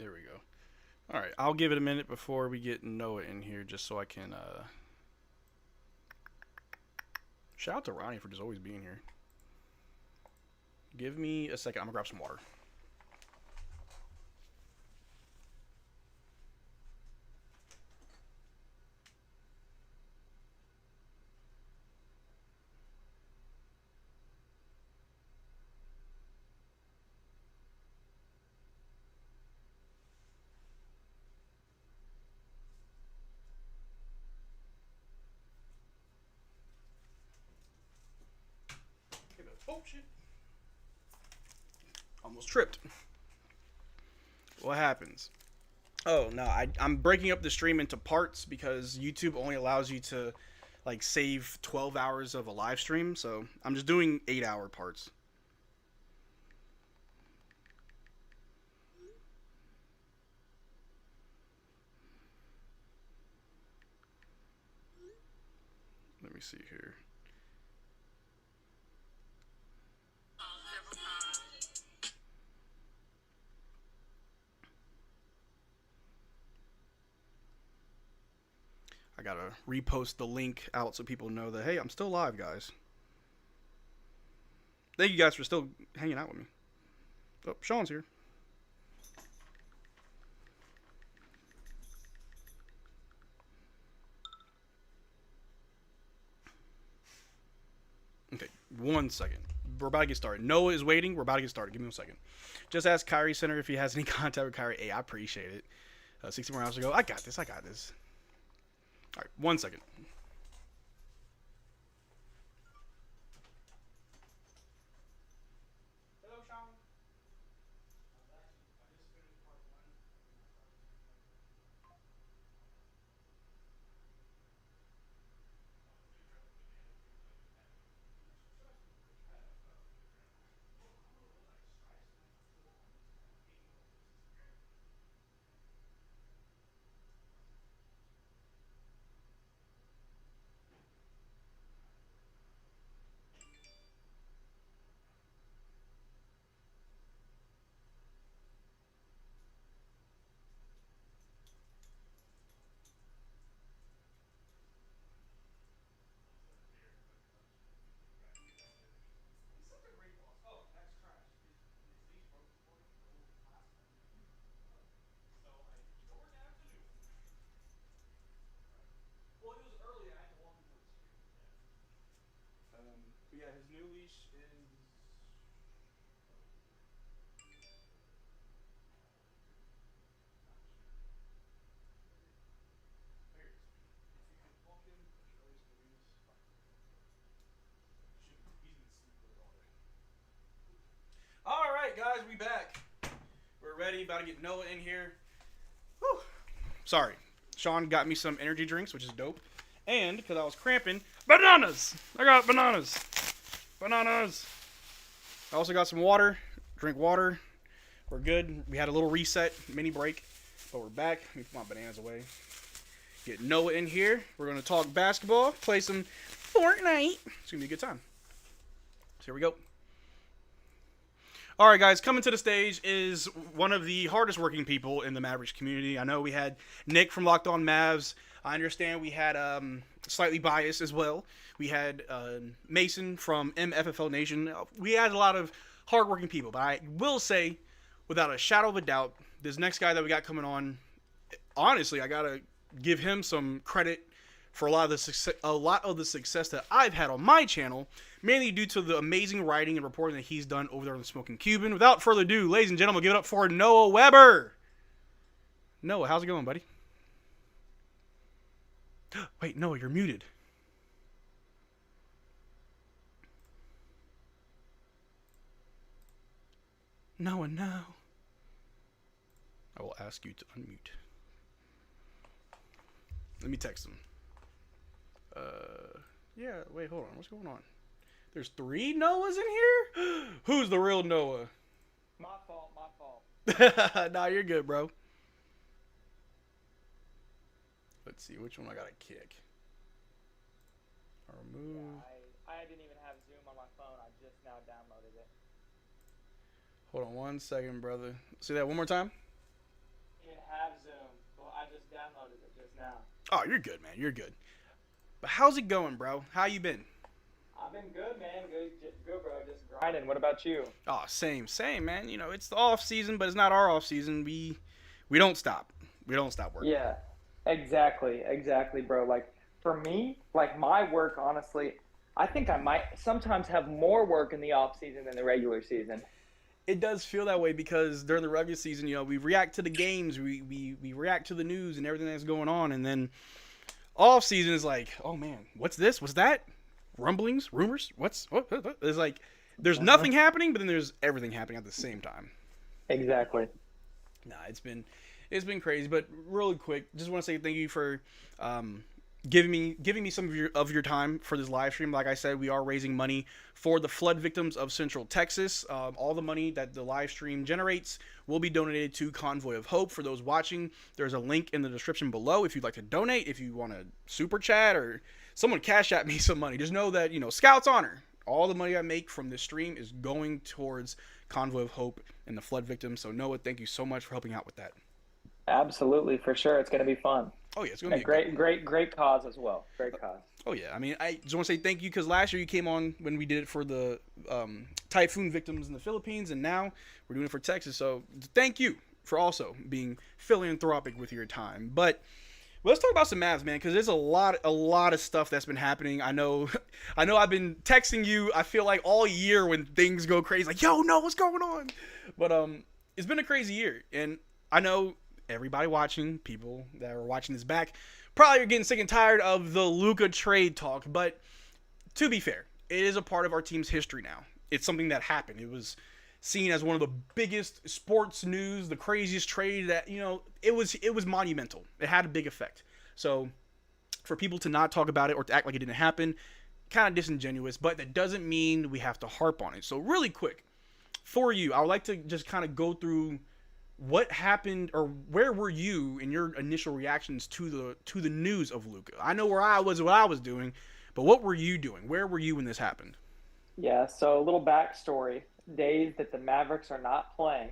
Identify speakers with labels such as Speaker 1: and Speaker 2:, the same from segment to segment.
Speaker 1: There we go. All right, I'll give it a minute before we get Noah in here, just so I can. Shout out to Ronnie for just always being here. Give me a second. I'm gonna grab some water. Oh shit! Almost tripped. What happens? Oh no, I'm breaking up the stream into parts because YouTube only allows you to like save 12 hours of a live stream, so I'm just doing 8-hour parts. Let me see here. I gotta repost the link out so people know that, hey, I'm still live, guys. Thank you guys for still hanging out with me. Oh, Sean's here. Okay, 1 second. We're about to get started. Noah is waiting. We're about to get started. Give me 1 second. Just ask Kyrie Center if he has any contact with Kyrie. Hey, I appreciate it. 60 more hours ago. I got this. All right, 1 second. Hello, Sean. But yeah, his new leash is. Here it is. If you could walk him, his earliest new leash. He's been asleep with it all day. All right, guys, we back. We're ready. About to get Noah in here. Whew. Sorry, Sean got me some energy drinks, which is dope. And because I was cramping, bananas. I got bananas. Bananas. I also got some water. Drink water. We're good. We had a little reset, mini break, but we're back. Let me put my bananas away. Get Noah in here. We're going to talk basketball, play some Fortnite. It's going to be a good time. So here we go. All right, guys, coming to the stage is one of the hardest working people in the Mavericks community. I know we had Nick from Locked On Mavs. I understand we had slightly biased as well. We had Mason from MFFL Nation. We had a lot of hardworking people, but I will say, without a shadow of a doubt, this next guy that we got coming on, honestly, I gotta give him some credit for a lot of the success that I've had on my channel, mainly due to the amazing writing and reporting that he's done over there on the Smoking Cuban. Without further ado, ladies and gentlemen, give it up for Noah Weber. Noah, how's it going, buddy? Wait, Noah, you're muted. Noah, no. I will ask you to unmute. Let me text him. Yeah, wait, hold on. What's going on? There's 3 Noahs in here? Who's the real Noah?
Speaker 2: My fault.
Speaker 1: Nah, you're good, bro. Let's see, which one I gotta kick? Or remove.
Speaker 2: Yeah, I didn't even have Zoom on my phone. I just now downloaded it.
Speaker 1: Hold on 1 second, brother. Say that one more time.
Speaker 2: now.
Speaker 1: Oh, you're good, man. You're good. But how's it going, bro? How you been?
Speaker 2: I've been good, man. Good, bro. Just grinding. What about you?
Speaker 1: Oh, same, man. You know, it's the off season, but it's not our off season. We don't stop. We don't stop working.
Speaker 2: Yeah, exactly, bro. Like for me, like my work, honestly, I think I might sometimes have more work in the off season than the regular season.
Speaker 1: It does feel that way because during the regular season, you know, we react to the games, we react to the news and everything that's going on, and then off season is like, oh man, what's this? What's that? Rumblings, rumors? What? It's like there's nothing happening, but then there's everything happening at the same time.
Speaker 2: Exactly.
Speaker 1: Nah, it's been crazy, but really quick, just want to say thank you for giving me some of your time for this live stream. Like I said, we are raising money for the flood victims of Central Texas. All the money that the live stream generates will be donated to Convoy of Hope. For those watching, there's a link in the description below if you'd like to donate. If you want to super chat or someone cash at me some money, just know that, you know, Scout's honor. All the money I make from this stream is going towards Convoy of Hope and the flood victims. So Noah, thank you so much for helping out with that.
Speaker 2: Absolutely, for sure. It's going to be fun.
Speaker 1: Oh yeah, it's gonna be
Speaker 2: great cause as well. Great cause.
Speaker 1: Oh yeah, I mean, I just want to say thank you because last year you came on when we did it for the typhoon victims in the Philippines, and now we're doing it for Texas. So thank you for also being philanthropic with your time. But let's talk about some Mavs, man, because there's a lot of stuff that's been happening. I know I've been texting you. I feel like all year when things go crazy, like yo, no, what's going on? But it's been a crazy year, and I know everybody watching, people that are watching this back, probably are getting sick and tired of the Luka trade talk. But to be fair, it is a part of our team's history now. It's something that happened. It was seen as one of the biggest sports news, the craziest trade that, you know, it was monumental. It had a big effect. So for people to not talk about it or to act like it didn't happen, kind of disingenuous, but that doesn't mean we have to harp on it. So really quick, for you, I would like to just kind of go through what happened, or where were you in your initial reactions to the news of Luka? I know where I was, what I was doing, but what were you doing? Where were you when this happened?
Speaker 2: Yeah, so a little backstory. Days that the Mavericks are not playing,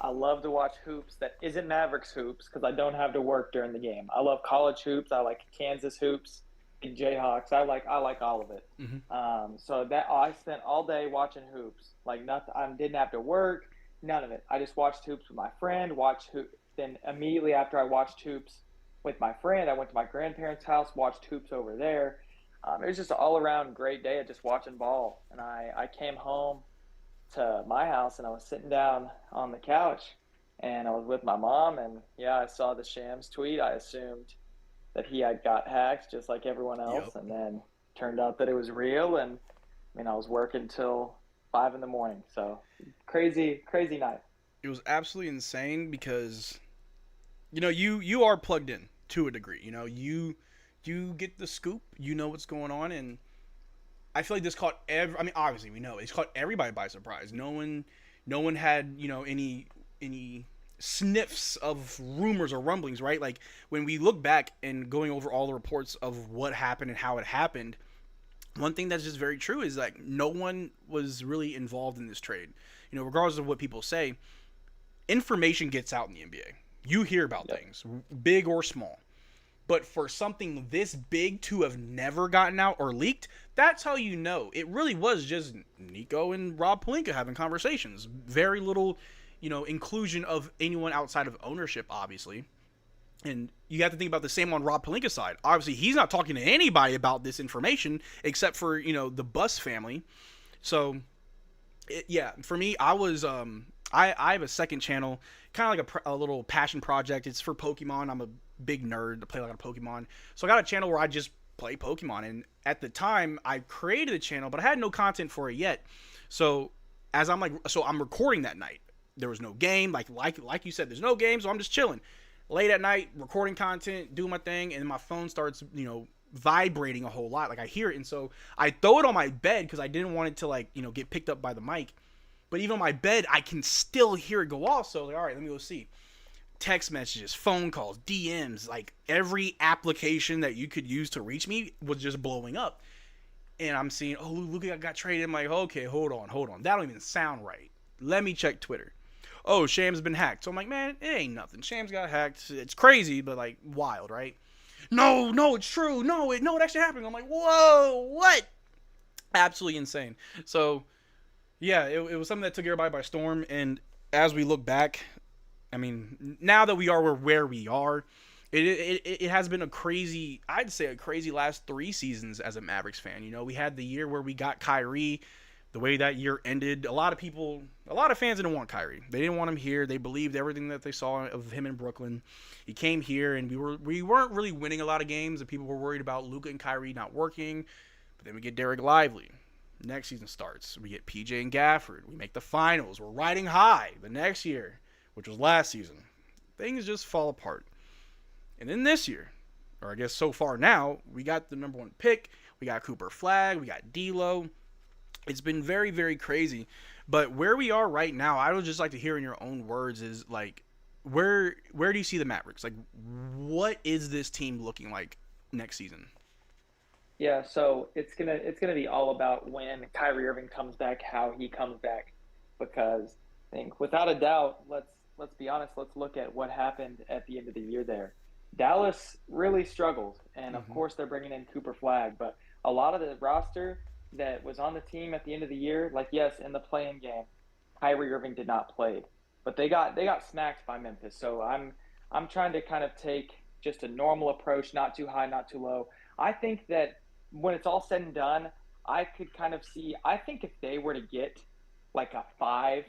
Speaker 2: I love to watch hoops that isn't Mavericks hoops because I don't have to work during the game. I love college hoops. I like Kansas hoops, Jayhawks. I like all of it.
Speaker 1: Mm-hmm.
Speaker 2: So that I spent all day watching hoops. Like nothing. I didn't have to work. None of it. I just watched hoops with my friend. Then immediately after I watched hoops with my friend, I went to my grandparents' house, watched hoops over there. It was just an all-around great day of just watching ball. And I came home to my house and I was sitting down on the couch and I was with my mom, and yeah, I saw the Shams tweet. I assumed that he had got hacked just like everyone else. Yep. And then turned out that it was real. And I mean, I was working till 5 a.m. So crazy night.
Speaker 1: It was absolutely insane because, you know, you are plugged in to a degree. You know, you get the scoop. You know what's going on, and I feel like this caught obviously we know it's caught everybody by surprise. No one had, you know, any sniffs of rumors or rumblings, right? Like when we look back and going over all the reports of what happened and how it happened, one thing that's just very true is like no one was really involved in this trade. You know, regardless of what people say, information gets out in the NBA. You hear about things, big or small. But for something this big to have never gotten out or leaked, that's how you know. It really was just Nico and Rob Pelinka having conversations. Very little, you know, inclusion of anyone outside of ownership, obviously. And you have to think about the same on Rob Pelinka's side. Obviously, he's not talking to anybody about this information except for, you know, the Bus family. So, for me, I was I have a second channel, kind of like a little passion project. It's for Pokemon. I'm a big nerd to play a lot of Pokemon. So I got a channel where I just play Pokemon. And at the time, I created a channel, but I had no content for it yet. So I'm recording that night. There was no game. Like you said, there's no game, so I'm just chilling. Late at night, recording content, doing my thing, and my phone starts, you know, vibrating a whole lot. Like I hear it, and so I throw it on my bed because I didn't want it to, like, you know, get picked up by the mic. But even on my bed, I can still hear it go off. So I was like, all right, let me go see. Text messages, phone calls, DMs, like every application that you could use to reach me was just blowing up. And I'm seeing, oh, look, I got traded. I'm like, okay, hold on. That don't even sound right. Let me check Twitter. Oh, Shams been hacked. So I'm like, man, it ain't nothing. Shams got hacked. It's crazy, but like wild, right? no, it's true. No, it actually happened. I'm like, whoa, what? Absolutely insane. So yeah, it was something that took everybody by storm. And as we look back, I mean, now that we are where we are, it has been a crazy, I'd say a crazy last 3 seasons as a Mavericks fan. You know, we had the year where we got Kyrie, the way that year ended. A lot of fans didn't want Kyrie. They didn't want him here. They believed everything that they saw of him in Brooklyn. He came here, and we weren't really winning a lot of games, and people were worried about Luka and Kyrie not working. But then we get Derrick Lively. Next season starts. We get PJ and Gafford. We make the finals. We're riding high the next year, which was last season. Things just fall apart. And then this year, or I guess so far now, we got the number 1 pick. We got Cooper Flag. We got D'Lo. It's been very, very crazy. But where we are right now, I would just like to hear in your own words is like, where do you see the Mavericks? Like, what is this team looking like next season?
Speaker 2: Yeah, so it's gonna be all about when Kyrie Irving comes back, how he comes back, because I think without a doubt, let's be honest, let's look at what happened at the end of the year there. Dallas really struggled, and of
Speaker 1: Mm-hmm.
Speaker 2: course they're bringing in Cooper Flag, but a lot of the roster that was on the team at the end of the year, like yes, in the play-in game, Kyrie Irving did not play, but they got smacked by Memphis. So I'm trying to kind of take just a normal approach, not too high, not too low. I think that when it's all said and done, I could kind of see. I think if they were to get like a 5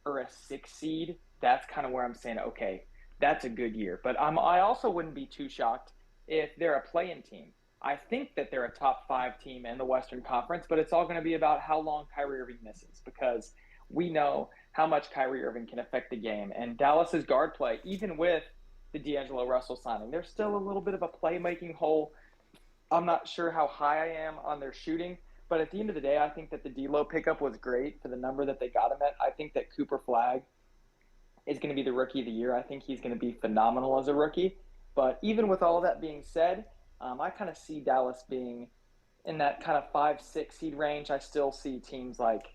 Speaker 2: or a 6 seed, that's kind of where I'm saying, okay, that's a good year. But I also wouldn't be too shocked if they're a play-in team. I think that they're a top 5 team in the Western Conference, but it's all going to be about how long Kyrie Irving misses because we know how much Kyrie Irving can affect the game. And Dallas's guard play, even with the D'Angelo Russell signing, there's still a little bit of a playmaking hole. I'm not sure how high I am on their shooting, but at the end of the day, I think that the D'Lo pickup was great for the number that they got him at. I think that Cooper Flag is going to be the rookie of the year. I think he's going to be phenomenal as a rookie. But even with all that being said, I kind of see Dallas being in that kind of 5, 6 seed range. I still see teams like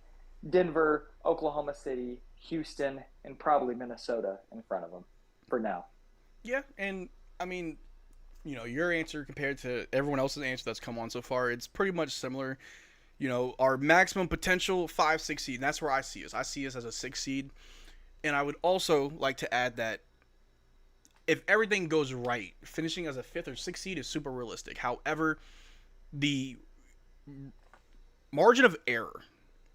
Speaker 2: Denver, Oklahoma City, Houston, and probably Minnesota in front of them for now.
Speaker 1: Yeah, and I mean, you know, your answer compared to everyone else's answer that's come on so far, it's pretty much similar. You know, our maximum potential 5, 6 seed. And that's where I see us. I see us as a 6 seed, and I would also like to add that if everything goes right, finishing as a 5th or 6th seed is super realistic. However, the margin of error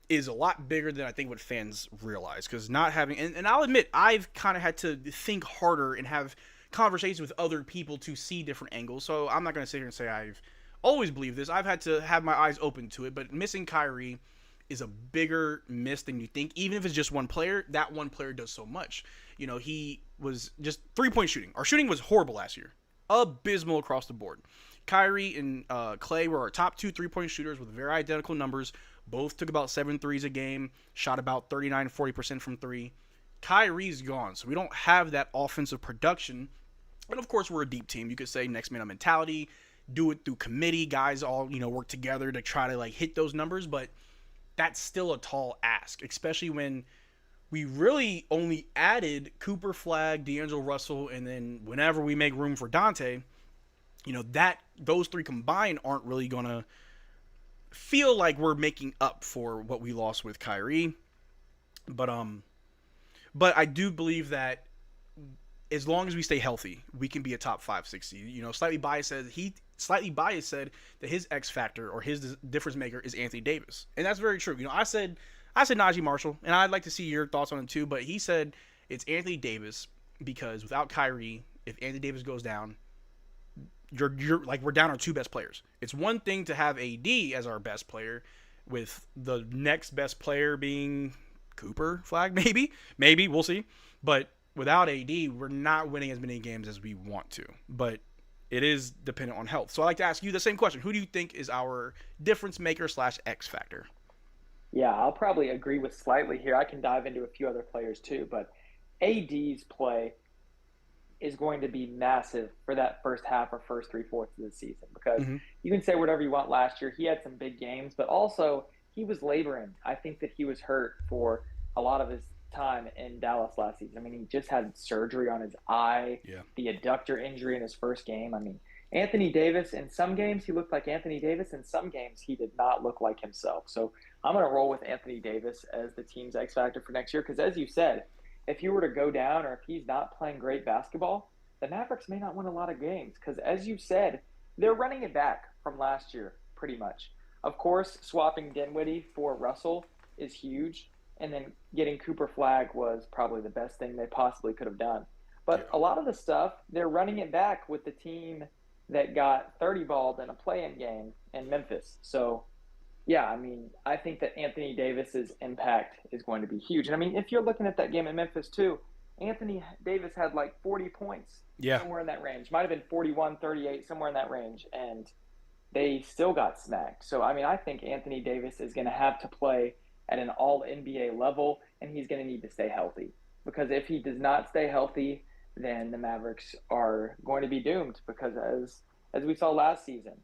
Speaker 1: is a lot bigger than I think what fans realize. Because not having, and I'll admit, I've kind of had to think harder and have conversations with other people to see different angles. So I'm not going to sit here and say I've always believed this. I've had to have my eyes open to it. But missing Kyrie is a bigger miss than you think. Even if it's just one player, that one player does so much. You know, he was just 3-point shooting. Our shooting was horrible last year. Abysmal across the board. Kyrie and Clay were our top 2 3-point shooters with very identical numbers. Both took about 7 threes a game, shot about 39-40% from 3. Kyrie's gone, so we don't have that offensive production. And of course, we're a deep team. You could say next man up mentality, do it through committee. Guys all, work together to try to like hit those numbers, but that's still a tall ask, especially when we really only added Cooper Flag, D'Angelo Russell, and then whenever we make room for Dante, that those 3 combined aren't really gonna feel like we're making up for what we lost with Kyrie. But I do believe that as long as we stay healthy, we can be a top 5, 6 seed. Slightly biased said that his X factor or his difference maker is Anthony Davis, and that's very true. I said Najee Marshall, and I'd like to see your thoughts on it too. But he said it's Anthony Davis because without Kyrie, if Anthony Davis goes down, you're like we're down our 2 best players. It's one thing to have AD as our best player, with the next best player being Cooper Flag, maybe we'll see. But without AD, we're not winning as many games as we want to. But it is dependent on health. So I'd like to ask you the same question: who do you think is our difference maker / X factor?
Speaker 2: Yeah, I'll probably agree with slightly here. I can dive into a few other players too, but AD's play is going to be massive for that first half or first 3/4 of the season because
Speaker 1: Mm-hmm.
Speaker 2: you can say whatever you want last year. He had some big games, but also he was laboring. I think that he was hurt for a lot of his time in Dallas last season. I mean, he just had surgery on his eye,
Speaker 1: Yeah.
Speaker 2: the adductor injury in his first game. I mean, Anthony Davis, in some games, he looked like Anthony Davis. In some games, he did not look like himself. So I'm going to roll with Anthony Davis as the team's X factor for next year. Because as you said, if he were to go down or if he's not playing great basketball, the Mavericks may not win a lot of games. Because as you said, they're running it back from last year, pretty much. Of course, swapping Dinwiddie for Russell is huge. And then getting Cooper Flag was probably the best thing they possibly could have done.
Speaker 1: Yeah.
Speaker 2: But a lot of the stuff, they're running it back with the team that got 30 balled in a play-in game in Memphis. So, yeah, I mean, I think that Anthony Davis's impact is going to be huge. And I mean, if you're looking at that game in Memphis too, Anthony Davis had like 40 points,
Speaker 1: Yeah.
Speaker 2: somewhere in that range. Might have been 41, 38, somewhere in that range. And they still got smacked. So, I mean, I think Anthony Davis is going to have to play at an all NBA level, and he's going to need to stay healthy. Because if he does not stay healthy, then the Mavericks are going to be doomed. Because as we saw last season,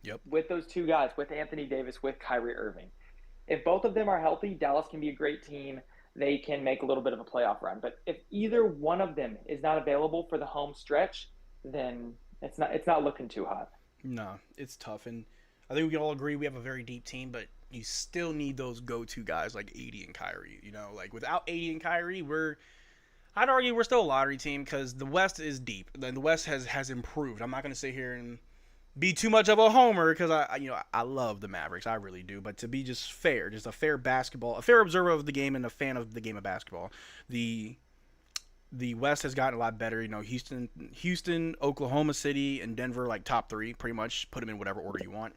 Speaker 1: Yep.
Speaker 2: with those two guys, with Anthony Davis, with Kyrie Irving, if both of them are healthy, Dallas can be a great team. They can make a little bit of a playoff run. But if either one of them is not available for the home stretch, then it's not looking too hot.
Speaker 1: No, it's tough, and I think we can all agree we have a very deep team, but you still need those go-to guys like AD and Kyrie. You know, like without AD and Kyrie, I'd argue we're still a lottery team because the West is deep. The West has improved. I'm not going to sit here and be too much of a homer because I love the Mavericks. I really do. But to be just fair, just a fair observer of the game and a fan of the game of basketball, the West has gotten a lot better. You know, Houston, Oklahoma City, and Denver, like top three, pretty much. Put them in whatever order you want.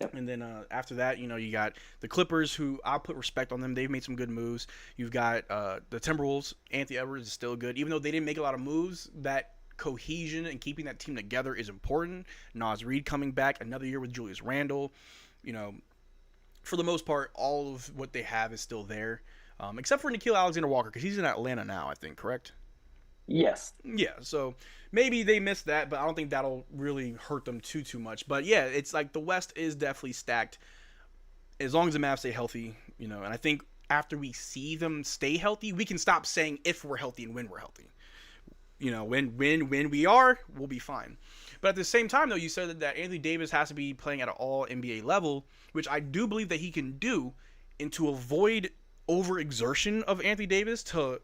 Speaker 2: Yep.
Speaker 1: And then after that, you got the Clippers, who I'll put respect on them. They've made some good moves. You've got the Timberwolves. Anthony Edwards is still good. Even though they didn't make a lot of moves, that cohesion and keeping that team together is important. Naz Reid coming back, another year with Julius Randle. You know, for the most part, all of what they have is still there. Except for Nickeil Alexander-Walker, because he's in Atlanta now, I think, correct?
Speaker 2: Yes.
Speaker 1: Yeah, so maybe they missed that, but I don't think that'll really hurt them too much. But yeah, it's like the West is definitely stacked as long as the Mavs stay healthy, and I think after we see them stay healthy, we can stop saying if we're healthy and when we're healthy. When we are, we'll be fine. But at the same time, though, you said that Anthony Davis has to be playing at an all-NBA level, which I do believe that he can do, and to avoid overexertion of Anthony Davis, to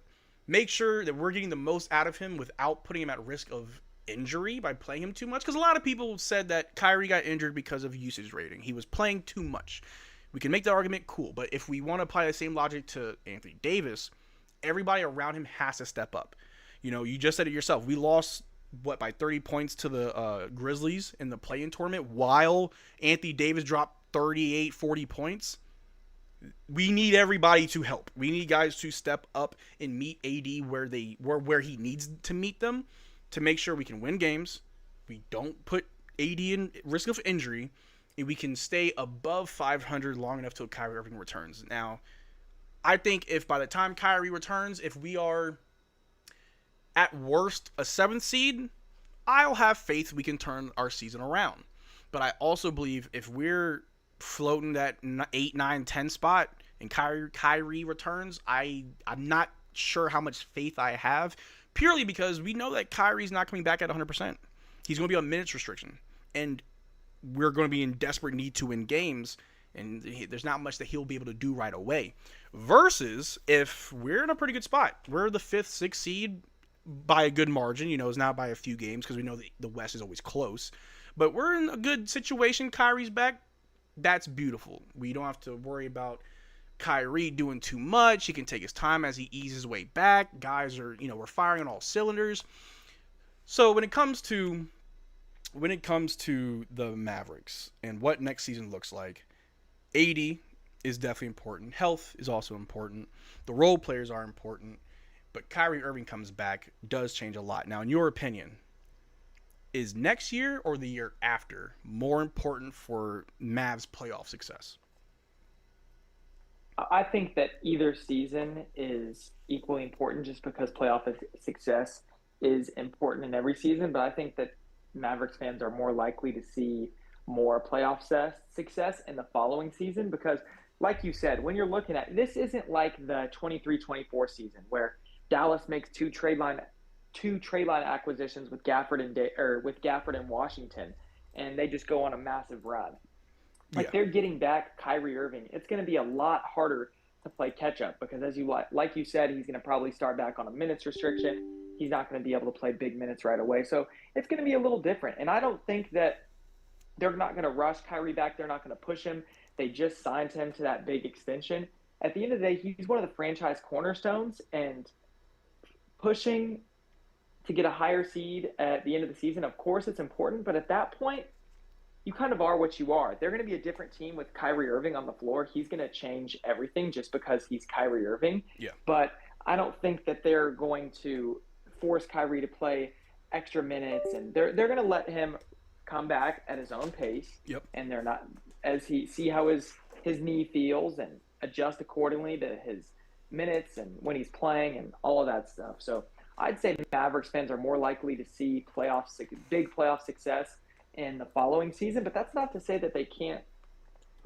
Speaker 1: make sure that we're getting the most out of him without putting him at risk of injury by playing him too much. Because a lot of people said that Kyrie got injured because of usage rating. He was playing too much. We can make that argument, cool. But if we want to apply the same logic to Anthony Davis, everybody around him has to step up. You just said it yourself. We lost, by 30 points to the Grizzlies in the play-in tournament while Anthony Davis dropped 38, 40 points. We need everybody to help. We need guys to step up and meet AD where he needs to meet them to make sure we can win games. We don't put AD in risk of injury, and we can stay above 500 long enough till Kyrie Irving returns. Now, I think if by the time Kyrie returns, if we are at worst a 7th seed, I'll have faith we can turn our season around. But I also believe if we're floating that 8, 9, 10 spot and Kyrie returns, I'm not sure how much faith I have, purely because we know that Kyrie's not coming back at 100%. He's going to be on minutes restriction, and we're going to be in desperate need to win games, and there's not much that he'll be able to do right away. Versus if we're in a pretty good spot, we're the 5th, 6th seed by a good margin, it's not by a few games because we know the West is always close, but we're in a good situation. Kyrie's back. That's beautiful. We don't have to worry about Kyrie doing too much. He can take his time as he eases his way back. Guys are, we're firing on all cylinders. So when it comes to the Mavericks and what next season looks like, AD is definitely important. Health is also important. The role players are important. But Kyrie Irving comes back does change a lot. Now, in your opinion, is next year or the year after more important for Mavs playoff success?
Speaker 2: I think that either season is equally important just because playoff success is important in every season. But I think that Mavericks fans are more likely to see more playoff success in the following season because, like you said, when you're looking at this, isn't like the 23-24 season where Dallas makes 2 trade line 2 trade line acquisitions with Gafford and Washington, and they just go on a massive run. Like, they're getting back Kyrie Irving. It's going to be a lot harder to play catch up because, as you like you said, he's going to probably start back on a minutes restriction. He's not going to be able to play big minutes right away. So it's going to be a little different. And I don't think that they're not going to rush Kyrie back. They're not going to push him. They just signed him to that big extension. At the end of the day, he's one of the franchise cornerstones, and pushing to get a higher seed at the end of the season, of course it's important, but at that point, you kind of are what you are. They're going to be a different team with Kyrie Irving on the floor. He's going to change everything just because he's Kyrie Irving.
Speaker 1: Yeah.
Speaker 2: But I don't think that they're going to force Kyrie to play extra minutes, and they're going to let him come back at his own pace.
Speaker 1: Yep.
Speaker 2: And they're not, as he see how his knee feels and adjust accordingly to his minutes and when he's playing and all of that stuff. So I'd say Mavericks fans are more likely to see big playoff success in the following season, but that's not to say that they can't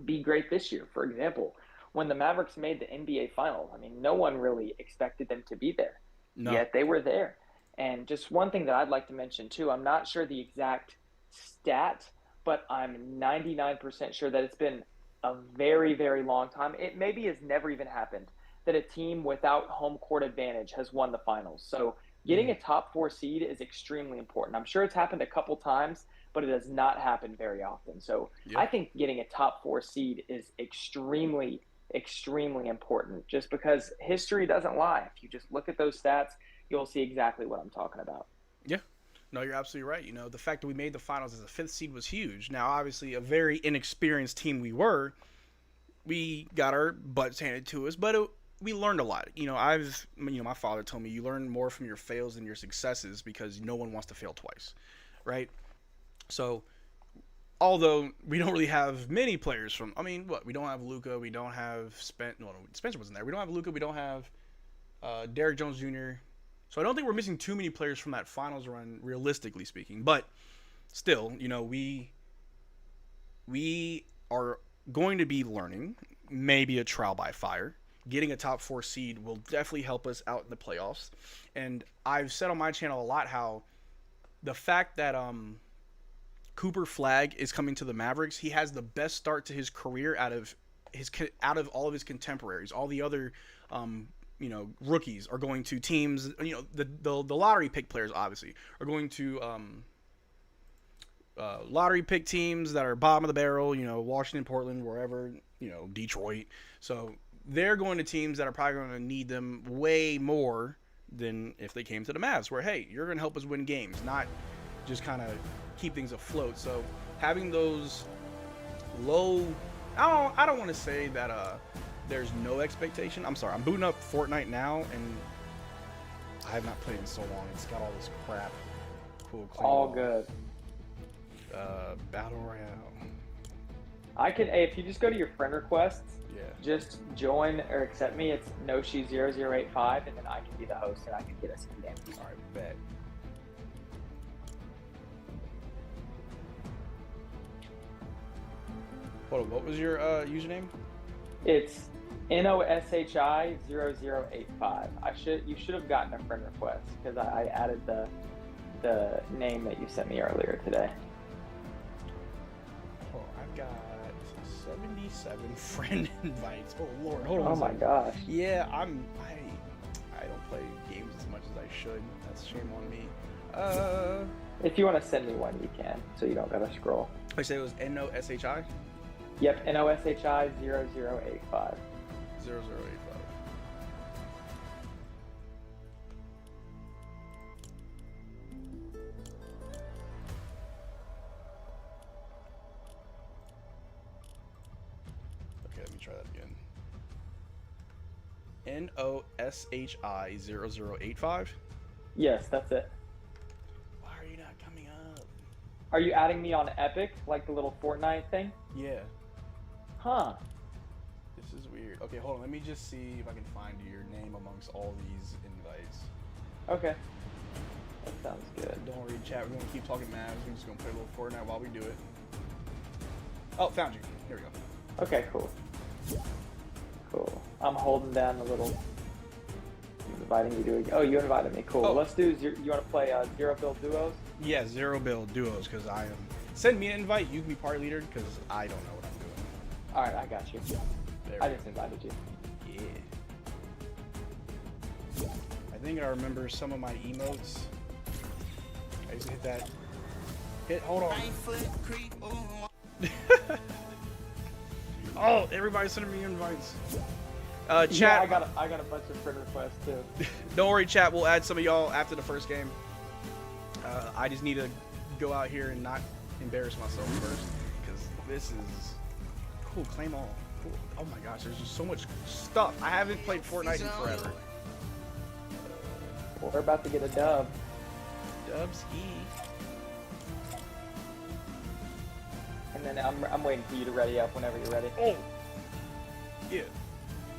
Speaker 2: be great this year. For example, when the Mavericks made the NBA Finals, I mean, no one really expected them to be there, yet they were there. And just one thing that I'd like to mention too, I'm not sure the exact stat, but I'm 99% sure that it's been a very, very long time. It maybe has never even happened that a team without home court advantage has won the finals. So getting a top 4 seed is extremely important. I'm sure it's happened a couple times, but it does not happen very often. So I think getting a top 4 seed is extremely, extremely important just because history doesn't lie. If you just look at those stats, you'll see exactly what I'm talking about.
Speaker 1: Yeah. No, you're absolutely right. You know, the fact that we made the finals as a 5th seed was huge. Now, obviously, a very inexperienced team we got our butts handed to us, but we learned a lot. You know, my father told me you learn more from your fails than your successes because no one wants to fail twice, right? So, although we don't really have many players we don't have Luka, we don't have Spencer wasn't there. We don't have Luka, we don't have Derrick Jones Jr. So I don't think we're missing too many players from that finals run, realistically speaking. But still, you know, we are going to be learning, maybe a trial by fire. Getting a top 4 seed will definitely help us out in the playoffs. And I've said on my channel a lot how the fact that Cooper Flagg is coming to the Mavericks, he has the best start to his career out of all of his contemporaries. All the other rookies are going to teams, the lottery pick players obviously are going to lottery pick teams that are bottom of the barrel, Washington, Portland, wherever, Detroit. So they're going to teams that are probably going to need them way more than if they came to the Mavs, where, hey, you're going to help us win games, not just kind of keep things afloat. So having those low, I don't want to say that there's no expectation. I'm sorry, I'm booting up Fortnite now, and I have not played in so long. It's got all this crap. Cool.
Speaker 2: All good.
Speaker 1: Battle Royale.
Speaker 2: If you just go to your friend requests,
Speaker 3: Just join or accept me. It's Noshi0085, and then I can be the host and I can get us in game.
Speaker 1: All right, bet. Hold on, what was your username?
Speaker 3: It's NOSHI0085. You should have gotten a friend request because I added the name that you sent me earlier today.
Speaker 1: Oh, I've got 77 friend invites. Oh Lord, hold on.
Speaker 3: Oh my gosh.
Speaker 1: Yeah, I don't play games as much as I should. That's shame on me.
Speaker 3: If you want to send me one, you can, so you don't gotta scroll.
Speaker 1: I said it was NOSHI?
Speaker 3: Yep, NOSHI0085.
Speaker 1: 0085. Okay, let me try that again. NOSHI0085?
Speaker 3: Yes, that's it.
Speaker 1: Why are you not coming up?
Speaker 3: Are you adding me on Epic, like the little Fortnite thing?
Speaker 1: Yeah.
Speaker 3: Huh.
Speaker 1: This is weird. Okay, hold on. Let me just see if I can find your name amongst all these invites.
Speaker 3: Okay. That sounds good.
Speaker 1: Don't worry, chat. We're going to keep talking Mavs. We're just going to play a little Fortnite while we do it. Oh, found you. Here we go.
Speaker 3: Okay, cool. Cool. I'm holding down the little
Speaker 2: inviting you to. Oh, you invited me. Cool.
Speaker 1: Oh.
Speaker 2: Let's do. You want to play zero build duos?
Speaker 1: Yeah, 0 build duos because I am. Send me an invite. You can be party leader because I don't know what I'm doing.
Speaker 2: All right, I got you.
Speaker 1: There
Speaker 2: I
Speaker 1: we
Speaker 2: just invited you.
Speaker 1: go. Yeah. I think I remember some of my emotes. I used to hit that. Hold on. Oh, everybody's sending me invites. Chat.
Speaker 2: Yeah, I got a bunch of friend requests too.
Speaker 1: Don't worry, chat. We'll add some of y'all after the first game. I just need to go out here and not embarrass myself first, because this is cool. Claim all. Cool. Oh my gosh, there's just so much stuff. I haven't played Fortnite in forever.
Speaker 2: We're about to get a dub.
Speaker 1: Dubski.
Speaker 2: And then I'm waiting for you to ready up whenever you're ready.
Speaker 1: Oh. Yeah.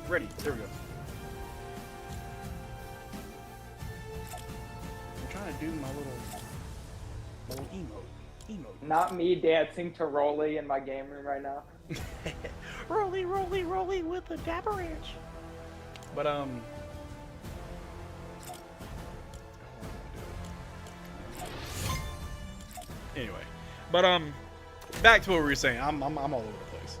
Speaker 1: Ready. There we go. I'm trying to do my little emote.
Speaker 2: Not me dancing to Rolly in my game room right now.
Speaker 1: Rolly with the dapper ranch. But anyway, back to what we were saying. I'm all over the place.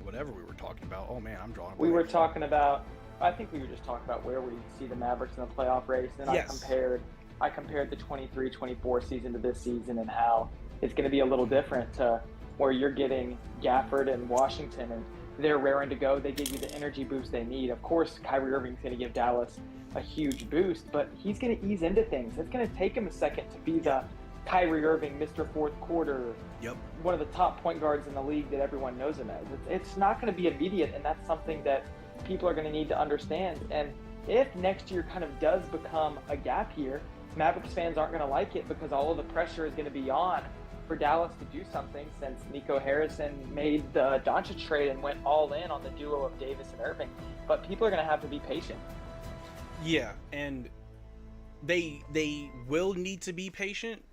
Speaker 1: Whatever we were talking about. Oh man, I'm drawing a
Speaker 2: We were
Speaker 1: blank.
Speaker 2: talking about. I think we were just talking about where we see the Mavericks in the playoff race, and
Speaker 1: Yes.
Speaker 2: I compared the 23-24 season to this season, and how it's going to be a little different to where you're getting Gafford and Washington, and they're raring to go. They give you the energy boost they need. Of course, Kyrie Irving's going to give Dallas a huge boost, but he's going to ease into things. It's going to take him a second to be the Kyrie Irving, Mr. Fourth Quarter,
Speaker 1: Yep.
Speaker 2: one of the top point guards in the league that everyone knows him as. It's not going to be immediate, and that's something that people are going to need to understand. And if next year kind of does become a gap year, Mavericks fans aren't going to like it, because all of the pressure is going to be on for Dallas to do something, since Nico Harrison made the Doncic trade and went all in on the duo of Davis and Irving. But people are going to have to be patient.
Speaker 1: Yeah, and they will need to be patient,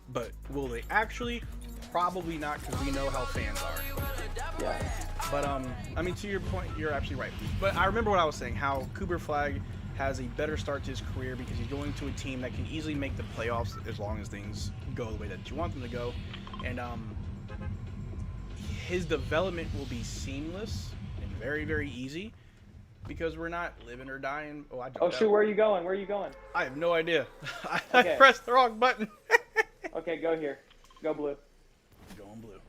Speaker 1: but will they actually? Probably not, because we know how fans are.
Speaker 2: Yeah.
Speaker 1: But I mean, to your point, you're absolutely right. But I remember what I was saying, how Cooper Flag has a better start to his career because he's going to a team that can easily make the playoffs as long as things go the way that you want them to go. And his development will be seamless and very, very easy because we're not living or dying.
Speaker 2: Oh, shoot, where are you going? Where are you going?
Speaker 1: I have no idea.
Speaker 2: Okay.
Speaker 1: I pressed the wrong button.
Speaker 2: Okay, go here. Go blue.
Speaker 1: Going blue.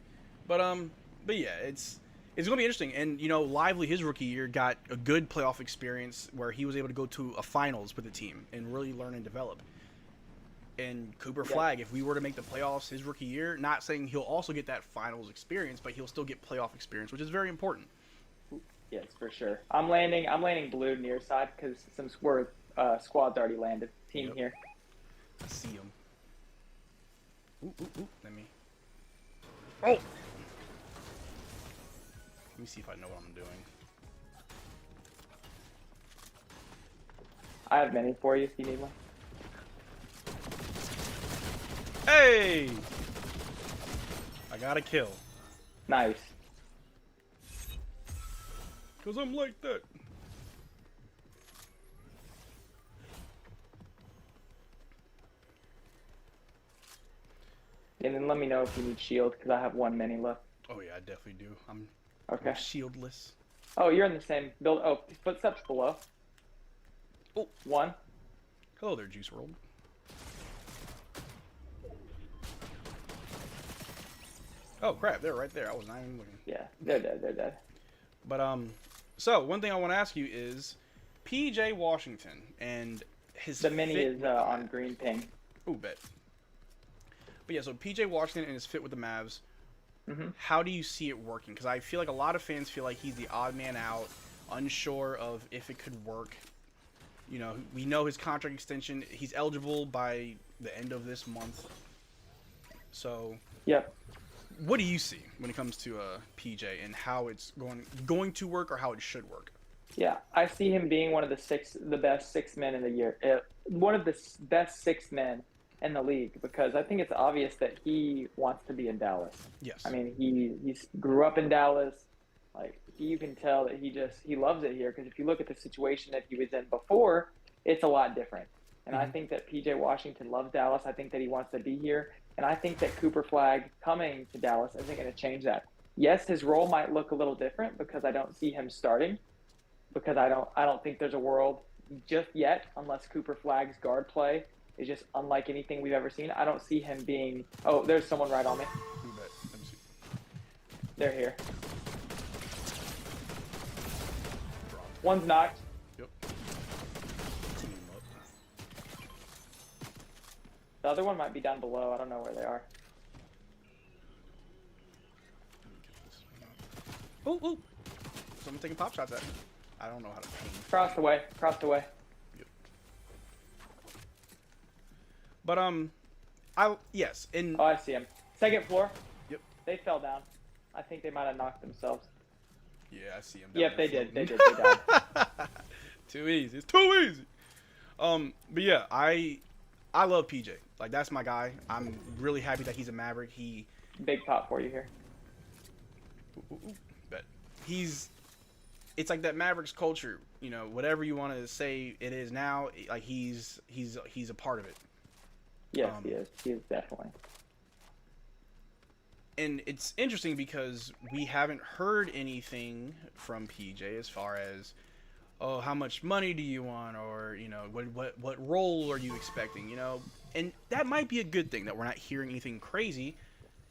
Speaker 1: But yeah, it's gonna be interesting. And you know, Lively, his rookie year, got a good playoff experience where he was able to go to a finals with the team and really learn and develop. And Cooper Flag, if we were to make the playoffs his rookie year, not saying he'll also get that finals experience, but he'll still get playoff experience, which is very important.
Speaker 2: Yes, for sure. I'm landing blue near side because some squad's already landed. Team
Speaker 1: Yep.
Speaker 2: here.
Speaker 1: I see him. Ooh, let me. Oh! Let me see if I know what I'm doing.
Speaker 2: I have many for you if you need one.
Speaker 1: Hey! I got a kill.
Speaker 2: Nice.
Speaker 1: Because I'm like that.
Speaker 2: And then let me know if you need shield because I have one mini left.
Speaker 1: Oh yeah, I definitely do. I'm
Speaker 2: Okay.
Speaker 1: shieldless.
Speaker 2: Oh, you're in the same build. Oh, footsteps below.
Speaker 1: Oh.
Speaker 2: One.
Speaker 1: Hello there, Juice World. Oh crap, they're right there. I was not even looking.
Speaker 2: Yeah, they're dead. They're dead.
Speaker 1: But so one thing I want to ask you is PJ Washington and his
Speaker 2: The mini
Speaker 1: fit
Speaker 2: is
Speaker 1: with the
Speaker 2: on
Speaker 1: Mavs.
Speaker 2: green ping.
Speaker 1: Ooh, bet. But yeah, so PJ Washington and his fit with the Mavs.
Speaker 2: Mm-hmm.
Speaker 1: How do you see it working? Because I feel like a lot of fans feel like he's the odd man out, unsure of if it could work. You know, we know his contract extension. He's eligible by the end of this month. So,
Speaker 2: Yep.
Speaker 1: what do you see when it comes to PJ and how it's going to work or how it should work?
Speaker 2: Yeah, I see him being one of the best six men in the year. One of the best six men in the league, because I think it's obvious that he wants to be in Dallas.
Speaker 1: Yes.
Speaker 2: I mean, he grew up in Dallas. Like you can tell that he loves it here because if you look at the situation that he was in before, it's a lot different. And I think that PJ Washington loves Dallas. I think that he wants to be here, and I think that Cooper Flag coming to Dallas isn't going to change that. Yes, his role might look a little different because I don't see him starting. Because I don't think there's a world just yet unless Cooper Flag's guard play is just unlike anything we've ever seen. I don't see him being. Oh, there's someone right on me.
Speaker 1: Who bet? Let me see.
Speaker 2: They're here. One's knocked.
Speaker 1: Yep. Team up.
Speaker 2: The other one might be down below. I don't know where they are.
Speaker 1: Oh, oh. Someone taking pop shots at me. I don't know how to ping.
Speaker 2: Crossed away. Crossed away.
Speaker 1: Yep. But yes, in
Speaker 2: Oh, I see him. Second floor.
Speaker 1: Yep.
Speaker 2: They fell down. I think they might have knocked themselves.
Speaker 1: yeah, I see him.
Speaker 2: Yep, they did. They did. They died.
Speaker 1: Too easy. It's too easy. But yeah, I love PJ. Like that's my guy. I'm really happy that he's a Maverick.
Speaker 2: Big pop for you here.
Speaker 1: Bet it's like that Mavericks culture. You know, whatever you want to say, it is now. Like he's a part of it.
Speaker 2: Yes, he is. He is definitely.
Speaker 1: And it's interesting because we haven't heard anything from PJ as far as, oh, how much money do you want, or you know, what role are you expecting, you know? And that might be a good thing that we're not hearing anything crazy.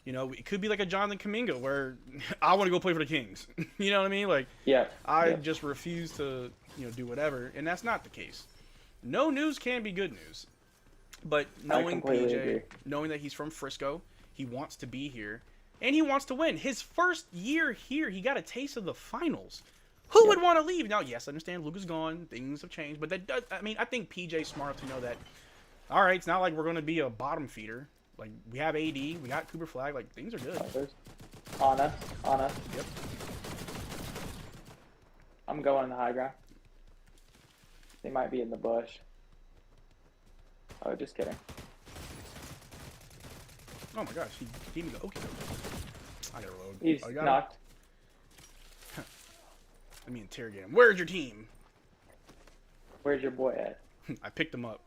Speaker 1: You know, it could be like a Jonathan Kuminga where I want to go play for the Kings. You know what I mean? Like,
Speaker 2: yeah,
Speaker 1: I just refuse to, you know, do whatever, and that's not the case. No news can be good news. But knowing PJ, knowing that he's from Frisco, he wants to be here, and he wants to win. His first year here, he got a taste of the finals. Who would want to leave? Now, yes, I understand Luka's gone, things have changed, but that does, I mean, I think PJ's smart to know that, all right, it's not like we're going to be a bottom feeder. Like, we have AD, we got Cooper Flag, like, things are good.
Speaker 2: On us.
Speaker 1: Yep.
Speaker 2: I'm going in the high ground. They might be in the bush. Oh, just kidding.
Speaker 1: Oh my gosh, he gave me the okey doke. I gotta reload.
Speaker 2: He's knocked.
Speaker 1: Let me interrogate him. Where's your team?
Speaker 2: Where's your boy at?
Speaker 1: I picked him up.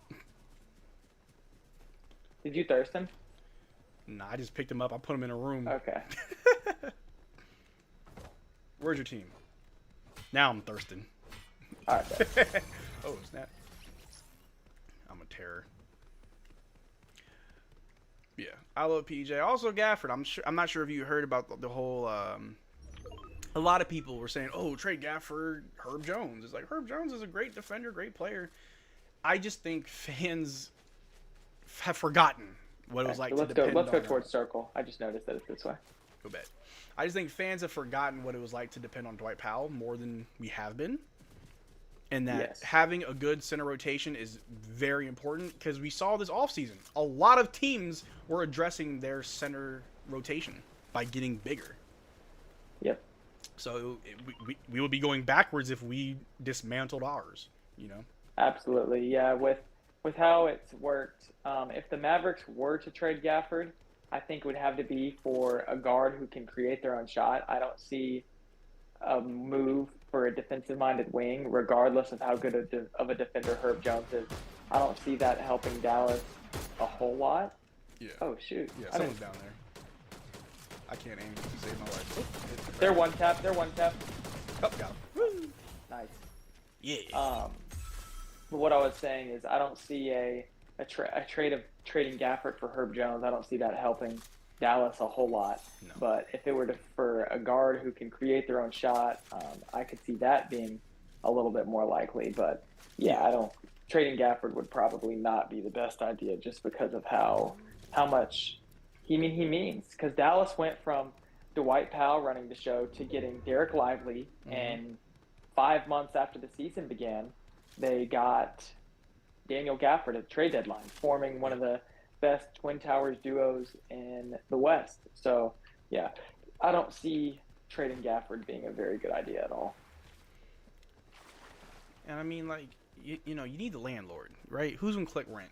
Speaker 2: Did you thirst him?
Speaker 1: Nah, I just picked him up. I put him in a room.
Speaker 2: Okay.
Speaker 1: Where's your team? Now I'm thirsting.
Speaker 2: All right.
Speaker 1: Oh, snap. I'm a terror. Yeah, I love PJ. Also, Gafford. I'm not sure if you heard about the whole. A lot of people were saying, "Oh, trade Gafford, Herb Jones." It's like Herb Jones is a great defender, great player. I just think fans have forgotten what it was like to depend on.
Speaker 2: Let's go towards circle. I just noticed that it's this way.
Speaker 1: Go bet. I just think fans have forgotten what it was like to depend on Dwight Powell more than we have been. And that having a good center rotation is very important because we saw this offseason. A lot of teams were addressing their center rotation by getting bigger.
Speaker 2: Yep.
Speaker 1: So we would be going backwards if we dismantled ours, you know?
Speaker 2: Absolutely, yeah. With how it's worked, if the Mavericks were to trade Gafford, I think it would have to be for a guard who can create their own shot. I don't see a move for a defensive-minded wing, regardless of how good of a defender Herb Jones is. I don't see that helping Dallas a whole lot.
Speaker 1: Yeah.
Speaker 2: Oh, shoot.
Speaker 1: Yeah, someone's down there. I can't aim to save my life. Oh,
Speaker 2: they're one tap.
Speaker 1: Oh, got him. Woo.
Speaker 2: Nice.
Speaker 1: Yeah.
Speaker 2: But what I was saying is I don't see a trade of trading Gafford for Herb Jones. I don't see that helping Dallas a whole lot.
Speaker 1: No.
Speaker 2: But if it were for a guard who can create their own shot, I could see that being a little bit more likely. But yeah, trading Gafford would probably not be the best idea just because of how much he means. Because Dallas went from Dwight Powell running the show to getting Derrick Lively, and 5 months after the season began, they got Daniel Gafford at the trade deadline, forming one of the best Twin Towers duos in the West. So, yeah, I don't see trading Gafford being a very good idea at all.
Speaker 1: And I mean, like, you know, you need the landlord, right? Who's going to collect rent?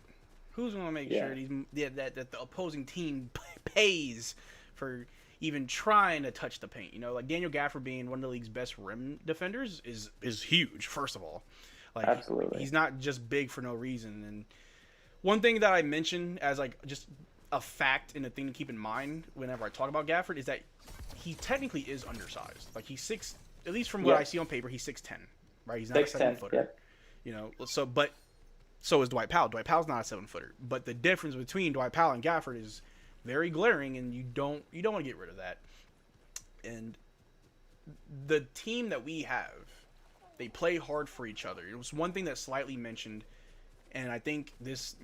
Speaker 1: Who's going to make sure that the opposing team pays for, even trying to touch the paint. You know, like Daniel Gafford being one of the league's best rim defenders is huge. First of all, like
Speaker 2: Absolutely.
Speaker 1: he's not just big for no reason. And one thing that I mentioned as like just a fact and a thing to keep in mind whenever I talk about Gafford is that he technically is undersized. Like he's six, at least from what I see on paper, he's 6'10", right? He's not a 7-footer.
Speaker 2: Yep.
Speaker 1: You know, so is Dwight Powell. Dwight Powell's not a 7-footer, but the difference between Dwight Powell and Gafford is very glaring, and you don't want to get rid of that. And the team that we have, they play hard for each other. It was one thing that slightly mentioned, and I think this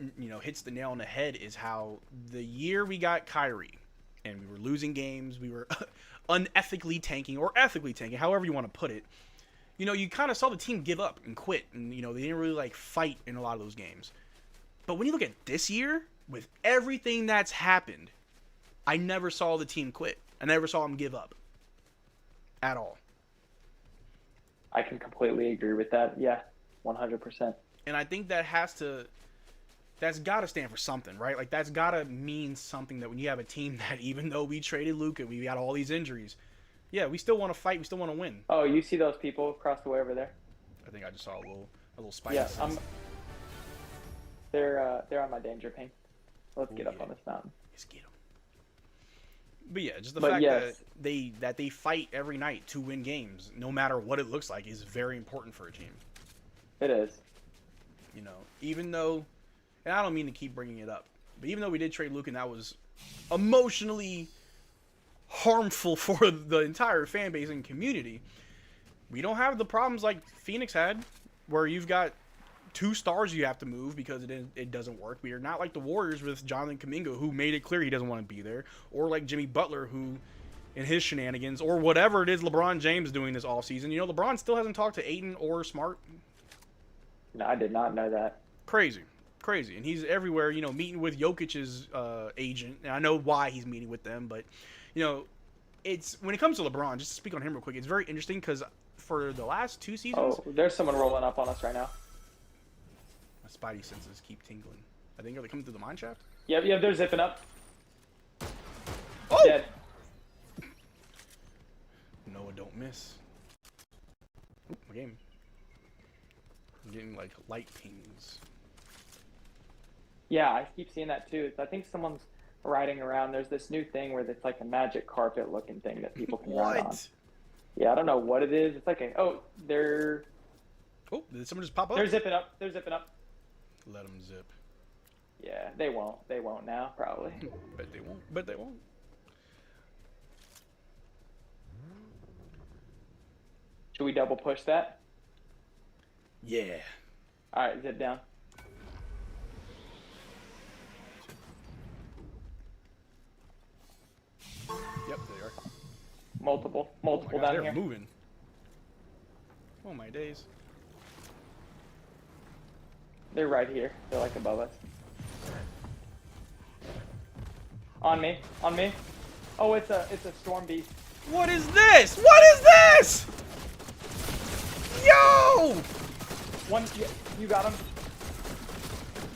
Speaker 1: hits the nail on the head, is how the year we got Kyrie, and we were losing games, we were unethically tanking or ethically tanking, however you want to put it. You know, you kind of saw the team give up and quit, and they didn't really like fight in a lot of those games. But when you look at this year, with everything that's happened, I never saw the team quit. I never saw them give up at all.
Speaker 2: I can completely agree with that. Yeah, 100%.
Speaker 1: And I think that's got to stand for something, right? Like, that's got to mean something, that when you have a team that, even though we traded Luka, we got all these injuries, yeah, we still want to fight, we still want to win.
Speaker 2: Oh, you see those people across the way over there?
Speaker 1: I think I just saw a little spike.
Speaker 2: Yeah, they're on my danger ping. Let's get up on this mountain.
Speaker 1: Let's get them. But yeah, just the fact that they fight every night to win games, no matter what it looks like, is very important for a team.
Speaker 2: It is.
Speaker 1: You know, even though, and I don't mean to keep bringing it up, but even though we did trade Luke, and that was emotionally harmful for the entire fan base and community, we don't have the problems like Phoenix had, where you've got 2 stars you have to move because it doesn't work. We are not like the Warriors with Jonathan Kuminga, who made it clear he doesn't want to be there, or like Jimmy Butler, who in his shenanigans, or whatever it is LeBron James is doing this offseason. You know, LeBron still hasn't talked to Ayton or Smart.
Speaker 2: No, I did not know that.
Speaker 1: Crazy. And he's everywhere, meeting with Jokic's agent. And I know why he's meeting with them, but, it's when it comes to LeBron, just to speak on him real quick, it's very interesting because for the last 2 seasons...
Speaker 2: Oh, there's someone rolling up on us right now.
Speaker 1: My spidey senses keep tingling. I think, are they coming through the mine shaft?
Speaker 2: Yep, they're zipping up.
Speaker 1: Oh!
Speaker 2: Dead.
Speaker 1: Noah, don't miss. My game. I'm getting, like, light pings.
Speaker 2: Yeah, I keep seeing that too. I think someone's riding around. There's this new thing where it's like a magic carpet looking thing that people can ride on. Yeah, I don't know what it is. It's like they're...
Speaker 1: Oh, did someone just pop up?
Speaker 2: They're zipping up.
Speaker 1: Let them zip.
Speaker 2: Yeah, they won't. They won't now, probably.
Speaker 1: Bet they won't.
Speaker 2: Should we double push that?
Speaker 1: Yeah.
Speaker 2: All right, zip down.
Speaker 1: Yep, they are.
Speaker 2: Multiple
Speaker 1: Oh my God,
Speaker 2: down
Speaker 1: they're
Speaker 2: here.
Speaker 1: moving. Oh my days.
Speaker 2: They're right here. They're like above us. On me. Oh, it's a storm beast.
Speaker 1: What is this? What is this? Yo!
Speaker 2: One, you got him.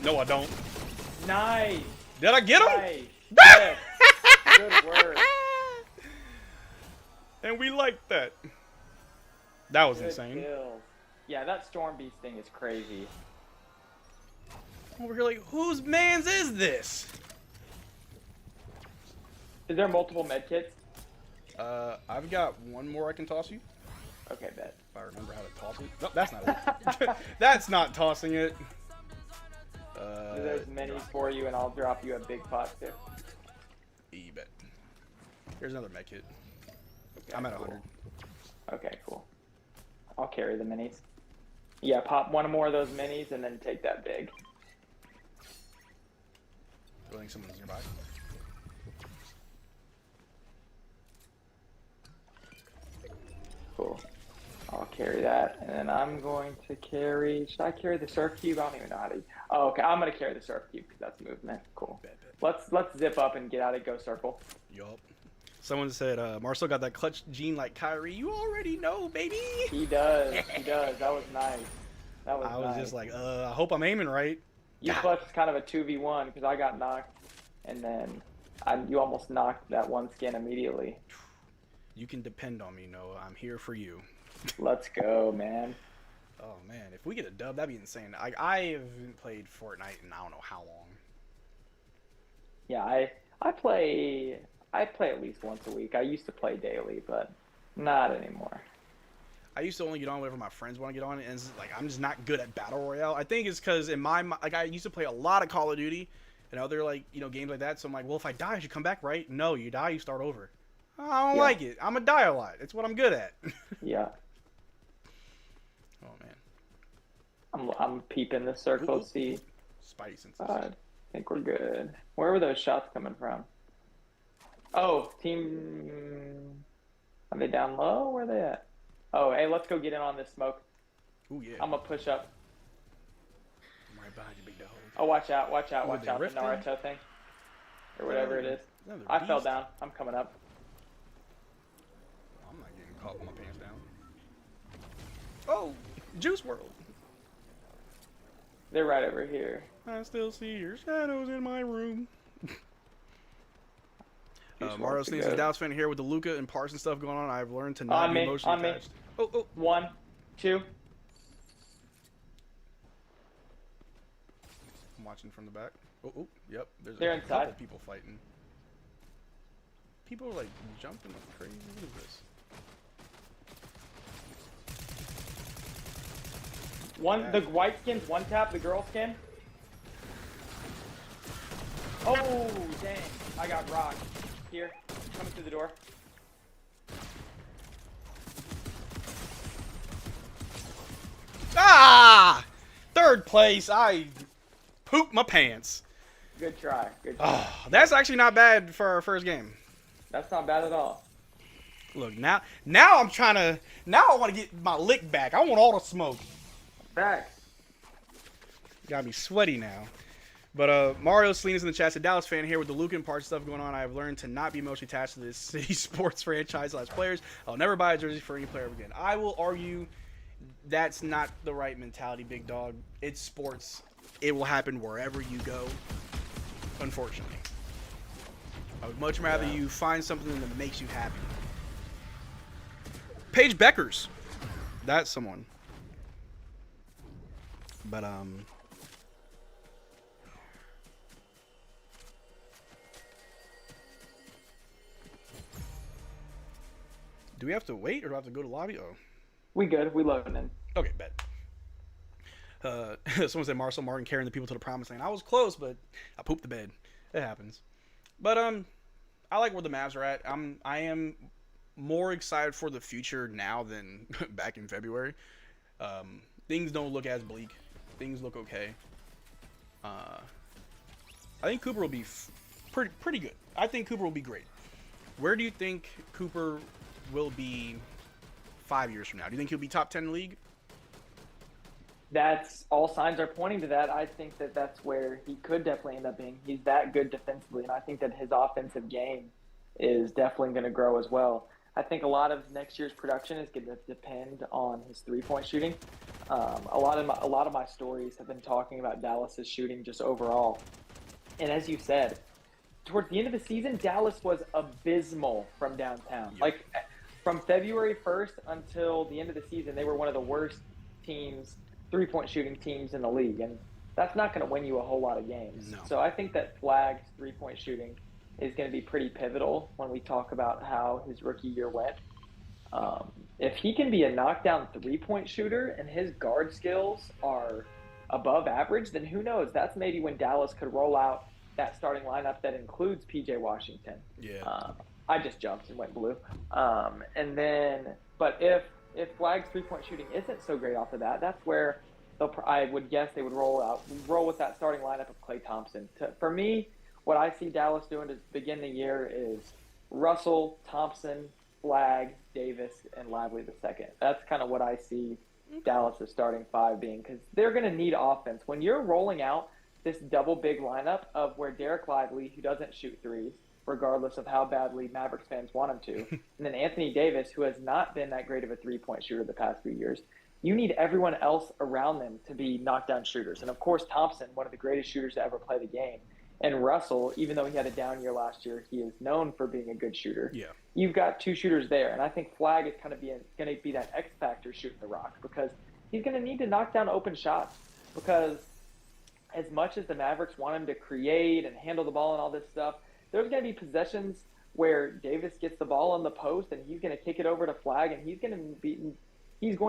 Speaker 1: No, I don't.
Speaker 2: Nice.
Speaker 1: Did I get him?
Speaker 2: Nice. Yes. Good work.
Speaker 1: And we like that. That was
Speaker 2: Good
Speaker 1: insane.
Speaker 2: kills. Yeah, that storm beast thing is crazy.
Speaker 1: Over here, like, whose man's is this?
Speaker 2: Is there multiple med kits?
Speaker 1: I've got one more I can toss you.
Speaker 2: Okay, bet.
Speaker 1: If I remember how to toss it. No, that's not it. That's not tossing it.
Speaker 2: There's minis for you, and I'll drop you a big pot too.
Speaker 1: You bet. Here's another med kit. I'm at 100.
Speaker 2: Okay, cool. I'll carry the minis. Yeah, pop one more of those minis, and then take that big.
Speaker 1: I think someone's nearby.
Speaker 2: Cool. I'll carry that, and then I'm going to carry... Should I carry the surf cube? I don't even know how to... Oh, okay. I'm going to carry the surf cube because that's movement. Cool.
Speaker 1: Bet.
Speaker 2: Let's zip up and get out of Go Circle.
Speaker 1: Yup. Someone said, Marcel got that clutch gene like Kyrie. You already know, baby.
Speaker 2: He does. That was nice.
Speaker 1: I was just like, I hope I'm aiming right.
Speaker 2: You clutch is kind of a 2v1 because I got knocked, and then You almost knocked that one skin immediately.
Speaker 1: You can depend on me, Noah. I'm here for you.
Speaker 2: Let's go, man.
Speaker 1: Oh man, if we get a dub, that'd be insane. I haven't played Fortnite in I don't know how long.
Speaker 2: Yeah, I play at least once a week. I used to play daily, but not anymore.
Speaker 1: I used to only get on whenever my friends want to get on, and it's like I'm just not good at battle royale. I think it's because I used to play a lot of Call of Duty and other games like that. So I'm like, well, if I die, I should come back, right? No, you die, you start over. I don't like it. I'm a die a lot. It's what I'm good at.
Speaker 2: Yeah.
Speaker 1: Oh man.
Speaker 2: I'm peeping the circle.
Speaker 1: Ooh.
Speaker 2: See.
Speaker 1: Spidey senses.
Speaker 2: I think we're good. Where were those shots coming from? Oh, team. Are they down low? Where are they at? Oh, hey, let's go get in on this smoke.
Speaker 1: Ooh, yeah.
Speaker 2: I'm gonna push up.
Speaker 1: I'm right behind you, big dog.
Speaker 2: Oh, watch out, watch out,
Speaker 1: Ooh,
Speaker 2: watch
Speaker 1: they
Speaker 2: out. The
Speaker 1: rifting?
Speaker 2: Naruto thing. Or whatever it is.
Speaker 1: Another
Speaker 2: I fell
Speaker 1: beast.
Speaker 2: down. I'm coming up.
Speaker 1: I'm not getting caught with my pants down. Oh, Juice World.
Speaker 2: They're right over here.
Speaker 1: I still see your shadows in my room.
Speaker 2: Juice
Speaker 1: Mario
Speaker 2: World's
Speaker 1: Sneeze
Speaker 2: good.
Speaker 1: is a Dallas fan here with the Luka and Parson stuff going on. I've learned to
Speaker 2: On
Speaker 1: not be
Speaker 2: me,
Speaker 1: emotionally
Speaker 2: on me.
Speaker 1: attached. Oh.
Speaker 2: 1, 2.
Speaker 1: I'm watching from the back. Oh, yep. There's
Speaker 2: They're
Speaker 1: a
Speaker 2: inside.
Speaker 1: couple people fighting. People are like jumping like crazy. What is this?
Speaker 2: The white skin's one tap, the girl skin. Oh, dang. I got rocked. Here, coming through the door.
Speaker 1: Ah! Third place. I pooped my pants.
Speaker 2: Good try. Good try.
Speaker 1: Oh, that's actually not bad for our first game.
Speaker 2: That's not bad at all.
Speaker 1: Look, now I want to get my lick back. I want all the smoke.
Speaker 2: Back.
Speaker 1: Got me sweaty now. But Mario Salinas in the chat said, Dallas fan here with the Luke and Parts stuff going on. I've learned to not be emotionally attached to this city sports franchise as players. I'll never buy a jersey for any player again. I will argue that's not the right mentality, big dog. It's sports. It will happen wherever you go, unfortunately. I would much rather you find something that makes you happy. Paige Beckers. That's someone. But, do we have to wait or do I have to go to lobby? Oh.
Speaker 2: We good. We loading in.
Speaker 1: Okay, bet. Someone said Marcel Martin carrying the people to the promised land. I was close, but I pooped the bed. It happens. But I like where the Mavs are at. I am more excited for the future now than back in February. Things don't look as bleak. Things look okay. I think Cooper will be pretty good. I think Cooper will be great. Where do you think Cooper will be 5 years from now? Do you think he'll be top 10 in the league?
Speaker 2: That's all signs are pointing to that. I think that's where he could definitely end up being. He's that good defensively, and I think that his offensive game is definitely going to grow as well. I think a lot of next year's production is going to depend on his three-point shooting. A lot of my stories have been talking about Dallas's shooting just overall. And as you said, towards the end of the season, Dallas was abysmal from downtown.
Speaker 1: Yep.
Speaker 2: Like from February 1st until the end of the season, they were one of the worst teams, three-point shooting teams in the league. And that's not going to win you a whole lot of games.
Speaker 1: No.
Speaker 2: So I think that Flagg's three-point shooting is going to be pretty pivotal when we talk about how his rookie year went. If he can be a knockdown three-point shooter and his guard skills are above average, then who knows? That's maybe when Dallas could roll out that starting lineup that includes PJ Washington.
Speaker 1: Yeah.
Speaker 2: I just jumped and went blue. But if Flagg's three-point shooting isn't so great off of that, that's where I would guess they would roll with that starting lineup of Klay Thompson. For me, what I see Dallas doing to begin the year is Russell, Thompson, Flagg, Davis, and Lively the second. That's kind of what I see Dallas' starting five being, because they're going to need offense. When you're rolling out this double big lineup of where Derrick Lively, who doesn't shoot threes, regardless of how badly Mavericks fans want him to, and then Anthony Davis, who has not been that great of a three-point shooter the past few years, you need everyone else around them to be knockdown shooters. And, of course, Thompson, one of the greatest shooters to ever play the game, And Russell, even though he had a down year last year, he is known for being a good shooter.
Speaker 1: Yeah.
Speaker 2: You've got two shooters there, and I think Flag is kind of going to be that X factor shooting the rock because he's going to need to knock down open shots. Because as much as the Mavericks want him to create and handle the ball and all this stuff, there's going to be possessions where Davis gets the ball on the post and he's going to kick it over to Flag, and he's going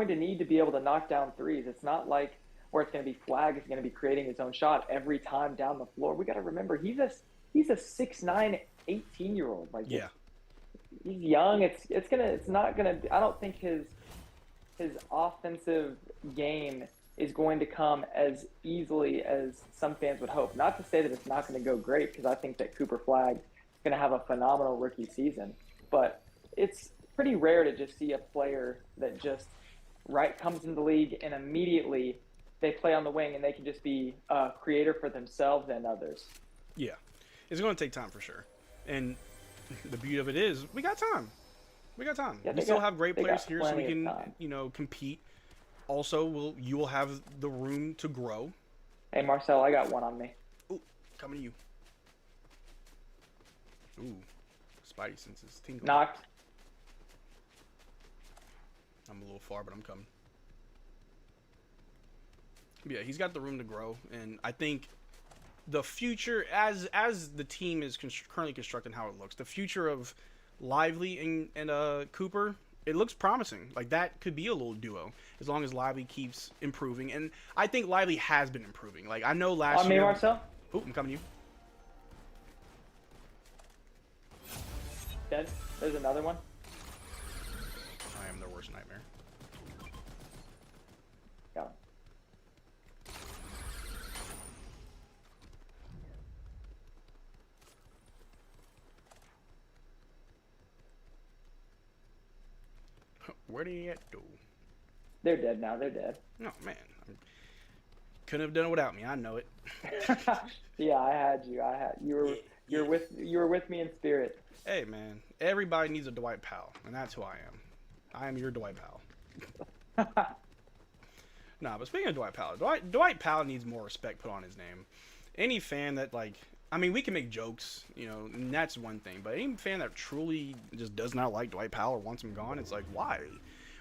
Speaker 2: to need to be able to knock down threes. It's not like where it's going to be Flag is going to be creating his own shot every time down the floor. We got to remember he's a 6'9", 18-year-old. Like,
Speaker 1: Yeah.
Speaker 2: He's young. It's not gonna. I don't think his offensive game is going to come as easily as some fans would hope. Not to say that it's not going to go great, because I think that Cooper Flag is going to have a phenomenal rookie season. But it's pretty rare to just see a player that just comes in the league and immediately they play on the wing and they can just be a creator for themselves and others.
Speaker 1: Yeah. It's going to take time for sure. And the beauty of it is we got time.
Speaker 2: Yeah,
Speaker 1: we still have great players here, so we
Speaker 2: plenty
Speaker 1: can,
Speaker 2: of time.
Speaker 1: compete. Also, you will have the room to grow.
Speaker 2: Hey, Marcel, I got one on me.
Speaker 1: Ooh, coming to you. Ooh, Spidey senses tingling.
Speaker 2: Knocked.
Speaker 1: I'm a little far, but I'm coming. Yeah, he's got the room to grow, and I think the future, as the team is currently constructed, how it looks, the future of Lively and Cooper, it looks promising. Like, that could be a little duo as long as Lively keeps improving, and I think Lively has been improving. Like, I know last
Speaker 2: On
Speaker 1: year.
Speaker 2: me, Marcel.
Speaker 1: Oh, I'm coming to you.
Speaker 2: Dead. There's another one.
Speaker 1: I am their worst nightmare.
Speaker 2: Got him.
Speaker 1: Where did he at? Oh.
Speaker 2: They're dead now. They're dead.
Speaker 1: Oh, man. Couldn't have done it without me. I know it.
Speaker 2: Yeah, I had you. You were with me in spirit.
Speaker 1: Hey, man. Everybody needs a Dwight Powell, and that's who I am. I am your Dwight Powell. Nah, but speaking of Dwight Powell, Dwight Powell needs more respect put on his name. Any fan that, like, I mean, we can make jokes, and that's one thing, but any fan that truly just does not like Dwight Powell or wants him gone, it's like, why?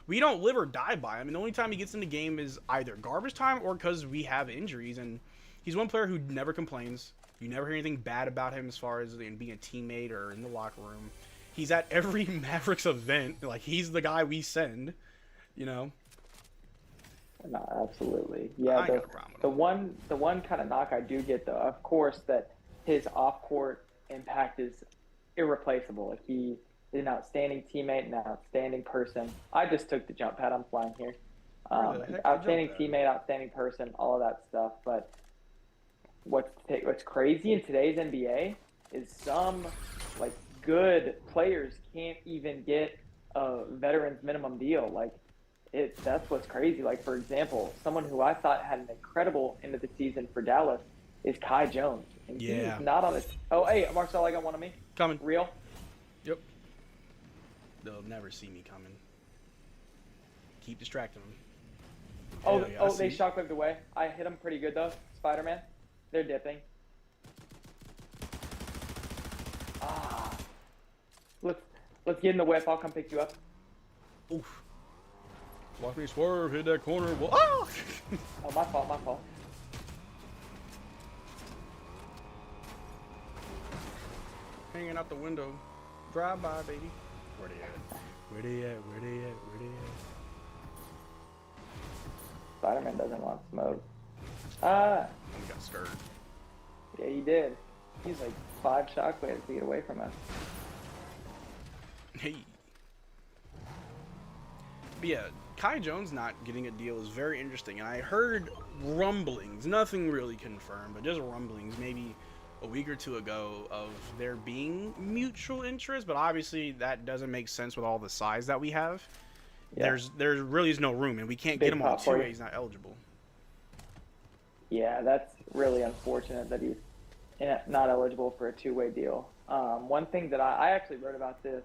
Speaker 1: We don't live or die by him, and the only time he gets in the game is either garbage time or because we have injuries, and he's one player who never complains. You never hear anything bad about him as far as being a teammate or in the locker room. He's at every Mavericks event. Like, he's the guy we send,
Speaker 2: No, absolutely. Yeah,
Speaker 1: I got a problem with
Speaker 2: the one kind of knock I do get, though, of course, that his off-court impact is irreplaceable. Like, he is an outstanding teammate, an outstanding person. I just took the jump pad. I'm flying here.
Speaker 1: Where the heck
Speaker 2: Outstanding
Speaker 1: did you jump
Speaker 2: teammate, outstanding person, all of that stuff. But what's crazy in today's NBA is some good players can't even get a veterans minimum deal. That's what's crazy. Like, for example, someone who I thought had an incredible end of the season for Dallas is Kai Jones. And
Speaker 1: Yeah.
Speaker 2: he's not on it. Oh, hey, Marcel, I got one on me.
Speaker 1: Coming.
Speaker 2: Real?
Speaker 1: Yep. They'll never see me coming. Keep distracting them.
Speaker 2: They shockwaved away. I hit them pretty good, though. Spider-Man. They're dipping. Let's get in the whip. I'll come pick you up.
Speaker 1: Oof. Watch me swerve, hit that corner. Oh!
Speaker 2: Oh, my fault.
Speaker 1: Hanging out the window. Drive by, baby. Where they at?
Speaker 2: Spider-Man doesn't want smoke.
Speaker 1: We got scared.
Speaker 2: Yeah, he did. He's like 5 shockwaves to get away from us.
Speaker 1: Hey. But yeah, Kai Jones not getting a deal is very interesting. And I heard rumblings, nothing really confirmed, but just rumblings maybe a week or two ago of there being mutual interest. But obviously that doesn't make sense with all the size that we have. Yeah. There really is no room, and we can't get him on 2A. He's not eligible.
Speaker 2: Yeah, that's really unfortunate that he's not eligible for a 2-way deal. One thing that I actually wrote about this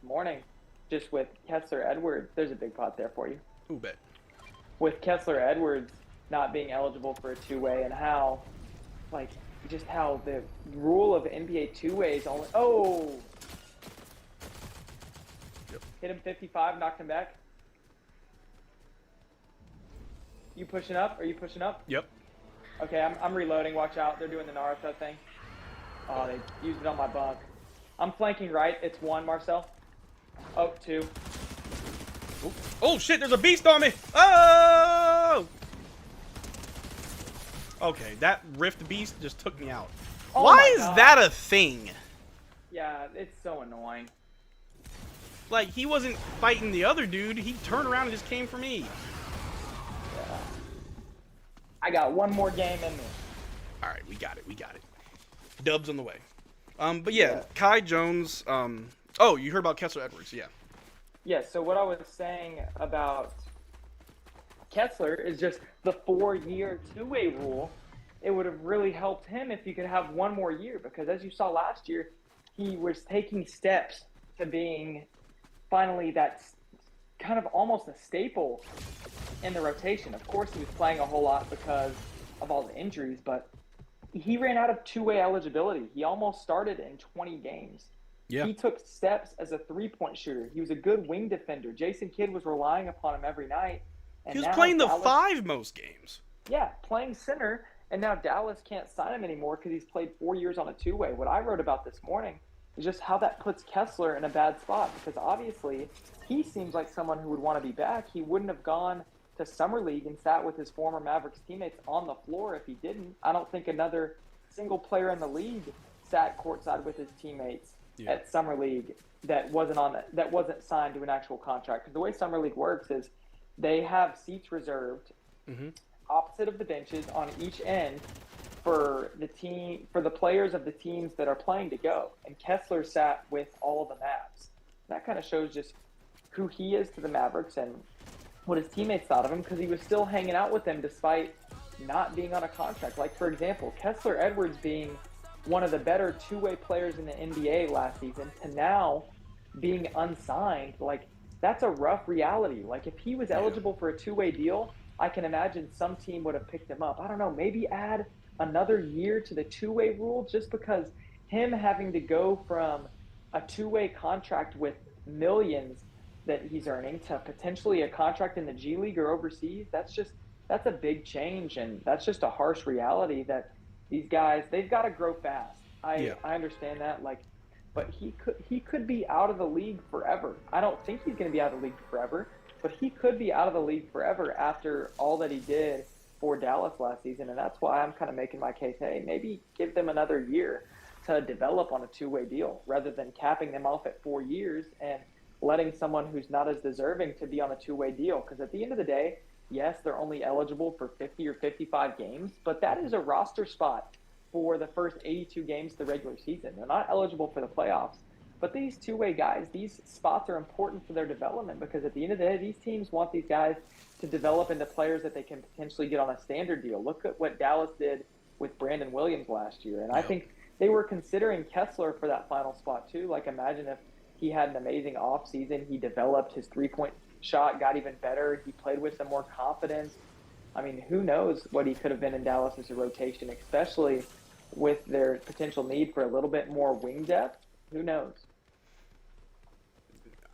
Speaker 2: morning, just with Kessler Edwards. There's a big pot there for you.
Speaker 1: Ooh, bet. With
Speaker 2: Kessler Edwards not being eligible for a 2-way, and how, just how the rule of NBA two-ways only. Oh,
Speaker 1: Yep.
Speaker 2: hit him 55, knocked him back. You pushing up? Are you pushing up?
Speaker 1: Yep.
Speaker 2: Okay, I'm reloading. Watch out. They're doing the Naruto thing. Oh, they used it on my bunk. I'm flanking right. It's 1, Marcel. Oh, 2.
Speaker 1: Oh shit, there's a beast on me! Oh! Okay, that Rift beast just took me out.
Speaker 2: Oh
Speaker 1: Why
Speaker 2: my
Speaker 1: is
Speaker 2: God.
Speaker 1: that a thing?
Speaker 2: Yeah, it's so annoying.
Speaker 1: Like, he wasn't fighting the other dude, he turned around and just came for me.
Speaker 2: Yeah. I got one more game in me.
Speaker 1: Alright, we got it. Dubs on the way. But yeah,
Speaker 2: Yeah.
Speaker 1: Kai Jones, oh, you heard about Kessler Edwards, yeah.
Speaker 2: Yeah, so what I was saying about Kessler is just the 4-year two-way rule. It would have really helped him if he could have one more year, because as you saw last year, he was taking steps to being finally that kind of almost a staple in the rotation. Of course, he was playing a whole lot because of all the injuries, but he ran out of two-way eligibility. He almost started in 20 games.
Speaker 1: Yeah.
Speaker 2: He took steps as a three-point shooter. He was a good wing defender. Jason Kidd was relying upon him every night. And
Speaker 1: He was
Speaker 2: now
Speaker 1: playing the
Speaker 2: Dallas,
Speaker 1: 5 most games.
Speaker 2: Yeah, playing center. And now Dallas can't sign him anymore because he's played 4 years on a two-way. What I wrote about this morning is just how that puts Kessler in a bad spot, because obviously he seems like someone who would want to be back. He wouldn't have gone to Summer League and sat with his former Mavericks teammates on the floor if he didn't. I don't think another single player in the league sat courtside with his teammates at Summer League that wasn't signed to an actual contract. Because the way Summer League works is they have seats reserved opposite of the benches on each end for the players of the teams that are playing to go. And Kessler sat with all of the Mavs. That kind of shows just who he is to the Mavericks and what his teammates thought of him, because he was still hanging out with them despite not being on a contract. Like, for example, Kessler Edwards being one of the better two-way players in the NBA last season to now being unsigned, like, that's a rough reality. Like, if he was eligible for a two-way deal, I can imagine some team would have picked him up. I don't know, maybe add another year to the two-way rule, just because him having to go from a two-way contract with millions that he's earning to potentially a contract in the G League or overseas, that's a big change, and that's just a harsh reality that these guys, they've got to grow fast. I understand that, like, but he could be out of the league forever. I don't think he's going to be out of the league forever, but he could be out of the league forever after all that he did for Dallas last season, and that's why I'm kind of making my case, hey, maybe give them another year to develop on a two-way deal rather than capping them off at 4 years and letting someone who's not as deserving to be on a two-way deal. Because at the end of the day, yes, they're only eligible for 50 or 55 games, but that is a roster spot for the first 82 games of the regular season. They're not eligible for the playoffs. But these two-way guys, these spots are important for their development, because at the end of the day, these teams want these guys to develop into players that they can potentially get on a standard deal. Look at what Dallas did with Brandon Williams last year. And I think they were considering Kessler for that final spot too. Like, imagine if he had an amazing offseason, he developed his three-point shot, got even better, he played with some more confidence. I mean, who knows what he could have been in Dallas as a rotation, especially with their potential need for a little bit more wing depth. Who knows?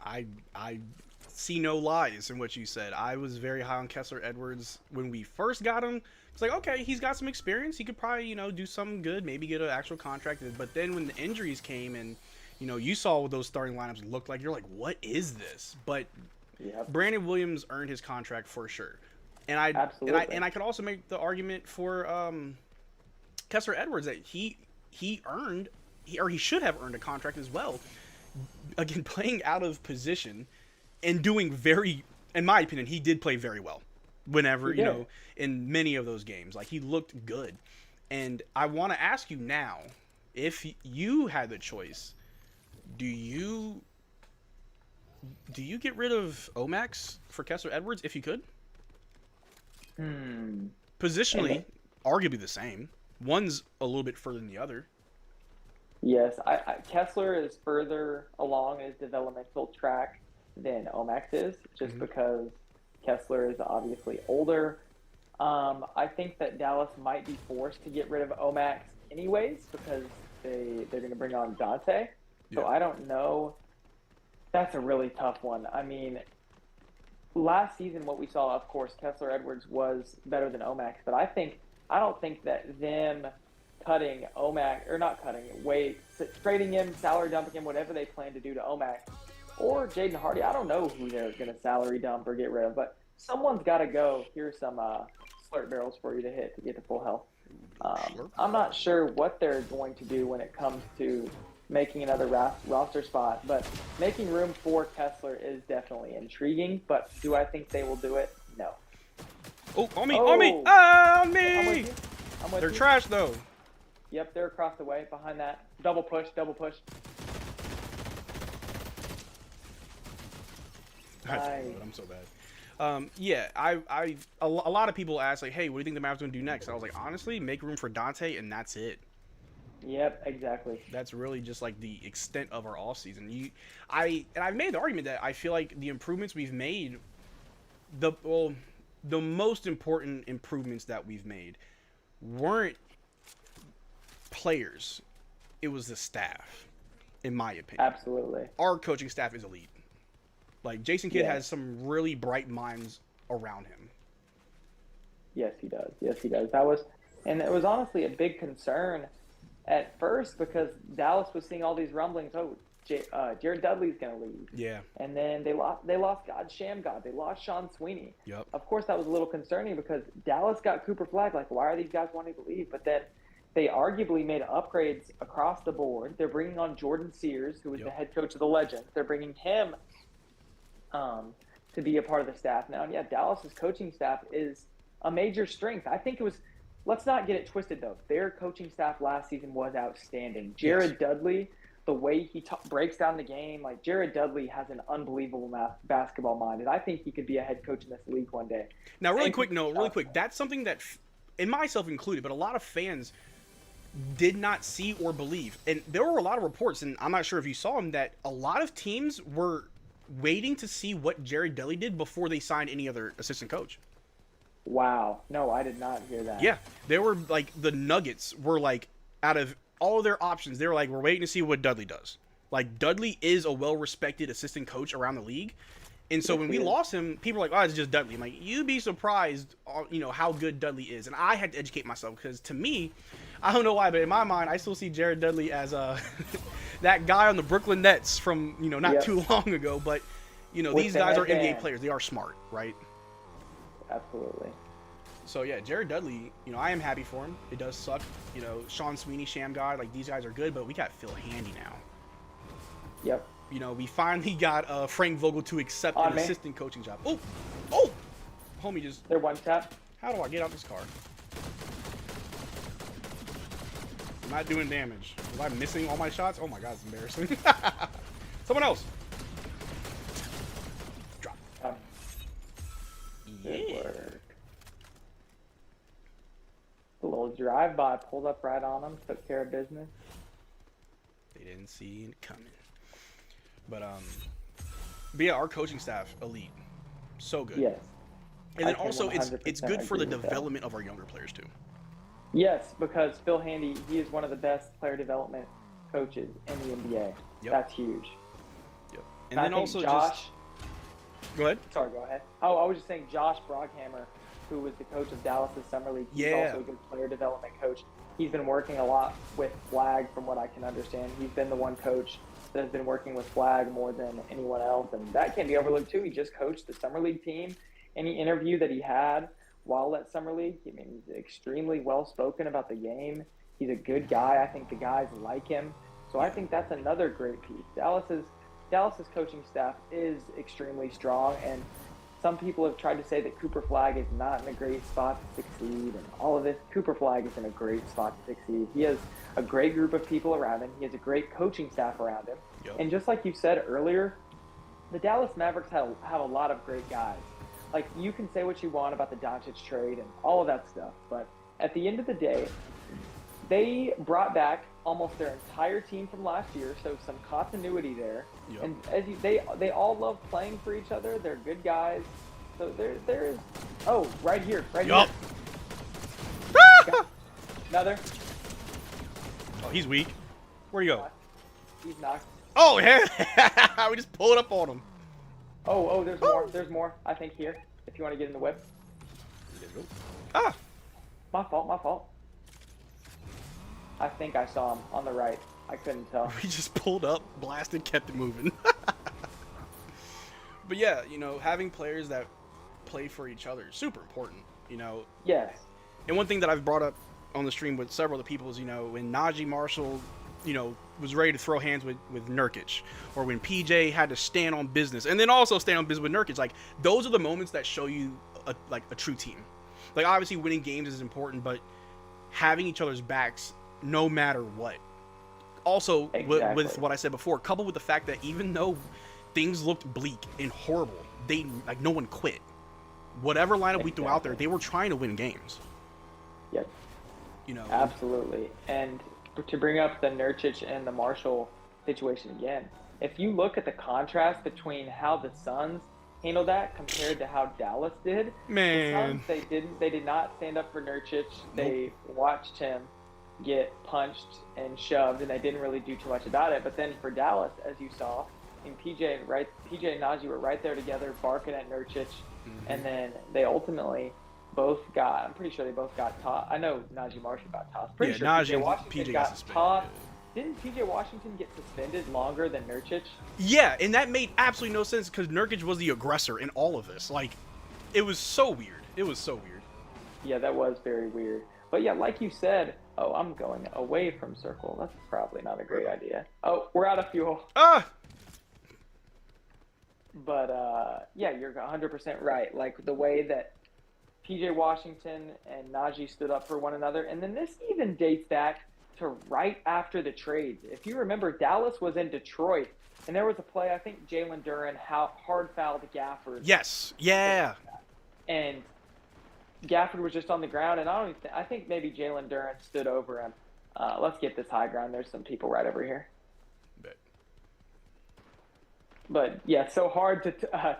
Speaker 1: I see no lies in what you said. I was very high on Kessler Edwards when we first got him. It's like, okay, he's got some experience. He could probably, do something good, maybe get an actual contract. But then when the injuries came and, you saw what those starting lineups looked like, you're like, what is this? But Brandon Williams earned his contract for sure. And I could also make the argument for Kessler Edwards that he should have earned a contract as well. Again, playing out of position and doing in my opinion, he did play very well whenever, in many of those games. Like, he looked good. And I want to ask you now, if you had the choice, do you get rid of Omax for Kessler Edwards if you could? Positionally, arguably the same. One's a little bit further than the other.
Speaker 2: Yes, Kessler is further along his developmental track than Omax is, just because Kessler is obviously older. I think that Dallas might be forced to get rid of Omax anyways because they're going to bring on Dante. So
Speaker 1: Yeah.
Speaker 2: I don't know. That's a really tough one. I mean, last season what we saw, of course, Kessler Edwards was better than Omax, but I don't think that them cutting Omax or not cutting it, trading him, salary dumping him, whatever they plan to do to Omax or Jaden Hardy. I don't know who they're going to salary dump or get rid of, but someone's got to go. Here's some slurp barrels for you to hit to get to full health. I'm not sure what they're going to do when it comes to making another roster spot, but making room for Kessler is definitely intriguing. But do I think they will do it? No.
Speaker 1: Oh, on me, on me, on me!
Speaker 2: I'm with you.
Speaker 1: They're trash though.
Speaker 2: Yep, they're across the way behind that. Double push, double push.
Speaker 1: I'm so bad. Yeah, a lot of people ask like, hey, what do you think the Mavs gonna do next? And I was like, honestly, make room for Dante, and that's it.
Speaker 2: Yep, exactly.
Speaker 1: That's really just like the extent of our offseason. I've made the argument that I feel like the improvements we've made, the most important improvements that we've made weren't players. It was the staff, in my opinion.
Speaker 2: Absolutely.
Speaker 1: Our coaching staff is elite. Like, Jason Kidd has some really bright minds around him.
Speaker 2: Yes, he does. Yes, he does. And it was honestly a big concern at first because Dallas was seeing all these rumblings. Oh, Jared Dudley's going to leave.
Speaker 1: Yeah.
Speaker 2: And then they lost God Shamgod. They lost Sean Sweeney.
Speaker 1: Yep.
Speaker 2: Of course, that was a little concerning because Dallas got Cooper Flagg. Like, why are these guys wanting to leave? But then they arguably made upgrades across the board. They're bringing on Jordan Sears, who is the head coach of the Legends. They're bringing him to be a part of the staff now. And yeah, Dallas's coaching staff is a major strength. I think it was. Let's not get it twisted though. Their coaching staff last season was outstanding. Jared Dudley, the way he breaks down the game, like Jared Dudley has an unbelievable basketball mind, and I think he could be a head coach in this league one day.
Speaker 1: Now, really quick, that's something that, and myself included, but a lot of fans did not see or believe. And there were a lot of reports, and I'm not sure if you saw them, that a lot of teams were waiting to see what Jared Dudley did before they signed any other assistant coach.
Speaker 2: Wow. No, I did not hear that.
Speaker 1: Yeah. They were like, the Nuggets were like, out of all of their options, they were like, we're waiting to see what Dudley does. Like, Dudley is a well-respected assistant coach around the league. And so when we lost him, people were like, oh, it's just Dudley. I'm like, you'd be surprised, how good Dudley is. And I had to educate myself because to me, I don't know why, but in my mind, I still see Jared Dudley as that guy on the Brooklyn Nets from, not too long ago. But, these guys are NBA players. They are smart, right?
Speaker 2: Absolutely.
Speaker 1: So, yeah, Jared Dudley, I am happy for him. It does suck. Sean Sweeney, Sham God, like, these guys are good, but we got Phil Handy now.
Speaker 2: Yep.
Speaker 1: We finally got Frank Vogel to accept an assistant coaching job. Oh! Homie just...
Speaker 2: They're one tap.
Speaker 1: How do I get out this car? I'm not doing damage. Was I missing all my shots? Oh my god, it's embarrassing. Someone else. Drop.
Speaker 2: Good work. A little drive-by, pulled up right on them, took care of business.
Speaker 1: They didn't see it coming. But yeah, our coaching staff, elite. So good.
Speaker 2: Yes.
Speaker 1: And then also, it's good for the development of our younger players, too.
Speaker 2: Yes, because Phil Handy, he is one of the best player development coaches in the NBA.
Speaker 1: Yep.
Speaker 2: That's huge.
Speaker 1: Yep. And then also
Speaker 2: Josh...
Speaker 1: Go ahead.
Speaker 2: Sorry, go ahead. Oh, I was just saying Josh Broghammer, who was the coach of Dallas' Summer League. He's also a good player development coach. He's been working a lot with Flagg, from what I can understand. He's been the one coach that has been working with Flagg more than anyone else, and that can't be overlooked, too. He just coached the Summer League team. Any interview that he had while at Summer League, he's extremely well-spoken about the game. He's a good guy. I think the guys like him. So I think that's another great piece. Dallas's coaching staff is extremely strong, and some people have tried to say that Cooper Flagg is not in a great spot to succeed and all of this. Cooper Flagg is in a great spot to succeed. He has a great group of people around him. He has a great coaching staff around him.
Speaker 1: Yep.
Speaker 2: And just like you said earlier, the Dallas Mavericks have a lot of great guys. Like, you can say what you want about the Doncic trade and all of that stuff, but at the end of the day, they brought back almost their entire team from last year, so some continuity there.
Speaker 1: Yep.
Speaker 2: And they all love playing for each other. They're good guys. So there is. Oh, right here, right
Speaker 1: Yup.
Speaker 2: here. Got another.
Speaker 1: Oh, he's weak. Where'd he go?
Speaker 2: He's knocked.
Speaker 1: Oh, yeah. We just pulled up on him.
Speaker 2: Oh, there's more. There's more. I think here. If you want to get in the whip.
Speaker 1: Ah.
Speaker 2: My fault. I think I saw him on the right. I couldn't tell.
Speaker 1: We just pulled up, blasted, kept it moving. But yeah, you know, having players that play for each other is super important, you know.
Speaker 2: Yes.
Speaker 1: And one thing that I've brought up on the stream with several of the people is, you know, when Najee Marshall, you know, was ready to throw hands with Nurkic, or when PJ had to stand on business, and then also stand on business with Nurkic, like, those are the moments that show you, a true team. Like, obviously, winning games is important, but having each other's backs no matter what. Also,
Speaker 2: Exactly.
Speaker 1: with what I said before, coupled with the fact that even though things looked bleak and horrible, no one quit. Whatever lineup we threw out there, they were trying to win games.
Speaker 2: Yep.
Speaker 1: You know.
Speaker 2: Absolutely. And to bring up the Nurkic and the Marshall situation again, if you look at the contrast between how the Suns handled that compared to how Dallas did,
Speaker 1: Man.
Speaker 2: the Suns, they did not stand up for Nurkic. They watched him get punched and shoved, and they didn't really do too much about it. But then for Dallas, as you saw, and PJ and Najee were right there together, barking at Nurkic, and then they ultimately both got. I'm pretty sure they both got tossed. I know Najee Marshall got tossed. Pretty sure
Speaker 1: Najee,
Speaker 2: PJ Washington
Speaker 1: PJ
Speaker 2: got
Speaker 1: suspended.
Speaker 2: tossed. Didn't PJ Washington get suspended longer than Nurkic?
Speaker 1: Yeah, and that made absolutely no sense because Nurkic was the aggressor in all of this. Like, it was so weird. It was so weird.
Speaker 2: Yeah, that was very weird. But yeah, like you said, oh, I'm going away from circle. That's probably not a great idea. Oh, we're out of fuel.
Speaker 1: Ah!
Speaker 2: But yeah, you're 100% right. Like the way that PJ Washington and Najee stood up for one another. And then this even dates back to right after the trades. If you remember, Dallas was in Detroit, and there was a play, I think Jalen Duren hard fouled Gafford.
Speaker 1: Yes. Yeah.
Speaker 2: And Gafford was just on the ground, and I think maybe Jalen Duren stood over him. Let's get this high ground. There's some people right over here. But yeah, it's so hard to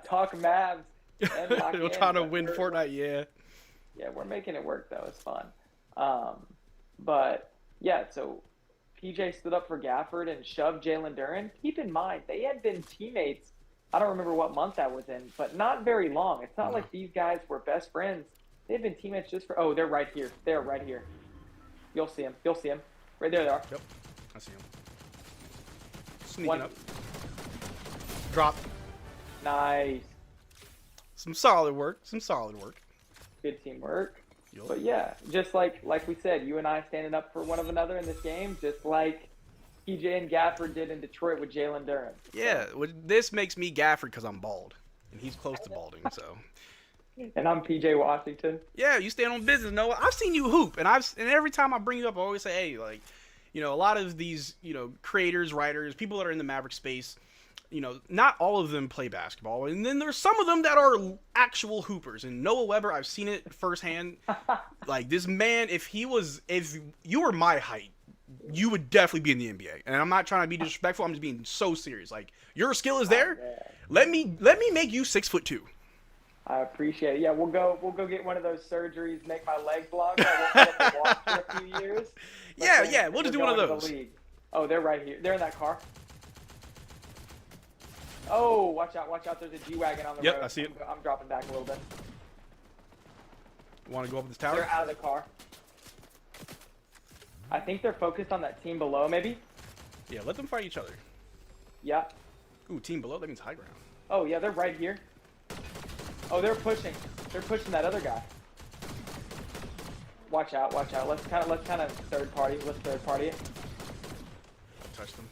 Speaker 2: talk Mavs and lock
Speaker 1: We're
Speaker 2: in,
Speaker 1: trying to
Speaker 2: but
Speaker 1: win Fortnite, yeah.
Speaker 2: Yeah, we're making it work though. It's fun. But yeah, so PJ stood up for Gafford and shoved Jalen Duren. Keep in mind, they had been teammates. I don't remember what month that was in, but not very long. It's not like these guys were best friends. They've been teammates just for. Oh, they're right here. They're right here. You'll see them. You'll see them. Right there they are.
Speaker 1: Yep. I see him. Sneaking up. Drop.
Speaker 2: Nice.
Speaker 1: Some solid work.
Speaker 2: Good teamwork.
Speaker 1: Yep.
Speaker 2: But yeah, just like we said, you and I standing up for one of another in this game, just like PJ and Gafford did in Detroit with Jalen Duren.
Speaker 1: Yeah, this makes me Gafford because I'm bald, and he's close to balding, so.
Speaker 2: And I'm PJ Washington.
Speaker 1: Yeah, you stand on business, Noah. I've seen you hoop, and every time I bring you up, I always say, hey, like, you know, a lot of these, you know, creators, writers, people that are in the Maverick space, you know, not all of them play basketball, and then there's some of them that are actual hoopers. And Noah Weber, I've seen it firsthand. Like, this man, if you were my height, you would definitely be in the NBA. And I'm not trying to be disrespectful. I'm just being so serious. Like, your skill is there. Let me make you 6'2".
Speaker 2: I appreciate it. Yeah, we'll go get one of those surgeries, make my legs longer. I won't be able to walk for a few years.
Speaker 1: Yeah, we'll just do one of those.
Speaker 2: Oh, they're right here. They're in that car. Oh, watch out. There's a G-Wagon on the road.
Speaker 1: Yep, I see it.
Speaker 2: I'm dropping back a little bit.
Speaker 1: Want to go up this tower?
Speaker 2: They're out of the car. I think they're focused on that team below, maybe.
Speaker 1: Yeah, let them fight each other.
Speaker 2: Yeah.
Speaker 1: Ooh, team below, that means high ground.
Speaker 2: Oh, yeah, they're right here. Oh, they're pushing. They're pushing that other guy. Watch out. Let's kind of third party. Let's third party it.
Speaker 1: Touch them.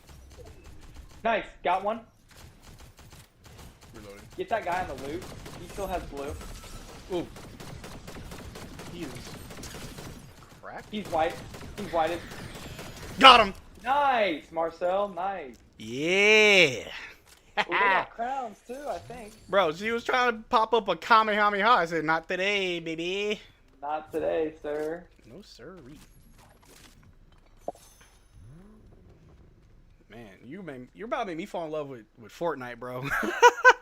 Speaker 2: Nice. Got one.
Speaker 1: Reloading.
Speaker 2: Get that guy on the loot. He still has blue.
Speaker 1: Ooh. He is cracked.
Speaker 2: He's white. He's whited.
Speaker 1: Got him.
Speaker 2: Nice, Marcel. Nice.
Speaker 1: Yeah.
Speaker 2: We got crowns too, I think.
Speaker 1: Bro, she was trying to pop up a Kamehameha. I said, not today, baby.
Speaker 2: Not today, sir.
Speaker 1: No, sir. Man, you're about to make me fall in love with Fortnite, bro.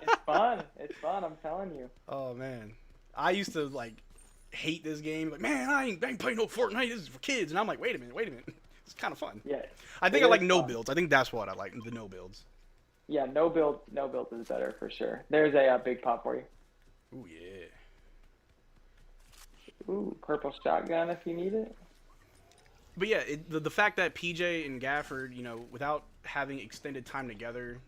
Speaker 2: It's fun. It's fun. I'm telling you.
Speaker 1: Oh man, I used to like hate this game. Like, man, I ain't playing no Fortnite. This is for kids. And I'm like, wait a minute. It's kind of fun.
Speaker 2: Yeah.
Speaker 1: I think
Speaker 2: it
Speaker 1: I like
Speaker 2: is
Speaker 1: no
Speaker 2: fun.
Speaker 1: builds. I think that's what I like, the no builds.
Speaker 2: Yeah, no build is better for sure. There's a big pop for you.
Speaker 1: Ooh yeah.
Speaker 2: Ooh, purple shotgun if you need it.
Speaker 1: But yeah, the fact that PJ and Gafford, without having extended time together,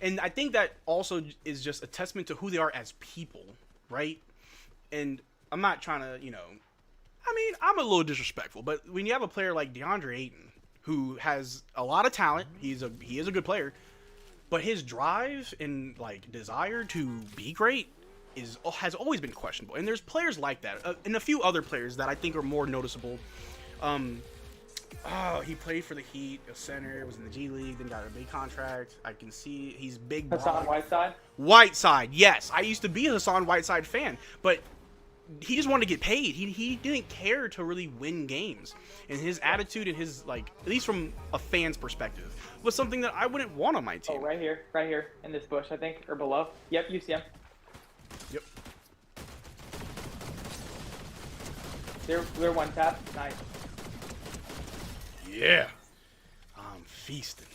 Speaker 1: and I think that also is just a testament to who they are as people, right? And I'm not trying to, I'm a little disrespectful, but when you have a player like DeAndre Ayton, who has a lot of talent, he is a good player, but his drive and like desire to be great has always been questionable. And there's players like that, and a few other players that I think are more noticeable. He played for the Heat, a center, was in the G League, then got a big contract. I can see he's big.
Speaker 2: Hassan Whiteside?
Speaker 1: Whiteside, yes. I used to be a Hassan Whiteside fan, but he just wanted to get paid. He didn't care to really win games. And his attitude and his, like, at least from a fan's perspective, was something that I wouldn't want on my team.
Speaker 2: Oh, right here, in this bush, I think, or below. Yep, you see him.
Speaker 1: Yep.
Speaker 2: They're one tap. Nice.
Speaker 1: Yeah. I'm feasting.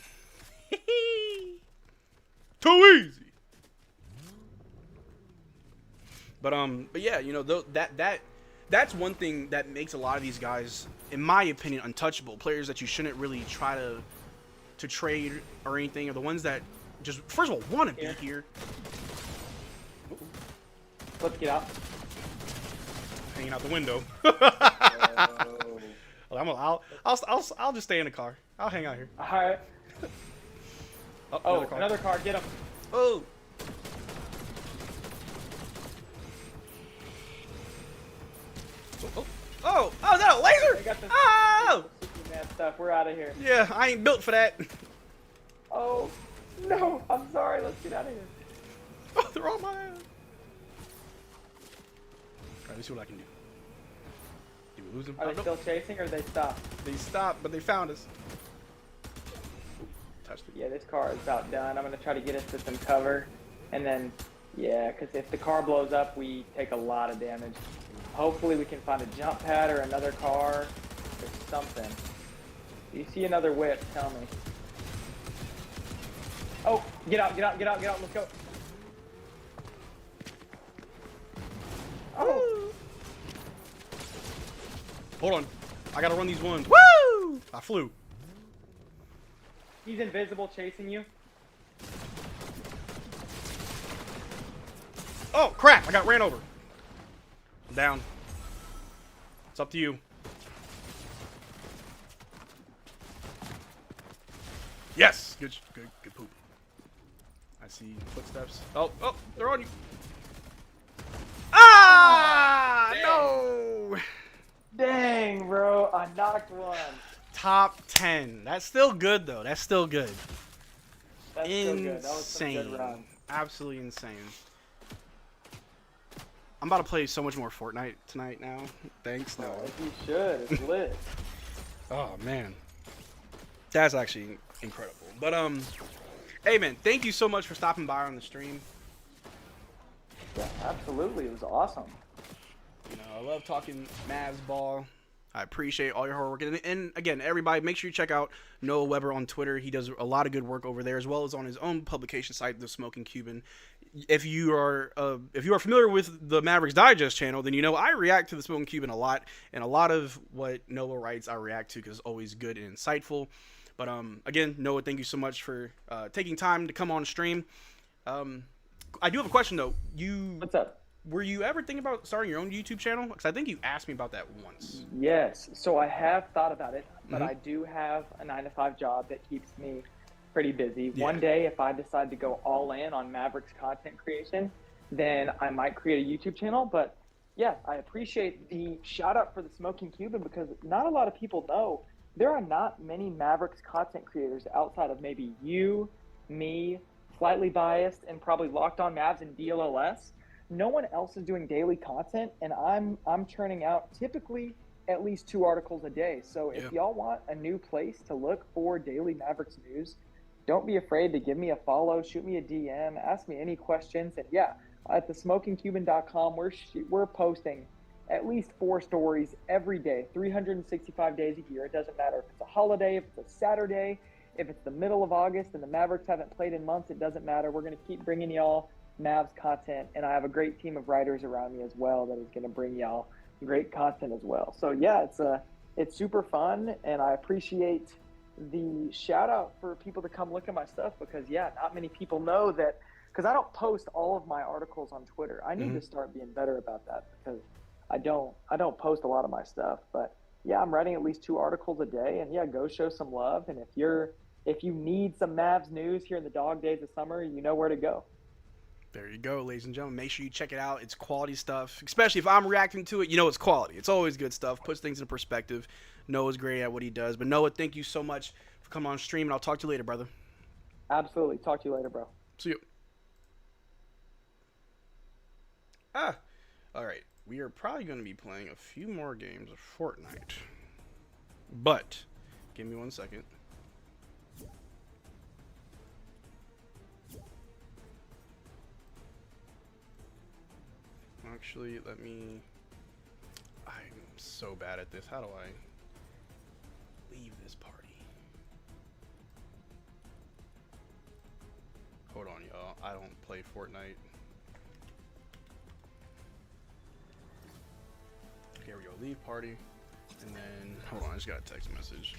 Speaker 1: Too easy. But yeah, that's one thing that makes a lot of these guys, in my opinion, untouchable. Players that you shouldn't really try to trade or anything, are the ones that just, first of all, want to be here.
Speaker 2: Let's get out.
Speaker 1: Hanging out the window. Well, I'll just stay in the car. I'll hang out here.
Speaker 2: All right.
Speaker 1: Oh,
Speaker 2: another car. Get him.
Speaker 1: Oh. Oh, is that a laser?
Speaker 2: They got the
Speaker 1: Oh!
Speaker 2: Superman stuff. We're out of here.
Speaker 1: Yeah, I ain't built for that.
Speaker 2: Oh, no. I'm sorry. Let's get out of here.
Speaker 1: Oh, they're on my ass. Alright, let me see what I can do. Did we lose them?
Speaker 2: Are they still chasing or they stopped?
Speaker 1: They stopped, but they found us. Ooh, touched it.
Speaker 2: Yeah, this car is about done. I'm going to try to get us to some cover. And then, yeah, because if the car blows up, we take a lot of damage. Hopefully we can find a jump pad or another car or something. If you see another whip, tell me. Oh, get out, let's go. Oh.
Speaker 1: Hold on. I gotta run these ones. Woo! I flew.
Speaker 2: He's invisible chasing you.
Speaker 1: Oh, crap. I got ran over. I'm down. It's up to you. Yes! Good poop. I see footsteps. Oh, they're on you. Ah! No!
Speaker 2: Dang, bro. I knocked one.
Speaker 1: Top 10. That's still good, though. That's still good.
Speaker 2: That's still good. That was some good
Speaker 1: Insane.
Speaker 2: run.
Speaker 1: Absolutely insane. I'm about to play so much more Fortnite tonight now. Thanks, no.
Speaker 2: You should. It's lit.
Speaker 1: Oh, man. That's actually incredible. But, hey, man, thank you so much for stopping by on the stream.
Speaker 2: Yeah, absolutely. It was awesome.
Speaker 1: I love talking Mavs ball. I appreciate all your hard work. And again, everybody, make sure you check out Noah Weber on Twitter. He does a lot of good work over there, as well as on his own publication site, The Smoking Cuban. If you are familiar with the Mavericks Digest channel, then I react to The Smoking Cuban a lot, and a lot of what Noah writes I react to because it's always good and insightful. But again, Noah, thank you so much for taking time to come on stream. I do have a question though.
Speaker 2: What's up?
Speaker 1: Were you ever thinking about starting your own YouTube channel? Because I think you asked me about that once.
Speaker 2: Yes. So I have thought about it, but I do have a 9-to-5 job that keeps me pretty busy.
Speaker 1: Yeah.
Speaker 2: One day, if I decide to go all in on Mavericks content creation, then I might create a YouTube channel. But yeah, I appreciate the shout out for the Smoking Cuban because not a lot of people know there are not many Mavericks content creators outside of maybe you, me, Slightly Biased, and probably Locked On Mavs and DLLS. No one else is doing daily content, and I'm churning out typically at least 2 articles a day. So if y'all want a new place to look for daily Mavericks news, don't be afraid to give me a follow, shoot me a DM, ask me any questions. And yeah, at the smokingcuban.com, we're posting at least 4 stories every day, 365 days a year. It doesn't matter if it's a holiday, if it's a Saturday, if it's the middle of August and the Mavericks haven't played in months, it doesn't matter. We're going to keep bringing y'all Mavs content, and I have a great team of writers around me as well that is going to bring y'all great content as well. So yeah, it's super fun, and I appreciate the shout out for people to come look at my stuff, because yeah, not many people know that, because I don't post all of my articles on Twitter. I need to start being better about that, because I don't post a lot of my stuff. But yeah, I'm writing at least 2 articles a day, and yeah, go show some love. And if you need some Mavs news here in the dog days of summer, you know where to go.
Speaker 1: There you go, ladies and gentlemen. Make sure you check it out. It's quality stuff. Especially if I'm reacting to it, you know it's quality. It's always good stuff. Puts things in perspective. Noah's great at what he does. But Noah, thank you so much for coming on stream, and I'll talk to you later, brother.
Speaker 2: Absolutely. Talk to you later, bro.
Speaker 1: See you. All right. We are probably going to be playing a few more games of Fortnite. But, give me 1 second. Actually, I'm so bad at this. How do I leave this party? Hold on, y'all. I don't play Fortnite. Here we go. Leave party. And then, hold on. I just got a text message.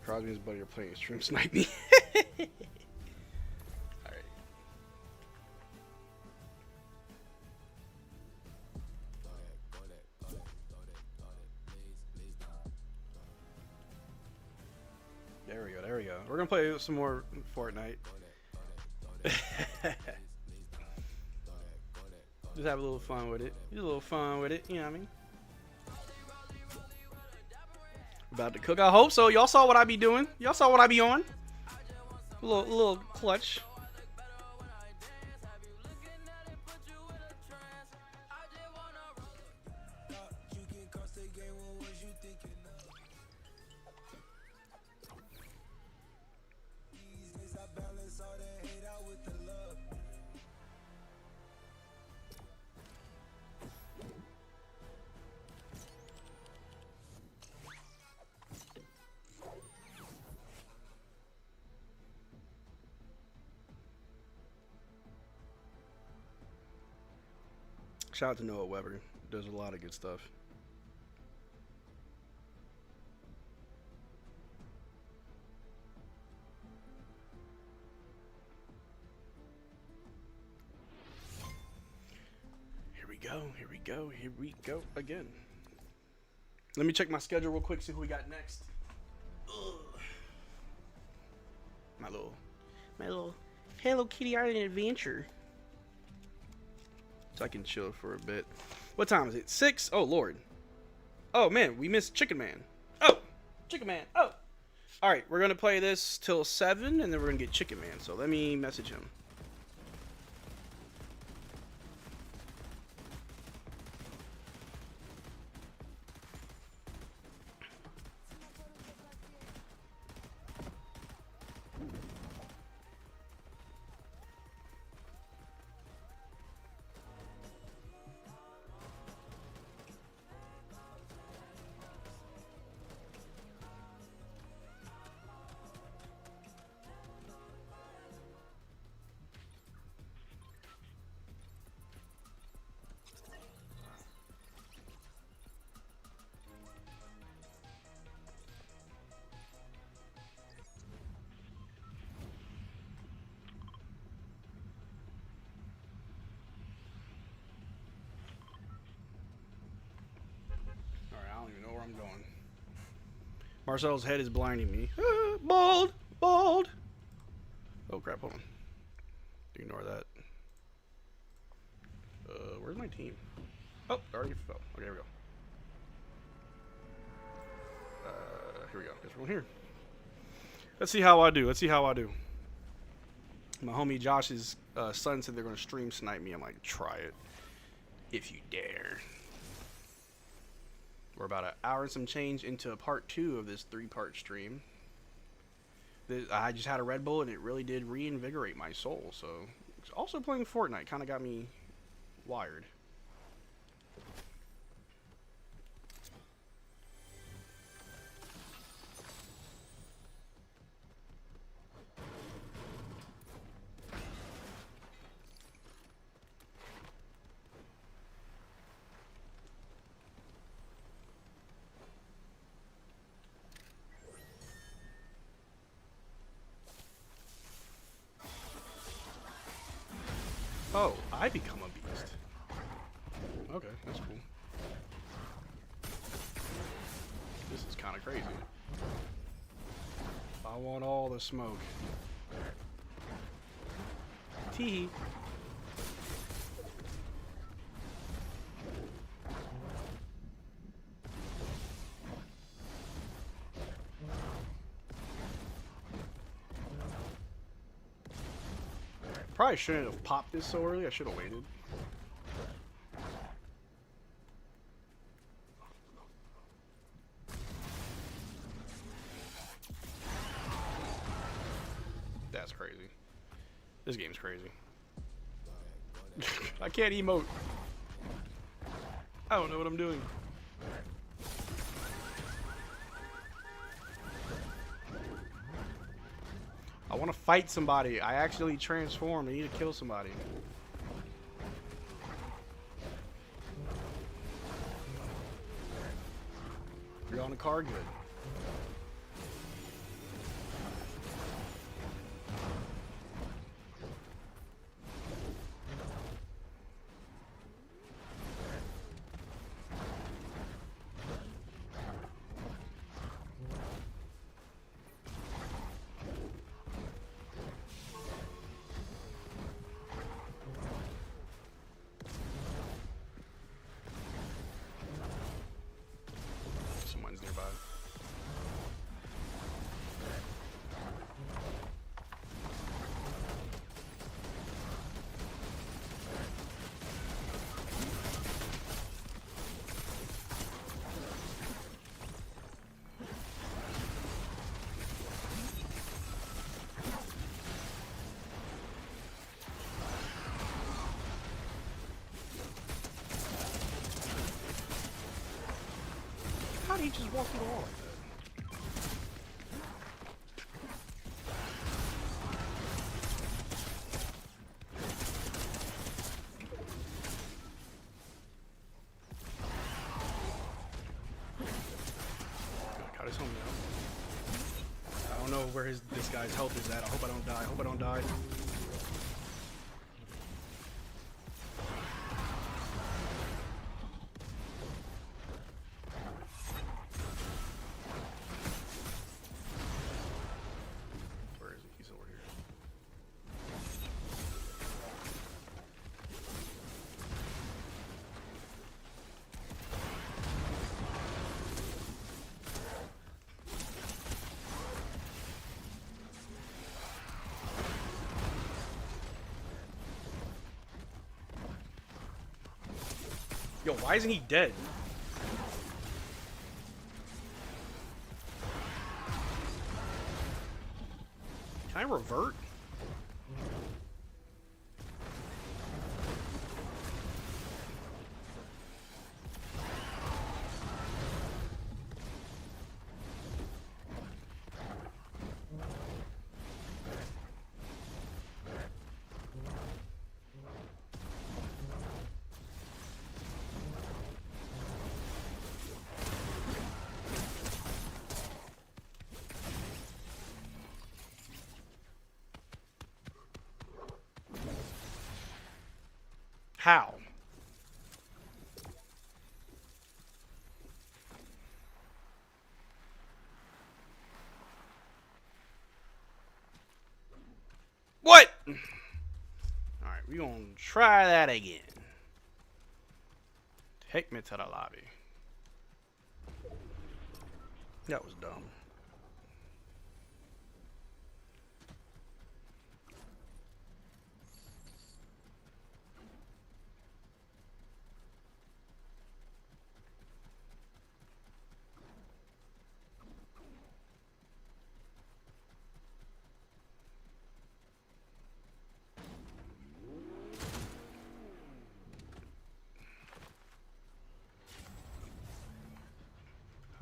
Speaker 1: Crosby and his buddy are playing stream sniping. There we go. We're gonna play some more Fortnite. Just have a little fun with it. You know what I mean? About to cook. I hope so. Y'all saw what I be doing. Y'all saw what I be on. A little clutch. Shout out to Noah Weber. Does a lot of good stuff. Here we go. Here we go. Here we go again. Let me check my schedule real quick, see who we got next. Ugh. My little Hello Kitty Island adventure. So I can chill for a bit. What time is it? 6? Oh, Lord. Oh, man. We missed Chicken Man. Oh. Chicken Man. Oh. All right. We're going to play this till 7, and then we're going to get Chicken Man. So let me message him. I'm going. Marcel's head is blinding me. Bald! Bald! Oh crap, hold on. Ignore that. Where's my team? Oh, already fell. Okay, here we go. Here we go. Guess we're here. Let's see how I do. My homie Josh's son said they're going to stream snipe me. I'm like, try it. If you dare. We're about an hour and some change into part 2 of this 3-part stream. I just had a Red Bull and it really did reinvigorate my soul. So, also playing Fortnite kind of got me wired. Oh, I become a beast. Okay, that's cool. This is kind of crazy. I want all the smoke. Tee. Probably shouldn't have popped this so early. I should have waited. That's crazy. This game's crazy. I can't emote. I don't know what I'm doing. I want to fight somebody. I accidentally transformed. I need to kill somebody. If you're on a car, good. Someone's nearby. How did he just walk through the wall like that? Got his homie out. I don't know where this guy's health is at. I hope I don't die. I hope I don't die. Yo, why isn't he dead? Can I revert? How? What? Alright, we're gonna try that again. Take me to the lobby. That was dumb.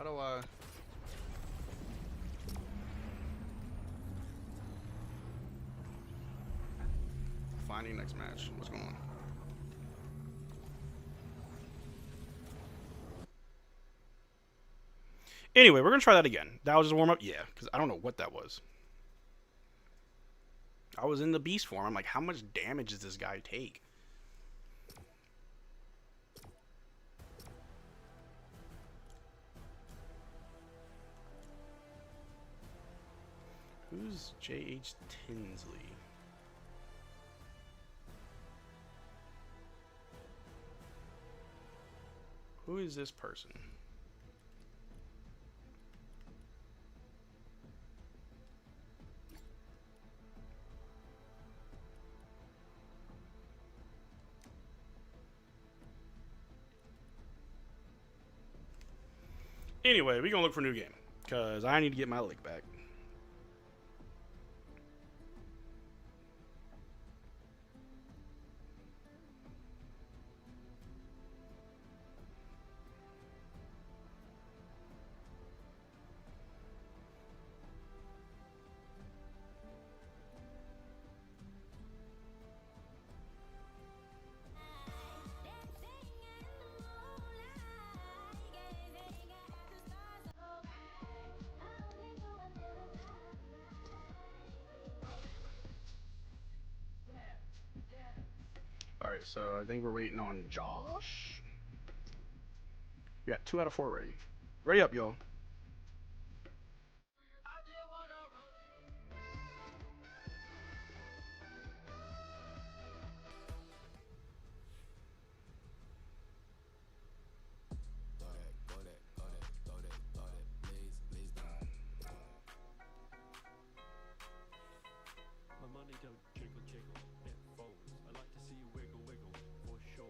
Speaker 1: How do I... Finding next match. What's going on? Anyway, we're going to try that again. That was just a warm-up? Yeah, because I don't know what that was. I was in the beast form. I'm like, how much damage does this guy take? Who's J.H. Tinsley? Who is this person? Anyway, we're gonna look for a new game because I need to get my lick back. Alright, so I think we're waiting on Josh. We got 2 out of 4 ready. Ready up, y'all.
Speaker 4: My money don't jiggle jiggle, it folds. I like to see you wiggle wiggle, for sure.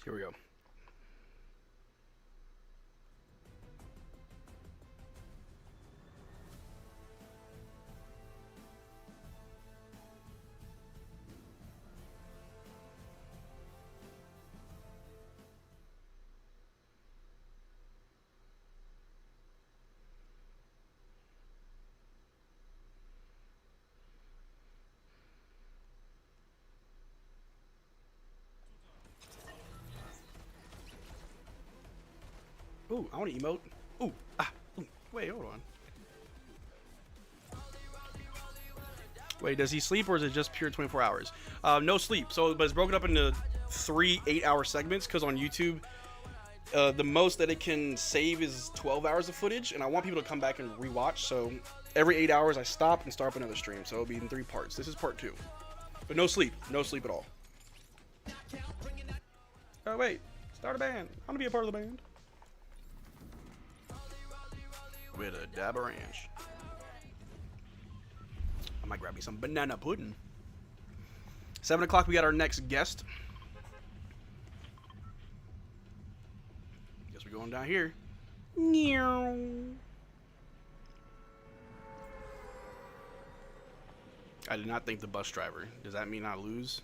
Speaker 1: Here we go. Ooh, I want to emote. Ooh, ooh. Wait, hold on. Wait, does he sleep or is it just pure 24 hours? No sleep. So, but it's broken up into 3 8-hour segments because on YouTube, the most that it can save is 12 hours of footage, and I want people to come back and rewatch. So every 8 hours, I stop and start up another stream. So it'll be in 3 parts. This is part 2, but no sleep at all. Oh wait, start a band. I want to be a part of the band. With a dab of ranch. I might grab me some banana pudding. 7 o'clock, we got our next guest. Guess we're going down here. I did not think the bus driver. Does that mean I lose?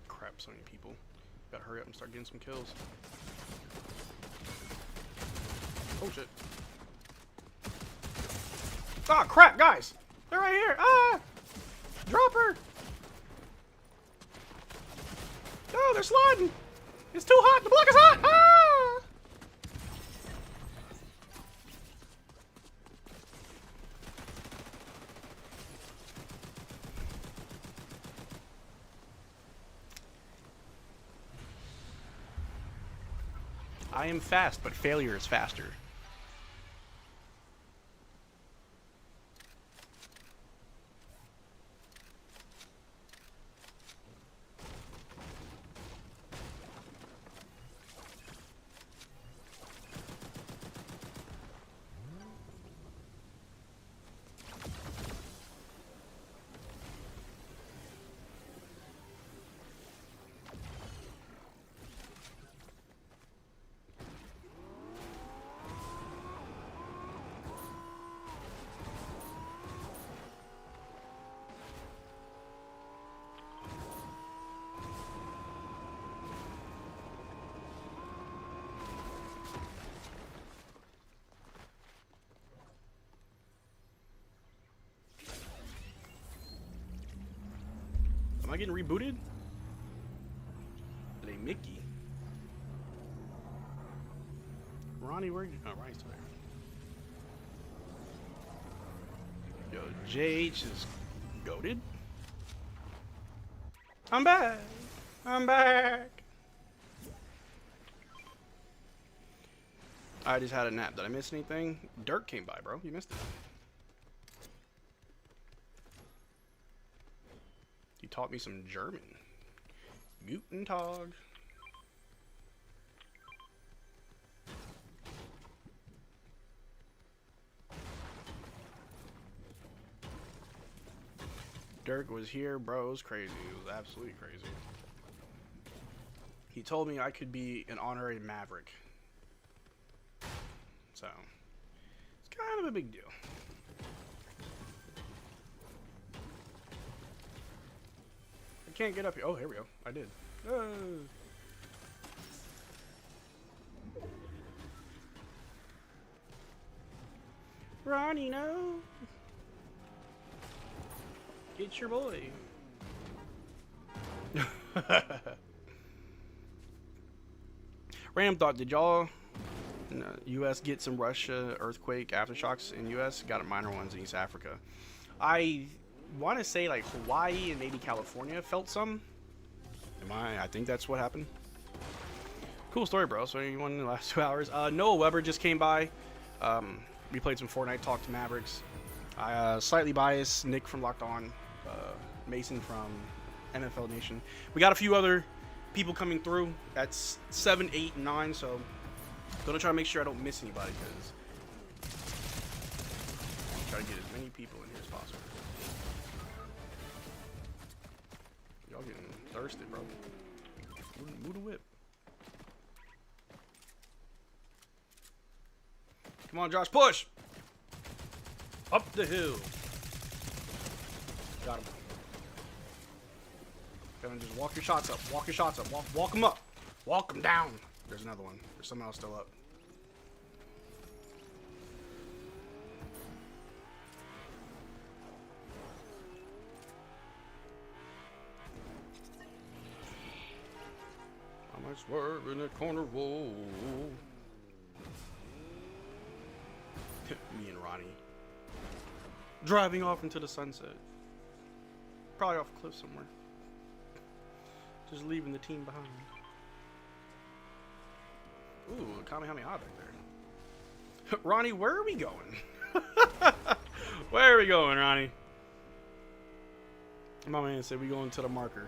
Speaker 1: Crap, so many people. Gotta hurry up and start getting some kills. Oh shit. Ah, crap, guys! They're right here! Ah! Drop her! Oh, they're sliding! It's too hot! The block is hot! Ah! I am fast, but failure is faster. Am I getting rebooted? Are they Mickey? Ronnie, where? Oh, Ronnie's still there. Yo, JH is goated. I'm back. I'm back. I just had a nap. Did I miss anything? Dirk came by, bro. You missed it. He taught me some German. Guten Tag. Dirk was here, bro. It was crazy. It was absolutely crazy. He told me I could be an honorary Maverick. So, it's kind of a big deal. I can't get up here. Oh, here we go. I did. Ronnie, no. Get your boy. Random thought, did y'all U.S. get some Russia earthquake aftershocks in U.S.? Got minor ones in East Africa. I want to say like Hawaii and maybe California felt some. I think that's what happened. Cool story, bro. So you won in the last 2 hours. Noah Weber just came by. We played some Fortnite, talked to Mavericks. I slightly biased Nick from Locked On, Mason from NFL Nation. We got a few other people coming through. That's 7, 8, 9. So gonna try to make sure I don't miss anybody, because try to get as many people in here as possible. Y'all getting thirsty, bro. Move the whip. Come on, Josh, push! Up the hill. Got him. Gonna just walk your shots up. Walk your shots up. Walk them up. Walk them down. There's another one. There's someone else still up. I might swerve in that corner. Whoa. Me and Ronnie driving off into the sunset. Probably off a cliff somewhere. Just leaving the team behind. Ooh, Kamehameha back there. Ronnie, where are we going? Where are we going, Ronnie? My man said we going to the marker.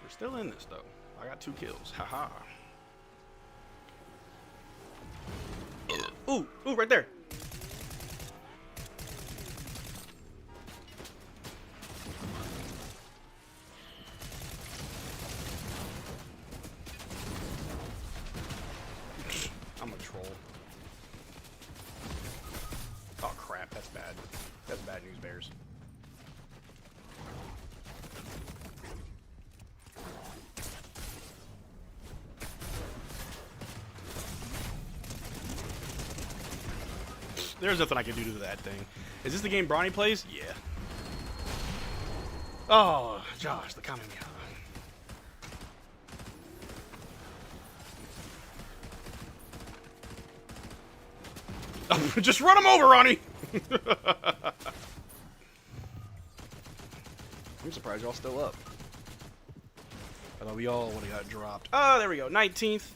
Speaker 1: We're still in this, though. I got 2 kills. Haha. Ooh, right there. I'm a troll. Oh crap, that's bad. That's bad news, Bears. There's nothing I can do to that thing. Is this the game Bronny plays? Yeah. Oh, Josh, the comment me out. Just run him over, Ronnie! I'm surprised y'all still up. I thought we all would have got dropped. Oh, there we go. 19th.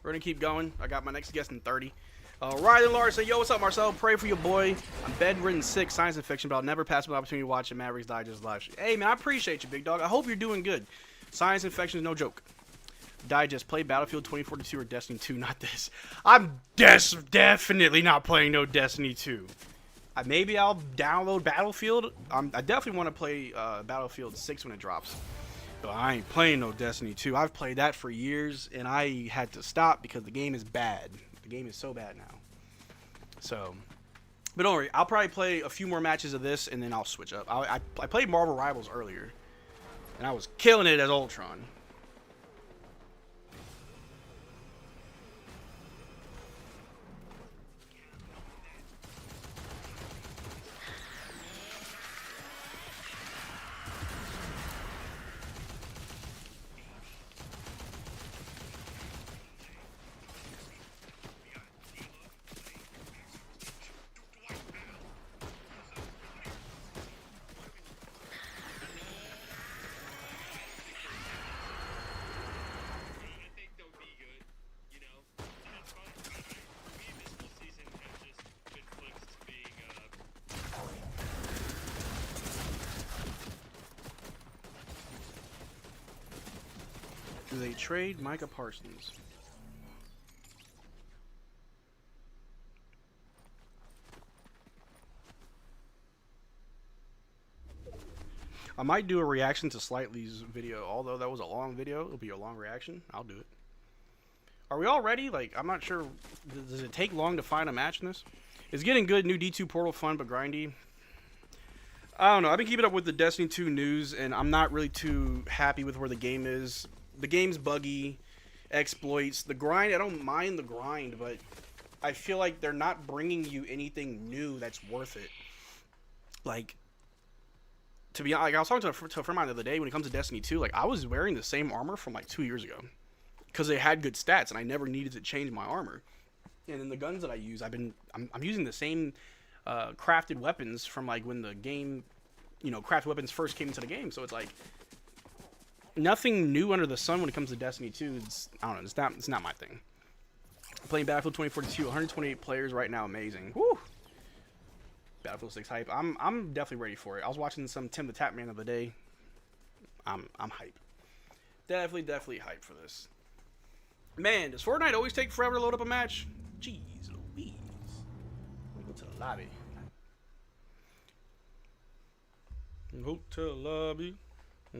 Speaker 1: We're gonna keep going. I got my next guest in 30. Rylan Lars said, yo, what's up, Marcel? Pray for your boy. I'm bedridden sick, science infection, but I'll never pass up an opportunity to watch the Mavericks Digest live stream. Hey, man, I appreciate you, big dog. I hope you're doing good. Science infection is no joke. Digest, play Battlefield 2042 or Destiny 2, not this. I'm definitely not playing no Destiny 2. Maybe I'll download Battlefield. I definitely want to play Battlefield 6 when it drops. But I ain't playing no Destiny 2. I've played that for years, and I had to stop because the game is bad. The game is so bad now. So, but don't worry. I'll probably play a few more matches of this, and then I'll switch up. I played Marvel Rivals earlier, and I was killing it as Ultron. Do they trade Micah Parsons? I might do a reaction to Slightly's video, although that was a long video. It'll be a long reaction. I'll do it. Are we all ready? Like, I'm not sure. Does it take long to find a match in this? It's getting good. New D2 Portal fun, but grindy. I don't know. I've been keeping up with the Destiny 2 news, and I'm not really too happy with where the game is. The game's buggy, exploits, the grind. I don't mind the grind, but I feel like they're not bringing you anything new that's worth it. Like, to be honest, like I was talking to a friend of mine the other day when it comes to Destiny 2, like I was wearing the same armor from like 2 years ago because they had good stats and I never needed to change my armor. And in the guns that I use, I'm using the same crafted weapons from like when the game, crafted weapons first came into the game. So it's like nothing new under the sun when it comes to Destiny 2. I don't know. It's not my thing. Playing Battlefield 2042, 128 players right now, amazing. Woo! Battlefield 6 hype. I'm definitely ready for it. I was watching some Tim the Tap Man the other day. I'm hype. Definitely hype for this. Man, does Fortnite always take forever to load up a match? Jeez Louise. Let me go to the lobby. Hotel lobby. I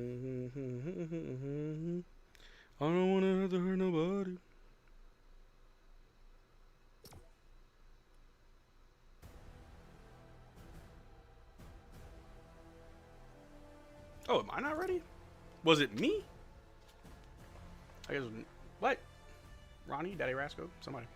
Speaker 1: don't want to have to hurt nobody. Oh, am I not ready? Was it me? I guess. What? Ronnie? Daddy Rasco? Somebody.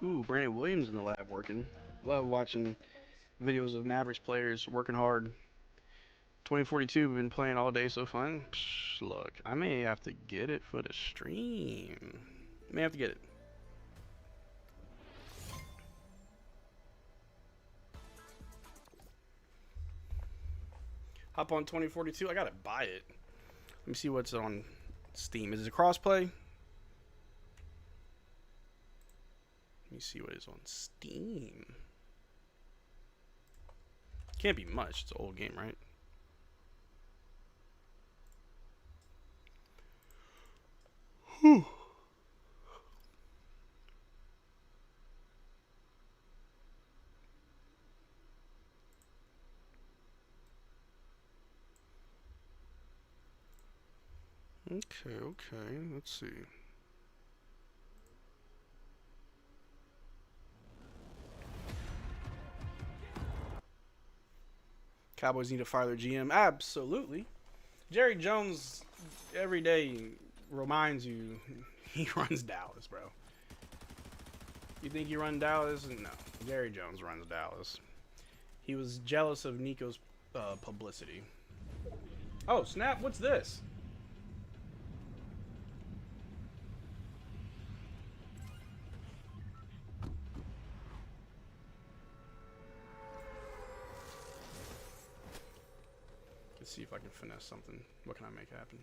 Speaker 1: Ooh, Brandon Williams in the lab working. Love watching videos of Mavericks players working hard. 2042 been playing all day, so fun. Psh, look, I may have to get it for the stream. May have to get it. Hop on 2042. I gotta buy it. Let me see what's on Steam. Is it a crossplay? Let me see what is on Steam. Can't be much. It's an old game, right? Whew. Okay, let's see. Cowboys need to fire their GM. Absolutely. Jerry Jones every day reminds you he runs Dallas, bro. You think you run Dallas? No. Jerry Jones runs Dallas. He was jealous of Nico's publicity. Oh, snap. What's this? Let's see if I can finesse something. What can I make happen?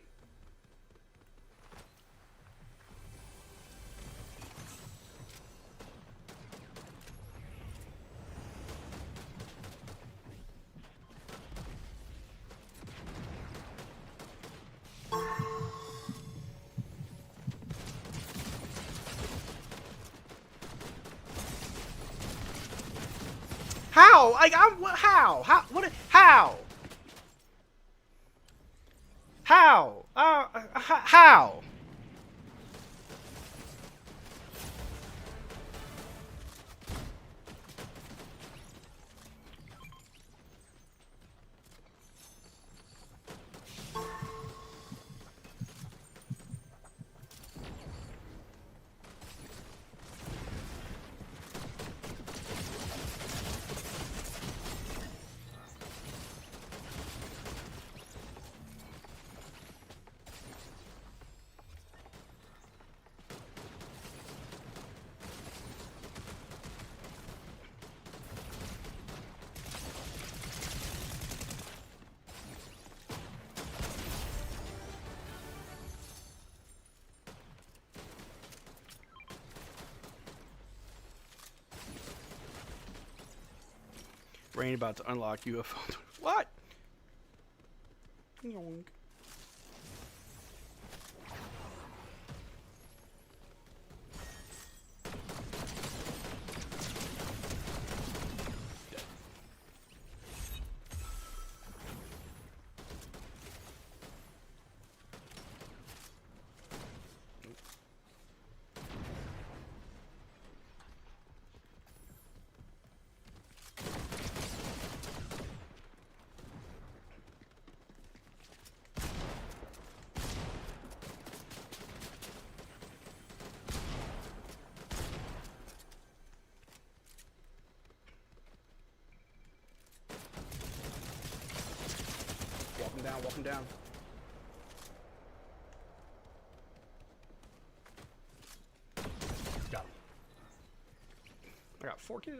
Speaker 1: How? Like how? How? What? How? How? How? Rain about to unlock UFO. What? Yoink. Walk him down. Got him. I got 4 kills.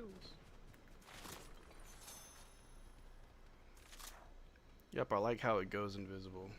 Speaker 1: Yep, I like how it goes invisible.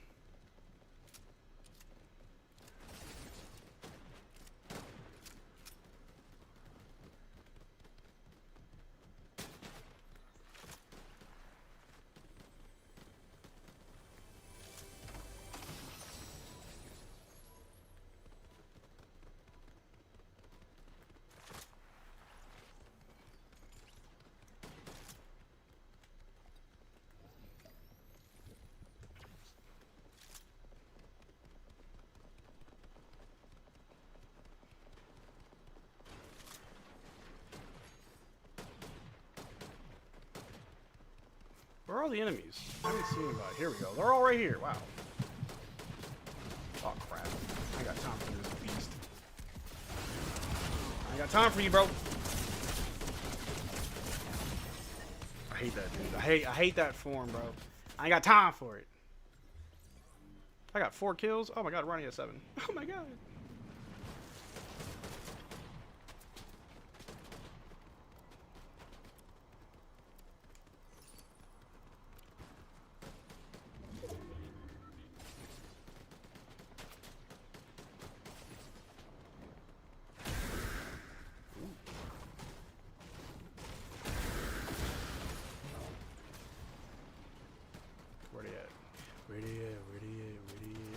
Speaker 1: Where are all the enemies? I haven't seen anybody. Here we go. They're all right here. Wow. Oh, crap. I ain't got time for this beast. I ain't got time for you, bro. I hate that dude. I hate that form, bro. I ain't got time for it. I got 4 kills. Oh my god, Ronnie has 7. Oh my god. Where they at? Where they at? Where they at? Where they at? Where they at? Where they at?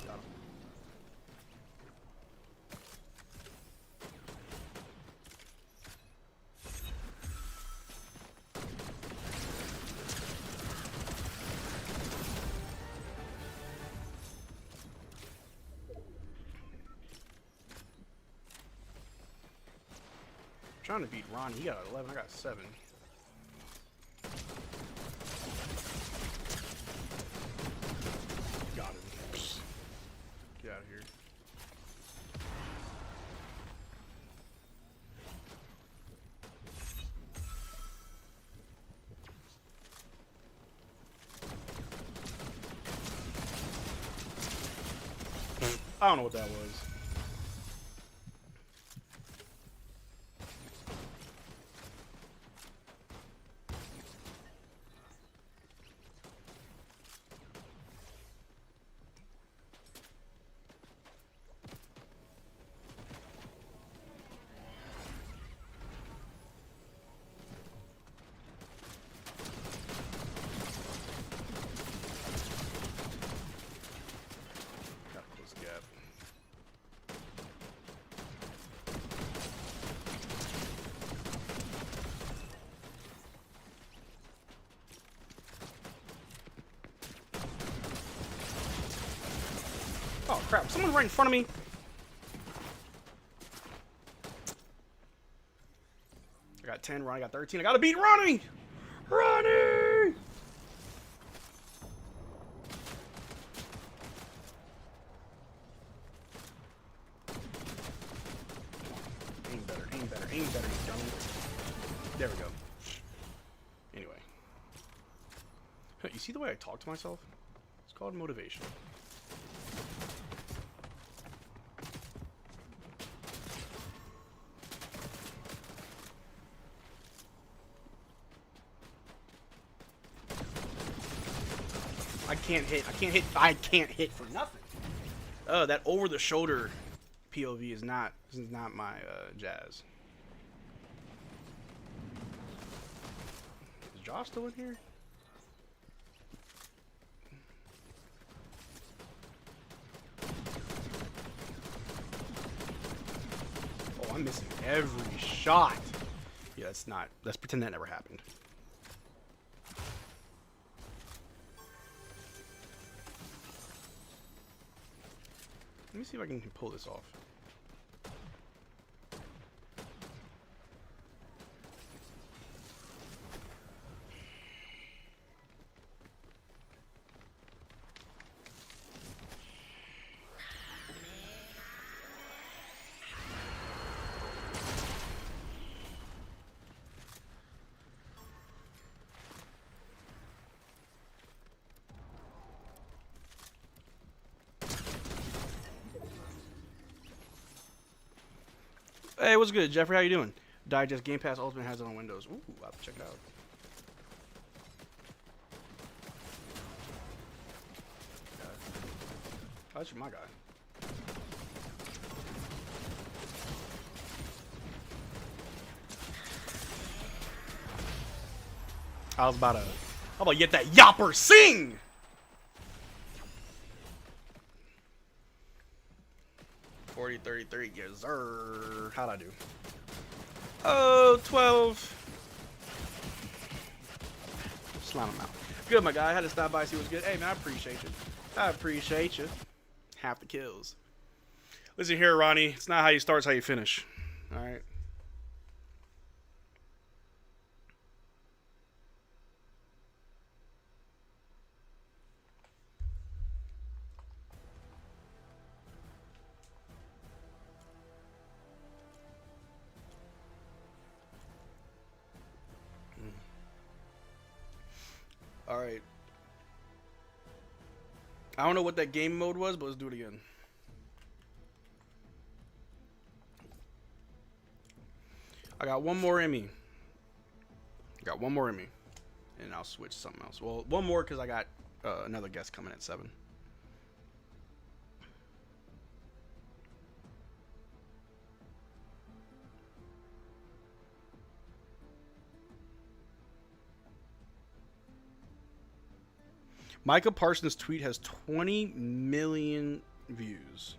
Speaker 1: Got him. Trying to beat Ronnie. He got 11. I got 7. Got him. Get out of here. I don't know what that was. Gotta close the gap. Oh crap, someone right in front of me. I got 10, Ronnie got 13. I gotta beat Ronnie! Ronnie! Aim better, aim better, aim better, you dummy. There we go. Anyway. You see the way I talk to myself? It's called motivation. I can't hit for nothing. Oh, that over the shoulder POV is not my jazz. Is Josh still in here? Oh, I'm missing every shot. Yeah, let's pretend that never happened. Let me see if I can pull this off. Hey, what's good, Jeffrey? How you doing? Digest Game Pass Ultimate has it on Windows. Ooh, I'll have to check it out. Oh, that's my guy. I was about to get that yopper sing! $40, $33, yes sir. How'd I do? Oh, 12. Slam him out. Good, my guy. I had to stop by, see what's good. Hey, man, I appreciate you. I appreciate you. half the kills. Listen here, Ronnie. It's not how you start, it's how you finish. All right. All right. I don't know what that game mode was, but let's do it again. I got one more in me. And I'll switch to something else. Well, one more because I got another guest coming at 7. Micah Parsons' tweet has 20 million views.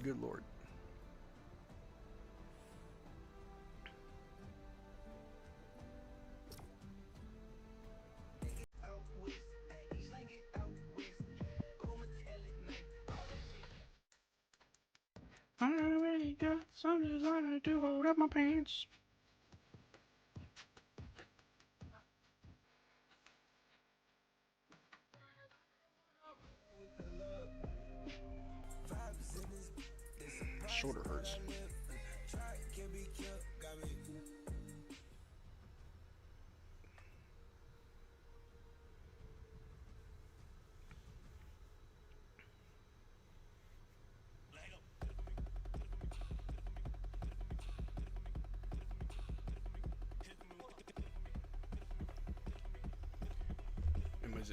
Speaker 1: Good Lord. I really got something to do, hold up my pants. Shoulder hurts.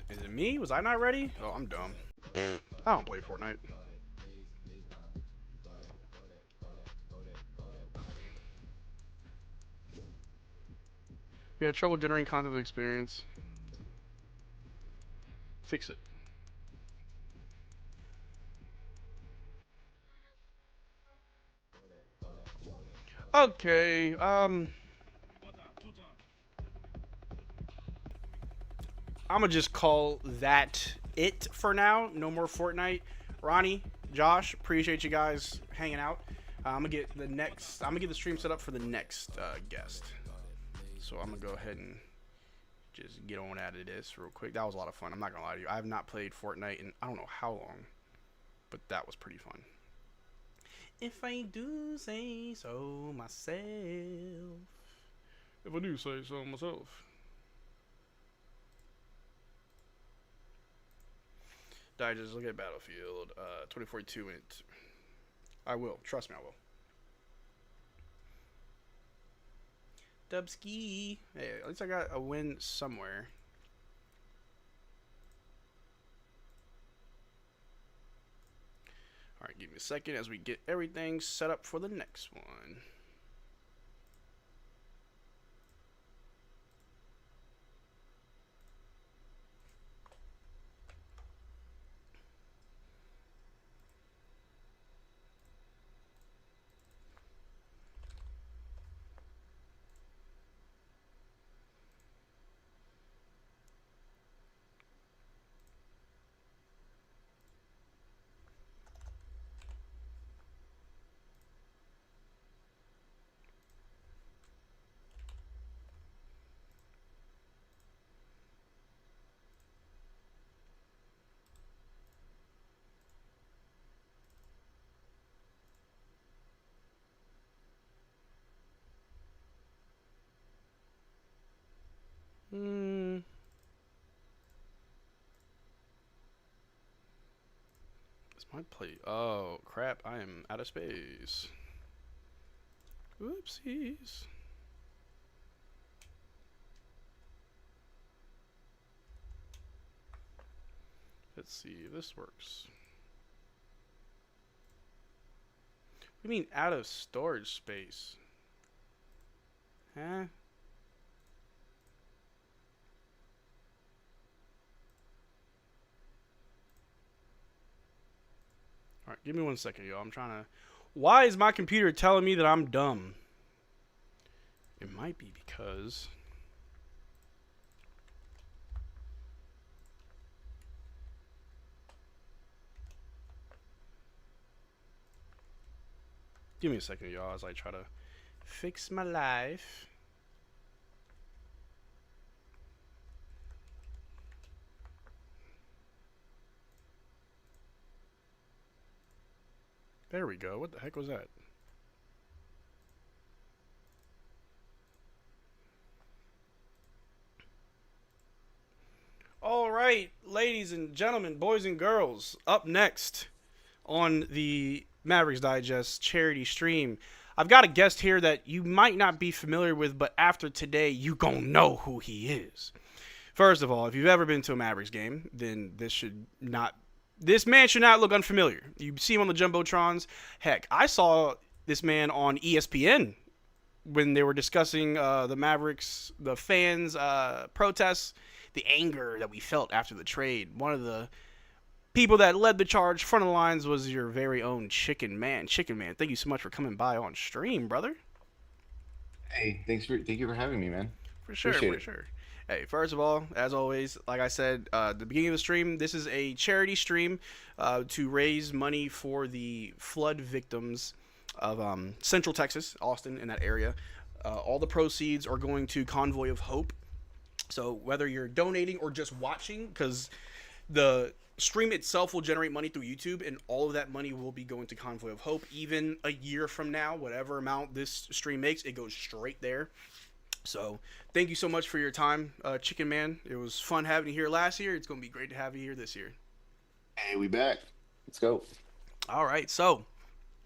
Speaker 1: Is it me? Was I not ready? Oh, I'm dumb. I don't play Fortnite. We had trouble generating content experience. Fix it. Okay, I'ma just call that it for now. No more Fortnite. Ronnie, Josh, appreciate you guys hanging out. I'm gonna get the stream set up for the next guest. So I'm gonna go ahead and just get on out of this real quick. That was a lot of fun. I'm not gonna lie to you. I have not played Fortnite in I don't know how long, but that was pretty fun. If I do say so myself. If I do say so myself. Digest, look at Battlefield 2042 in it. I will. Trust me, I will. Dubski. Hey, at least I got a win somewhere. Alright, give me a second as we get everything set up for the next one. This might play. Oh, crap. I am out of space. Whoopsies. Let's see if this works. What do you mean out of storage space? Huh? Alright, give me 1 second, yo. I'm trying to... Why is my computer telling me that I'm dumb? It might be because... Give me a second, y'all, as I try to fix my life. There we go. What the heck was that? All right, ladies and gentlemen, boys and girls, up next on the Mavericks Digest charity stream, I've got a guest here that you might not be familiar with, but after today, you gonna know who he is. First of all, if you've ever been to a Mavericks game, then this man should not look unfamiliar. You see him on the Jumbotrons. Heck, I saw this man on ESPN when they were discussing the Mavericks, the fans' protests, the anger that we felt after the trade. One of the people that led the charge, front of the lines, was your very own Chicken Man. Chicken Man, thank you so much for coming by on stream, brother.
Speaker 5: Hey, thank you for having me, man.
Speaker 1: For sure,
Speaker 5: Appreciate
Speaker 1: for
Speaker 5: it.
Speaker 1: sure. Hey, first of all, as always, like I said at the beginning of the stream, this is a charity stream to raise money for the flood victims of Central Texas, Austin, in that area. All the proceeds are going to Convoy of Hope. So whether you're donating or just watching, because the stream itself will generate money through YouTube, and all of that money will be going to Convoy of Hope. Even a year from now, whatever amount this stream makes, it goes straight there. So thank you so much for your time, Chicken Man. It was fun having you here last year. It's going to be great to have you here this year.
Speaker 5: Hey, we back. Let's go.
Speaker 1: All right. So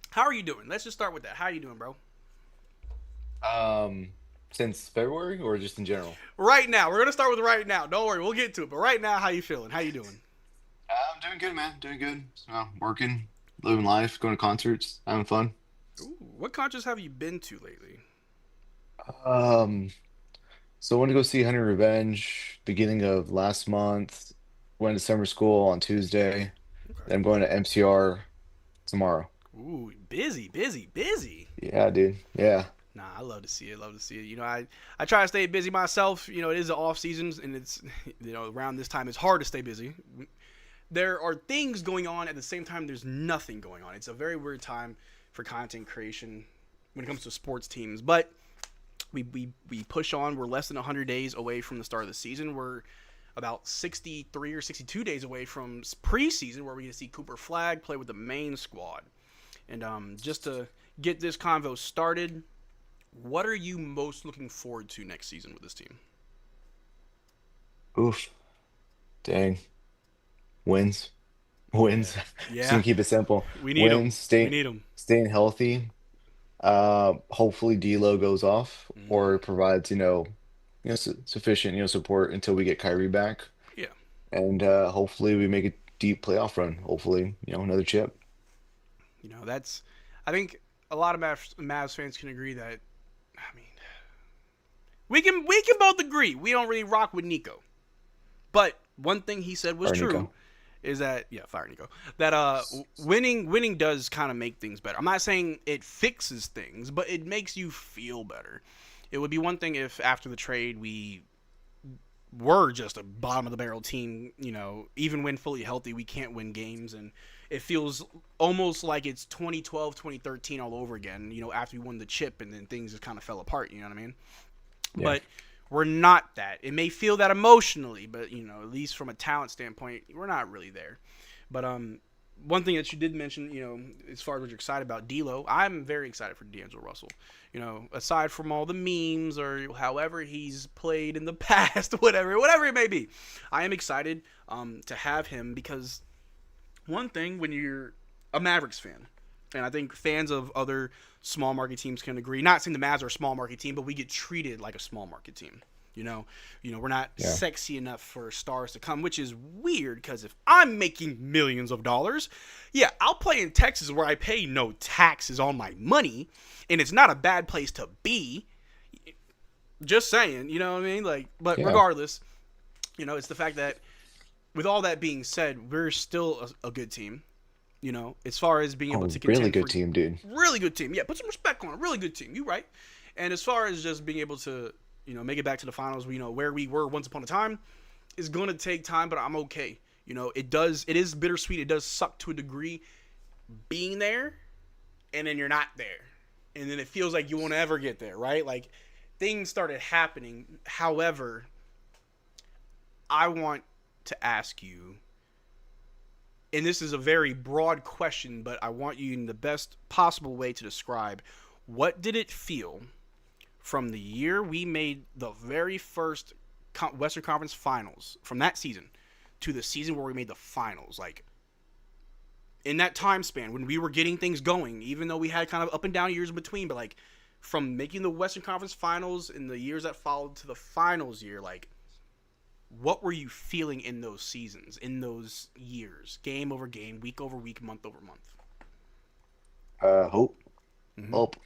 Speaker 1: how are you doing? Let's just start with that. How are you doing, bro?
Speaker 5: Since February or just in general?
Speaker 1: Right now. We're going to start with right now. Don't worry. We'll get to it. But right now, how you feeling? How you doing?
Speaker 5: I'm doing good, man. Doing good. Working, living life, going to concerts, having fun.
Speaker 1: Ooh, what concerts have you been to lately?
Speaker 5: Um, so I went to go see Honey Revenge beginning of last month. Went to summer school on Tuesday.
Speaker 1: Okay.
Speaker 5: Then I'm going to MCR tomorrow.
Speaker 1: Ooh, busy, busy, busy.
Speaker 5: Yeah, dude. Yeah.
Speaker 1: Nah, I love to see it. Love to see it. You know, I try to stay busy myself. You know, it is the off seasons, and it's, you know, around this time it's hard to stay busy. There are things going on at the same time. There's nothing going on. It's a very weird time for content creation when it comes to sports teams. But we push on. We're less than 100 days away from the start of the season. We're about 63 or 62 days away from preseason, where we get to see Cooper Flagg play with the main squad. And just to get this convo started, what are you most looking forward to next season with this team?
Speaker 5: Oof. Dang. Wins. Wins.
Speaker 1: Yeah.
Speaker 5: Just gonna keep it simple.
Speaker 1: We need them.
Speaker 5: Wins.
Speaker 1: We need them.
Speaker 5: Staying healthy. Hopefully D'Lo goes off or provides, sufficient, support until we get Kyrie back.
Speaker 1: Yeah.
Speaker 5: And hopefully we make a deep playoff run. Hopefully, another chip.
Speaker 1: You know, I think a lot of Mavs fans can agree that, I mean, we can both agree we don't really rock with Nico. But one thing he said was
Speaker 5: Fire
Speaker 1: true.
Speaker 5: Nico.
Speaker 1: Is that, yeah, fire Nico, that winning does kind of make things better. I'm not saying it fixes things, but it makes you feel better. It would be one thing if after the trade we were just a bottom of the barrel team, even when fully healthy, we can't win games, and it feels almost like it's 2012, 2013 all over again, after we won the chip and then things just kind of fell apart, you know what I mean?
Speaker 5: Yeah.
Speaker 1: But we're not that. It may feel that emotionally, but, at least from a talent standpoint, we're not really there. But one thing that you did mention, as far as what you're excited about, D'Lo, I'm very excited for D'Angelo Russell. Aside from all the memes or however he's played in the past, whatever it may be, I am excited to have him because one thing when you're a Mavericks fan, and I think fans of other small market teams can agree. Not saying the Mavs are a small market team, but we get treated like a small market team. We're not sexy enough for stars to come, which is weird because if I'm making millions of dollars, yeah, I'll play in Texas where I pay no taxes on my money, and it's not a bad place to be. Just saying, you know what I mean? But regardless, it's the fact that with all that being said, we're still a good team. As far as being able to contend
Speaker 5: really good team, dude.
Speaker 1: Really good team. Yeah, put some respect on it. Really good team. You right. And as far as just being able to, make it back to the finals, where we were once upon a time, is going to take time, but I'm okay. It is bittersweet. It does suck to a degree being there and then you're not there. And then it feels like you won't ever get there, right? Like, things started happening. However, I want to ask you, and this is a very broad question, but I want you in the best possible way to describe, what did it feel from the year we made the very first Western Conference Finals, from that season to the season where we made the finals? Like, in that time span when we were getting things going, even though we had kind of up and down years in between, but like from making the Western Conference Finals in the years that followed to the finals year, like, what were you feeling in those seasons, in those years, game over game, week over week, month over month?
Speaker 5: Hope.
Speaker 1: Mhm.
Speaker 5: Hope.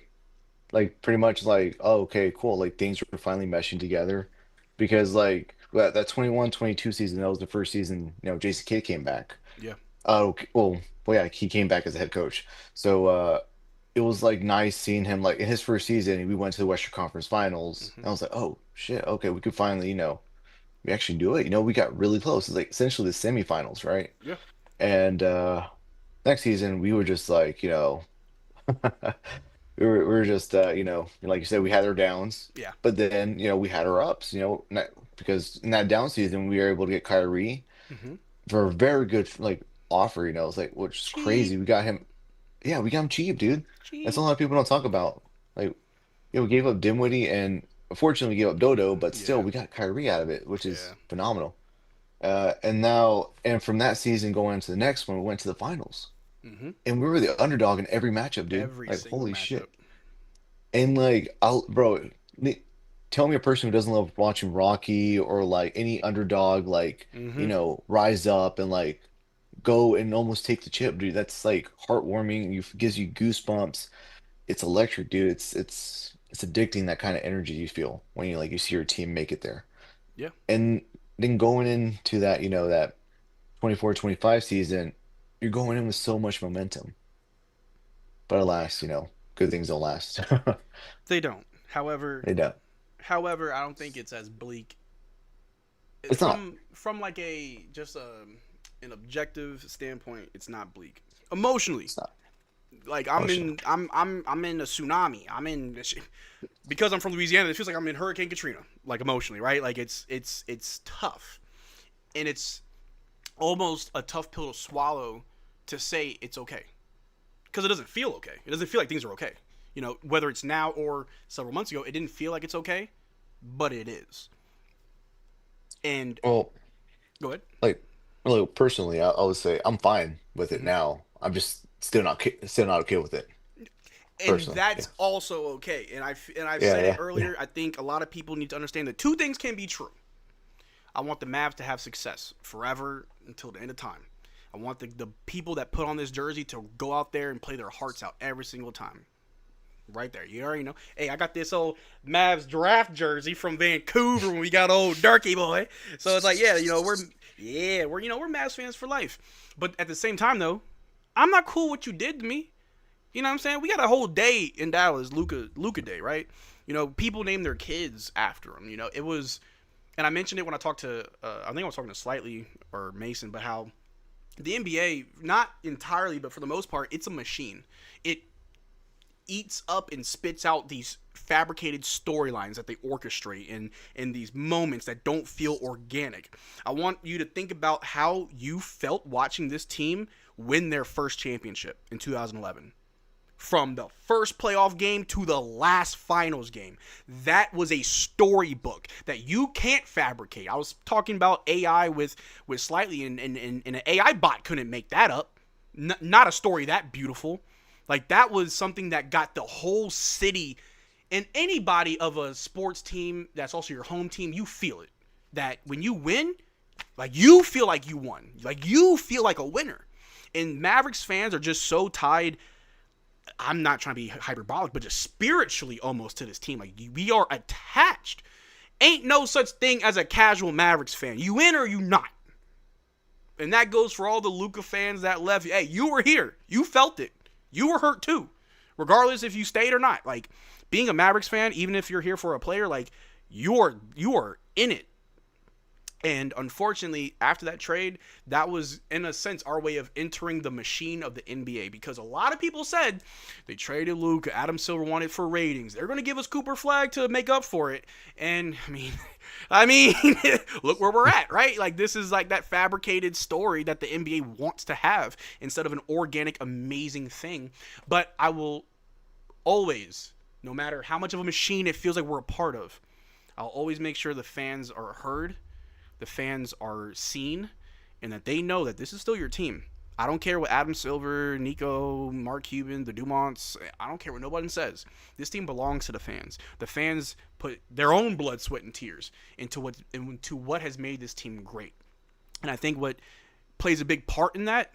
Speaker 5: Like pretty much like, oh, okay, cool. Like things were finally meshing together because like that 21-22 season, that was the first season, Jason Kidd came back.
Speaker 1: Yeah.
Speaker 5: Okay, well, yeah, he came back as a head coach. So it was like nice seeing him like in his first season, we went to the Western Conference Finals. And I was like, oh shit, okay, we could finally, we actually do it. We got really close. It's like essentially the semifinals, right?
Speaker 1: Yeah.
Speaker 5: And next season we were just like, we were just like you said, we had our downs,
Speaker 1: Yeah.
Speaker 5: but then we had our ups, because in that down season we were able to get Kyrie
Speaker 1: Mm-hmm.
Speaker 5: for a very good like offer. It's like, which is crazy.
Speaker 1: Cheap.
Speaker 5: We got him. Yeah, we got him cheap, dude. That's a
Speaker 1: Cheap.
Speaker 5: lot of people don't talk about. Like, we gave up Dinwiddie and unfortunately we gave up Dodo, but still
Speaker 1: Yeah.
Speaker 5: we got Kyrie out of it, which is
Speaker 1: Yeah.
Speaker 5: phenomenal. And from that season going into the next one, we went to the finals.
Speaker 1: Mm-hmm.
Speaker 5: And we were the underdog in every matchup, dude.
Speaker 1: Every
Speaker 5: Like,
Speaker 1: single
Speaker 5: holy
Speaker 1: matchup.
Speaker 5: shit. And like, tell me a person who doesn't love watching Rocky or like any underdog, like,
Speaker 1: Mm-hmm.
Speaker 5: rise up and like go and almost take the chip, dude. That's like heartwarming. You gives you goosebumps. It's electric, dude. It's addicting, that kind of energy you feel when you see your team make it there.
Speaker 1: Yeah.
Speaker 5: And then going into that, that 24-25 season, you're going in with so much momentum. But alas, good things don't last.
Speaker 1: They don't. However,
Speaker 5: They don't.
Speaker 1: I don't think it's as bleak
Speaker 5: It's not.
Speaker 1: from like a just an objective standpoint. It's not bleak emotionally.
Speaker 5: It's not.
Speaker 1: Like,
Speaker 5: Oh shit.
Speaker 1: I'm in a tsunami. Because I'm from Louisiana. It feels like I'm in Hurricane Katrina. Like, emotionally, right? Like, it's tough, and it's almost a tough pill to swallow to say it's okay, because it doesn't feel okay. It doesn't feel like things are okay. Whether it's now or several months ago, it didn't feel like it's okay, but it is. And
Speaker 5: Well,
Speaker 1: go ahead.
Speaker 5: like, really personally, I would say I'm fine with it
Speaker 1: Mhm.
Speaker 5: now. I'm just still not okay with it
Speaker 1: And
Speaker 5: personally. Yeah.
Speaker 1: that's also okay. And I've
Speaker 5: Yeah,
Speaker 1: said it
Speaker 5: yeah,
Speaker 1: earlier. I think a lot of people need to understand that two things can be true. I want the Mavs to have success forever until the end of time. I want the people that put on this jersey to go out there and play their hearts out every single time. Right there, you already know. Hey, I got this old Mavs draft jersey from Vancouver when we got old Darky boy. So it's like, we're Mavs fans for life. But at the same time, though, I'm not cool with what you did to me. You know what I'm saying? We got a whole day in Dallas, Luka Day, right? People name their kids after him. It was, and I mentioned it when I talked to, I think I was talking to Slightly or Mason, but how the NBA, not entirely, but for the most part, it's a machine. It eats up and spits out these fabricated storylines that they orchestrate in these moments that don't feel organic. I want you to think about how you felt watching this team win their first championship in 2011. From the first playoff game to the last finals game. That was a storybook that you can't fabricate. I was talking about AI with Slightly, and an AI bot couldn't make that up. Not a story that beautiful. Like, that was something that got the whole city and anybody of a sports team that's also your home team, you feel it. That when you win, like, you feel like you won. Like, you feel like a winner. And Mavericks fans are just so tied, I'm not trying to be hyperbolic, but just spiritually almost to this team. Like, we are attached. Ain't no such thing as a casual Mavericks fan. You in or you not. And that goes for all the Luka fans that left. Hey, you were here. You felt it. You were hurt too. Regardless if you stayed or not. Like, being a Mavericks fan, even if you're here for a player, like, you are in it. And unfortunately, after that trade, that was, in a sense, our way of entering the machine of the NBA. Because a lot of people said they traded Luka, Adam Silver wanted for ratings. They're going to give us Cooper Flag to make up for it. And, I mean, look where we're at, right? Like, this is like that fabricated story that the NBA wants to have instead of an organic, amazing thing. But I will always, no matter how much of a machine it feels like we're a part of, I'll always make sure the fans are heard, the fans are seen, and that they know that this is still your team. I don't care what Adam Silver, Nico, Mark Cuban, the Dumonts, I don't care what nobody says. This team belongs to the fans. The fans put their own blood, sweat, and tears into what has made this team great. And I think what plays a big part in that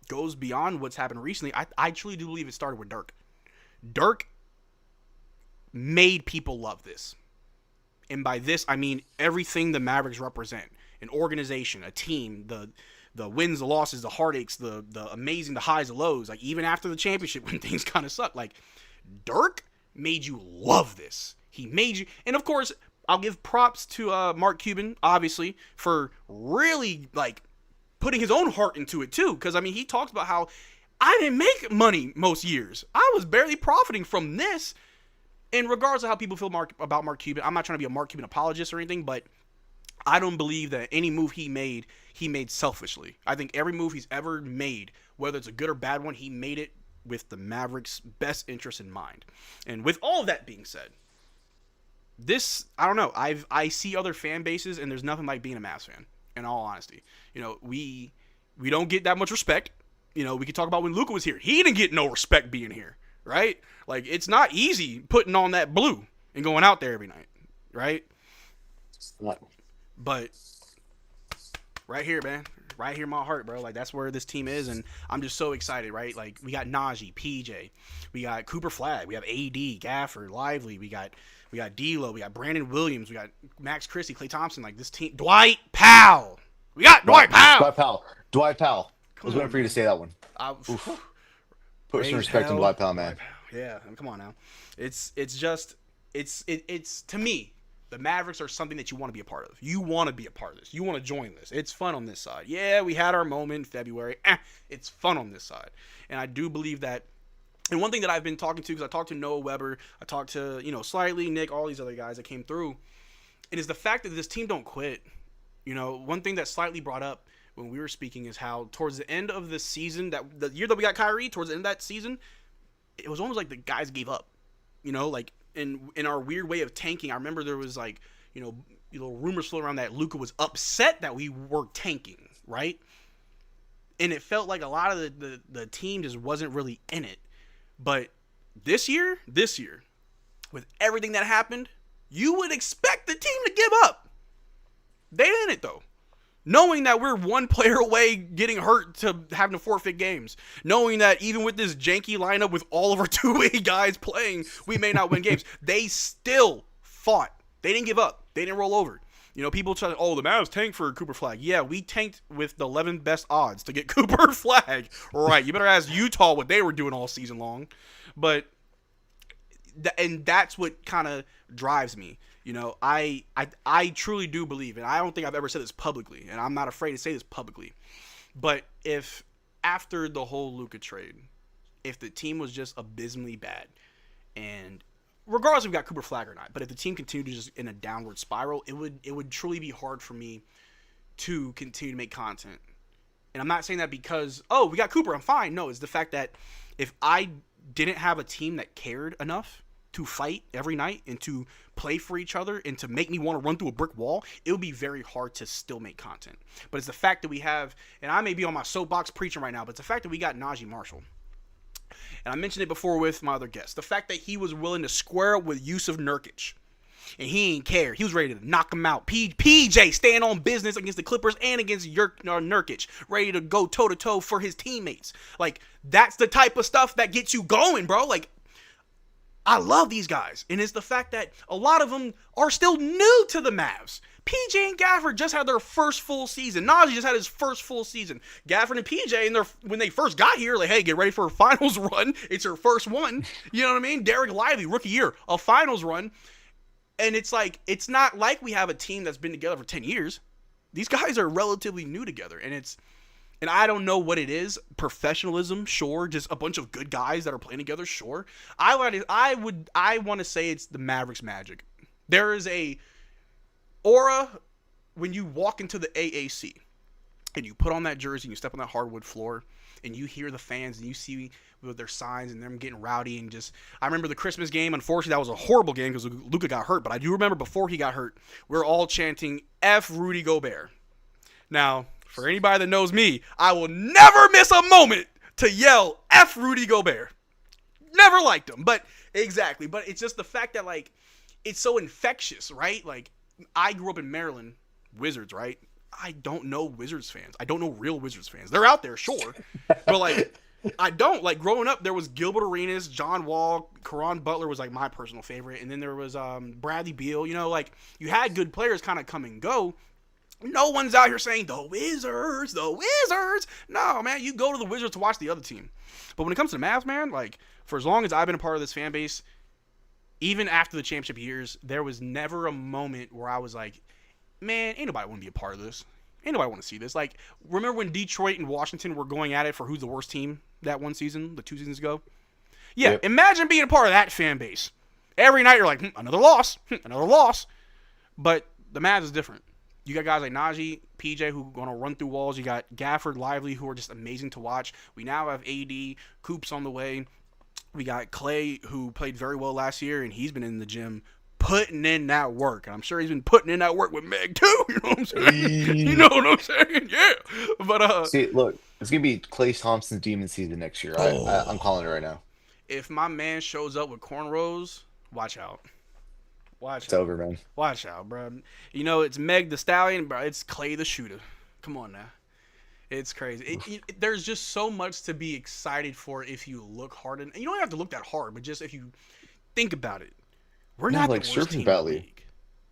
Speaker 1: goes beyond what's happened recently. I truly do believe it started with Dirk. Dirk made people love this. And by this, I mean everything the Mavericks represent. An organization, a team, the wins, the losses, the heartaches, the amazing, the highs, the lows. Like, even after the championship when things kind of suck. Like, Dirk made you love this. He made you... And, of course, I'll give props to Mark Cuban, obviously, for really, like, putting his own heart into it, too. Because, I mean, he talks about how I didn't make money most years. I was barely profiting from this. And regardless of how people feel about Mark Cuban, I'm not trying to be a Mark Cuban apologist or anything, but I don't believe that any move he made selfishly. I think every move he's ever made, whether it's a good or bad one, he made it with the Mavericks' best interest in mind. And with all of that being said, this, I don't know, I see other fan bases, and there's nothing like being a Mavs fan, in all honesty. You know, we don't get that much respect. You know, we could talk about when Luka was here. He didn't get no respect being here. Right? Like, it's not easy putting on that blue and going out there every night, right? But right here, man, right here in my heart, bro, like, that's where this team is, and I'm just so excited, right? Like, we got Najee, PJ, we got Cooper Flag, we have AD, Gafford, Lively, we got D'Lo, we got Brandon Williams, we got Max Christie, Klay Thompson, like, this team, Dwight Powell, we got Dwight Powell.
Speaker 5: Dwight Powell. I was waiting for you to say that one. Put some respect on Dwight Powell, man.
Speaker 1: Yeah, I mean, come on now. It's to me, the Mavericks are something that you want to be a part of. You want to be a part of this. You want to join this. It's fun on this side. Yeah, we had our moment in February. It's fun on this side. And I do believe that. And one thing that I've been talking to, because I talked to Noah Weber, I talked to, Slightly, Nick, all these other guys that came through, it is the fact that this team don't quit. One thing that Slightly brought up when we were speaking is how towards the end of the season, that the year that we got Kyrie, towards the end of that season, it was almost like the guys gave up. Like in our weird way of tanking, I remember there was like, rumors floating around that Luka was upset that we were tanking, right? And it felt like a lot of the team just wasn't really in it. But this year, with everything that happened, you would expect the team to give up. They didn't, though. Knowing that we're one player away getting hurt to having to forfeit games. Knowing that even with this janky lineup with all of our two-way guys playing, we may not win games. They still fought. They didn't give up. They didn't roll over. People try to, the Mavs tanked for Cooper Flag. Yeah, we tanked with the 11th best odds to get Cooper Flag. Right, you better ask Utah what they were doing all season long. But, and that's what kind of drives me. I truly do believe, and I don't think I've ever said this publicly, and I'm not afraid to say this publicly, but if after the whole Luka trade, if the team was just abysmally bad, and regardless if we got Cooper Flag or not, but if the team continued to just in a downward spiral, it would truly be hard for me to continue to make content. And I'm not saying that because, we got Cooper, I'm fine. No, it's the fact that if I didn't have a team that cared enough to fight every night and to play for each other and to make me want to run through a brick wall, it would be very hard to still make content. But it's the fact that we have, and I may be on my soapbox preaching right now, but it's the fact that we got Najee Marshall. And I mentioned it before with my other guests. The fact that he was willing to square up with Yusuf Nurkic. And he ain't care. He was ready to knock him out. PJ staying on business against the Clippers and against Nurkic. Ready to go toe-to-toe for his teammates. Like, that's the type of stuff that gets you going, bro. Like, I love these guys. And it's the fact that a lot of them are still new to the Mavs. PJ and Gafford just had their first full season. Najee just had his first full season. Gafford and PJ, when they first got here, like, hey, get ready for a finals run. It's your first one. You know what I mean? Derrick Lively, rookie year, a finals run. And it's like, it's not like we have a team that's been together for 10 years. These guys are relatively new together, and I don't know what it is. Professionalism, sure. Just a bunch of good guys that are playing together, sure. I want to say it's the Mavericks magic. There is a aura when you walk into the AAC and you put on that jersey and you step on that hardwood floor and you hear the fans and you see with their signs and them getting rowdy and just. I remember the Christmas game. Unfortunately, that was a horrible game because Luka got hurt. But I do remember before he got hurt, we were all chanting F Rudy Gobert. Now, for anybody that knows me, I will never miss a moment to yell F Rudy Gobert. Never liked him, but exactly. But it's just the fact that, like, it's so infectious, right? Like, I grew up in Maryland, Wizards, right? I don't know Wizards fans. I don't know real Wizards fans. They're out there, sure. But, like, I don't. Like, growing up, there was Gilbert Arenas, John Wall, Caron Butler was, like, my personal favorite. And then there was Bradley Beal. You know, like, you had good players kind of come and go. No one's out here saying, the Wizards, the Wizards. No, man, you go to the Wizards to watch the other team. But when it comes to the Mavs, man, like, for as long as I've been a part of this fan base, even after the championship years, there was never a moment where I was like, man, ain't nobody want to be a part of this. Ain't nobody want to see this. Like, remember when Detroit and Washington were going at it for who's the worst team that one season, the 2 seasons ago? Yeah,
Speaker 5: Yep.
Speaker 1: Imagine being a part of that fan base. Every night you're like, another loss, another loss. But the Mavs is different. You got guys like Najee, PJ, who are going to run through walls. You got Gafford, Lively, who are just amazing to watch. We now have AD, Coops on the way. We got Clay, who played very well last year, and he's been in the gym putting in that work. And I'm sure he's been putting in that work with Meg, too. You know what I'm saying? You know what I'm saying? Yeah. But
Speaker 5: See, look, it's gonna be Klay Thompson's demon season next year. I'm calling it right now.
Speaker 1: if my man shows up with cornrows, watch out. Watch
Speaker 5: It's
Speaker 1: out.
Speaker 5: over, man.
Speaker 1: Watch out, bro. You know, it's Meg the Stallion, bro. It's Clay the Shooter. Come on now. It's crazy. There's just so much to be excited for if you look hard. And you don't have to look that hard, but just if you think about it. We're
Speaker 5: No,
Speaker 1: not
Speaker 5: like
Speaker 1: the worst
Speaker 5: Surfers
Speaker 1: team in the
Speaker 5: Valley.
Speaker 1: league.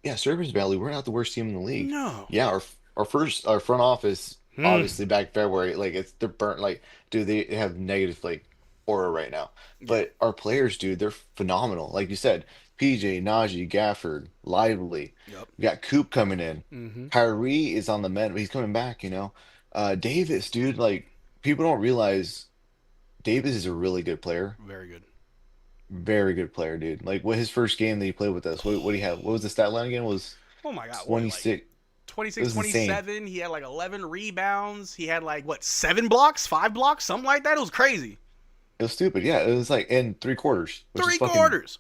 Speaker 5: Yeah, Surfers Valley, we're not the worst team in the league.
Speaker 1: No.
Speaker 5: Yeah, our front office, obviously back February, like they're burnt. Like, dude, they have negative like aura right now. But our players, dude, they're phenomenal. Like you said, PJ, Najee, Gafford, Lively.
Speaker 1: Yep.
Speaker 5: We got Coop coming in.
Speaker 1: Mm-hmm.
Speaker 5: Kyrie is on the mend. He's coming back. Davis, dude. Like, people don't realize Davis is a really good player.
Speaker 1: Very good.
Speaker 5: Very good player, dude. Like, what his first game that he played with us, what do you have? What was the stat line again? Was
Speaker 1: Oh my God. What,
Speaker 5: 26.
Speaker 1: 26,
Speaker 5: It was insane.
Speaker 1: 27. He had like 11 rebounds. He had like, 7 blocks, 5 blocks, something like that. It was crazy.
Speaker 5: It was stupid. Yeah, it was like in 3 quarters, which is
Speaker 1: Three
Speaker 5: fucking
Speaker 1: quarters.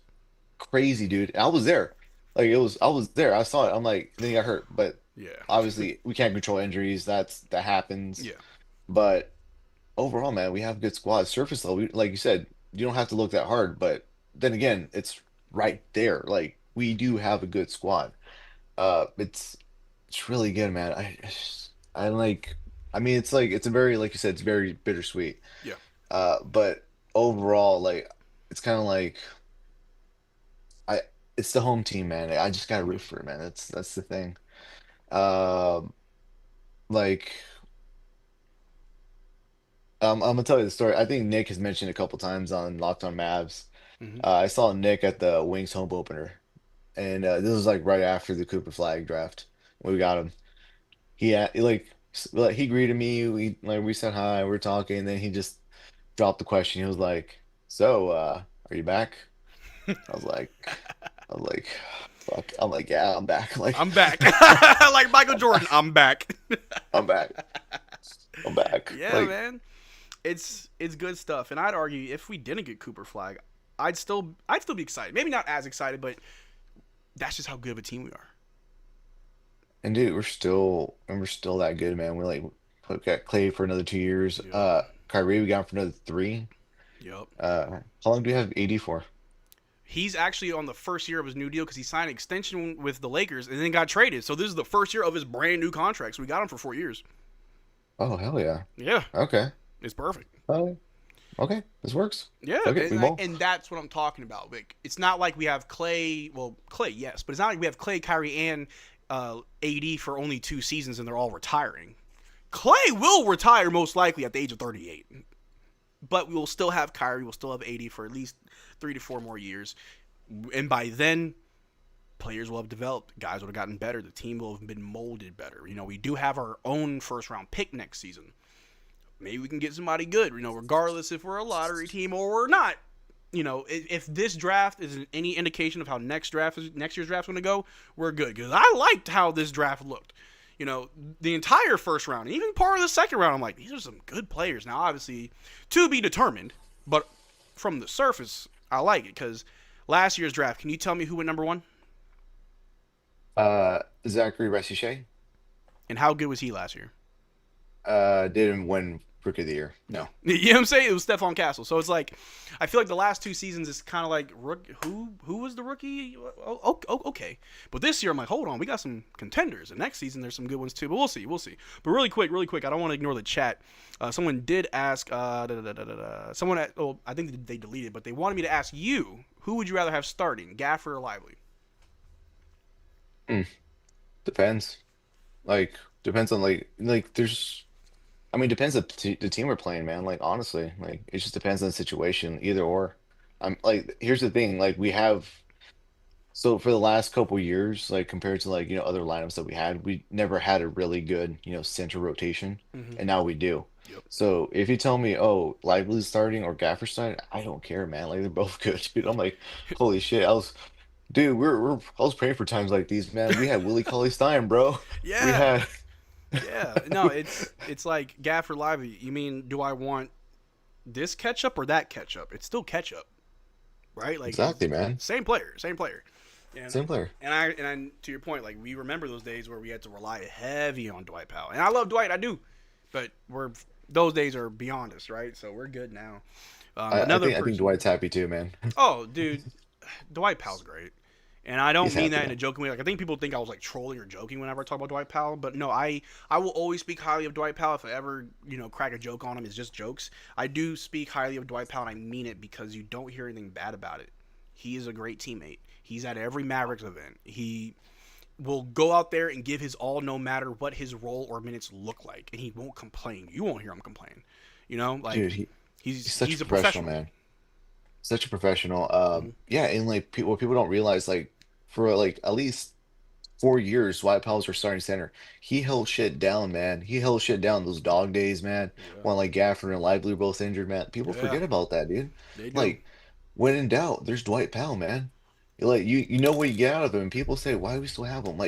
Speaker 5: crazy, dude. I was there. I was there. I saw it. I'm like, then he got hurt. But
Speaker 1: Yeah.
Speaker 5: obviously, we can't control injuries. That happens.
Speaker 1: Yeah.
Speaker 5: But overall, man, we have a good squad. Surface level, like you said, you don't have to look that hard. But then again, it's right there. Like, we do have a good squad. It's really good, man. I like. I mean, it's like it's a very, like you said, it's very bittersweet.
Speaker 1: Yeah.
Speaker 5: But overall, like, it's kind of like it's the home team, man. I just gotta root for it, man. That's the thing. Um, like, I'm gonna tell you the story. I think Nick has mentioned a couple times on Locked On Mavs.
Speaker 1: Mhm.
Speaker 5: I saw Nick at the Wings home opener, and this was like right after the Cooper Flag draft. We got him. Like he greeted me. We said hi. We were talking, and then he just dropped the question. He was like, "So, are you back?" I was like, I was like, fuck. I'm like, yeah, I'm back. Like,
Speaker 1: I'm back. Like Michael Jordan, I'm back.
Speaker 5: I'm back. I'm back.
Speaker 1: Yeah,
Speaker 5: Like,
Speaker 1: man. It's good stuff. And I'd argue if we didn't get Cooper Flag, I'd still be excited. Maybe not as excited, but that's just how good of a team we are.
Speaker 5: and dude, we're still that good, man. Got Clay for another 2 years.
Speaker 1: Yeah.
Speaker 5: Kyrie, we got him for another 3.
Speaker 1: Yep.
Speaker 5: How long do we have AD for?
Speaker 1: He's actually on the first year of his new deal because he signed an extension with the Lakers and then got traded. So this is the first year of his brand new contract. So we got him for 4 years.
Speaker 5: Oh, hell yeah.
Speaker 1: Yeah,
Speaker 5: Okay.
Speaker 1: it's perfect.
Speaker 5: Okay. This works.
Speaker 1: Yeah,
Speaker 5: Okay, we ball.
Speaker 1: and that's what I'm talking about. Like, it's not like we have Clay. Well, Clay, yes, but it's not like we have Clay, Kyrie, and AD for only 2 seasons and they're all retiring. Clay will retire most likely at the age of 38, but we will still have Kyrie. We'll still have AD for at least 3 to 4 more years, and by then, players will have developed, guys would have gotten better, the team will have been molded better. We do have our own first round pick next season. Maybe we can get somebody good, regardless if we're a lottery team or we're not. If this draft is any indication of how next year's draft's going to go, we're good. Because I liked how this draft looked. The entire first round, even part of the second round, I'm like, these are some good players. Now, obviously, to be determined, but from the surface, I like it. Because last year's draft, can you tell me who went number one?
Speaker 5: Zachary Resichet
Speaker 1: And how good was he last year?
Speaker 5: didn't win Rookie of the Year. No.
Speaker 1: You know what I'm saying? It was Stephon Castle. So it's like, I feel like the last two seasons is kind of like, who was the rookie? Okay. But this year, I'm like, hold on, we got some contenders. And next season, there's some good ones too. But we'll see. But really quick, I don't want to ignore the chat. Someone did ask, someone, I think they deleted, but they wanted me to ask you, who would you rather have starting, Gafford or Lively?
Speaker 5: Depends. Depends on there's. I mean, depends on the team we're playing, man. Honestly, it just depends on the situation, either or. I'm here's the thing, we have. So for the last couple years, compared to other lineups that we had, we never had a really good center rotation,
Speaker 1: Mm-hmm.
Speaker 5: and now we do.
Speaker 1: Yep.
Speaker 5: So if you tell me, oh, Lively's starting or Gaffer's starting, I don't care, man. They're both good, dude. I'm like, holy shit, dude, I was praying for times like these, man. We had Willie Cauley Stein, bro. We
Speaker 1: Yeah.
Speaker 5: had.
Speaker 1: Yeah. No, it's like Gafford Lively. You mean, do I want this ketchup or that ketchup? It's still ketchup, right?
Speaker 5: Exactly, man.
Speaker 1: Same player. And,
Speaker 5: Same player.
Speaker 1: and to your point, we remember those days where we had to rely heavy on Dwight Powell. And I love Dwight, I do. But those days are beyond us, right? So we're good now.
Speaker 5: I think Dwight's happy too, man.
Speaker 1: Oh, dude, Dwight Powell's great. And I don't
Speaker 5: He's
Speaker 1: mean
Speaker 5: happy,
Speaker 1: that in
Speaker 5: man.
Speaker 1: a joking way. I think people think I was trolling or joking whenever I talk about Dwight Powell. But no, I will always speak highly of Dwight Powell. If I ever, crack a joke on him, it's just jokes. I do speak highly of Dwight Powell, and I mean it because you don't hear anything bad about it. He is a great teammate. He's at every Mavericks event. He will go out there and give his all no matter what his role or minutes look like. And he won't complain. You won't hear him complain.
Speaker 5: Dude, he's such
Speaker 1: he's
Speaker 5: a professional, man. Such a professional. Yeah, and what people don't realize, for at least 4 years, Dwight Powell's our starting center. He held shit down, man. He held shit down those dog days, man.
Speaker 1: Yeah.
Speaker 5: When Gafford and Lively were both injured, man. People
Speaker 1: Yeah.
Speaker 5: forget about that, dude.
Speaker 1: They do.
Speaker 5: When in doubt, there's Dwight Powell, man. You know what you get out of him. People say, why do we still have him?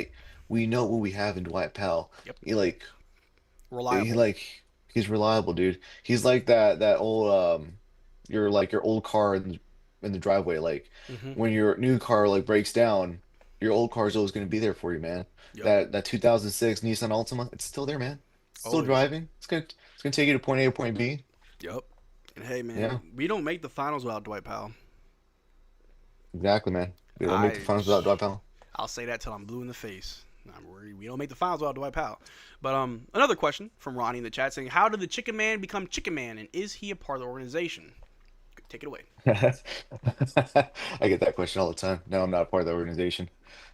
Speaker 5: We know what we have in Dwight Powell.
Speaker 1: Yep.
Speaker 5: He
Speaker 1: Reliable.
Speaker 5: he's reliable, dude. He's like that old your old car in the driveway.
Speaker 1: Mm-hmm.
Speaker 5: When your new car breaks down, your old car is always going to be there for you, man.
Speaker 1: Yep.
Speaker 5: That 2006 Nissan Altima, it's still there, man. It's still
Speaker 1: Always.
Speaker 5: driving. It's gonna take you to point A to point B.
Speaker 1: Yep. And hey, man,
Speaker 5: Yeah.
Speaker 1: we don't make the finals without Dwight Powell.
Speaker 5: Exactly, man. We don't make the finals without Dwight Powell.
Speaker 1: I'll say that till I'm blue in the face. I'm worried we don't make the finals without Dwight Powell. But another question from Ronnie in the chat saying, how did the Chicken Man become Chicken Man, and is he a part of the organization? Take it away.
Speaker 5: I get that question all the time. No, I'm not a part of the organization.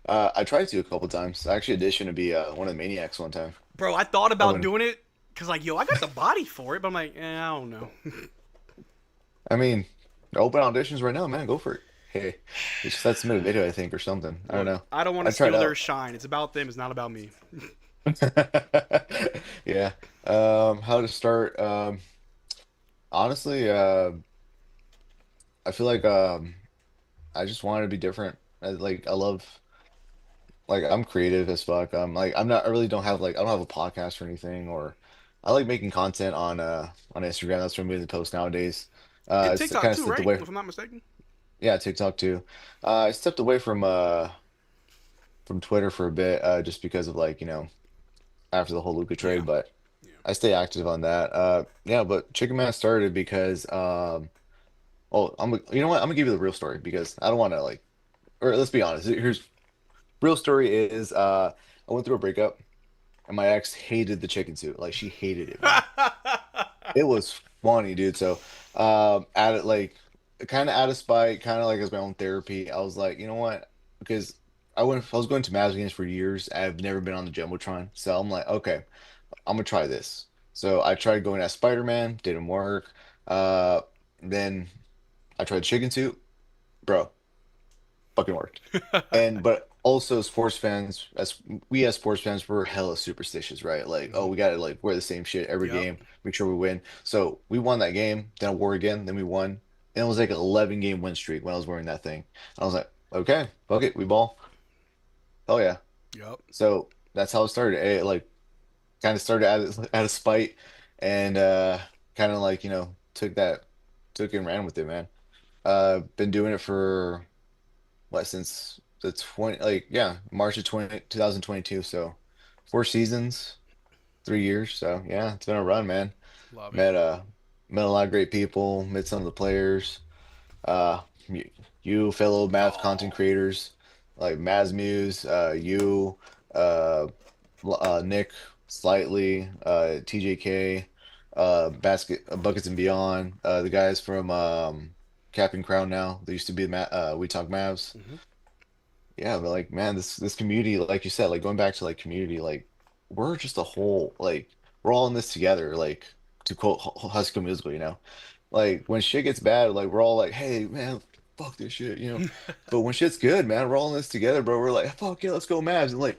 Speaker 5: I tried to a couple times. I actually auditioned to be one of the Maniacs one time.
Speaker 1: Bro, I thought about
Speaker 5: wouldn't-
Speaker 1: doing it because, I got the body for it, but I'm like, I don't know.
Speaker 5: I mean, open auditions right now, man. Go for it. Hey, it's just that submit a video, I think, or something. I don't know.
Speaker 1: I don't want
Speaker 5: I
Speaker 1: to
Speaker 5: tried
Speaker 1: steal their
Speaker 5: out.
Speaker 1: shine. It's about them. It's not about me.
Speaker 5: Yeah. How to start? Honestly, I feel I just wanted to be different. I love I'm creative as fuck. I'm not. I really don't have I don't have a podcast or anything. Or I like making content on Instagram. That's what I'm doing the post nowadays.
Speaker 1: And
Speaker 5: It's
Speaker 1: TikTok
Speaker 5: kind of
Speaker 1: too,
Speaker 5: stepped
Speaker 1: right?
Speaker 5: away.
Speaker 1: If I'm not mistaken.
Speaker 5: Yeah, TikTok too. I stepped away from Twitter for a bit, just because of after the whole Luka
Speaker 1: Yeah.
Speaker 5: trade, but
Speaker 1: Yeah.
Speaker 5: I stay active on that. Yeah, but Chicken Man started because well, you know what? I'm gonna give you the real story because I don't want to or let's be honest. Here's real story is I went through a breakup and my ex hated the chicken suit. She hated it, man. It was funny, dude. So at it kind of out of spite, kind of as my own therapy. I was like, you know what? Because I was going to Mavs games for years. I've never been on the Jumbotron, so I'm like, okay, I'm gonna try this. So I tried going as Spider-Man, didn't work. Then I tried chicken soup, bro, fucking worked. But also sports fans, as sports fans, we're hella superstitious, right? Like, oh,
Speaker 1: Hmm.
Speaker 5: we gotta like wear the same shit every
Speaker 1: Yep.
Speaker 5: game, make sure we win. So we won that game, then I wore again, then we won. And it was like an 11 game win streak when I was wearing that thing. I was like, okay, fuck it, we ball. Oh yeah.
Speaker 1: Yep.
Speaker 5: So that's how it started. It like kind of started out of spite and kind of like, took it and ran with it, man. Been doing it for what since the 20 like yeah, March of 2022. So 4 seasons, 3 years. So yeah, it's been a run, man.
Speaker 1: Love it.
Speaker 5: Met a lot of great people, met some of the players. You fellow Mavs content
Speaker 1: Oh,
Speaker 5: creators like Mavs Muse, you, uh, Nick, Slightly, TJK, Buckets and Beyond, the guys from Cap and Crown now. They used to be We Talk Mavs.
Speaker 1: hmm,
Speaker 5: Yeah, but like man, this community, like you said, like going back to like community, like we're just a whole like we're all in this together. Like to quote High School Musical, like when shit gets bad, like we're all like, hey man, fuck this shit. But when shit's good, man, we're all in this together, bro. We're like, fuck yeah, let's go Mavs. And like,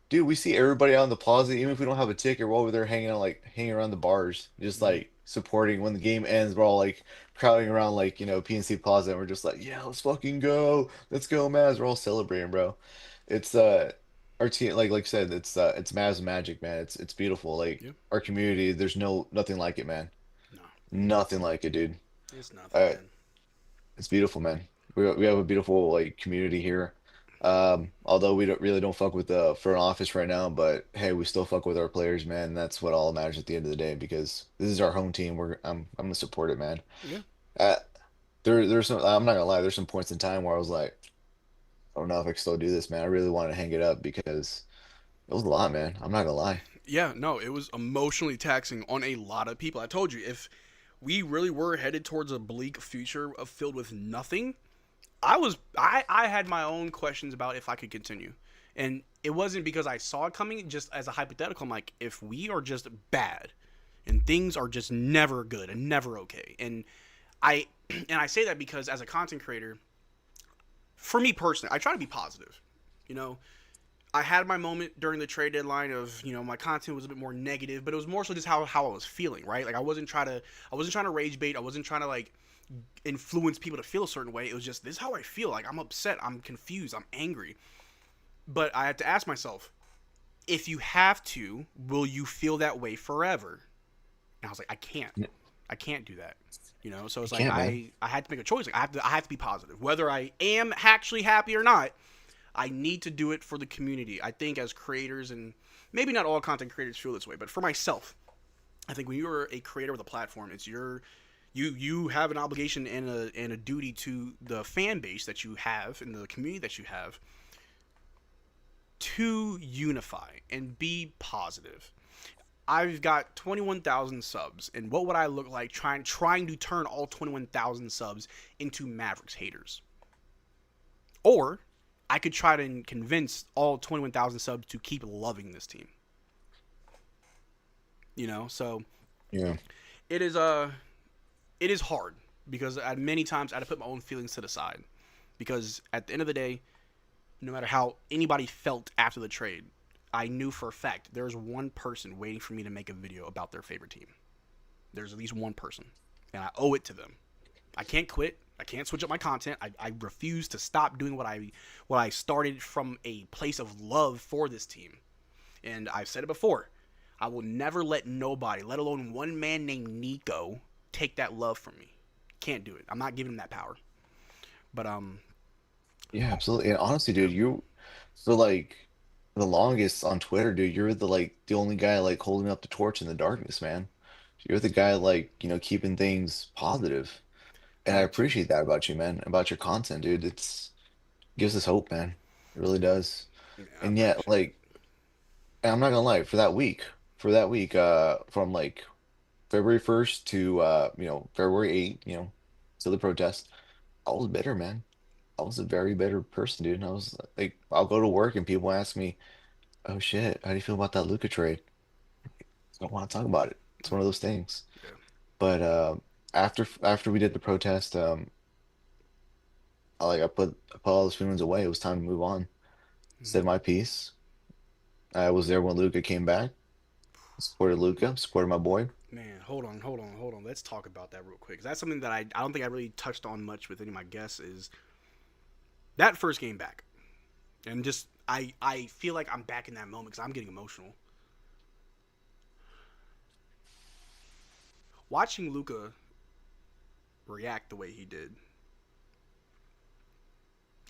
Speaker 5: dude, we see everybody out in the plaza, even if we don't have a ticket, we're over there hanging out, like hanging around the bars, just
Speaker 1: hmm,
Speaker 5: like supporting. When the game ends, we're all like crowding around like, PNC Plaza, and we're just like, yeah, let's fucking go. Let's go, Mavs. We're all celebrating, bro. It's our team, like I said, it's Mavs magic, man. It's beautiful. Like
Speaker 1: yeah.
Speaker 5: our community, there's nothing like it, man.
Speaker 1: No,
Speaker 5: Nothing like it, dude.
Speaker 1: it's nothing,
Speaker 5: Uh,
Speaker 1: man.
Speaker 5: it's beautiful, man. We have a beautiful like community here. Although we don't fuck with the front office right now, but hey, we still fuck with our players, man. That's what all matters at the end of the day because this is our home team. I'm gonna support it, man.
Speaker 1: Yeah.
Speaker 5: Uh, there's some I'm not gonna lie. There's some points in time where I was like, I don't know if I can still do this, man. I really want to hang it up because it was a lot, man. I'm not gonna lie.
Speaker 1: Yeah, no, it was emotionally taxing on a lot of people. I told you, if we really were headed towards a bleak future of filled with nothing, I had my own questions about if I could continue. And it wasn't because I saw it coming, just as a hypothetical. I'm like, if we are just bad and things are just never good and never okay. And I and I say that because as a content creator, for me personally, I try to be positive. You know, I had my moment during the trade deadline of, my content was a bit more negative, but it was more so just how I was feeling, right? Like I wasn't trying to rage bait. I wasn't trying to like influence people to feel a certain way. It was just this is how I feel. Like I'm upset, I'm confused, I'm angry. But I had to ask myself, if you have to, will you feel that way forever? And I was like, I can't. I can't do that. So
Speaker 5: You
Speaker 1: it's like
Speaker 5: can't, man.
Speaker 1: I had to make a choice. Like I have to be positive. Whether I am actually happy or not, I need to do it for the community. I think as creators, and maybe not all content creators feel this way, but for myself, I think when you're a creator with a platform, it's you have an obligation and a duty to the fan base that you have and the community that you have to unify and be positive. I've got 21,000 subs, and what would I look like trying to turn all 21,000 subs into Mavericks haters? Or I could try to convince all 21,000 subs to keep loving this team. So
Speaker 5: Yeah.
Speaker 1: it is it is hard because many times I had to put my own feelings to the side because at the end of the day, no matter how anybody felt after the trade, I knew for a fact there was one person waiting for me to make a video about their favorite team. There's at least one person, and I owe it to them. I can't quit. I can't switch up my content. I refuse to stop doing what I started from a place of love for this team. And I've said it before. I will never let nobody, let alone one man named Nico, take that love from me. Can't do it. I'm not giving him that power. But
Speaker 5: Yeah, absolutely. And honestly,
Speaker 1: yeah,
Speaker 5: dude, you for like the longest on Twitter, dude, you're the only guy like holding up the torch in the darkness, man. You're the guy like, keeping things positive. And I
Speaker 1: gratitude.
Speaker 5: appreciate that about you, man, about your content, dude. Gives us hope, man. It really does.
Speaker 1: Yeah, I
Speaker 5: And yet,
Speaker 1: appreciate it.
Speaker 5: like, and I'm not gonna lie, for that week, from like February 1st to February 8th, to the protest, I was bitter, man. I was a very bitter person, dude. And I was like, I'll go to work and people ask me, "Oh shit, how do you feel about that Luca trade?" I don't want to talk about it. It's one of those things.
Speaker 1: Yeah,
Speaker 5: But after we did the protest, I put all those feelings away. It was time to move on. said my piece. I was there when Luca came back. Supported Luca, supported my boy.
Speaker 1: Man, hold on. Let's talk about that real quick. 'Cause that's something that I don't think I really touched on much with any of my guests is that first game back. And just, I feel like I'm back in that moment because I'm getting emotional. Watching Luca react the way he did,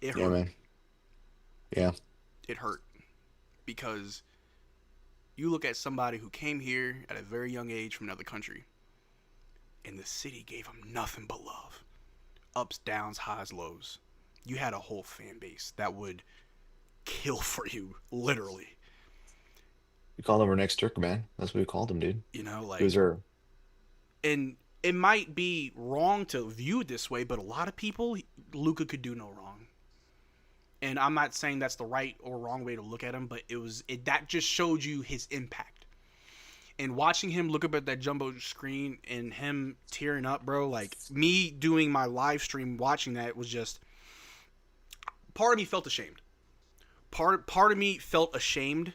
Speaker 1: it
Speaker 5: Yeah,
Speaker 1: hurt.
Speaker 5: man. Yeah.
Speaker 1: It hurt because you look at somebody who came here at a very young age from another country, and the city gave him nothing but love. Ups, downs, highs, lows. You had a whole fan base that would kill for you, literally.
Speaker 5: We called him our next Turk, man. That's what we called him, dude.
Speaker 1: You know,
Speaker 5: He was
Speaker 1: like,
Speaker 5: our
Speaker 1: and it might be wrong to view it this way, but a lot of people, Luka could do no wrong. And I'm not saying that's the right or wrong way to look at him, but that just showed you his impact. And watching him look up at that jumbo screen and him tearing up, bro, like me doing my live stream watching that was just, part of me felt ashamed. Part of me felt ashamed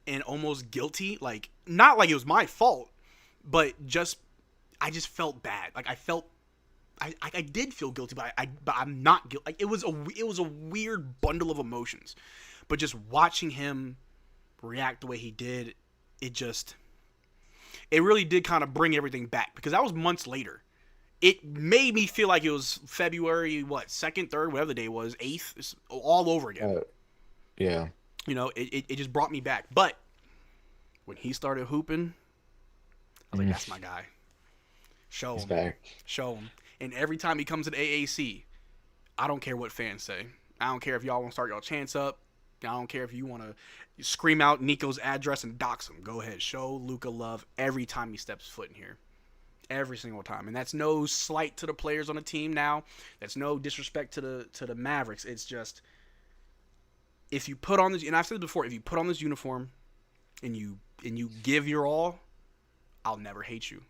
Speaker 1: and almost guilty, like not like it was my fault, but I just felt bad. Like I did feel guilty, but I'm not guilty. Like it was a weird bundle of emotions, but just watching him react the way he did, it really did kind of bring everything back because that was months later. It made me feel like it was February 2nd, 3rd, whatever the day was, 8th, it's all over again.
Speaker 5: yeah.
Speaker 1: You know, it just brought me back. But when he started hooping, I was like, that's my guy. Show
Speaker 5: He's
Speaker 1: him.
Speaker 5: back.
Speaker 1: Show him. And every time he comes to the AAC, I don't care what fans say. I don't care if y'all want to start y'all chants up. I don't care if you want to scream out Nico's address and dox him. Go ahead. Show Luka love every time he steps foot in here. Every single time. And that's no slight to the players on the team now. That's no disrespect to the Mavericks. It's just, if you put on this, and I've said it before, if you put on this uniform and you give your all, I'll never hate you.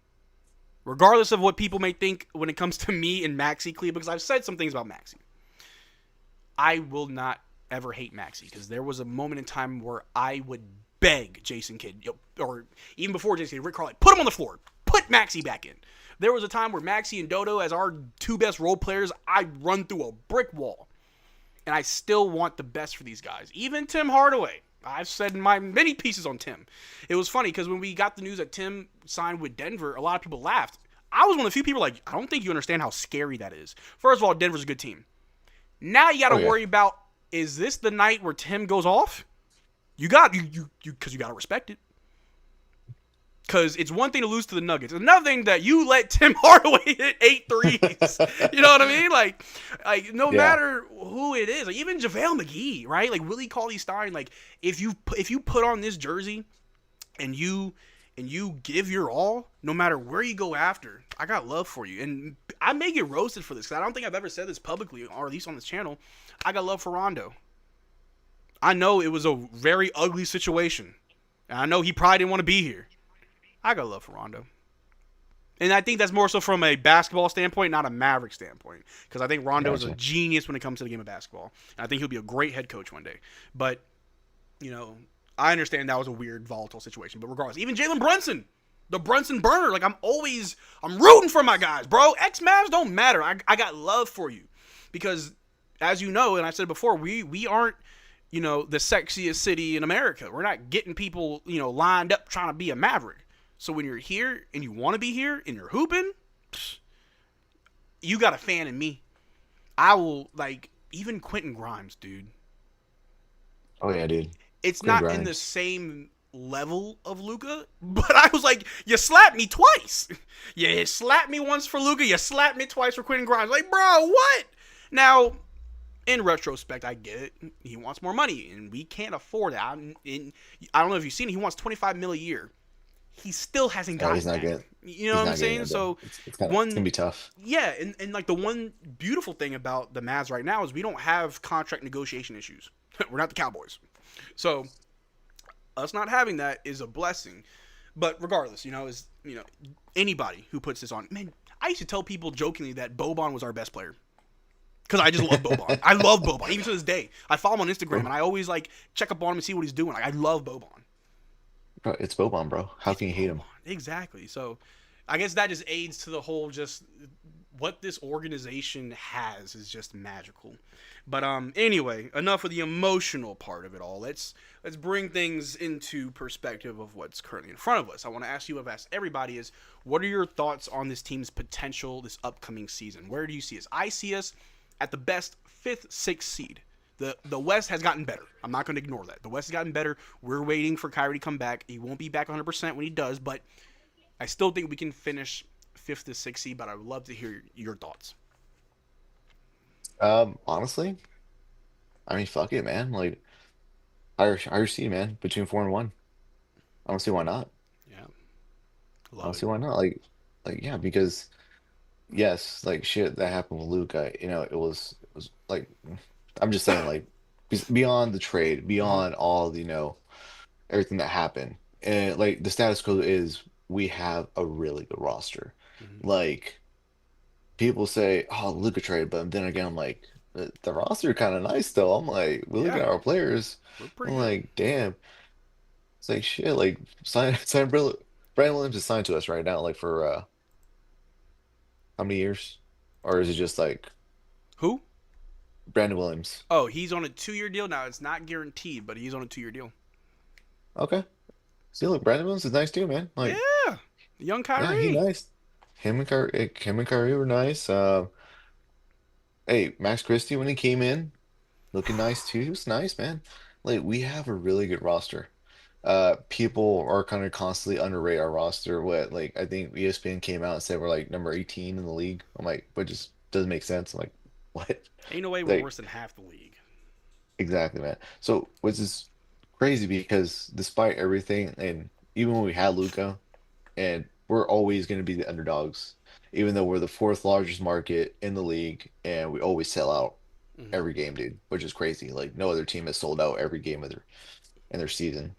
Speaker 1: Regardless of what people may think when it comes to me and Maxi Clea, because I've said some things about Maxi. I will not ever hate Maxi, because there was a moment in time where I would beg Jason Kidd, or even before Jason Kidd, Rick Carlisle, put him on the floor. Put Maxi back in. There was a time where Maxi and Dodo, as our two best role players, I'd run through a brick wall. And I still want the best for these guys. Even Tim Hardaway. I've said my many pieces on Tim. It was funny because when we got the news that Tim signed with Denver, a lot of people laughed. I was one of the few people like, I don't think you understand how scary that is. First of all, Denver's a good team. Now you got to worry about, is this the night where Tim goes off? You got because you got to respect it. Because it's one thing to lose to the Nuggets. It's another thing that you let Tim Hardaway hit 8 threes. You know what I mean? Like no matter who it is, like even JaVale McGee, right? Like Willie Cauley-Stein, like if you put on this jersey and you give your all, no matter where you go after, I got love for you. And I may get roasted for this because I don't think I've ever said this publicly, or at least on this channel. I got love for Rondo. I know it was a very ugly situation. And I know he probably didn't want to be here. I got love for Rondo. And I think that's more so from a basketball standpoint, not a Maverick standpoint. Because I think Rondo is a genius when it comes to the game of basketball. And I think he'll be a great head coach one day. But, you know, I understand that was a weird, volatile situation. But regardless, even Jalen Brunson, the Brunson burner, like I'm rooting for my guys, bro. Ex-Mavs don't matter. I got love for you. Because, as you know, and I said before, we aren't, you know, the sexiest city in America. We're not getting people, you know, lined up trying to be a Maverick. So when you're here and you want to be here and you're hooping, you got a fan in me. I will, like, even Quentin Grimes, dude.
Speaker 5: Oh, yeah, dude.
Speaker 1: It's Quentin not Grimes. In the same level of Luka, but I was like, you slapped me twice. You slapped me once for Luka, you slapped me twice for Quentin Grimes. Like, bro, what? Now, in retrospect, I get it. He wants more money, and we can't afford that. I don't know if you've seen it. He wants $25 million a year. He still hasn't gotten
Speaker 5: he's not
Speaker 1: that.
Speaker 5: good.
Speaker 1: You know what I'm saying? So
Speaker 5: it's gonna be tough.
Speaker 1: Yeah, and like the one beautiful thing about the Mavs right now is we don't have contract negotiation issues. We're not the Cowboys. So us not having that is a blessing. But regardless, anybody who puts this on, man, I used to tell people jokingly that Boban was our best player. Because I just love Boban. I love Boban. Even to this day. I follow him on Instagram,
Speaker 5: Bro.
Speaker 1: and I always, like, check up on him and see what he's doing. Like, I love Boban.
Speaker 5: Bro, it's Boban, bro. How
Speaker 1: It's
Speaker 5: can you hate him?
Speaker 1: Boban. Exactly. So, I guess that just aids to the whole just what this organization has is just magical. But anyway, enough of the emotional part of it all. Let's bring things into perspective of what's currently in front of us. I want to ask you, I've asked everybody, is what are your thoughts on this team's potential this upcoming season? Where do you see us? I see us at the best 5th, 6th seed. The West has gotten better. I'm not going to ignore that. The West has gotten better. We're waiting for Kyrie to come back. He won't be back 100% when he does, but I still think we can finish 5th to 6th seed, but I would love to hear your thoughts.
Speaker 5: Honestly, I mean, fuck it, man. Like, higher seed, man, between 4 and 1. I don't see why not.
Speaker 1: Yeah,
Speaker 5: I don't
Speaker 1: love it.
Speaker 5: see why not. Like, yeah, because yes, like shit that happened with Luca, it was like, I'm just saying, like, beyond the trade,
Speaker 1: Mm-hmm.
Speaker 5: beyond all the, everything that happened, and like the status quo is we have a really good roster.
Speaker 1: Mm-hmm.
Speaker 5: Like, people say, oh, Luca trade, but then again, I'm like, the roster kind of nice though. I'm like, we look
Speaker 1: Yeah,
Speaker 5: at our players,
Speaker 1: we're
Speaker 5: I'm
Speaker 1: pretty good.
Speaker 5: like, damn, it's like shit. Like, sign Brandon Williams is signed to us right now, like for how many years, or is it just like
Speaker 1: Who?
Speaker 5: Brandon Williams?
Speaker 1: Oh, he's on a 2-year deal now. It's not guaranteed, but he's on a 2-year deal.
Speaker 5: Okay, see, look, Brandon Williams is nice too, man. Like,
Speaker 1: Yeah, young
Speaker 5: yeah, he
Speaker 1: Kyrie.
Speaker 5: nice. Him and Kyrie were nice. Hey, Max Christie when he came in, looking nice too. He was nice, man. Like, we have a really good roster. People are kind of constantly underrate our roster. What, like, I think ESPN came out and said we're like number 18 in the league. I'm like, but just doesn't make sense. I'm like, what?
Speaker 1: Ain't no way we're
Speaker 5: Like,
Speaker 1: worse than half the league.
Speaker 5: exactly, man. So, which is crazy because despite everything, and even when we had Luca, and we're always going to be the underdogs, even though we're the fourth largest market in the league, and we always sell out
Speaker 1: Hmm.
Speaker 5: every game, dude, which is crazy. Like, no other team has sold out every game of their in their season.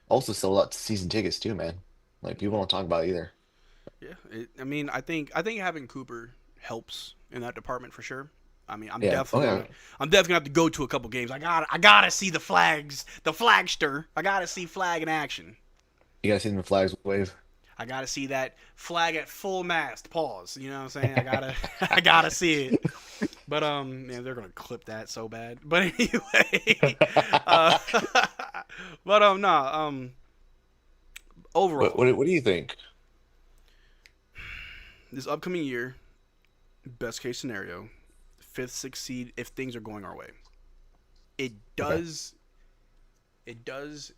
Speaker 5: Also sold out season tickets too, man. Like, people don't talk about it either.
Speaker 1: Yeah, I mean, I think having Cooper helps in that department for sure. I mean,
Speaker 5: Yeah. Oh yeah.
Speaker 1: I'm definitely gonna have to go to a couple games. I gotta see the flags, the flagster. I gotta see flag in action.
Speaker 5: You guys seen the flags wave?
Speaker 1: I gotta see that flag at full mast. Pause. You know what I'm saying? I gotta see it. But man, they're gonna clip that so bad. But anyway, uh, but nah,
Speaker 5: What
Speaker 1: overall,
Speaker 5: what do you think?
Speaker 1: this upcoming year, best case scenario, 5th, 6th seed if things are going our way. It
Speaker 5: Okay.
Speaker 1: does, it does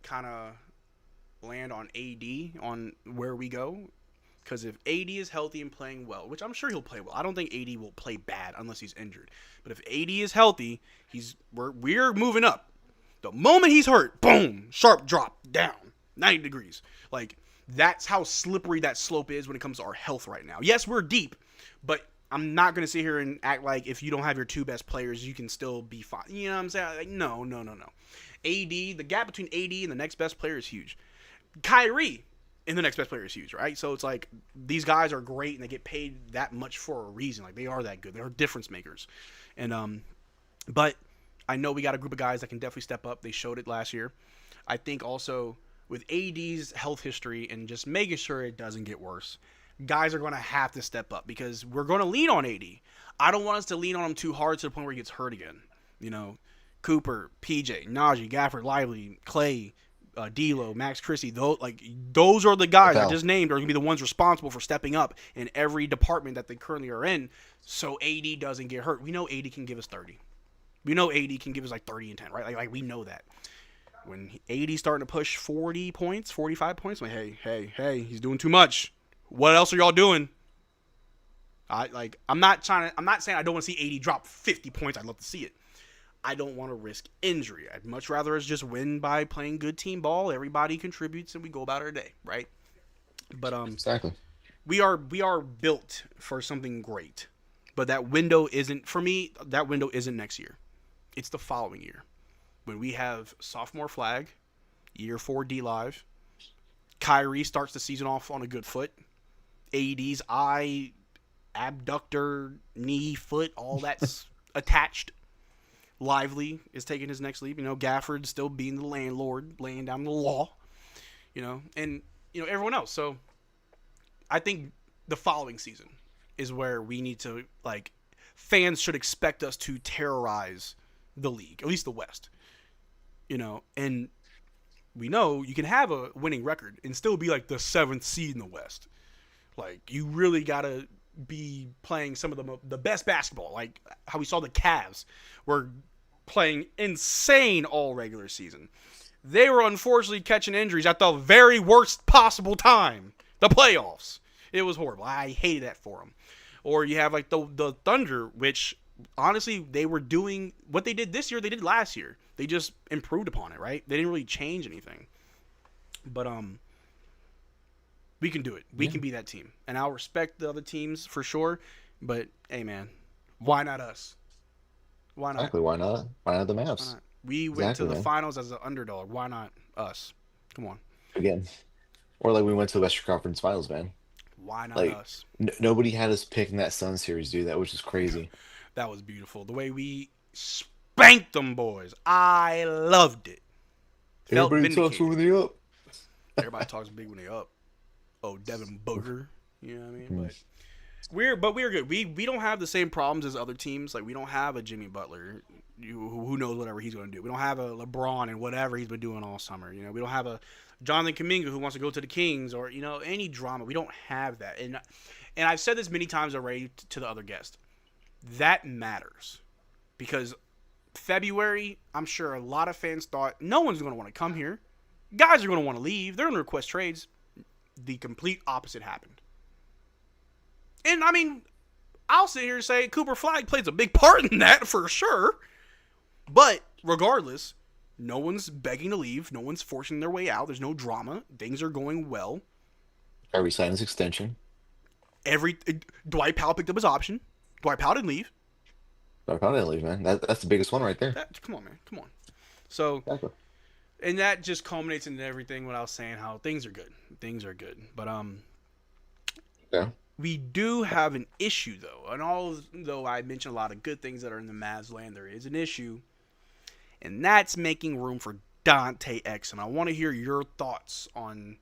Speaker 1: kind of land on AD on where we go. Because if AD is healthy and playing well, which I'm sure he'll play well, I don't think AD will play bad unless he's injured. But if AD is healthy, we're moving up. The moment he's hurt, boom, sharp drop down 90 degrees. Like that's how slippery that slope is when it comes to our health right now. Yes, we're deep, but I'm not gonna sit here and act like if you don't have your 2 best players, you can still be fine. You know what I'm saying? Like, no, no, no, no. AD, the gap between AD and the next best player is huge. Kyrie and the next best player is huge, right? So it's like these guys are great and they get paid that much for a reason. Like they are that good. They're difference makers. And but I know we got a group of guys that can definitely step up. They showed it last year. I think also with AD's health history and just making sure it doesn't get worse, guys are going to have to step up because we're going to lean on AD. I don't want us to lean on him too hard to the point where he gets hurt again. You know, Cooper, PJ, Najee, Gafford, Lively, Clay, D'Lo, Max Christie, those are the guys I
Speaker 5: Val.
Speaker 1: just named are going to be the ones responsible for stepping up in every department that they currently are in, so AD doesn't get hurt. We know AD can give us 30. We know AD can give us like 30 and 10, right? Like we know that. When AD's starting to push 40 points, 45 points, I'm like, hey, he's doing too much. What else are y'all doing? I'm not saying I don't want to see AD drop 50 points. I'd love to see it. I don't want to risk injury. I'd much rather us just win by playing good team ball. Everybody contributes and we go about our day, right? But
Speaker 5: Exactly.
Speaker 1: we are built for something great. But that window isn't for me. That window isn't next year. It's the following year when we have sophomore flag, year 4 D live. Kyrie starts the season off on a good foot. AD's eye abductor, knee, foot, all that's attached. Lively is taking his next leap. Gafford still being the landlord, laying down the law. And everyone else. So I think the following season is where we need to, like, fans should expect us to terrorize the league, at least the West. And we know you can have a winning record and still be like the 7th seed in the West. Like, you really gotta be playing some of the best basketball, like how we saw the Cavs were playing insane all regular season. They were unfortunately catching injuries at the very worst possible time, the playoffs. It was horrible. I hated that for them. Or you have like the Thunder, which honestly they were doing what they did this year, they did last year. They just improved upon it, right? They didn't really change anything. But we can do it. We can be that team. And I'll respect the other teams for sure. But hey, man, why not us? Why not?
Speaker 5: Exactly. Why not? Why not the
Speaker 1: Why
Speaker 5: Mavs?
Speaker 1: not? We went to the finals as an underdog. Why not us? Come on.
Speaker 5: Again. Or like we went to the Western Conference Finals, man.
Speaker 1: Why not
Speaker 5: Like
Speaker 1: us?
Speaker 5: nobody had us picking that Sun series, dude. That was just crazy.
Speaker 1: That was beautiful. The way we spanked them boys. I loved it. Felt
Speaker 5: Everybody talks
Speaker 1: vindicated.
Speaker 5: when they up.
Speaker 1: Everybody talks big when they up. Oh, Devin Booker. You know what I mean?
Speaker 5: Mm.
Speaker 1: But we're good. We don't have the same problems as other teams. Like, we don't have a Jimmy Butler who knows whatever he's going to do. We don't have a LeBron and whatever he's been doing all summer. We don't have a Jonathan Kuminga who wants to go to the Kings or any drama. We don't have that. And I've said this many times already to the other guest. That matters because February, I'm sure a lot of fans thought no one's going to want to come here. Guys are going to want to leave. They're going to request trades. The complete opposite happened. And, I mean, I'll sit here and say Cooper Flag plays a big part in that for sure. But regardless, no one's begging to leave. No one's forcing their way out. There's no drama. Things are going well.
Speaker 5: Kyrie signed his extension.
Speaker 1: Dwight Powell picked up his option. Dwight Powell didn't leave.
Speaker 5: I probably didn't leave, man. That's the biggest one right there.
Speaker 1: Come on, man. Come on. So,
Speaker 5: Exactly.
Speaker 1: and that just culminates into everything what I was saying, how things are good. Things are good. But,
Speaker 5: Yeah.
Speaker 1: we do have an issue, though. And although I mentioned a lot of good things that are in the Mavs land, there is an issue. And that's making room for Dante Exum. I want to hear your thoughts on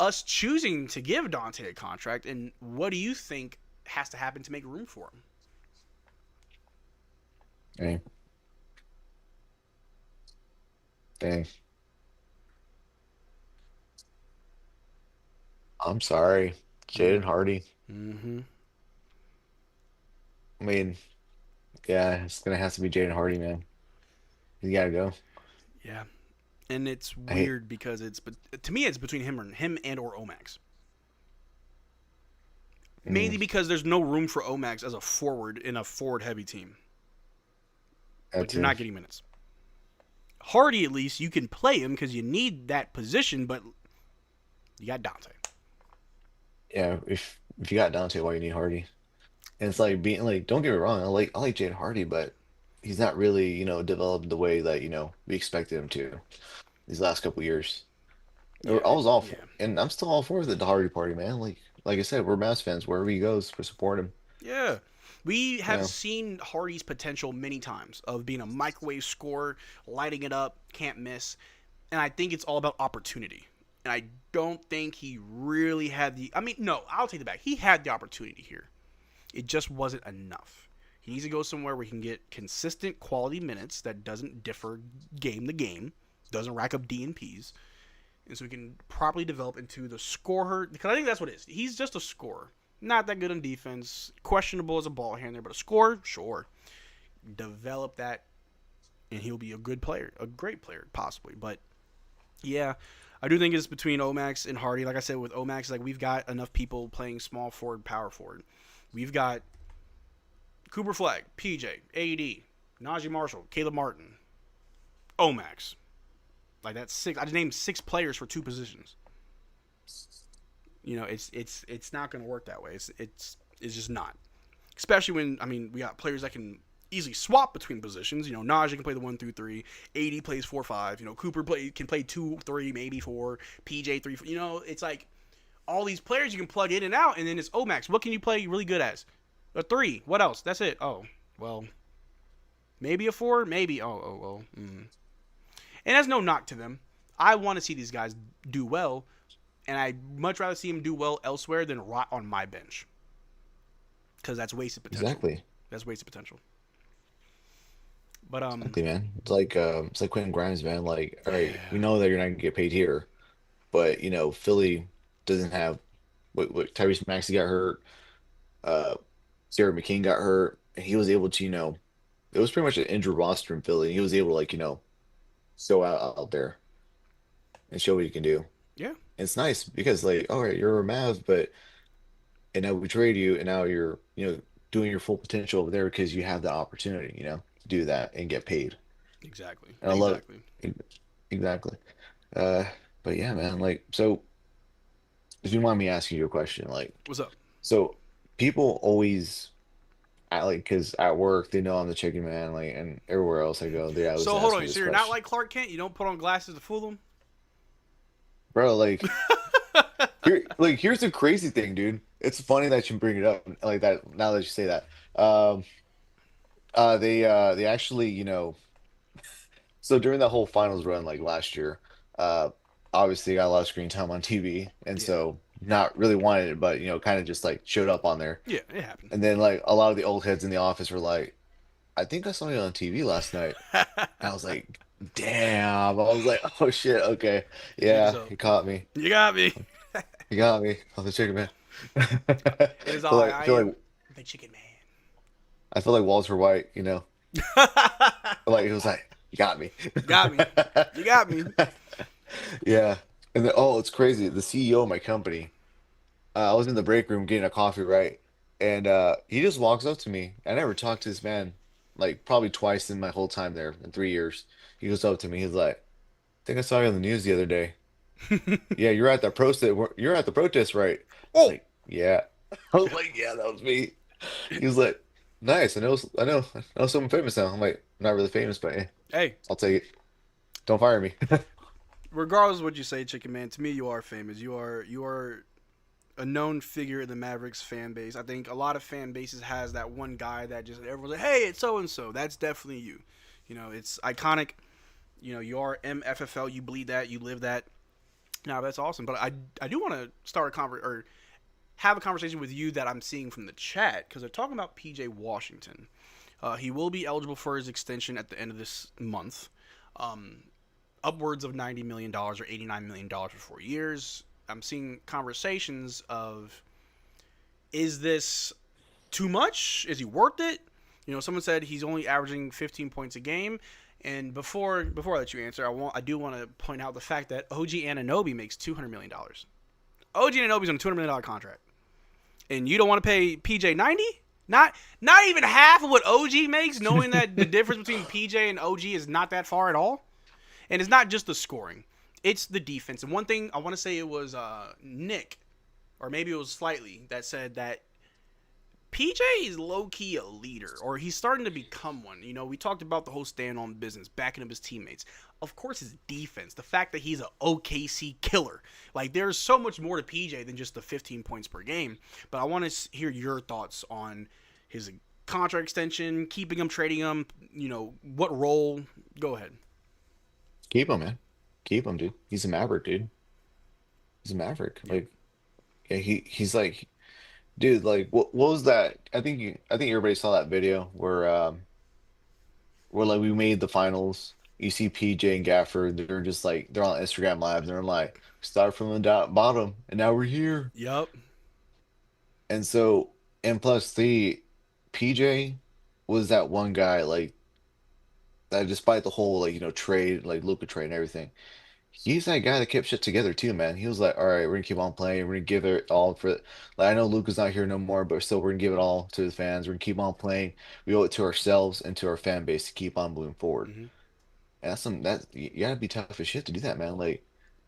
Speaker 1: us choosing to give Dante a contract. And what do you think has to happen to make room for him?
Speaker 5: Dang. Dang. I'm sorry. Jaden Hardy.
Speaker 1: Mm-hmm.
Speaker 5: I mean, yeah, it's gonna have to be Jaden Hardy, man. He's gotta go.
Speaker 1: Yeah. And it's
Speaker 5: I hate-
Speaker 1: weird because to me, it's between him and or Omax. Mainly because there's no room for Omax as a forward in a forward-heavy team. Like,
Speaker 5: That's
Speaker 1: you're
Speaker 5: it.
Speaker 1: not getting minutes. Hardy, at least, you can play him because you need that position, but you got Dante.
Speaker 5: Yeah, if you got Dante, why you need Hardy? And it's like being like, don't get me wrong, I like Jaden Hardy, but he's not really, developed the way that, we expected him to these last couple years.
Speaker 1: Yeah,
Speaker 5: I was all for,
Speaker 1: yeah.
Speaker 5: and I'm still all for the Hardy party, man. Like I said, we're Mavs fans. Wherever he goes, we support him.
Speaker 1: Yeah. We have
Speaker 5: Yeah.
Speaker 1: seen Hardy's potential many times of being a microwave scorer, lighting it up, can't miss. And I think it's all about opportunity. And I don't think he really had no, I'll take it back. He had the opportunity here. It just wasn't enough. He needs to go somewhere where he can get consistent quality minutes that doesn't differ game to game, doesn't rack up DNPs, and so he can properly develop into the scorer. Because I think that's what it is. He's just a scorer. Not that good on defense. Questionable as a ball handler, but a scorer, sure. Develop that, and he'll be a good player, a great player, possibly. But, yeah, I do think it's between Omax and Hardy. Like I said, with Omax, like, we've got enough people playing small forward, power forward. We've got Cooper Flag, PJ, AD, Najee Marshall, Caleb Martin, Omax. Like, that's 6. I just named 6 players for 2 positions. It's not going to work that way. It's just not. Especially when, we got players that can easily swap between positions. Najee can play the 1 through 3. AD plays 4-5. Cooper can play 2, 3, maybe 4. PJ 3. It's like all these players you can plug in and out, and then it's Max. What can you play really good as? A 3. What else? That's it. Oh, well, maybe a 4. Maybe. And that's no knock to them. I want to see these guys do well, and I'd much rather see them do well elsewhere than rot on my bench. Because that's wasted potential.
Speaker 5: Exactly.
Speaker 1: That's wasted potential. But
Speaker 5: Exactly, man. It's like Quentin Grimes, man. Like, all right,
Speaker 1: yeah,
Speaker 5: we know that you're not gonna get paid here, but Philly doesn't have what Tyrese Maxey got hurt, uh Sarah McKean got hurt, and he was able to, it was pretty much an injured roster in Philly, and he was able to show out there and show what he can do.
Speaker 1: yeah,
Speaker 5: And it's nice because like, all right, you're a Mav, but and now we trade you, and now you're, doing your full potential over there because you have the opportunity, to do that and get paid.
Speaker 1: exactly,
Speaker 5: And I love
Speaker 1: exactly.
Speaker 5: exactly. Uh, but yeah, man, like, so if you mind me asking you a question, like,
Speaker 1: What's up?
Speaker 5: so people always because at work they know I'm the chicken man, like, and everywhere else I go, they always
Speaker 1: So hold
Speaker 5: ask me
Speaker 1: on. So
Speaker 5: this
Speaker 1: you're not
Speaker 5: question,
Speaker 1: like Clark Kent. You don't put on glasses to fool them.
Speaker 5: bro. Here's the crazy thing, dude. It's funny that you bring it up like that now that you say that. Um, they actually, so during that whole finals run, like last year, uh, obviously got a lot of screen time on TV, and
Speaker 1: Yeah,
Speaker 5: so not really wanted it, but kind of just like showed up on there.
Speaker 1: yeah, it happened.
Speaker 5: And then like a lot of the old heads in the office were like, "I think I saw you on TV last night." And I was like, "Damn!" I was like, "Oh shit, okay, yeah,
Speaker 1: So
Speaker 5: he caught me.
Speaker 1: you got me.
Speaker 5: He got me on the chicken man."
Speaker 1: It is
Speaker 5: Feel
Speaker 1: all
Speaker 5: like
Speaker 1: I
Speaker 5: feel
Speaker 1: am,
Speaker 5: like
Speaker 1: the chicken
Speaker 5: I feel like Walter White,
Speaker 1: man.
Speaker 5: like he was like, "You got me."
Speaker 1: You got me. You got me.
Speaker 5: Yeah. And then, oh, it's crazy. The CEO of my company, I was in the break room getting a coffee, right? And he just walks up to me. I never talked to this man like probably twice in my whole time there in 3 years. He goes up to me. He's like, "I think I saw you on the news the other day. Yeah, you're at that protest. You're at the protest, right?" I was
Speaker 1: Oh,
Speaker 5: like, "Yeah." I was like, "Yeah, that was me." He was like, "Nice. I know someone famous now." I'm like, "I'm not really famous, but
Speaker 1: hey.
Speaker 5: I'll take it. Don't fire me."
Speaker 1: Regardless of what you say, Chicken Man, to me you are famous. You are a known figure in the Mavericks fan base. I think a lot of fan bases has that one guy that just everyone's like, hey, it's so and so. That's definitely you. It's iconic. You are MFFL. You bleed that. You live that. Now that's awesome. But I do want to start a or have a conversation with you that I'm seeing from the chat because they're talking about PJ Washington. He will be eligible for his extension at the end of this month. Upwards of $90 million or $89 million for 4 years. I'm seeing conversations of, is this too much? Is he worth it? Someone said he's only averaging 15 points a game. And before I let you answer, I do want to point out the fact that OG Anunoby makes $200 million. OG Anunoby's on a $200 million contract. And you don't want to pay PJ 90? Not even half of what OG makes, knowing that the difference between PJ and OG is not that far at all. And it's not just the scoring. It's the defense. And one thing, I want to say it was Nick, or maybe it was Slightly, that said that PJ is low-key a leader, or he's starting to become one. We talked about the whole stand-on business, backing up his teammates. Of course, his defense, the fact that he's an OKC killer. Like, there's so much more to PJ than just the 15 points per game. But I want to hear your thoughts on his contract extension, keeping him, trading him, what role. Go ahead.
Speaker 5: Keep him, man. Keep him, dude. He's a Maverick, dude. He's a Maverick.
Speaker 1: Yeah.
Speaker 5: Like, yeah, he's like, dude. Like, what was that? I think everybody saw that video where like we made the finals. You see PJ and Gafford. They're just like they're on Instagram Live. And they're like, start from the bottom, and now we're here.
Speaker 1: Yep.
Speaker 5: And so, and plus the PJ was that one guy like that. Despite the whole like trade, like Luka trade and everything. He's that guy that kept shit together too, man. He was like, "All right, we're gonna keep on playing. We're gonna give it all for." Like, I know Luka's not here no more, but still, we're gonna give it all to the fans. We're gonna keep on playing. We owe it to ourselves and to our fan base to keep on moving forward.
Speaker 1: Mm-hmm.
Speaker 5: And that you gotta be tough as shit to do that, man. Like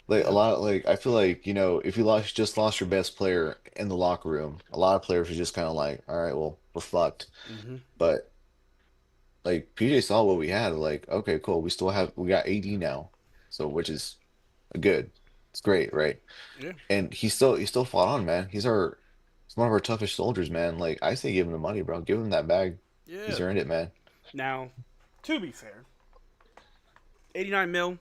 Speaker 5: a
Speaker 1: Yeah.
Speaker 5: lot, like I feel like if you lost your best player in the locker room, a lot of players are just kind of like, "All right, well, we're fucked."
Speaker 1: Mm-hmm.
Speaker 5: But like PJ saw what we had, like, okay, cool. We got AD now, so which is good. It's great, right?
Speaker 1: Yeah.
Speaker 5: And he still fought on, man. He's one of our toughest soldiers, man. Like I say, give him the money, bro. Give him that bag.
Speaker 1: Yeah.
Speaker 5: He's earned it, man.
Speaker 1: Now, to be fair, 89 mil,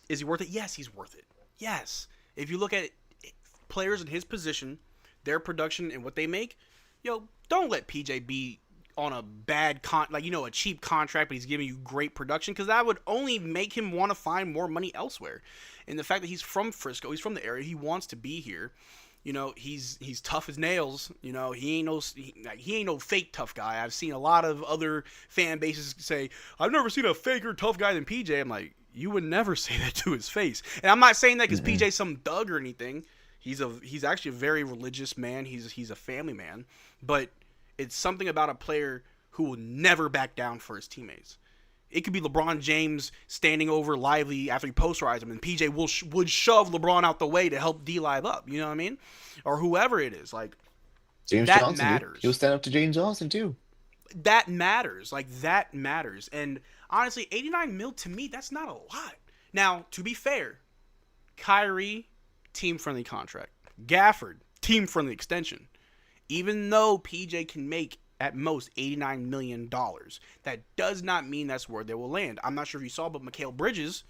Speaker 1: is he worth it? Yes, he's worth it. Yes. If you look at players in his position, their production and what they make, don't let PJ be on a bad a cheap contract, but he's giving you great production, because that would only make him want to find more money elsewhere. And the fact that he's from Frisco, he's from the area, he wants to be here. He's tough as nails. He ain't no fake tough guy. I've seen a lot of other fan bases say, I've never seen a faker tough guy than PJ. I'm like, you would never say that to his face. And I'm not saying that because PJ's some thug or anything. He's actually a very religious man. He's a family man. But it's something about a player who will never back down for his teammates. It could be LeBron James standing over Lively after he posterized him, and PJ would shove LeBron out the way to help D-Live up. You know what I mean? Or whoever it is. Like,
Speaker 5: James
Speaker 1: that
Speaker 5: Johnson,
Speaker 1: matters.
Speaker 5: dude. He'll stand up to James Johnson too.
Speaker 1: That matters. Like, that matters. And honestly, 89 mil to me, that's not a lot. Now, to be fair, Kyrie, team-friendly contract. Gafford, team-friendly extension. Even though PJ can make at most $89 million, that does not mean that's where they will land. I'm not sure if you saw, but Mikal Bridges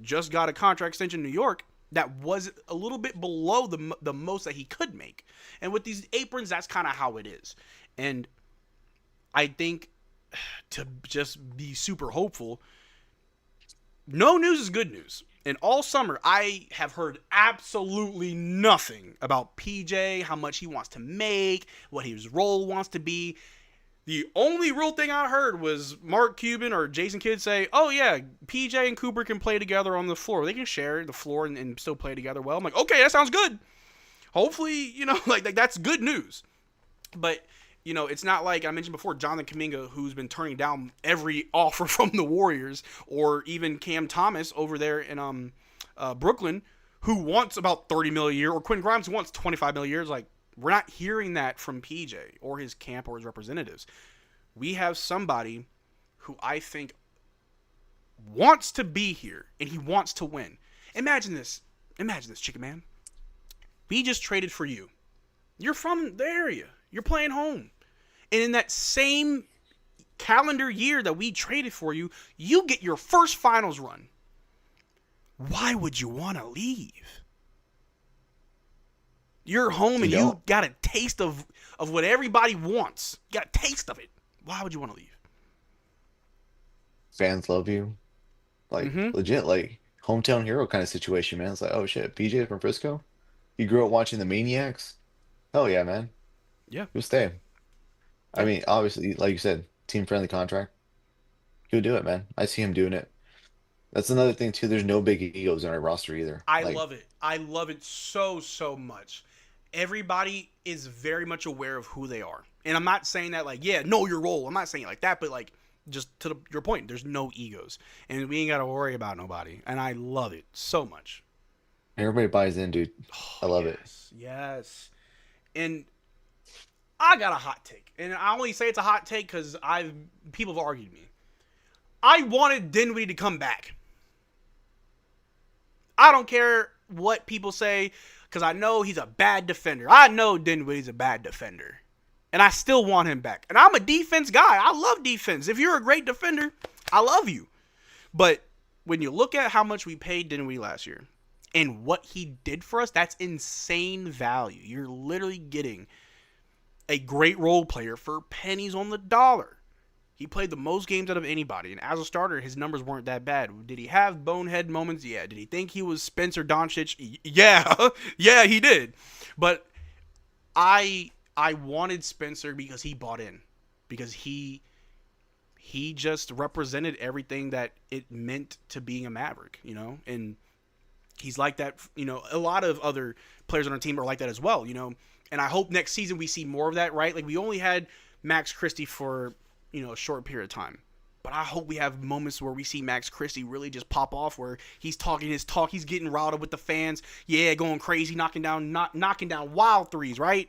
Speaker 1: just got a contract extension in New York that was a little bit below the most that he could make. And with these aprons, that's kind of how it is. And I think, to just be super hopeful, no news is good news. And all summer, I have heard absolutely nothing about PJ, how much he wants to make, what his role wants to be. The only real thing I heard was Mark Cuban or Jason Kidd say, oh yeah, PJ and Cooper can play together on the floor. They can share the floor and still play together well. I'm like, okay, that sounds good. Hopefully, like that's good news. But, it's not like I mentioned before, Jonathan Kuminga, who's been turning down every offer from the Warriors, or even Cam Thomas over there in Brooklyn, who wants about $30 million a year, or Quentin Grimes, who wants $25 million a year. It's like, we're not hearing that from PJ or his camp or his representatives. We have somebody who I think wants to be here, and he wants to win. Imagine this, Chicken Man. We just traded for you. You're from the area. You're playing home. And in that same calendar year that we traded for you, you get your first finals run. Why would you want to leave? You're home and you got a taste of what everybody wants. You got a taste of it. Why would you want to leave?
Speaker 5: Fans love you. Like, legit, like, hometown hero kind of situation, man. It's like, oh shit, PJ from Frisco? You grew up watching the Maniacs? Hell yeah, man.
Speaker 1: Yeah.
Speaker 5: He'll stay. I mean, obviously, like you said, team-friendly contract. He'll do it, man. I see him doing it. That's another thing, too. There's no big egos in our roster either.
Speaker 1: I love it. I love it so, so much. Everybody is very much aware of who they are. And I'm not saying that, like, yeah, know your role. I'm not saying it like that, but, like, just to your point, there's no egos. And we ain't got to worry about nobody. And I love it so much.
Speaker 5: Everybody buys in, dude. I love it.
Speaker 1: Yes. And I got a hot take. And I only say it's a hot take because people have argued me. I wanted Dinwiddie to come back. I don't care what people say, because I know he's a bad defender. I know Dinwiddie's a bad defender. And I still want him back. And I'm a defense guy. I love defense. If you're a great defender, I love you. But when you look at how much we paid Dinwiddie last year and what he did for us, that's insane value. You're literally getting a great role player for pennies on the dollar. He played the most games out of anybody, and as a starter, his numbers weren't that bad. Did he have bonehead moments? Yeah. Did he think he was Spencer Doncic? Yeah. Yeah, he did. But I wanted Spencer because he bought in. Because he just represented everything that it meant to being a Maverick, And he's like that, a lot of other players on our team are like that as well, And I hope next season we see more of that, right? Like, we only had Max Christie for a short period of time. But I hope we have moments where we see Max Christie really just pop off, where he's talking his talk, he's getting riled up with the fans, going crazy, knocking down wild threes, right?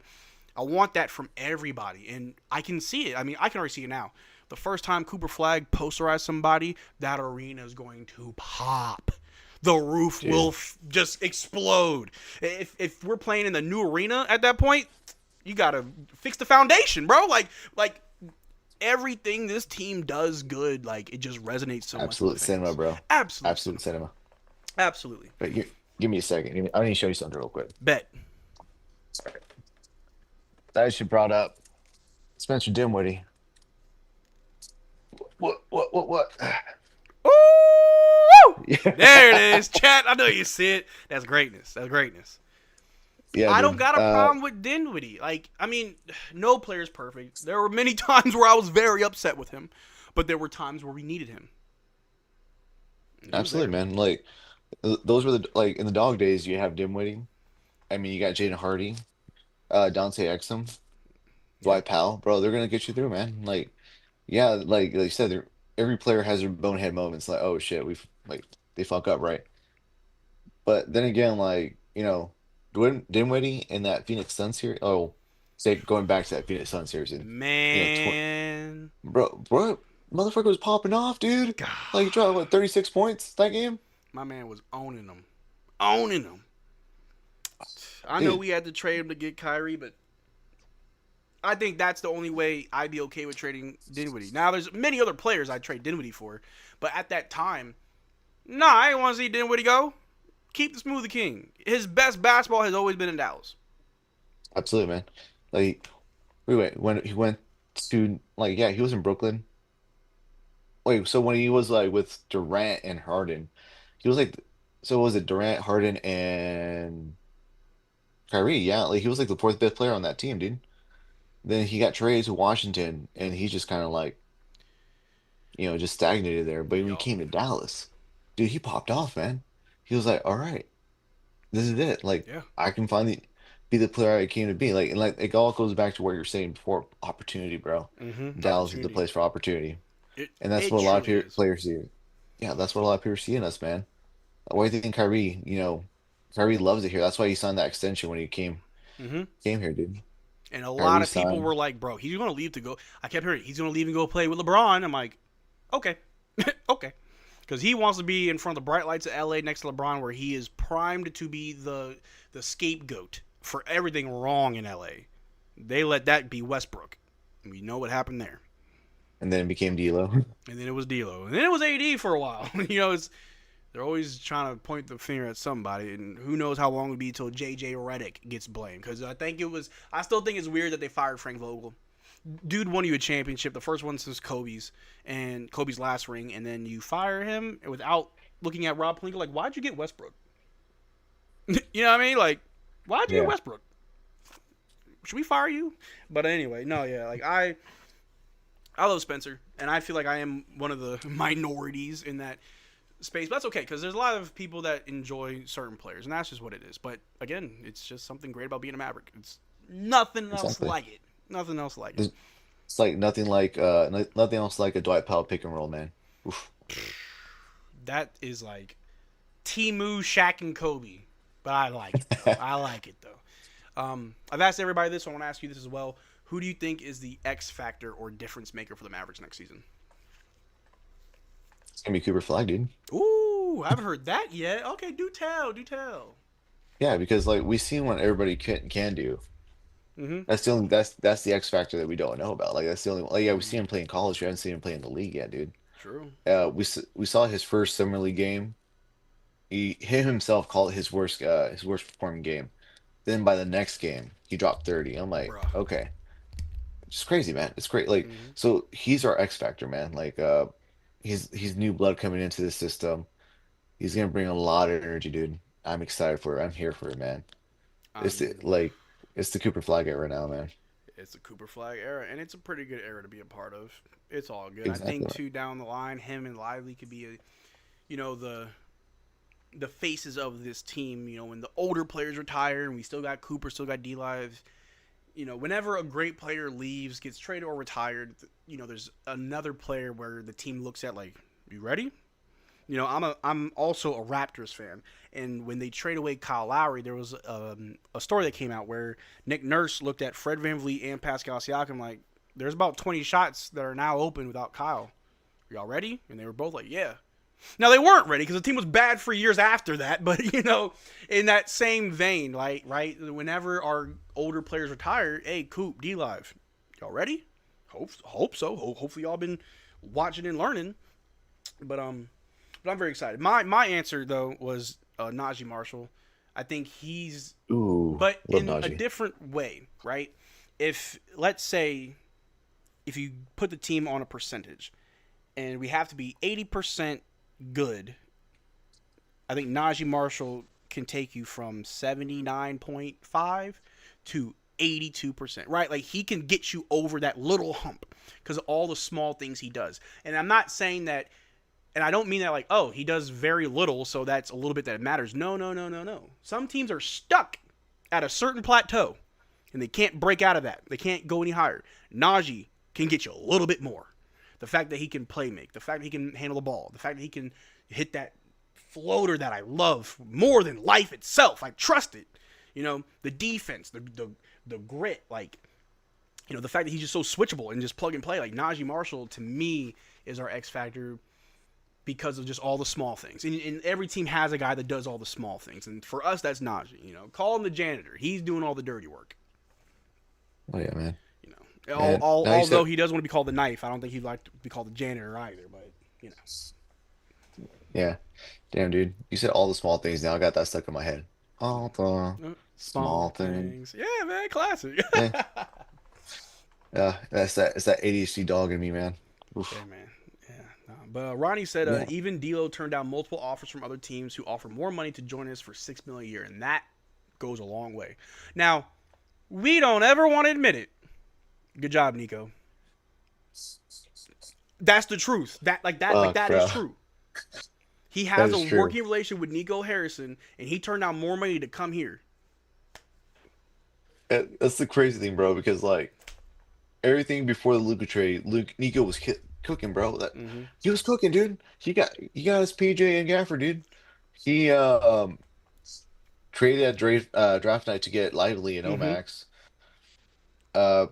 Speaker 1: I want that from everybody, and I can see it. I mean, I can already see it now. The first time Cooper Flag posterized somebody, that arena is going to pop. the roof
Speaker 5: Dude.
Speaker 1: will just explode. If we're playing in the new arena at that point, you gotta fix the foundation, bro. Like everything this team does good, like it just resonates so much
Speaker 5: Absolute
Speaker 1: with the
Speaker 5: cinema,
Speaker 1: fans.
Speaker 5: bro.
Speaker 1: Absolute
Speaker 5: Absolute cinema.
Speaker 1: Absolutely.
Speaker 5: But give me a second. I need to show you something real quick.
Speaker 1: Bet.
Speaker 5: Sorry. That should brought up Spencer Dinwiddie. What?
Speaker 1: Ooh!
Speaker 5: Yeah.
Speaker 1: There it is, chat. I know you see it. That's greatness. That's greatness.
Speaker 5: Yeah,
Speaker 1: I
Speaker 5: dude.
Speaker 1: don't got a problem with Dinwiddie. Like, I mean, no player's perfect. There were many times where I was very upset with him, but there were times where we needed him. And he was
Speaker 5: Absolutely,
Speaker 1: there.
Speaker 5: man. Like those were the like in the dog days. You have Dinwiddie. I mean, you got Jaden Hardy, Dante Exum,
Speaker 1: Yeah.
Speaker 5: Dwight Powell, bro. They're gonna get you through, man. Like, yeah, like you said, every player has their bonehead moments. Like, oh shit, we've like they fuck up, right? But then again, like Dinwiddie in that Phoenix Suns series. Oh, say going back to that Phoenix Suns series, and tw
Speaker 1: Man.
Speaker 5: bro, motherfucker was popping off, dude.
Speaker 1: God.
Speaker 5: Like, he dropped what 36 points that game,
Speaker 1: My man was owning them. Owning them. I know
Speaker 5: dude.
Speaker 1: we had to trade him to get Kyrie, but I think that's the only way I'd be okay with trading Dinwiddie. Now, there's many other players I'd trade Dinwiddie for, but at that time, nah, I didn't want to see Dinwiddie go. Keep the Smoothie King. His best basketball has always been in Dallas.
Speaker 5: Absolutely, man. Like, wait, when he went to like, yeah, he was in Brooklyn. Wait, so when he was like with Durant and Harden, he was like, so was it Durant, Harden, and Kyrie? Yeah, like he was like the fourth best player on that team, dude. Then he got traded to Washington, and he just kind of like, just stagnated there. But when he
Speaker 1: Yup.
Speaker 5: came to Dallas, dude, he popped off, man. He was like, all right, this is it. Like,
Speaker 1: Yeah.
Speaker 5: I can finally be the player I came to be. Like, and like it all goes back to what you're saying before, opportunity, bro. Dallas is the
Speaker 1: Opportunity.
Speaker 5: place for opportunity. And that's
Speaker 1: It
Speaker 5: what a lot of
Speaker 1: truly is.
Speaker 5: players see. Yeah, that's what a lot of people see in us, man. Why do you think Kyrie, Kyrie loves it here. That's why he signed that extension when he
Speaker 1: Mm-hmm.
Speaker 5: came here, dude.
Speaker 1: And a lot
Speaker 5: Kyrie
Speaker 1: of people
Speaker 5: signed.
Speaker 1: were like, bro, he's going to leave to go. I kept hearing he's going to leave and go play with LeBron. I'm like, okay. Okay. Because he wants to be in front of the bright lights of LA next to LeBron, where he is primed to be the scapegoat for everything wrong in LA. They let that be Westbrook. And we know what happened there.
Speaker 5: And then it became D'Lo.
Speaker 1: And then it was D'Lo. And then it was AD for a while. They're always trying to point the finger at somebody, and who knows how long it would be until JJ Redick gets blamed. Because I still think it's weird that they fired Frank Vogel. Dude won you a championship, the first one since Kobe's last ring, and then you fire him without looking at Rob Pelinka. Like, why'd you get Westbrook? You know what I mean? Like, why'd you get
Speaker 5: Yeah.
Speaker 1: Westbrook? Should we fire you? But anyway, no, yeah, like I love Spencer, and I feel like I am one of the minorities in that space. But that's okay, because there's a lot of people that enjoy certain players, and that's just what it is. But again, it's just something great about being a Maverick. It's nothing else
Speaker 5: Exactly.
Speaker 1: like it. Nothing else like it.
Speaker 5: It's like nothing else like a Dwight Powell pick and roll, man. Oof.
Speaker 1: That is like Timu, Shaq, and Kobe. But I like it, though. I like it, though. I've asked everybody this, so I want to ask you this as well. Who do you think is the X factor or difference maker for the Mavericks next season?
Speaker 5: It's gonna be Cooper Flag, dude.
Speaker 1: Ooh, I haven't heard that yet. Okay, do tell, do tell.
Speaker 5: Yeah, because like we seen what everybody can do.
Speaker 1: Mm-hmm.
Speaker 5: That's the X factor that we don't know about. Like that's the only one. Like yeah, we see him play in college. We haven't seen him play in the league yet, dude.
Speaker 1: True.
Speaker 5: We saw his first summer league game. He himself called it his worst performing game. Then by the next game, he dropped 30. I'm like,
Speaker 1: Bruh.
Speaker 5: okay, it's crazy, man. It's great. Like
Speaker 1: Mm-hmm.
Speaker 5: so, he's our X factor, man. Like he's new blood coming into the system. He's gonna bring a lot of energy, dude. I'm excited for it. I'm here for it, man.
Speaker 1: I
Speaker 5: It's the,
Speaker 1: mean,
Speaker 5: like it's the Cooper Flag era now, man.
Speaker 1: it's a Cooper Flag era, and it's a pretty good era to be a part of. It's all good. I
Speaker 5: Exactly
Speaker 1: think
Speaker 5: right.
Speaker 1: too down the line, him and Lively could be the faces of this team. When the older players retire, and we still got Cooper, still got D Live. Whenever a great player leaves, gets traded or retired, there's another player where the team looks at like, you ready? I'm also a Raptors fan, and when they trade away Kyle Lowry, there was a story that came out where Nick Nurse looked at Fred VanVleet and Pascal Siakam like, there's about 20 shots that are now open without Kyle. Y'all ready? And they were both like, yeah. Now they weren't ready because the team was bad for years after that. But you know, in that same vein, like right, whenever our older players retire, hey, Coop, D Live, y'all ready? Hope so. Hopefully y'all been watching and learning. But I'm very excited. My answer though was Najee Marshall. I think he's,
Speaker 5: Ooh,
Speaker 1: but
Speaker 5: love
Speaker 1: in a
Speaker 5: Najee.
Speaker 1: different way, right? If let's say if you put the team on a percentage, and we have to be 80% good, I think Najee Marshall can take you from 79.5 to 82%, right? Like he can get you over that little hump because of all the small things he does. And I'm not saying that, and I don't mean that like, oh, he does very little, so that's a little bit that matters. No. Some teams are stuck at a certain plateau, and they can't break out of that. They can't go any higher. Najee can get you a little bit more. The fact that he can play make, the fact that he can handle the ball, the fact that he can hit that floater that I love more than life itself. I trust it. You know, the defense, the grit, like, you know, the fact that he's just so switchable and just plug and play. Like Najee Marshall, to me, is our X factor because of just all the small things. And every team has a guy that does all the small things. And for us, that's Najee. You know, call him the janitor. He's doing all the dirty work.
Speaker 5: Oh yeah, man.
Speaker 1: You know,
Speaker 5: Man, now you
Speaker 1: although
Speaker 5: said-
Speaker 1: he does want to be called the knife, I don't think he'd like to be called the janitor either. But you know,
Speaker 5: Yeah. Damn, dude. You said all the small things. Now I got that stuck in my head. All the small things.
Speaker 1: Yeah, man, classic.
Speaker 5: Yeah. It's that ADHD dog in me, man. Oof.
Speaker 1: Yeah, man. Yeah. No. But Ronnie said,
Speaker 5: Yeah.
Speaker 1: even D'Lo turned down multiple offers from other teams who offer more money to join us for $6 million a year, and that goes a long way. Now, we don't ever want to admit it. Good job, Nico. That's the truth. That
Speaker 5: Bro.
Speaker 1: is true. He has
Speaker 5: is
Speaker 1: a
Speaker 5: true.
Speaker 1: working relationship with Nico Harrison, and he turned down more money to come here.
Speaker 5: That's the crazy thing, bro, because like everything before the Luka trade, Nico was cooking, bro. He was cooking, dude. He got his PJ and Gafford, dude. He traded at draft night to get Lively and
Speaker 1: Mhm.
Speaker 5: Omax.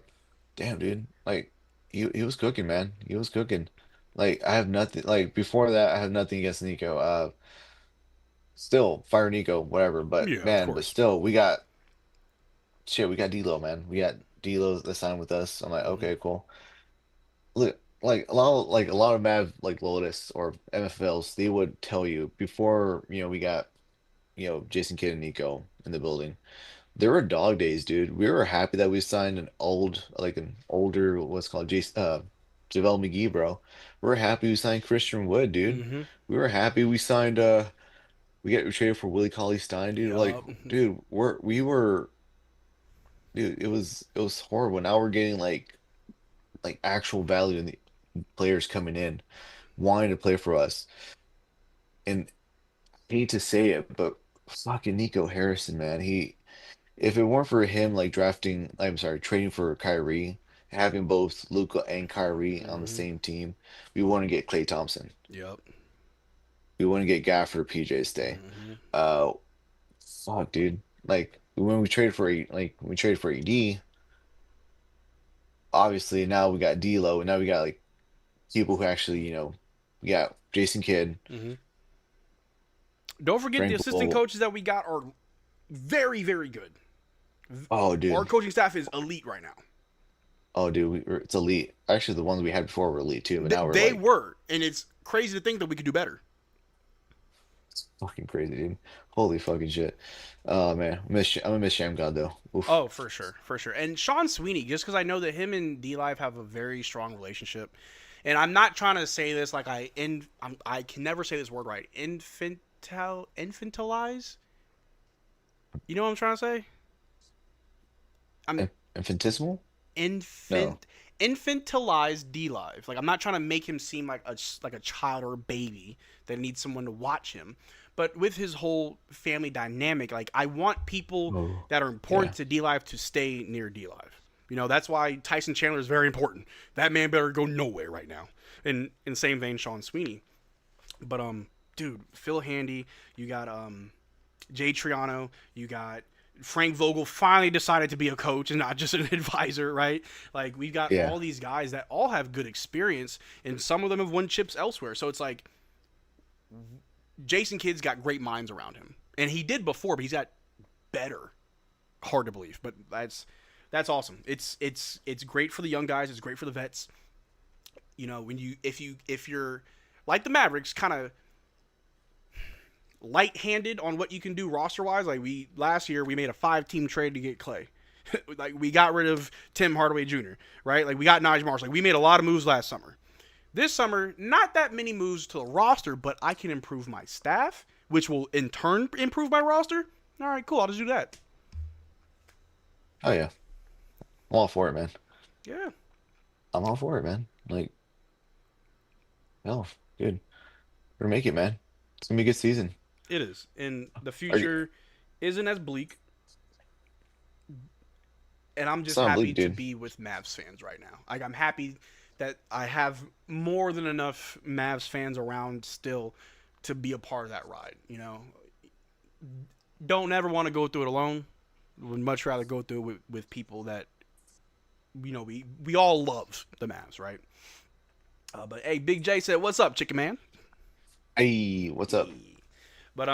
Speaker 5: Damn, dude. Like he was cooking, man. He was cooking. Like I have nothing. Like before that, I have nothing against Nico. Still fire Nico, whatever. But
Speaker 1: Yeah, of
Speaker 5: man, but
Speaker 1: course.
Speaker 5: still, we got shit. We got D'Lo, man. We got D'Lo that signed with us. I'm like,
Speaker 1: Mhm.
Speaker 5: okay, cool. Look, like a lot of Mav like Lotus or MFLs, they would tell you before we got Jason Kidd and Nico in the building. There were dog days, dude. We were happy that we signed an older, what's called Jason, JaVale McGee, bro. We're happy we signed Christian Wood, dude.
Speaker 1: Mm-hmm.
Speaker 5: We were happy we signed we traded for Willie Cauley Stein, dude. Like,
Speaker 1: Yup.
Speaker 5: dude, we were dude, it was horrible. Now we're getting like actual value in the players coming in, wanting to play for us. And I hate to say it, but fucking Nico Harrison, man, if it weren't for him like I'm sorry, trading for Kyrie, having both Luca and Kyrie on the
Speaker 1: Mm-hmm.
Speaker 5: same team, we want to get Klay Thompson.
Speaker 1: Yep.
Speaker 5: We want to get Gafford, PJ stay.
Speaker 1: Mm-hmm.
Speaker 5: Uh, fuck, dude. Like when we traded for AD, obviously now we got D'Lo, and now we got like people who actually, we got Jason Kidd,
Speaker 1: Mm-hmm. Don't forget the
Speaker 5: Frank
Speaker 1: assistant
Speaker 5: Vogel.
Speaker 1: coaches that we got are very, very good.
Speaker 5: Oh, dude.
Speaker 1: Our coaching staff is elite right now.
Speaker 5: Oh, dude, it's elite. Actually, the ones we had before were elite too, but now we're
Speaker 1: They
Speaker 5: like
Speaker 1: were, and it's crazy to think that we could do better.
Speaker 5: fucking crazy, dude. Holy fucking shit. Oh man, I'm gonna miss Sham God though. Oof.
Speaker 1: Oh, for sure, for sure. And Sean Sweeney, just because I know that him and D Live have a very strong relationship, and I'm not trying to say this like I can never say this word right. Infantilize. You know what I'm trying to say? I'm
Speaker 5: Infinitesimal? No.
Speaker 1: infantilize D Live. Like I'm not trying to make him seem like a child or a baby that needs someone to watch him. But with his whole family dynamic, like I want people
Speaker 5: Oh,
Speaker 1: that are important
Speaker 5: yeah.
Speaker 1: to D Live to stay near D Live. You know, that's why Tyson Chandler is very important. That man better go nowhere right now. In the same vein, Sean Sweeney. But dude, Phil Handy, you got Jay Triano, you got Frank Vogel finally decided to be a coach and not just an advisor, right? Like we've got
Speaker 5: Yeah.
Speaker 1: all these guys that all have good experience, and some of them have won chips elsewhere. So it's like Jason Kidd's got great minds around him, and he did before, but he's got better. Hard to believe, but that's awesome. It's great for the young guys. It's great for the vets. You know, if you're like the Mavericks, kind of light-handed on what you can do roster-wise. Like last year, we made a 5-team trade to get Clay. Like we got rid of Tim Hardaway Jr. Right? Like we got Nige Marshall. Like we made a lot of moves last summer. This summer, not that many moves to the roster, but I can improve my staff, which will in turn improve my roster. All right, cool. I'll just do that.
Speaker 5: Oh yeah, I'm all for it, man.
Speaker 1: Yeah.
Speaker 5: I'm all for it, man. Like, no, dude, we're gonna make it, man. It's gonna be a good season.
Speaker 1: It is. And the
Speaker 5: Are you?
Speaker 1: future isn't as bleak. And I'm
Speaker 5: It's
Speaker 1: just
Speaker 5: not
Speaker 1: happy
Speaker 5: bleak,
Speaker 1: to
Speaker 5: dude.
Speaker 1: be with Mavs fans right now. Like I'm happy that I have more than enough Mavs fans around still to be a part of that ride. You know, don't ever want to go through it alone. Would much rather go through it with people that we all love the Mavs, right? But hey, Big J said, "What's up, Chicken Man?"
Speaker 5: Hey, what's up?
Speaker 1: But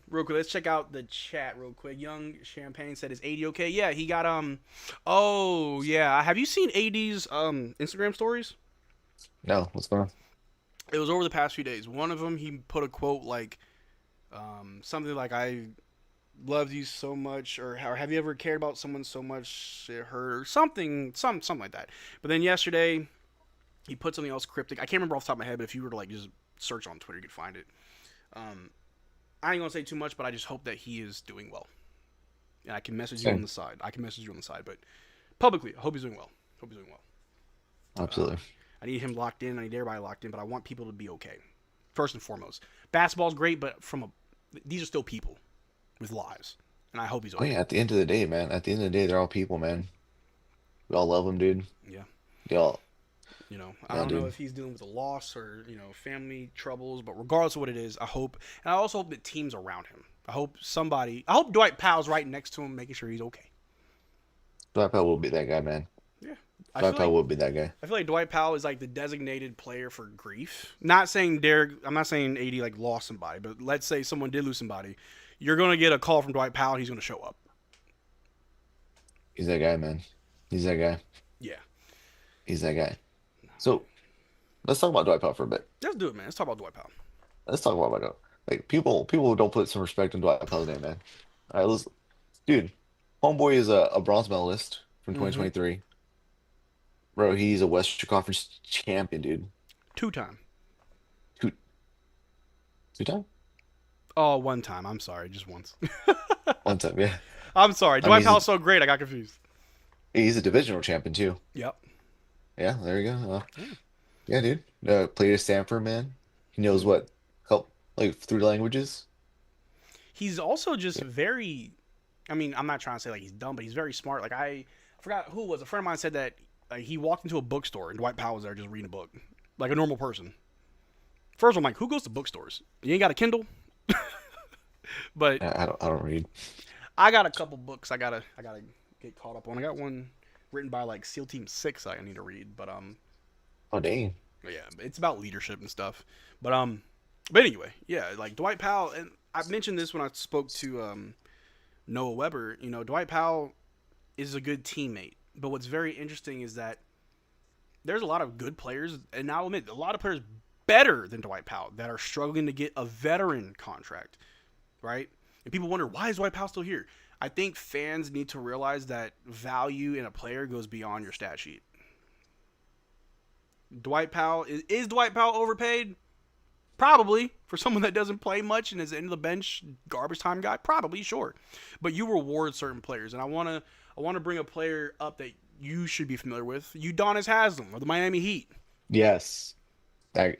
Speaker 1: real quick, let's check out the chat real quick. Young Champagne said, "Is AD okay?" Yeah, he got Oh yeah, have you seen AD's Instagram stories?
Speaker 5: No, what's going on?
Speaker 1: It was over the past few days. One of them, he put a quote like something like, "I loved you so much," or "Have you ever cared about someone so much it hurt," or something like that. But then yesterday, he put something else cryptic. I can't remember off the top of my head, but if you were to like just search on Twitter, you could find it. I ain't gonna say too much, but I just hope that he is doing well. And I can message you on
Speaker 5: Same.
Speaker 1: the side. But publicly, I hope he's doing well.
Speaker 5: Absolutely.
Speaker 1: I need him locked in. I need everybody locked in, but I want people to be okay. First and foremost, basketball's great, but these are still people with lives, and I hope he's
Speaker 5: Oh
Speaker 1: okay.
Speaker 5: yeah, at the end of the day, man. At the end of the day, they're all people, man. We all love them, dude.
Speaker 1: Yeah.
Speaker 5: They all,
Speaker 1: You know, I
Speaker 5: yeah,
Speaker 1: don't know
Speaker 5: dude.
Speaker 1: if he's dealing with a loss or, family troubles, but regardless of what it is, I hope, and I also hope the team's around him. I hope Dwight Powell's right next to him, making sure he's okay.
Speaker 5: Dwight Powell will be that guy, man.
Speaker 1: Yeah. I
Speaker 5: Dwight
Speaker 1: feel
Speaker 5: Powell
Speaker 1: like
Speaker 5: will be that guy.
Speaker 1: Dwight Powell is like the designated player for grief. I'm not saying AD like lost somebody, but let's say someone did lose somebody. You're going to get a call from Dwight Powell, and he's going to show up.
Speaker 5: He's that guy, man. He's that guy.
Speaker 1: Yeah.
Speaker 5: He's that guy. So let's talk about Dwight Powell for a bit.
Speaker 1: Let's do it, man. Let's talk about Dwight Powell.
Speaker 5: Let's talk about Dwight. Like people don't put some respect on Dwight Powell's name, man. All right, dude. Homeboy is a bronze medalist from
Speaker 1: Mm-hmm.
Speaker 5: 2023. Bro, he's a Western Conference champion, dude.
Speaker 1: 2-time.
Speaker 5: Two, two time?
Speaker 1: Oh, 1 time. I'm sorry. Just once.
Speaker 5: One time, yeah.
Speaker 1: I'm sorry.
Speaker 5: I mean,
Speaker 1: Dwight Powell's so great, I got confused.
Speaker 5: he's a divisional champion too.
Speaker 1: Yep.
Speaker 5: Yeah, there you go. Yeah, dude. Played at Stanford, man. He knows what help like 3 languages.
Speaker 1: He's also just
Speaker 5: Yeah.
Speaker 1: very. I mean, I'm not trying to say like he's dumb, but he's very smart. Like I forgot who it was. A friend of mine said that he walked into a bookstore and Dwight Powell was there just reading a book, like a normal person. First, I'm like, who goes to bookstores? You ain't got a Kindle? But
Speaker 5: I don't read.
Speaker 1: I got a couple books I gotta get caught up on. I got one written by like SEAL Team 6 I need to read, but
Speaker 5: Oh dang.
Speaker 1: yeah, it's about leadership and stuff. But anyway, yeah, like Dwight Powell, and I mentioned this when I spoke to Noah Weber. You know, Dwight Powell is a good teammate, but what's very interesting is that there's a lot of good players, and I'll admit, a lot of players better than Dwight Powell that are struggling to get a veteran contract, right? And people wonder, why is Dwight Powell still here? I think fans need to realize that value in a player goes beyond your stat sheet. Dwight Powell, is Dwight Powell overpaid? Probably. For someone that doesn't play much and is end of the bench garbage time guy, probably, sure. But you reward certain players, and I want to bring a player up that you should be familiar with. Udonis Haslem of the Miami Heat.
Speaker 5: Yes.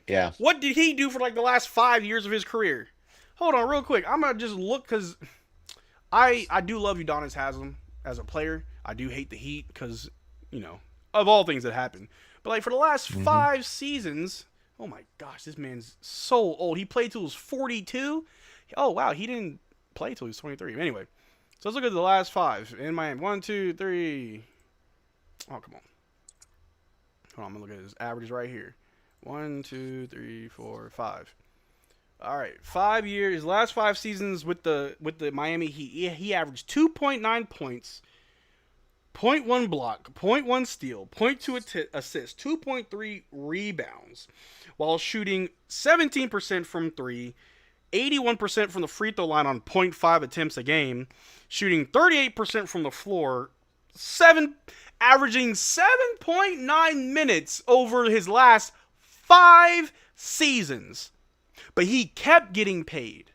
Speaker 5: Yeah.
Speaker 1: What did he do for like the last 5 years of his career? Hold on real quick. I'm going to just look because I do love Udonis Haslem as a player. I do hate the Heat because, of all things that happen. But like for the last 5 seasons, oh my gosh, this man's so old. He played till he was 42. Oh wow, he didn't play till he was 23. Anyway, so let's look at the last 5 in Miami. 1, 2, 3. Oh come on. Hold on, I'm gonna look at his averages right here. 1, 2, 3, 4, 5. All right, 5 years. Last 5 seasons with the Miami Heat, he averaged 2.9 points, point 0.1 block, point 0.1 steal, point 0.2 assist, 2.3 rebounds, while shooting 17% from three, 81% from the free throw line on point 0.5 attempts a game, shooting 38% from the floor, averaging 7.9 minutes over his last 5 seasons. But he kept getting paid.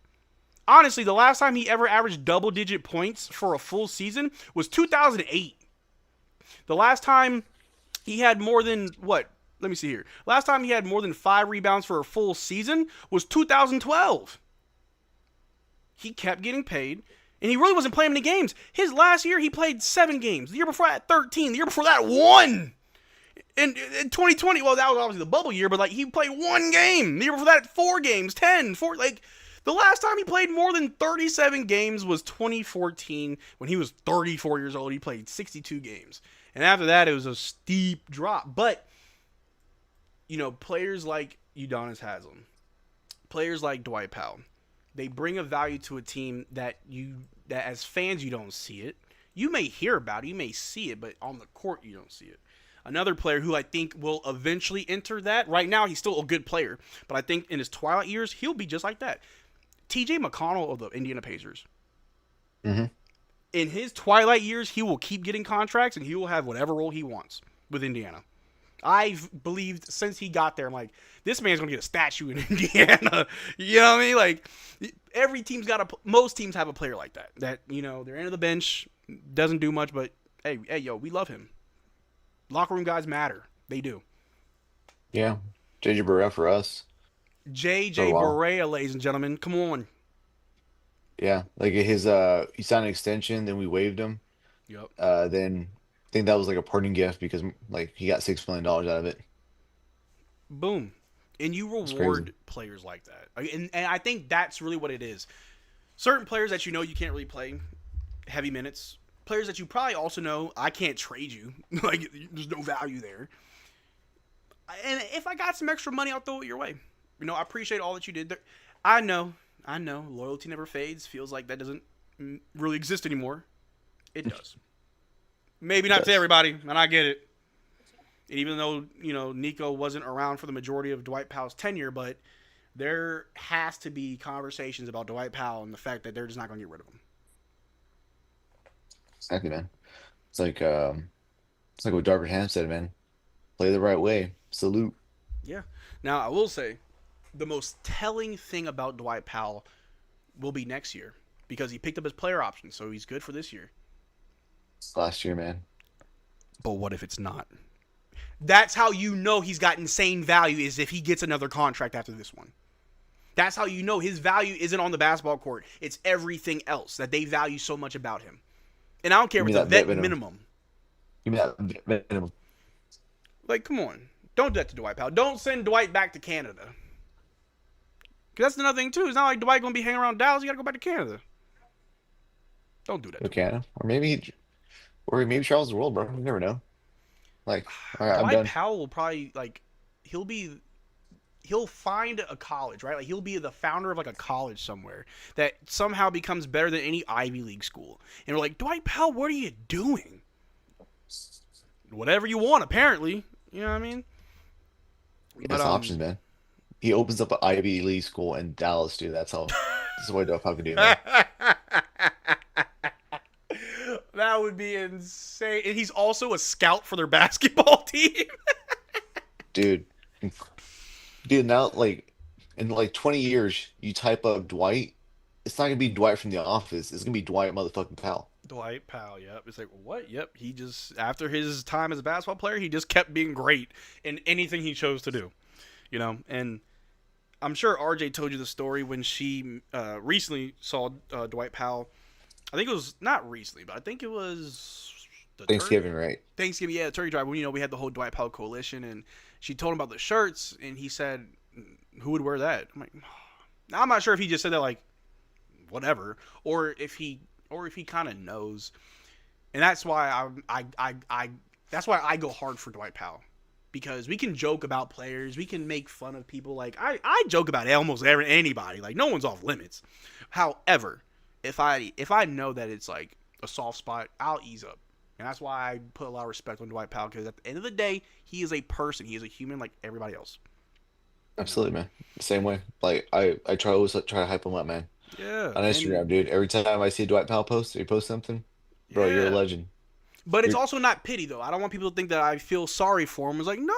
Speaker 1: Honestly, the last time he ever averaged double-digit points for a full season was 2008. The last time he had more than, what? Let me see here. Last time he had more than 5 rebounds for a full season was 2012. He kept getting paid, and he really wasn't playing many games. His last year, he played 7 games. The year before that, 13. The year before that, 1. In 2020, well, that was obviously the bubble year, but like he played 1 game. The year before that, 4 games, 10, 4. Like the last time he played more than 37 games was 2014 when he was 34 years old. He played 62 games, and after that, it was a steep drop. But you know, players like Udonis Haslem, players like Dwight Powell, they bring a value to a team that as fans you don't see it. You may hear about it, you may see it, but on the court you don't see it. Another player who I think will eventually enter that. Right now, he's still a good player, but I think in his twilight years, he'll be just like that. T.J. McConnell of the Indiana Pacers.
Speaker 5: Mm-hmm.
Speaker 1: In his twilight years, he will keep getting contracts, and he will have whatever role he wants with Indiana. I've believed since he got there, I'm like, this man's going to get a statue in Indiana. You know what I mean? Like, every team's most teams have a player like that. That, you know, they're into the bench, doesn't do much, but hey, yo, we love him. Locker room guys matter. They do.
Speaker 5: Yeah. JJ Barea for us.
Speaker 1: JJ Barea, ladies and gentlemen. Come on.
Speaker 5: Yeah. Like his he signed an extension, then we waived him.
Speaker 1: Yep.
Speaker 5: Then I think that was like a parting gift because like he got $6 million out of it.
Speaker 1: Boom. And you reward players like that. And I think that's really what it is. Certain players that you know you can't really play heavy minutes. Players that you probably also know I can't trade you. Like, there's no value there. And if I got some extra money, I'll throw it your way. You know, I appreciate all that you did there. I know. Loyalty never fades. Feels like that doesn't really exist anymore. It does. Maybe not to everybody, and I get it. And even though, you know, Nico wasn't around for the majority of Dwight Powell's tenure, but there has to be conversations about Dwight Powell and the fact that they're just not going to get rid of him.
Speaker 5: Exactly, man. It's like what Darvin Ham said, man. Play the right way. Salute.
Speaker 1: Yeah. Now, I will say, the most telling thing about Dwight Powell will be next year because he picked up his player option, so he's good for this year.
Speaker 5: It's last year, man.
Speaker 1: But what if it's not? That's how you know he's got insane value is if he gets another contract after this one. That's how you know his value isn't on the basketball court. It's everything else that they value so much about him. And I don't care if it's a vet minimum.
Speaker 5: Give me that vet minimum.
Speaker 1: Like, come on. Don't do that to Dwight Powell. Don't send Dwight back to Canada. Because that's another thing, too. It's not like Dwight going to be hanging around Dallas. You got to go back to Canada. Don't do that.
Speaker 5: Okay. Or maybe Charles the World, bro. You never know. Like, all right, I'm
Speaker 1: Dwight
Speaker 5: done.
Speaker 1: Powell will probably, like, he'll find a college, right? Like, he'll be the founder of, like, a college somewhere that somehow becomes better than any Ivy League school. And we're like, Dwight Powell, what are you doing? Whatever you want, apparently. You know what I mean?
Speaker 5: That's options, man. He opens up an Ivy League school in Dallas, dude. That's what Dwight Powell can do, man.
Speaker 1: That would be insane. And he's also a scout for their basketball team.
Speaker 5: Dude, now, like, in like 20 years, you type up Dwight, it's not gonna be Dwight from The Office. It's gonna be Dwight motherfucking Powell.
Speaker 1: Dwight Powell, yep. It's like, what? Yep. He just, after his time as a basketball player, he just kept being great in anything he chose to do. You know, and I'm sure RJ told you the story when she recently saw Dwight Powell. I think it was not recently, but I think it was
Speaker 5: Thanksgiving, right?
Speaker 1: Thanksgiving, yeah, the turkey drive. When, you know, we had the whole Dwight Powell coalition, and she told him about the shirts, and he said, "Who would wear that?" I'm like, now I'm not sure if he just said that like, whatever, or if he kind of knows, and that's why that's why I go hard for Dwight Powell. because we can joke about players, we can make fun of people. Like I joke about almost anybody. Like no one's off limits. However, if I know that it's like a soft spot, I'll ease up. And that's why I put a lot of respect on Dwight Powell, because at the end of the day, he is a person. He is a human like everybody else.
Speaker 5: Absolutely, man. Same way. Like I try always try to hype him up, man.
Speaker 1: Yeah,
Speaker 5: On Instagram, dude. Every time I see Dwight Powell post, or he posts something, bro, you're a
Speaker 1: yeah.
Speaker 5: legend.
Speaker 1: But it's
Speaker 5: You're
Speaker 1: also not pity though. I don't want people to think that I feel sorry for him. It's like no.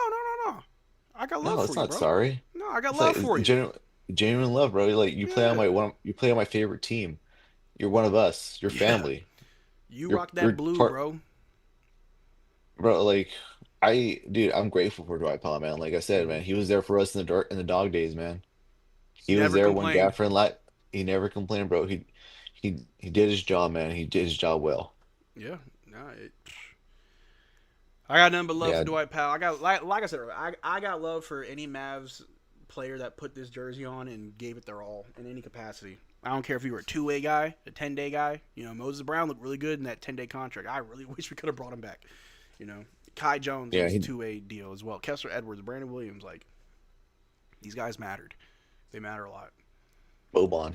Speaker 1: I got love
Speaker 5: no,
Speaker 1: for
Speaker 5: it's
Speaker 1: you,
Speaker 5: not
Speaker 1: bro.
Speaker 5: sorry.
Speaker 1: No, I got
Speaker 5: It's
Speaker 1: love
Speaker 5: like
Speaker 1: for
Speaker 5: it's
Speaker 1: you.
Speaker 5: genuine love, bro. Like
Speaker 1: Yeah.
Speaker 5: you play on my favorite team. You're one of us. You're
Speaker 1: Yeah.
Speaker 5: family.
Speaker 1: You rock that
Speaker 5: You're
Speaker 1: blue,
Speaker 5: part,
Speaker 1: bro.
Speaker 5: bro. Like dude, I'm grateful for Dwight Powell, man. Like I said, man, he was there for us in the dark in the dog days, man. He was
Speaker 1: Never
Speaker 5: there when
Speaker 1: complained.
Speaker 5: Gafford let. He never complained, bro. He did his job, man. He did his job well.
Speaker 1: Yeah. No, I got nothing but love for
Speaker 5: Yeah,
Speaker 1: Dwight Powell. I got like I said earlier, I got love for any Mavs player that put this jersey on and gave it their all in any capacity. I don't care if you were a 2-way guy, a 10-day guy. You know, Moses Brown looked really good in that 10-day contract. I really wish we could have brought him back. You know, Kai Jones
Speaker 5: yeah.
Speaker 1: was a
Speaker 5: He
Speaker 1: 2-way deal as well. Kessler Edwards, Brandon Williams, like these guys mattered. They matter a lot.
Speaker 5: Boban.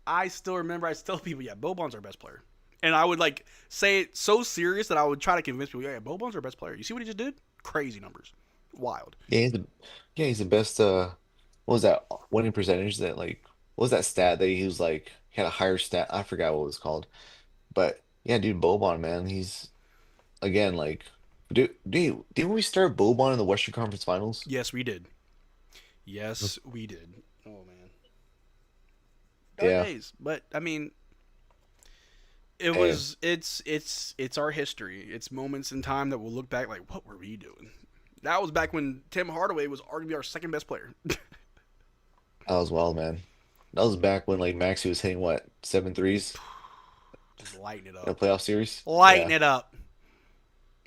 Speaker 1: I still remember. I still tell people, yeah, Boban's our best player. And I would like say it so serious that I would try to convince people, yeah, Boban's our best player. You see what he just did? Crazy numbers, wild.
Speaker 5: Yeah, he's the best. What was that winning percentage? That like what was that stat that he was like he had a higher stat? I forgot what it was called. But yeah, dude, Boban, man, he's again like, dude, didn't we start Boban in the Western Conference Finals?
Speaker 1: Yes, we did. Yes, we did. Oh man, dark
Speaker 5: Yeah.
Speaker 1: days. But I mean, it
Speaker 5: Hey,
Speaker 1: was. It's our history. It's moments in time that we'll look back like, what were we doing? That was back when Tim Hardaway was arguably our second best player.
Speaker 5: that was wild, man. That was back when like Maxey was hitting what 7 threes
Speaker 1: Just lighting it
Speaker 5: in a
Speaker 1: up.
Speaker 5: playoff series.
Speaker 1: Lighting
Speaker 5: Yeah.
Speaker 1: it up.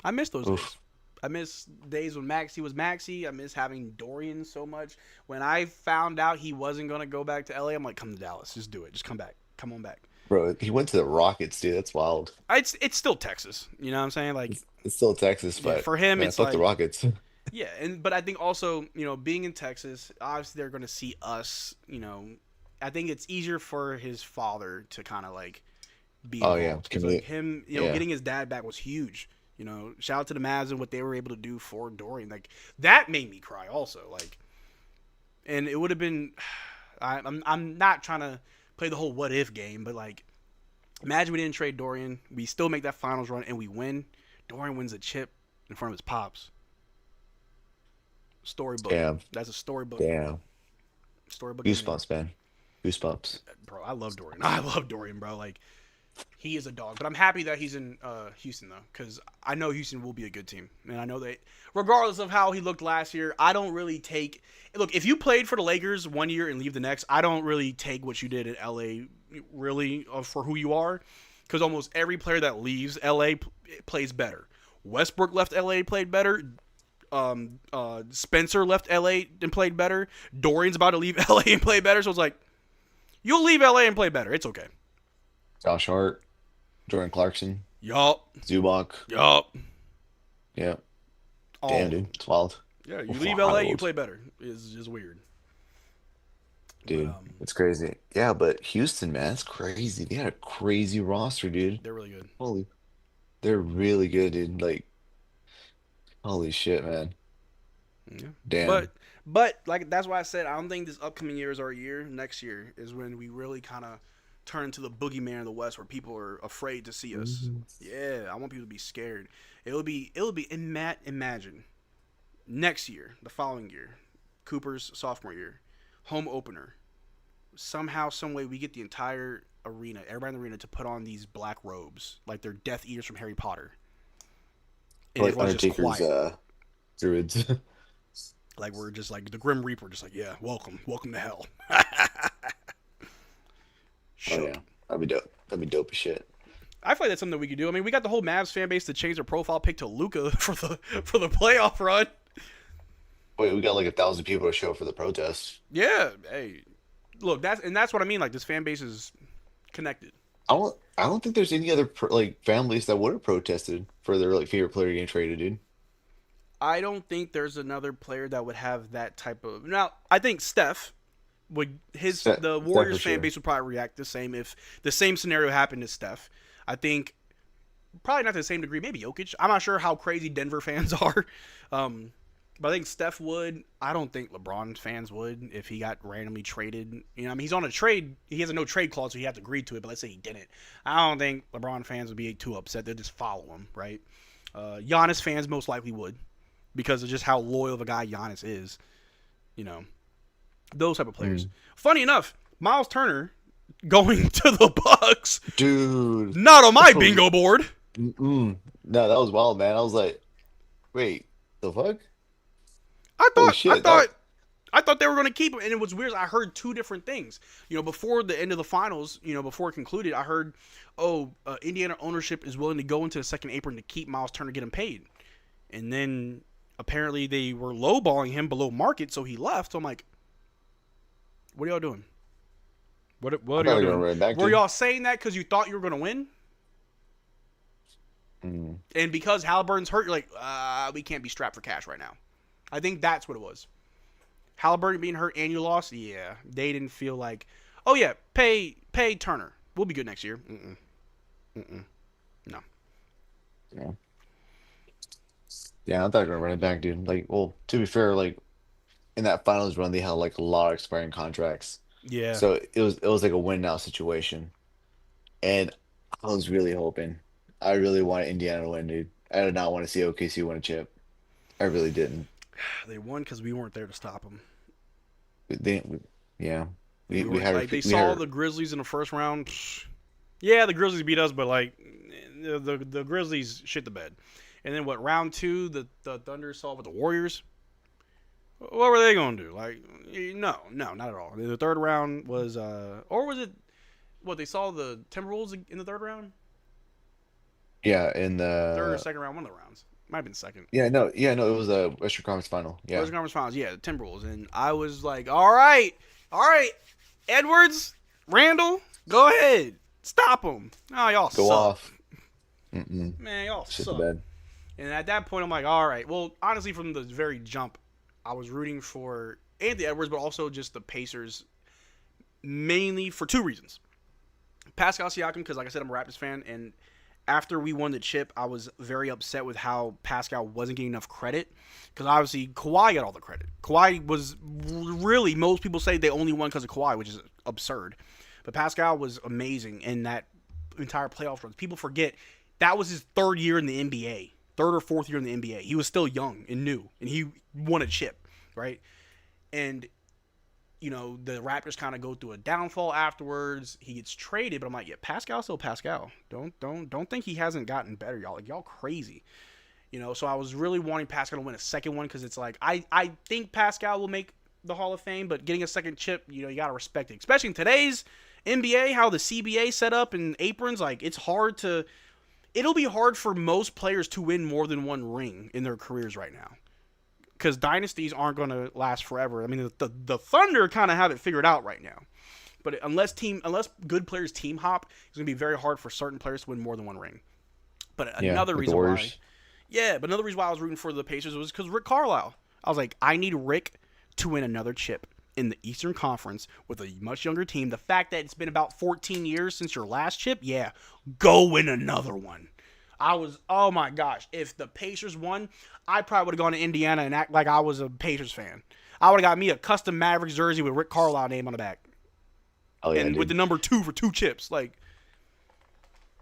Speaker 1: I miss those days.
Speaker 5: Oof.
Speaker 1: I miss days when Maxi was Maxi. I miss having Dorian so much. When I found out he wasn't going to go back to LA, I'm like, come to Dallas. Just do it. Just come back. Come on back.
Speaker 5: Bro, he went to the Rockets, dude. That's wild.
Speaker 1: It's still Texas. You know what I'm saying? Like,
Speaker 5: It's still Texas,
Speaker 1: yeah,
Speaker 5: but
Speaker 1: for him,
Speaker 5: man,
Speaker 1: it's
Speaker 5: fuck the
Speaker 1: like,
Speaker 5: Rockets.
Speaker 1: yeah. But I think also, being in Texas, obviously they're going to see us, I think it's easier for his father to kind of like be
Speaker 5: Oh yeah,
Speaker 1: involved. Because like him,
Speaker 5: yeah.
Speaker 1: getting his dad back was huge. Shout out to the Mavs and what they were able to do for Dorian. Like that made me cry also. Like, and it would have been. I'm not trying to play the whole what if game, but like, imagine we didn't trade Dorian. We still make that finals run and we win. Dorian wins a chip in front of his pops. Storybook.
Speaker 5: Damn,
Speaker 1: That's a storybook.
Speaker 5: damn.
Speaker 1: Storybook.
Speaker 5: Goosebumps, man. Goosebumps.
Speaker 1: Bro, I love Dorian. I love Dorian, bro. Like, he is a dog. But I'm happy that he's in Houston, though, because I know Houston will be a good team. And I know that, regardless of how he looked last year, I don't really take. Look, if you played for the Lakers one year and leave the next, I don't really take what you did in LA really for who you are, because almost every player that leaves LA plays better. Westbrook left LA, played better. Spencer left LA and played better. Dorian's about to leave LA and play better. So it's like, you'll leave LA and play better. It's okay.
Speaker 5: Josh Hart, Jordan Clarkson,
Speaker 1: Yup.
Speaker 5: Zubac.
Speaker 1: Yup.
Speaker 5: Yeah.
Speaker 1: All
Speaker 5: Damn,
Speaker 1: of them.
Speaker 5: dude. It's wild.
Speaker 1: Yeah, you leave LA, you
Speaker 5: Wild.
Speaker 1: play better. It's just weird.
Speaker 5: Dude,
Speaker 1: But
Speaker 5: it's crazy. Yeah, but Houston, man, it's crazy. They had a crazy roster, dude.
Speaker 1: they're really good.
Speaker 5: Holy, they're really good, dude. Like, holy shit, man.
Speaker 1: Yeah.
Speaker 5: Damn.
Speaker 1: But like that's why I said I don't think this upcoming year is our year. Next year is when we really kind of turn into the boogeyman of the West, where people are afraid to see us.
Speaker 5: Mhm.
Speaker 1: Yeah, I want people to be scared. It'll be imagine next year, the following year, Cooper's sophomore year, home opener. Somehow, some way, we get the entire arena, everybody in the arena, to put on these black robes, like they're Death Eaters from Harry Potter, and
Speaker 5: Like
Speaker 1: everyone's just
Speaker 5: Undertaker's
Speaker 1: quiet.
Speaker 5: druids.
Speaker 1: Like we're just like the Grim Reaper, just like yeah, welcome to hell.
Speaker 5: Oh
Speaker 1: Shook.
Speaker 5: yeah. That'd be dope. That'd be dope as shit.
Speaker 1: I feel like that's something that we could do. I mean, we got the whole Mavs fan base to change their profile pic to Luca for the playoff run.
Speaker 5: Wait, we got like 1,000 people to show for the protest.
Speaker 1: Yeah, hey, look, that's what I mean. Like this fan base is connected.
Speaker 5: I don't think there's any other like families that would have protested for their like favorite player getting traded, dude.
Speaker 1: I don't think there's another player that would have that type of. Now, I think Steph would the Warriors fan base would probably react the same if the same scenario happened to Steph. I think probably not to the same degree. Maybe Jokic. I'm not sure how crazy Denver fans are. But I think Steph would. I don't think LeBron fans would if he got randomly traded. You know, I mean, he's on a trade. He has a no trade clause, so he has to agree to it. But let's say he didn't. I don't think LeBron fans would be too upset. They'll just follow him, right? Giannis fans most likely would because of just how loyal of a guy Giannis is. You know, those type of players. Funny enough, Miles Turner going to the Bucks,
Speaker 5: Dude.
Speaker 1: not on my bingo board.
Speaker 5: No, that was wild, man. I was like, wait, the fuck?
Speaker 1: I
Speaker 5: Holy shit,
Speaker 1: thought they were going to keep him, and it was weird. I heard two different things. You know, before the end of the finals, you know, before it concluded, I heard, Indiana ownership is willing to go into the second apron to keep Miles Turner, get him paid, and then apparently they were lowballing him below market, so he left. So I'm like, what are y'all doing? What are y'all doing? Were y'all saying that because you thought you were going to win? And because Halliburton's hurt, you're like, we can't be strapped for cash right now. I think that's what it was. Halliburton being hurt and you lost, yeah. They didn't feel like, oh yeah, pay Turner. We'll be good next year. No.
Speaker 5: Yeah, I thought they were gonna run it back, dude. Like, well, to be fair, like in that finals run, they had like a lot of expiring contracts.
Speaker 1: Yeah.
Speaker 5: So it was like a win now situation. And I was really hoping. I really wanted Indiana to win, dude. I did not want to see OKC win a chip. I really didn't.
Speaker 1: They won because we weren't there to stop them.
Speaker 5: We had
Speaker 1: like they saw the Grizzlies in the first round. Yeah, the Grizzlies beat us, but like the Grizzlies shit the bed. And then what? Round 2, the Thunder saw with the Warriors. What were they gonna do? Like, no, not at all. The third round was, or was it? What they saw the Timberwolves in the third round?
Speaker 5: Yeah, in the
Speaker 1: third or second round, one of the rounds. Might have been second.
Speaker 5: Yeah, no, it was a Western Conference final. Yeah.
Speaker 1: Western Conference Finals, yeah, the Timberwolves. And I was like, all right, Edwards, Randall, go ahead. Stop them. Oh, y'all
Speaker 5: Go
Speaker 1: suck.
Speaker 5: off.
Speaker 1: Man, y'all
Speaker 5: Shit
Speaker 1: suck.
Speaker 5: the bed.
Speaker 1: And at that point, I'm like, all right. Well, honestly, from the very jump, I was rooting for Anthony Edwards, but also just the Pacers, mainly for two reasons. Pascal Siakam, because like I said, I'm a Raptors fan, and after we won the chip, I was very upset with how Pascal wasn't getting enough credit. Because obviously, Kawhi got all the credit. Kawhi was really, most people say they only won because of Kawhi, which is absurd. But Pascal was amazing in that entire playoff run. People forget that was his third year in the NBA. Third or fourth year in the NBA. He was still young and new. And he won a chip, right? And, you know, the Raptors kind of go through a downfall afterwards. He gets traded, but I'm like, yeah, Pascal's still Pascal. Don't think he hasn't gotten better, y'all. Like, y'all crazy. You know, so I was really wanting Pascal to win a second one because it's like, I think Pascal will make the Hall of Fame, but getting a second chip, you know, you got to respect it. Especially in today's NBA, how the CBA set up and aprons, like, it'll be hard for most players to win more than one ring in their careers right now. Because dynasties aren't going to last forever. I mean, the Thunder kind of have it figured out right now. But unless good players team hop, it's going to be very hard for certain players to win more than one ring. But another reason why I was rooting for the Pacers was because Rick Carlisle. I was like, I need Rick to win another chip in the Eastern Conference with a much younger team. The fact that it's been about 14 years since your last chip, yeah, go win another one. Oh my gosh, if the Pacers won, I probably would have gone to Indiana and act like I was a Pacers fan. I would have got me a custom Mavericks jersey with Rick Carlisle name on the back.
Speaker 5: Oh, yeah,
Speaker 1: and
Speaker 5: dude.
Speaker 1: with the number 2 for 2 chips. Like,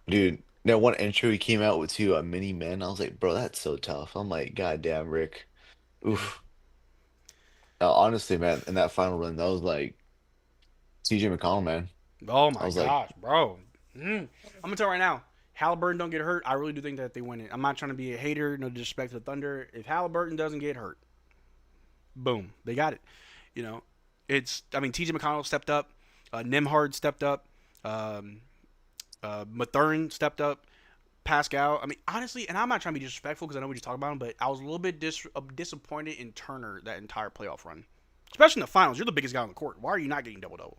Speaker 5: Dude, that one intro he came out with too, a mini men. I was like, bro, that's so tough. I'm like, God damn, Rick. Oof. Honestly, man, in that final run, that was like CJ McConnell, man.
Speaker 1: oh my
Speaker 5: I was
Speaker 1: gosh, bro. I'm going to tell you right now, Halliburton don't get hurt. I really do think that they win it. I'm not trying to be a hater, no disrespect to the Thunder. If Halliburton doesn't get hurt, boom, they got it. You know, TJ McConnell stepped up. Nembhard stepped up. Mathurin stepped up. Pascal. I mean, honestly, and I'm not trying to be disrespectful because I know we just talked about him, but I was a little bit disappointed in Turner that entire playoff run. Especially in the finals. You're the biggest guy on the court. Why are you not getting double-double?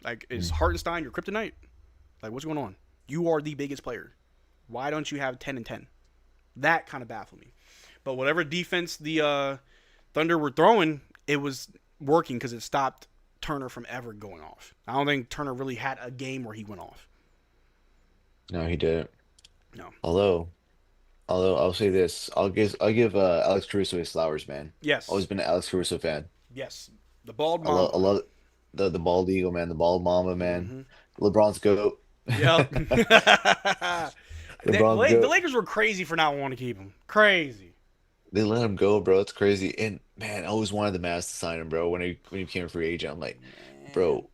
Speaker 1: Like, is Hartenstein your kryptonite? Like, what's going on? You are the biggest player. Why don't you have 10 and 10? That kind of baffled me. But whatever defense the Thunder were throwing, it was working because it stopped Turner from ever going off. I don't think Turner really had a game where he went off.
Speaker 5: No, he didn't.
Speaker 1: No.
Speaker 5: Although I'll say this, I'll give Alex Caruso his flowers, man. Always
Speaker 1: Yes.
Speaker 5: been an Alex Caruso fan.
Speaker 1: Yes. The bald
Speaker 5: I
Speaker 1: mamba.
Speaker 5: love the bald eagle, man, the bald mama, man.
Speaker 1: Mm-hmm.
Speaker 5: LeBron's goat.
Speaker 1: Yep.
Speaker 5: LeBron's
Speaker 1: The
Speaker 5: goat.
Speaker 1: Lakers were crazy for not wanting to keep him. Crazy.
Speaker 5: They let him go, bro. It's crazy. And man, I always wanted the Mavs to sign him, bro. When he became a free agent, I'm like,
Speaker 1: Man.
Speaker 5: bro,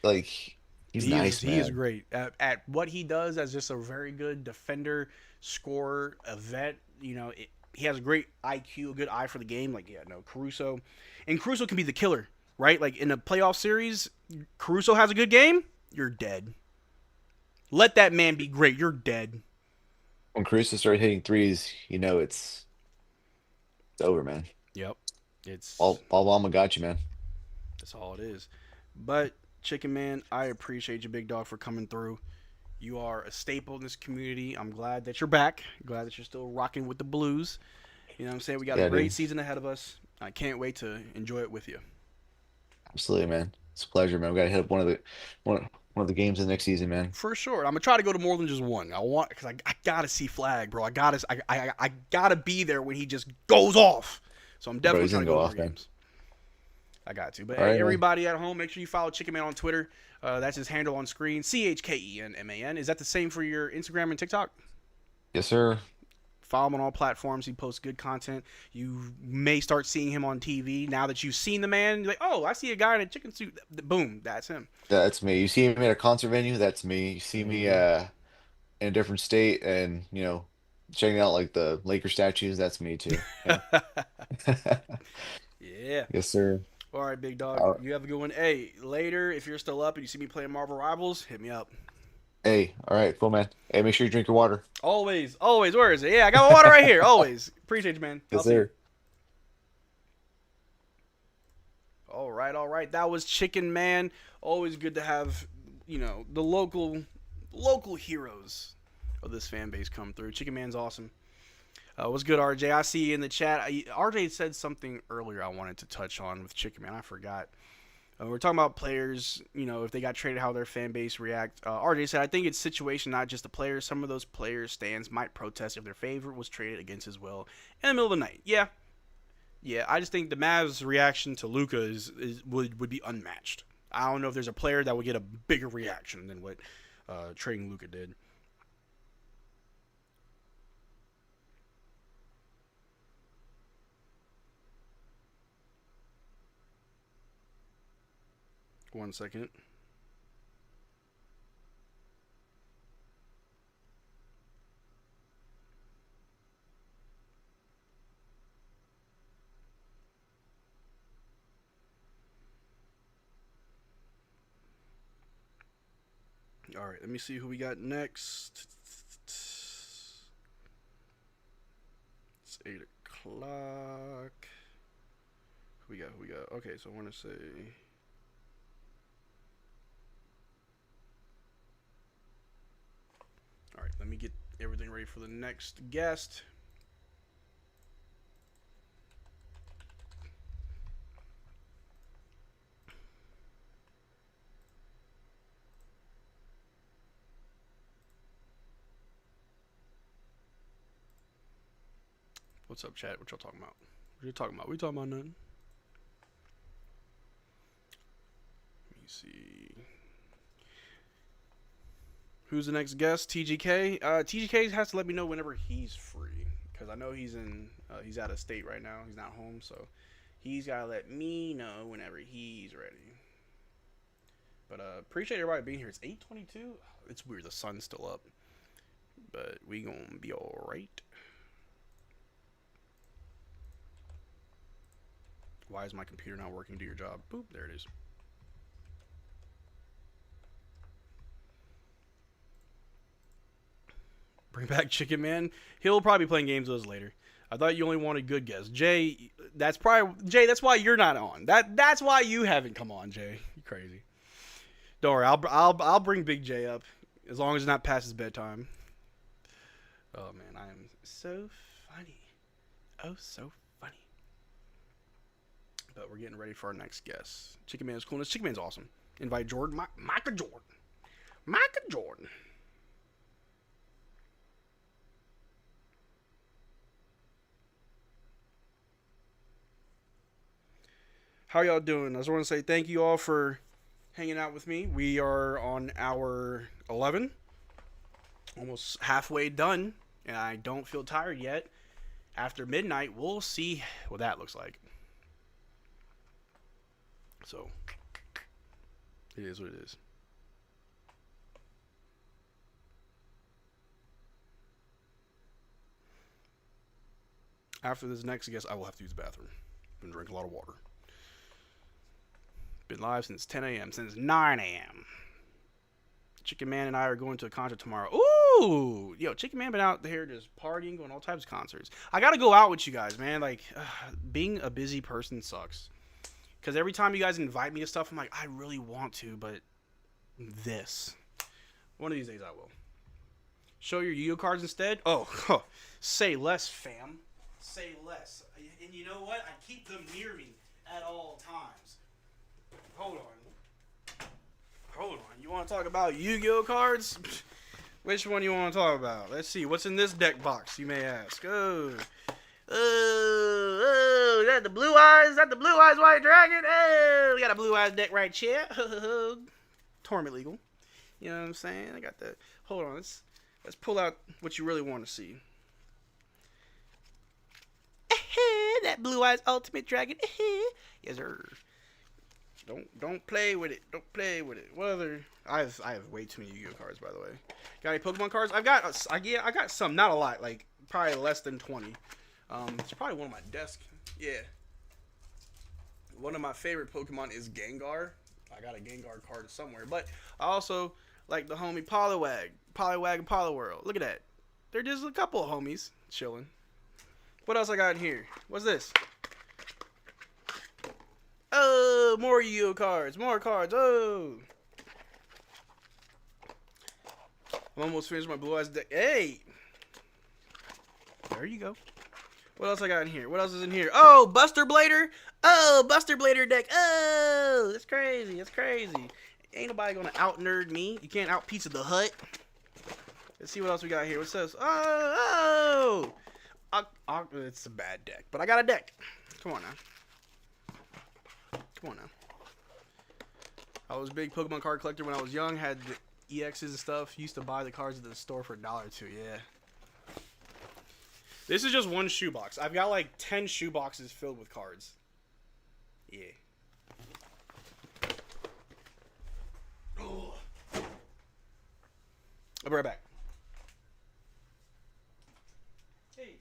Speaker 5: like he's nice,
Speaker 1: He is
Speaker 5: man.
Speaker 1: great at what he does as just a very good defender, scorer, a vet. He has a great IQ, a good eye for the game. Like, yeah, no, Caruso. And Caruso can be the killer, right? Like, in a playoff series, Caruso has a good game, you're dead. Let that man be great, you're dead.
Speaker 5: When Caruso started hitting threes, it's over, man.
Speaker 1: Yep. It's
Speaker 5: Ball Mama got you, man.
Speaker 1: That's all it is. But, Chicken Man, I appreciate you, big dog, for coming through. You are a staple in this community. I'm glad that you're back. Glad that you're still rocking with the Blues. You know what I'm saying? We got
Speaker 5: Yeah,
Speaker 1: a great
Speaker 5: dude.
Speaker 1: season ahead of us. I can't wait to enjoy it with you.
Speaker 5: Absolutely, man. It's a pleasure, man. We gotta hit up one of the games in the next season, man.
Speaker 1: For sure. I'm gonna try to go to more than just one. Because I gotta see Flag, bro. I gotta be there when he just goes off. So I'm
Speaker 5: Bro,
Speaker 1: definitely
Speaker 5: he's
Speaker 1: trying
Speaker 5: gonna
Speaker 1: to go
Speaker 5: go
Speaker 1: to
Speaker 5: off,
Speaker 1: more
Speaker 5: man.
Speaker 1: games. I got to. But
Speaker 5: All
Speaker 1: hey,
Speaker 5: right, man.
Speaker 1: everybody at home, make sure you follow Chicken Man on Twitter. That's his handle on screen. CHKENMAN. Is that the same for your Instagram and TikTok?
Speaker 5: Yes, sir.
Speaker 1: Follow him on all platforms. He posts good content. You may start seeing him on TV now that you've seen the man. You're like, oh, I see a guy in a chicken suit. Boom, that's him.
Speaker 5: That's me. You see me at a concert venue, that's me. You see me
Speaker 1: Mm-hmm.
Speaker 5: in a different state and, checking out like the Laker statues, that's me too. Yeah.
Speaker 1: Yeah.
Speaker 5: Yes, sir.
Speaker 1: All right, big dog.
Speaker 5: Uh,
Speaker 1: You have a good one. Hey, later, if you're still up and you see me playing Marvel Rivals, hit me up.
Speaker 5: Hey, all right, cool, man. Hey, make sure you drink your water.
Speaker 1: Always, always. Where is it? Yeah, I got my water right here. Always. Appreciate you, man. I'll
Speaker 5: Yes,
Speaker 1: see you.
Speaker 5: sir.
Speaker 1: All right, all right. That was Chicken Man. Always good to have, the local heroes of this fan base come through. Chicken Man's awesome. What's good, RJ? I see you in the chat. RJ said something earlier I wanted to touch on with Chicken Man. I forgot. We're talking about players, if they got traded, how their fan base react. RJ said, I think it's situation, not just the players. Some of those players' stands might protest if their favorite was traded against his will in the middle of the night. Yeah. Yeah, I just think the Mavs' reaction to Luka would be unmatched. I don't know if there's a player that would get a bigger reaction than what trading Luka did. One second. All right, let me see who we got next. It's 8 o'clock. Who we got? Okay, so I want to say... All right, let me get everything ready for the next guest. What's up, chat? What y'all talking about? What you talking about? We talking about nothing. Let me see. Who's the next guest? TGK. TGK has to let me know whenever he's free, because I know he's out of state right now. He's not home, so he's gotta let me know whenever he's ready. But appreciate everybody being here. It's 8:22. It's weird. The sun's still up, but we gonna be all right. Why is my computer not working? Do your job. Boop. There it is. Bring back Chicken Man. He'll probably be playing games with us later. I thought you only wanted good guests. Jay, that's why you're not on. That's why you haven't come on, Jay. You crazy. Don't worry. I'll bring Big J up as long as it's not past his bedtime. Oh man, I am so funny. Oh, so funny. But we're getting ready for our next guest. Chicken Man is coolness. Chicken Man's awesome. Invite Jordan. Michael Jordan. Michael Jordan. How y'all doing? I just want to say thank you all for hanging out with me. We are on hour 11. Almost halfway done. And I don't feel tired yet. After midnight, we'll see what that looks like. So, it is what it is. After this next guest, I will have to use the bathroom. Been drinking a lot of water. Been live since 10 a.m. Since 9 a.m. Chicken Man and I are going to a concert tomorrow. Ooh! Yo, Chicken Man been out there just partying, going all types of concerts. I gotta go out with you guys, man. Like, being a busy person sucks. Because every time you guys invite me to stuff, I'm like, I really want to, but this. One of these days I will. Show your Yu-Gi-Oh cards instead? Oh, say less, fam. Say less. And you know what? I keep them near me at all times. Hold on. Hold on. You want to talk about Yu-Gi-Oh cards? Which one you want to talk about? Let's see. What's in this deck box, you may ask? Oh, is that the Blue Eyes? Is that the Blue Eyes White Dragon? Oh, we got a Blue Eyes deck right here. Torment legal. You know what I'm saying? I got the. Hold on. Let's pull out what you really want to see. That Blue Eyes Ultimate Dragon. Yes, sir. Don't play with it. Don't play with it. What other? I have way too many Yu-Gi-Oh cards, by the way. Got any Pokemon cards? I got some, not a lot. Like probably less than 20. It's probably one on my desk. Yeah. One of my favorite Pokemon is Gengar. I got a Gengar card somewhere. But I also like the homie Poliwag and Poliwhirl. Look at that. They're just a couple of homies chilling. What else I got in here? What's this? Oh, more Yu-Gi-Oh cards. More cards. Oh. I'm almost finished my Blue Eyes deck. Hey. There you go. What else I got in here? What else is in here? Oh, Buster Blader. Oh, Buster Blader deck. Oh, that's crazy. That's crazy. Ain't nobody gonna out nerd me. You can't out Pizza the Hut. Let's see what else we got here. What's this? Oh. It's a bad deck, but I got a deck. Come on now. Come on now. I was a big Pokemon card collector when I was young. Had the EXs and stuff. Used to buy the cards at the store for $1 or $2. Yeah. This is just one shoebox. I've got like 10 shoeboxes filled with cards. Yeah. Oh. I'll be right back. Hey.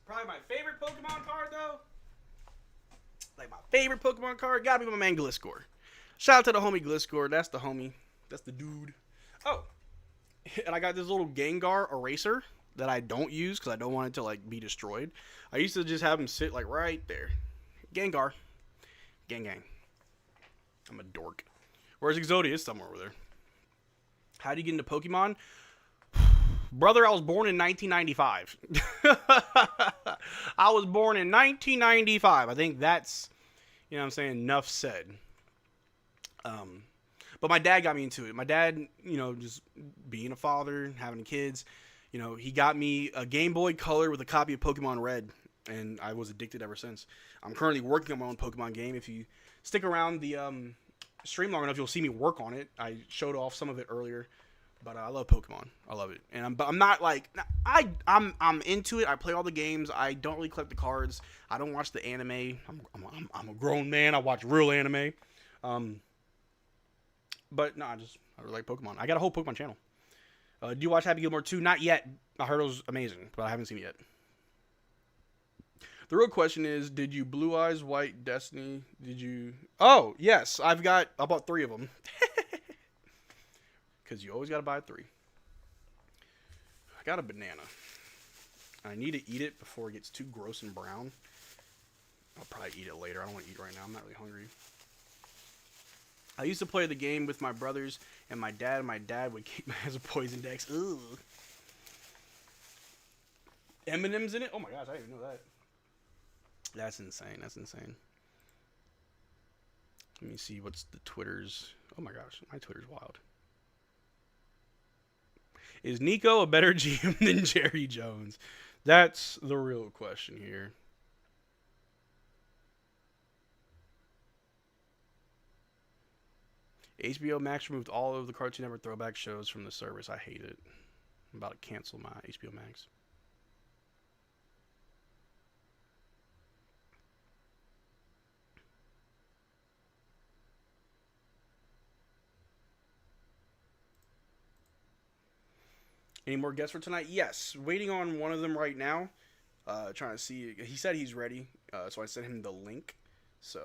Speaker 1: Probably my favorite Pokemon card, though. Like my favorite Pokemon card, gotta be my man Gliscor. Shout out to the homie Gliscor. That's the homie. That's the dude. Oh, and I got this little Gengar eraser that I don't use because I don't want it to like be destroyed. I used to just have him sit like right there. Gengar. Gang. I'm a dork. Where's Exodia? It's somewhere over there. How do you get into Pokemon? Brother, I was born in 1995. I was born in 1995. I think that's, you know what I'm saying, enough said. But my dad got me into it. My dad, you know, just being a father, having kids, you know, he got me a Game Boy Color with a copy of Pokemon Red, and I was addicted ever since. I'm currently working on my own Pokemon game. If you stick around the stream long enough, you'll see me work on it. I showed off some of it earlier, but I love Pokemon. I love it, and I'm not like I'm into it. I play all the games. I don't really collect the cards. I don't watch the anime. I'm a grown man. I watch real anime. But no, I really like Pokemon. I got a whole Pokemon channel. Do you watch Happy Gilmore 2? Not yet. I heard it was amazing, but I haven't seen it yet. The real question is, did you Blue Eyes White Destiny? Did you? Oh, yes. I bought 3 of them. Because you always got to buy 3. I got a banana. I need to eat it before it gets too gross and brown. I'll probably eat it later. I don't want to eat right now. I'm not really hungry. I used to play the game with my brothers and my dad. And my dad would keep me as a poison dex. Ugh. Eminem's in it? Oh my gosh, I didn't even know that. That's insane. That's insane. Let me see what's the Twitter's. Oh my gosh, my Twitter's wild. Is Nico a better GM than Jerry Jones? That's the real question here. HBO Max removed all of the Cartoon Network throwback shows from the service. I hate it. I'm about to cancel my HBO Max. Any more guests for tonight? Yes. Waiting on one of them right now. Trying to see. He said he's ready. So I sent him the link. So,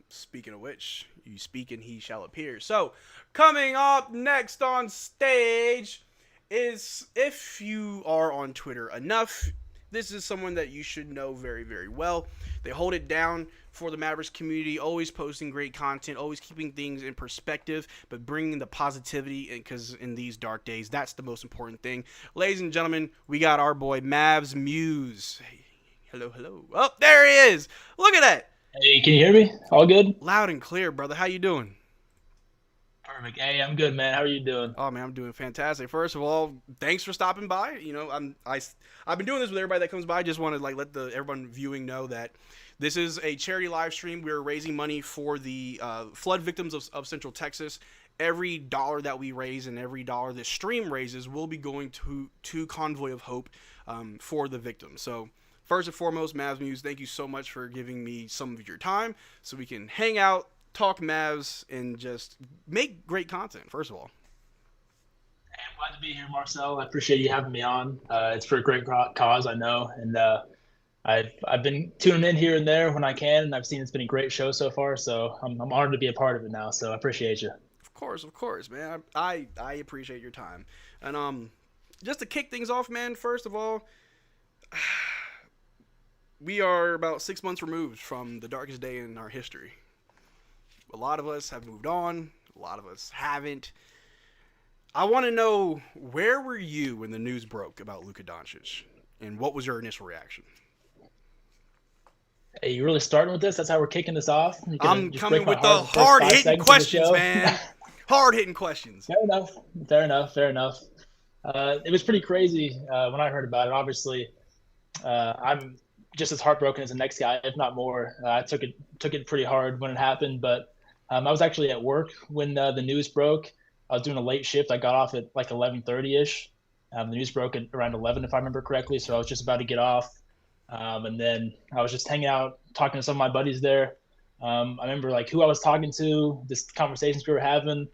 Speaker 1: speaking of which, you speak and he shall appear. So, coming up next on stage is, if you are on Twitter enough, this is someone that you should know very, very well. They hold it down for the Mavericks community, always posting great content, always keeping things in perspective, but bringing the positivity, because in these dark days, that's the most important thing. Ladies and gentlemen, we got our boy Mavs Muse. Hey, hello, hello. Oh, there he is. Look at that.
Speaker 6: Hey, can you hear me? All good?
Speaker 1: Loud and clear, brother. How you doing?
Speaker 6: Perfect. Hey, I'm good, man. How are you doing?
Speaker 1: Oh man, I'm doing fantastic. First of all, thanks for stopping by. You know, I've been doing this with everybody that comes by. I just want to let everyone viewing know that this is a charity live stream. We're raising money for the flood victims of Central Texas. Every dollar that we raise and every dollar this stream raises will be going to Convoy of Hope for the victims. So first and foremost, Mavs Muse, thank you so much for giving me some of your time so we can hang out, talk Mavs, and just make great content, first of all.
Speaker 6: Hey, I'm glad to be here, Marcel. I appreciate you having me on. It's for a great cause, I know. And I've been tuning in here and there when I can, and I've seen it's been a great show so far. So I'm honored to be a part of it now. So I appreciate you.
Speaker 1: Of course, man. I appreciate your time. And just to kick things off, man, first of all, we are about 6 months removed from the darkest day in our history. A lot of us have moved on. A lot of us haven't. I want to know, where were you when the news broke about Luka Doncic? And what was your initial reaction?
Speaker 6: Hey, you really starting with this? That's how we're kicking this off?
Speaker 1: I'm coming with the hard-hitting questions, man. Hard-hitting questions.
Speaker 6: Fair enough. It was pretty crazy when I heard about it. Obviously, I'm just as heartbroken as the next guy, if not more. I took it pretty hard when it happened, but I was actually at work when the news broke. I was doing a late shift. I got off at like 11:30ish. The news broke at around 11, if I remember correctly. So I was just about to get off, and then I was just hanging out, talking to some of my buddies there. I remember like who I was talking to, this conversations we were having,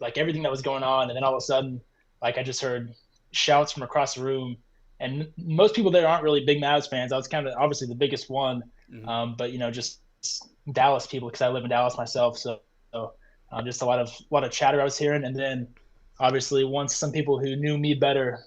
Speaker 6: like everything that was going on, and then all of a sudden, like I just heard shouts from across the room. And most people there aren't really big Mavs fans. I was kind of obviously the biggest one, but just Dallas people, because I live in Dallas myself. So just a lot of chatter I was hearing, and then obviously once some people who knew me better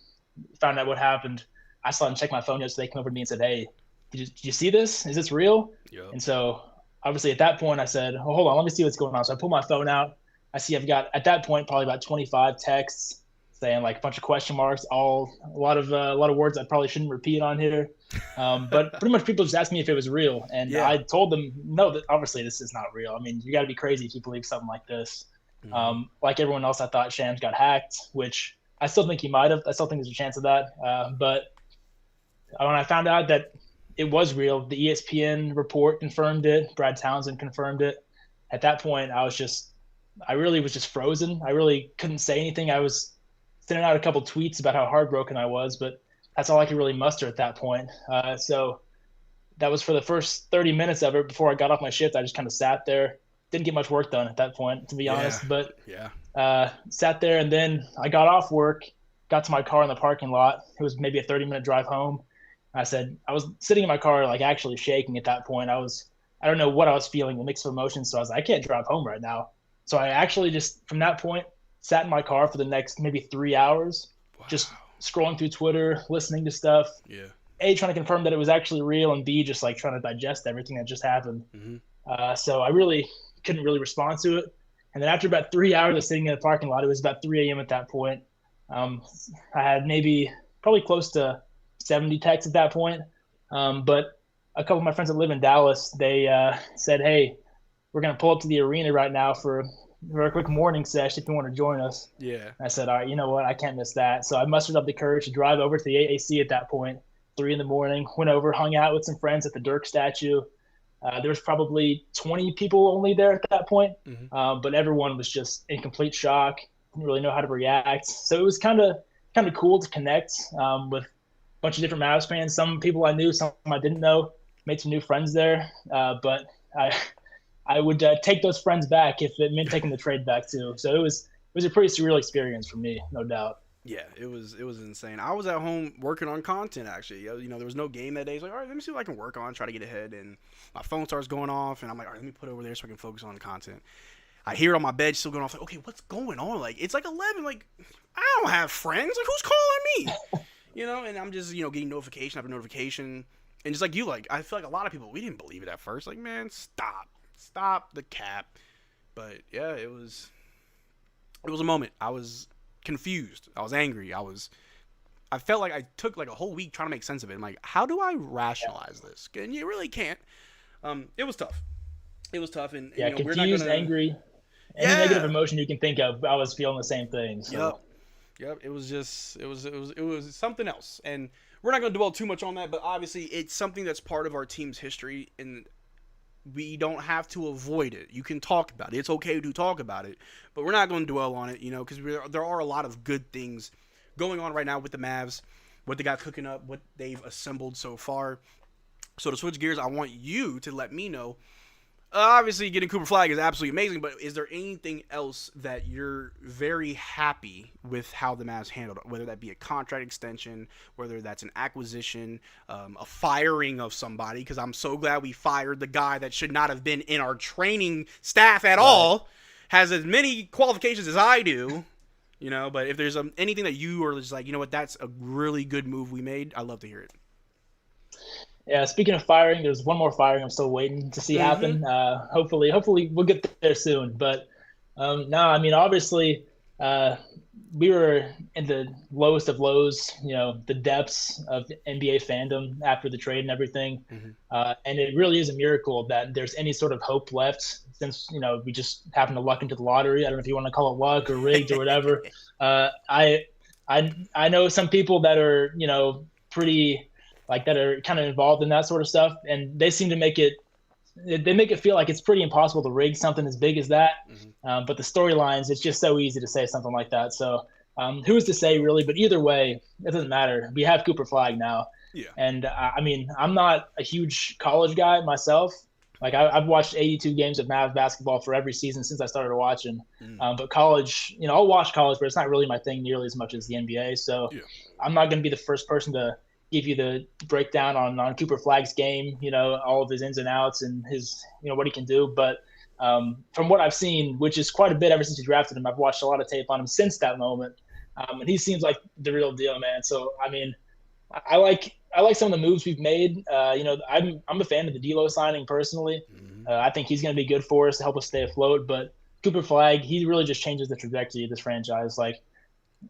Speaker 6: found out what happened, I saw them check my phone yesterday. They came over to me and said, "Hey, did you see this? Is this real?" Yep. And so obviously at that point I said, "Oh, hold on, let me see what's going on." So I pull my phone out. I see I've got at that point probably about 25 texts saying like a bunch of question marks, a lot of words I probably shouldn't repeat on here. But pretty much people just asked me if it was real. And yeah. I told them, no, that obviously this is not real. I mean, you got to be crazy if you believe something like this. Like everyone else, I thought Shams got hacked, which I still think he might have. I still think there's a chance of that. But when I found out that it was real, the ESPN report confirmed it. Brad Townsend confirmed it. At that point, I really was just frozen. I really couldn't say anything. I was sending out a couple tweets about how heartbroken I was, but that's all I could really muster at that point. So that was for the first 30 minutes of it. Before I got off my shift, I just kind of sat there. Didn't get much work done at that point, to be honest. But sat there, and then I got off work, got to my car in the parking lot. It was maybe a 30-minute drive home. I was sitting in my car, like actually shaking at that point. I don't know what I was feeling, a mix of emotions. So I was like, I can't drive home right now. So I actually just, from that point, sat in my car for the next maybe 3 hours, just scrolling through Twitter, listening to stuff. Yeah. A, trying to confirm that it was actually real, and B, just like trying to digest everything that just happened. So I really couldn't really respond to it. And then after about 3 hours of sitting in the parking lot, it was about 3 a.m. at that point. I had probably close to 70 texts at that point. But a couple of my friends that live in Dallas, they said, "Hey, we're going to pull up to the arena right now for a quick morning sesh if you want to join us."
Speaker 1: Yeah.
Speaker 6: I said, "All right, you know what? I can't miss that." So I mustered up the courage to drive over to the AAC at that point, 3 in the morning, went over, hung out with some friends at the Dirk statue. There was probably 20 people only there at that point, but everyone was just in complete shock, didn't really know how to react. So it was kind of cool to connect with a bunch of different Mavs fans. Some people I knew, some I didn't know. Made some new friends there, but I would take those friends back if it meant taking the trade back too. So it was a pretty surreal experience for me, no doubt.
Speaker 1: Yeah, it was insane. I was at home working on content actually. There was no game that day. So all right, let me see what I can work on, try to get ahead. And my phone starts going off, and I'm like, all right, let me put it over there so I can focus on the content. I hear it on my bed still going off. Like, okay, what's going on? Like, it's like 11. Like, I don't have friends. Like, who's calling me? And I'm just getting notification after notification, and just like you, like I feel like a lot of people, we didn't believe it at first. Like, man, stop the cap. But yeah, it was a moment. I was confused. I was angry. I felt like I took like a whole week trying to make sense of it. I'm like, how do I rationalize this? And you really can't. It was tough. And
Speaker 6: confused,
Speaker 1: we're not gonna...
Speaker 6: angry, any negative emotion you can think of. I was feeling the same thing. So.
Speaker 1: Yep. It was something else, and we're not going to dwell too much on that. But obviously, it's something that's part of our team's history, and we don't have to avoid it. You can talk about it. It's okay to talk about it, but we're not going to dwell on it, because there are a lot of good things going on right now with the Mavs, what they got cooking up, what they've assembled so far. So to switch gears, I want you to let me know. Obviously, getting Cooper Flag is absolutely amazing, but is there anything else that you're very happy with how the Mavs handled it? Whether that be a contract extension, whether that's an acquisition, a firing of somebody, because I'm so glad we fired the guy that should not have been in our training staff at all, has as many qualifications as I do, but if there's anything that you are just like, that's a really good move we made, I'd love to hear it.
Speaker 6: Yeah, speaking of firing, there's one more firing I'm still waiting to see happen. Hopefully we'll get there soon. But obviously, we were in the lowest of lows, the depths of NBA fandom after the trade and everything. And it really is a miracle that there's any sort of hope left since, we just happened to luck into the lottery. I don't know if you want to call it luck or rigged or whatever. I know some people that are, pretty – that are kind of involved in that sort of stuff, and they seem to make it feel like it's pretty impossible to rig something as big as that. But the storylines, it's just so easy to say something like that. So who's to say really? But either way, it doesn't matter. We have Cooper Flag now.
Speaker 1: Yeah.
Speaker 6: And I'm not a huge college guy myself. Like I've watched 82 games of Mavs basketball for every season since I started watching. But college, I'll watch college, but it's not really my thing nearly as much as the NBA. So I'm not going to be the first person to give you the breakdown on Cooper Flag's game, all of his ins and outs and his, what he can do. But from what I've seen, which is quite a bit ever since you drafted him, I've watched a lot of tape on him since that moment. And he seems like the real deal, man. So, I like some of the moves we've made. I'm a fan of the D'Lo signing personally. I think he's going to be good for us to help us stay afloat. But Cooper Flag, he really just changes the trajectory of this franchise.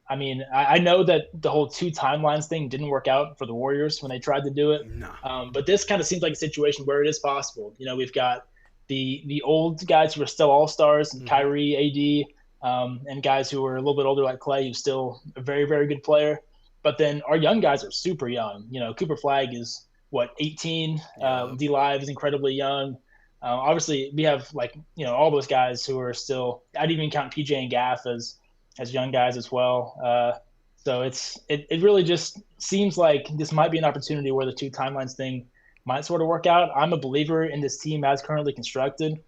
Speaker 6: I know that the whole 2 timelines thing didn't work out for the Warriors when they tried to do it.
Speaker 1: No.
Speaker 6: But this kind of seems like a situation where it is possible. We've got the old guys who are still all-stars, and Kyrie, AD, and guys who are a little bit older like Clay, who's still a very, very good player. But then our young guys are super young. Cooper Flag is, 18? D Live is incredibly young. Obviously, we have, all those guys who are still – I'd even count PJ and Gaff as young guys as well. So it really just seems like this might be an opportunity where the 2 timelines thing might sort of work out. I'm a believer in this team as currently constructed,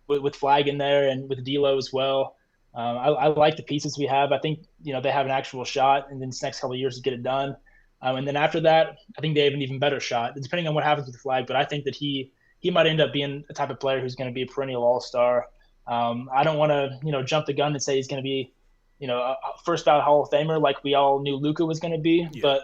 Speaker 6: with Flag in there and with D'Lo as well. I like the pieces we have. I think, they have an actual shot in this next couple of years to get it done. And then after that, I think they have an even better shot, depending on what happens with Flag. But I think that he might end up being a type of player who's going to be a perennial all-star. I don't want to, jump the gun and say he's going to be, a first ballot Hall of Famer like we all knew Luka was going to be. Yeah. But,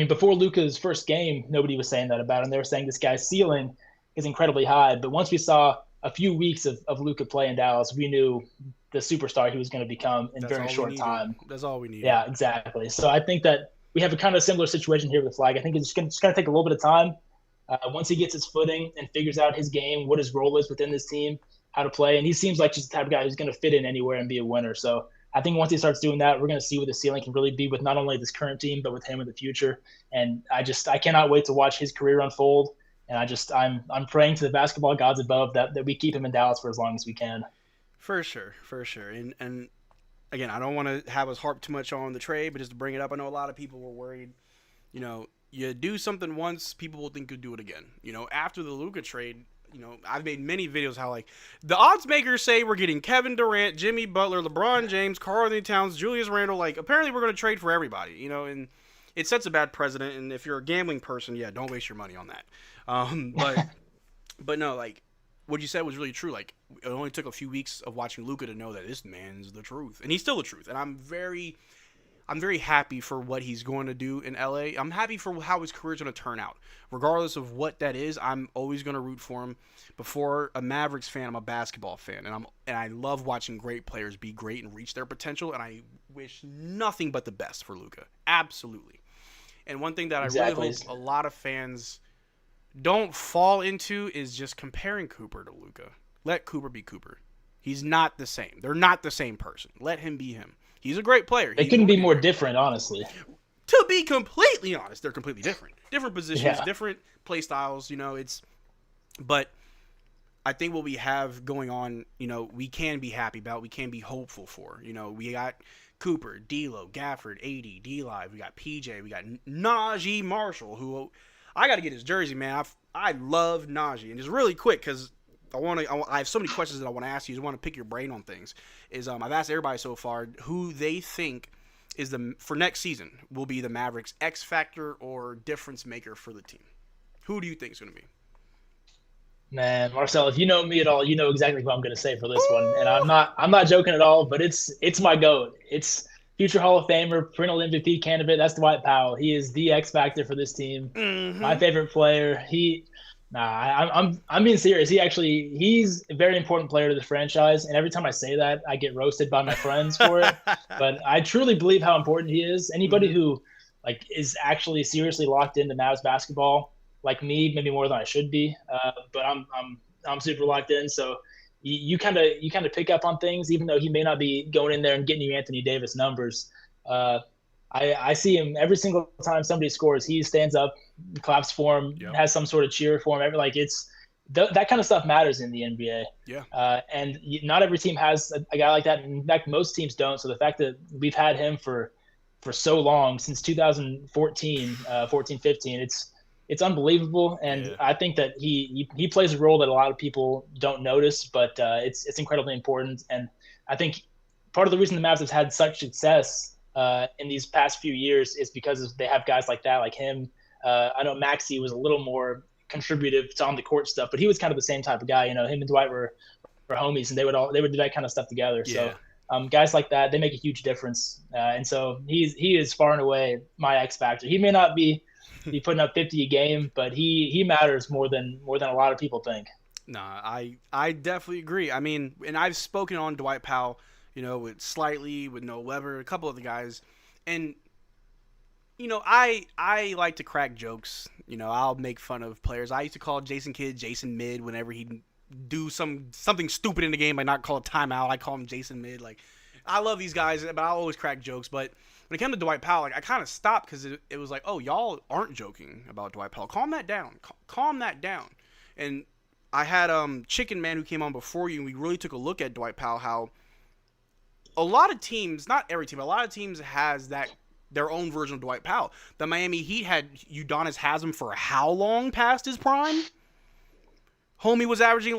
Speaker 6: before Luka's first game, nobody was saying that about him. They were saying this guy's ceiling is incredibly high. But once we saw a few weeks of Luka play in Dallas, we knew the superstar he was going to become in
Speaker 1: That's
Speaker 6: very
Speaker 1: all we
Speaker 6: short
Speaker 1: needed.
Speaker 6: time.
Speaker 1: That's all we needed.
Speaker 6: Yeah, exactly. So I think that we have a kind of similar situation here with Flag. I think it's going to take a little bit of time. Once he gets his footing and figures out his game, what his role is within this team, how to play, and he seems like just the type of guy who's going to fit in anywhere and be a winner. So I think once he starts doing that, we're going to see what the ceiling can really be with not only this current team, but with him in the future. And I cannot wait to watch his career unfold. And I'm praying to the basketball gods above that we keep him in Dallas for as long as we can.
Speaker 1: For sure. And again, I don't want to have us harp too much on the trade, but just to bring it up, I know a lot of people were worried. You know, you do something once, people will think you'll do it again. You know, after the Luka trade, you know, I've made many videos how, like, the odds makers say we're getting Kevin Durant, Jimmy Butler, LeBron James, Karl-Anthony Towns, Julius Randle. Like, apparently we're going to trade for everybody, you know, and it sets a bad precedent. And if you're a gambling person, yeah, don't waste your money on that. But no, like, what you said was really true. Like, it only took a few weeks of watching Luka to know that this man's the truth. And he's still the truth. And I'm very happy for what he's going to do in LA. I'm happy for how his career's going to turn out. Regardless of what that is, I'm always going to root for him. Before a Mavericks fan, I'm a basketball fan. And I love watching great players be great and reach their potential. And I wish nothing but the best for Luka. Absolutely. And one thing that I really hope a lot of fans don't fall into is just comparing Cooper to Luka. Let Cooper be Cooper. He's not the same. They're not the same person. Let him be him. He's a great player.
Speaker 6: They couldn't be more different, honestly.
Speaker 1: To be completely honest, they're completely different. Different positions,
Speaker 6: Yeah.
Speaker 1: different play styles, you know, but I think what we have going on, you know, we can be happy about, we can be hopeful for. You know, we got Cooper, D'Lo, Gafford, AD, D-Live, we got PJ, we got Najee Marshall, who I got to get his jersey, man. I love Najee. And just really quick, because I have so many questions that I want to ask you. I just want to pick your brain on things. I've asked everybody so far who they think is for next season will be the Mavericks X factor or difference maker for the team. Who do you think is going to be?
Speaker 6: Man, Marcel, if you know me at all, you know exactly what I'm going to say for this one, and I'm not joking at all. But it's my GOAT. It's future Hall of Famer, perennial MVP candidate. That's Dwight Powell. He is the X factor for this team. Mm-hmm. My favorite player. I'm being serious. He's a very important player to the franchise, and every time I say that, I get roasted by my friends for it. But I truly believe how important he is. Anybody who is actually seriously locked into Mavs basketball, like me, maybe more than I should be. But I'm super locked in. So you kind of pick up on things, even though he may not be going in there and getting you Anthony Davis numbers. I see him every single time somebody scores. He stands up, claps for him, has some sort of cheer for him. That kind of stuff matters in the NBA. Yeah. And not every team has a guy like that. In fact, most teams don't. So the fact that we've had him for so long, since 2014, 15, it's unbelievable. And I think that he plays a role that a lot of people don't notice, but it's incredibly important. And I think part of the reason the Mavs have had such success in these past few years is because they have guys like that, like him. I know Maxey was a little more contributive to on the court stuff, but he was kind of the same type of guy. You know, him and Dwight were homies, and they would do that kind of stuff together. Yeah. So guys like that, they make a huge difference. And so he is far and away my X factor. He may not be putting up 50 a game, but he matters more than a lot of people think.
Speaker 1: No, I definitely agree. I mean, and I've spoken on Dwight Powell, you know, with Noah Weber, a couple of the guys. And, you know, I like to crack jokes. You know, I'll make fun of players. I used to call Jason Kidd Jason Mid whenever he'd do something stupid in the game, like not call a timeout. I call him Jason Mid. Like, I love these guys, but I'll always crack jokes. But when it came to Dwight Powell, I kind of stopped because it was like, oh, y'all aren't joking about Dwight Powell. Calm that down. Calm that down. And I had Chicken Man who came on before you, and we really took a look at Dwight Powell, how a lot of teams, not every team, but a lot of teams has their own version of Dwight Powell. The Miami Heat had Udonis Haslem for how long past his prime? Homie was averaging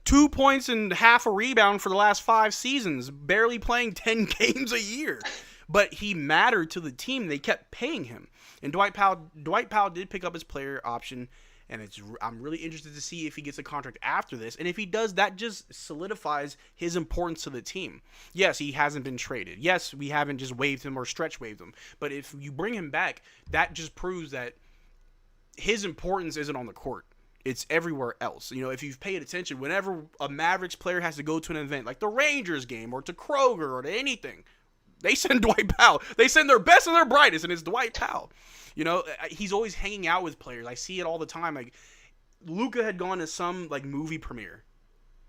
Speaker 1: 2 points and half a rebound for the last 5 seasons, barely playing 10 games a year. But he mattered to the team. They kept paying him. And Dwight Powell did pick up his player option, and I'm really interested to see if he gets a contract after this. And if he does, that just solidifies his importance to the team. Yes, he hasn't been traded. Yes, we haven't just waived him or stretch waived him. But if you bring him back, that just proves that his importance isn't on the court. It's everywhere else. If you've paid attention, whenever a Mavericks player has to go to an event like the Rangers game or to Kroger or to anything, they send Dwight Powell. They send their best and their brightest, and it's Dwight Powell. He's always hanging out with players. I see it all the time. Like, Luka had gone to some like movie premiere,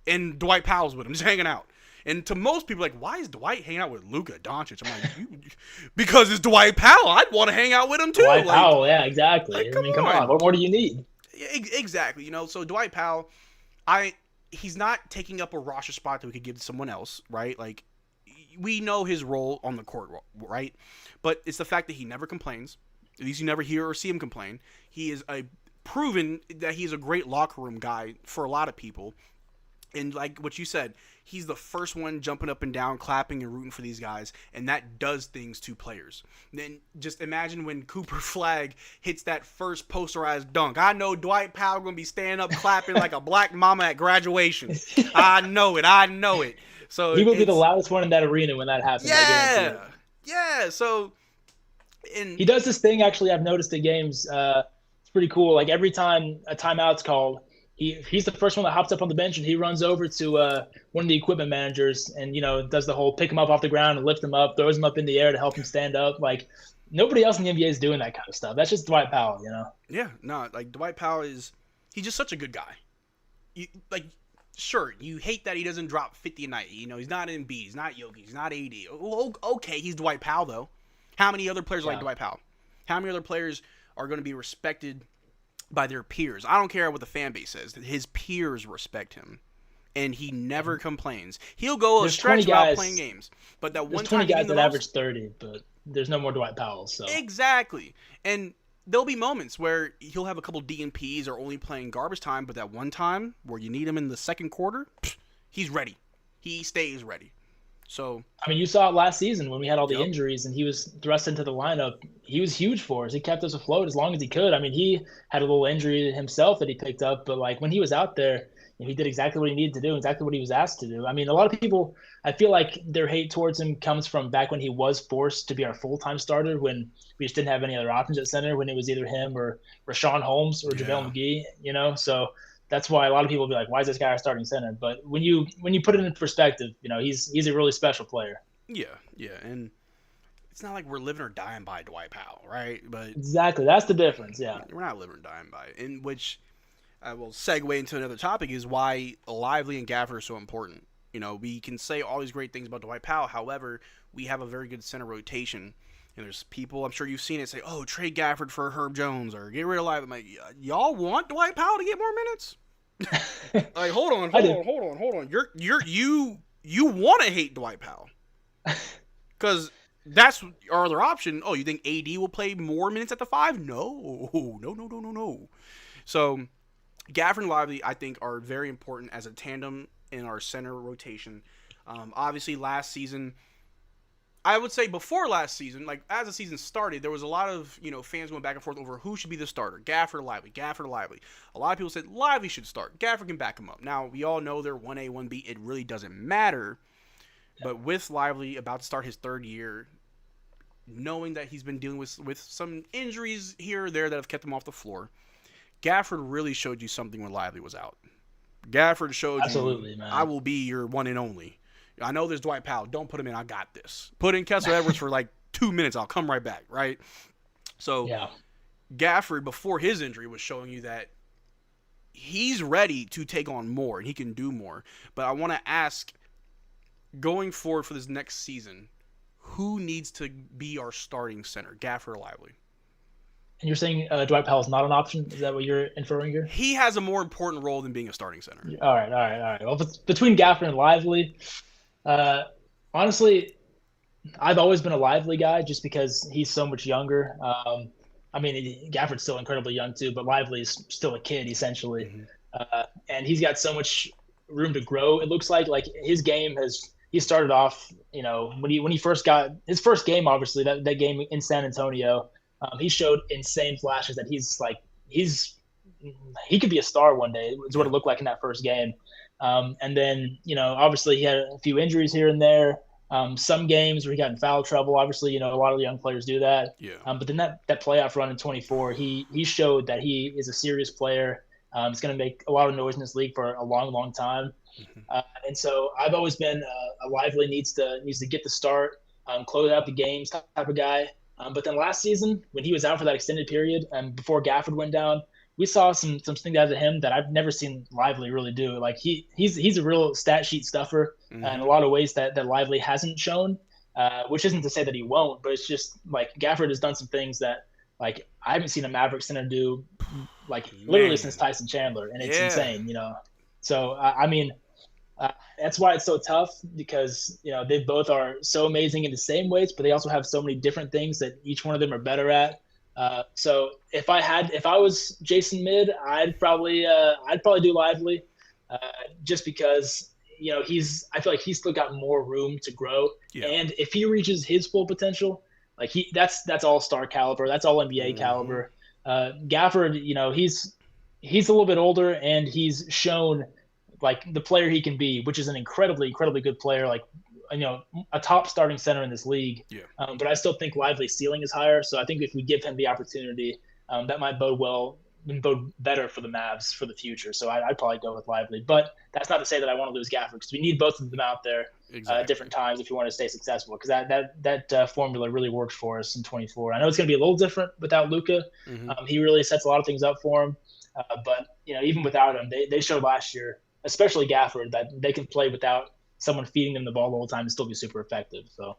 Speaker 1: and Dwight Powell's with him, just hanging out. And to most people, like, why is Dwight hanging out with Luka Doncic? I'm like, because it's Dwight Powell. I'd want to hang out with him too.
Speaker 6: Dwight Powell, yeah, exactly. Come on. What more do you need?
Speaker 1: Exactly. So Dwight Powell, he's not taking up a roster spot that we could give to someone else, right? Like, we know his role on the court, right? But it's the fact that he never complains. At least you never hear or see him complain. He is proven that he's a great locker room guy for a lot of people. And like what you said, he's the first one jumping up and down, clapping and rooting for these guys, and that does things to players. Then just imagine when Cooper Flagg hits that first posterized dunk. I know Dwight Powell going to be standing up clapping like a black mama at graduation. I know it. So
Speaker 6: he will be the loudest one in that arena when that happens.
Speaker 1: Yeah. So
Speaker 6: he does this thing, actually, I've noticed at games. It's pretty cool. Like, every time a timeout's called, he's the first one that hops up on the bench, and he runs over to one of the equipment managers and, does the whole pick him up off the ground and lift him up, throws him up in the air to help him stand up. Like, nobody else in the NBA is doing that kind of stuff. That's just Dwight Powell,
Speaker 1: Yeah, no, like, Dwight Powell he's just such a good guy. Sure, you hate that he doesn't drop 50 a night. He's not Embiid, he's not Jokic, he's not AD. Okay, he's Dwight Powell, though. How many other players like Dwight Powell? How many other players are going to be respected by their peers? I don't care what the fan base says. His peers respect him, and he never complains. He'll go a stretch without playing games, but that one time
Speaker 6: 20 guys that average 30, but there's no more Dwight Powell. So
Speaker 1: exactly, and there'll be moments where he'll have a couple DNPs or only playing garbage time, but that one time where you need him in the second quarter, he's ready. He stays ready. So
Speaker 6: you saw it last season when we had all the injuries and he was thrust into the lineup. He was huge for us. He kept us afloat as long as he could. He had a little injury himself that he picked up, but like when he was out there, he did exactly what he needed to do, exactly what he was asked to do. A lot of people, I feel like their hate towards him comes from back when he was forced to be our full-time starter, when we just didn't have any other options at center, when it was either him or Rashawn Holmes or JaVale McGee, so that's why a lot of people will be like, why is this guy our starting center? But when you put it in perspective, he's a really special player.
Speaker 1: Yeah, and it's not like we're living or dying by Dwight Powell, right? But
Speaker 6: exactly, that's the difference. Yeah,
Speaker 1: we're not living or dying by it. In which I will segue into another topic is why Lively and Gafford are so important. We can say all these great things about Dwight Powell. However, we have a very good center rotation. And there's people, I'm sure you've seen it, say, oh, trade Gafford for Herb Jones or get rid of Lively. I'm like, y'all want Dwight Powell to get more minutes? Like, hold on. You want to hate Dwight Powell. Because that's our other option. Oh, you think AD will play more minutes at the 5? No. So, Gafford and Lively, I think, are very important as a tandem in our center rotation. Obviously, last season, I would say before last season, like as the season started, there was a lot of fans going back and forth over who should be the starter, Gafford or Lively. A lot of people said Lively should start. Gafford can back him up. Now we all know they're 1A, 1B. It really doesn't matter. But with Lively about to start his third year, knowing that he's been dealing with some injuries here or there that have kept him off the floor, Gafford really showed you something when Lively was out. Gafford showed you, man. I will be your one and only. I know there's Dwight Powell. Don't put him in. I got this. Put in Kessler Edwards for like 2 minutes. I'll come right back, right? So Gafford, before his injury, was showing you that he's ready to take on more and he can do more. But I want to ask, going forward for this next season, who needs to be our starting center, Gafford or Lively?
Speaker 6: And you're saying Dwight Powell is not an option? Is that what you're inferring here?
Speaker 1: He has a more important role than being a starting center.
Speaker 6: All right. Well, between Gafford and Lively, honestly, I've always been a Lively guy just because he's so much younger. Gafford's still incredibly young too, but Lively is still a kid essentially. Mm-hmm. And he's got so much room to grow. It looks like his game he started off, when he first got his first game, obviously that game in San Antonio, he showed insane flashes that he could be a star one day. Is what it looked like in that first game. And then, obviously he had a few injuries here and there. Some games where he got in foul trouble. Obviously, a lot of the young players do that.
Speaker 1: Yeah.
Speaker 6: But then that playoff run in 24, he showed that he is a serious player. It's going to make a lot of noise in this league for a long, long time. And so I've always been a Lively needs to get the start, close out the games type of guy. But then last season, when he was out for that extended period and before Gafford went down, we saw some things out of him that I've never seen Lively really do. Like he's a real stat sheet stuffer in a lot of ways that Lively hasn't shown, which isn't to say that he won't, but it's just like Gafford has done some things that like I haven't seen a Mavericks center do like literally since Tyson Chandler, and it's insane, So I mean, that's why it's so tough because they both are so amazing in the same ways, but they also have so many different things that each one of them are better at. So if I was Jason Mid, I'd probably do Lively, just because I feel like he's still got more room to grow, and if he reaches his full potential, like that's all-star caliber, that's all NBA caliber. Gafford, he's a little bit older and he's shown like the player he can be, which is an incredibly, incredibly good player, like a top starting center in this league. But I still think Lively's ceiling is higher. So I think if we give him the opportunity, that might bode better for the Mavs for the future. So I'd probably go with Lively. But that's not to say that I want to lose Gafford, because we need both of them out there at different times if you want to stay successful. Because that formula really worked for us in 24. I know it's going to be a little different without Luka. He really sets a lot of things up for him. But even without him, they showed last year, especially Gafford, that they can play without someone feeding them the ball the whole time and still be super effective. So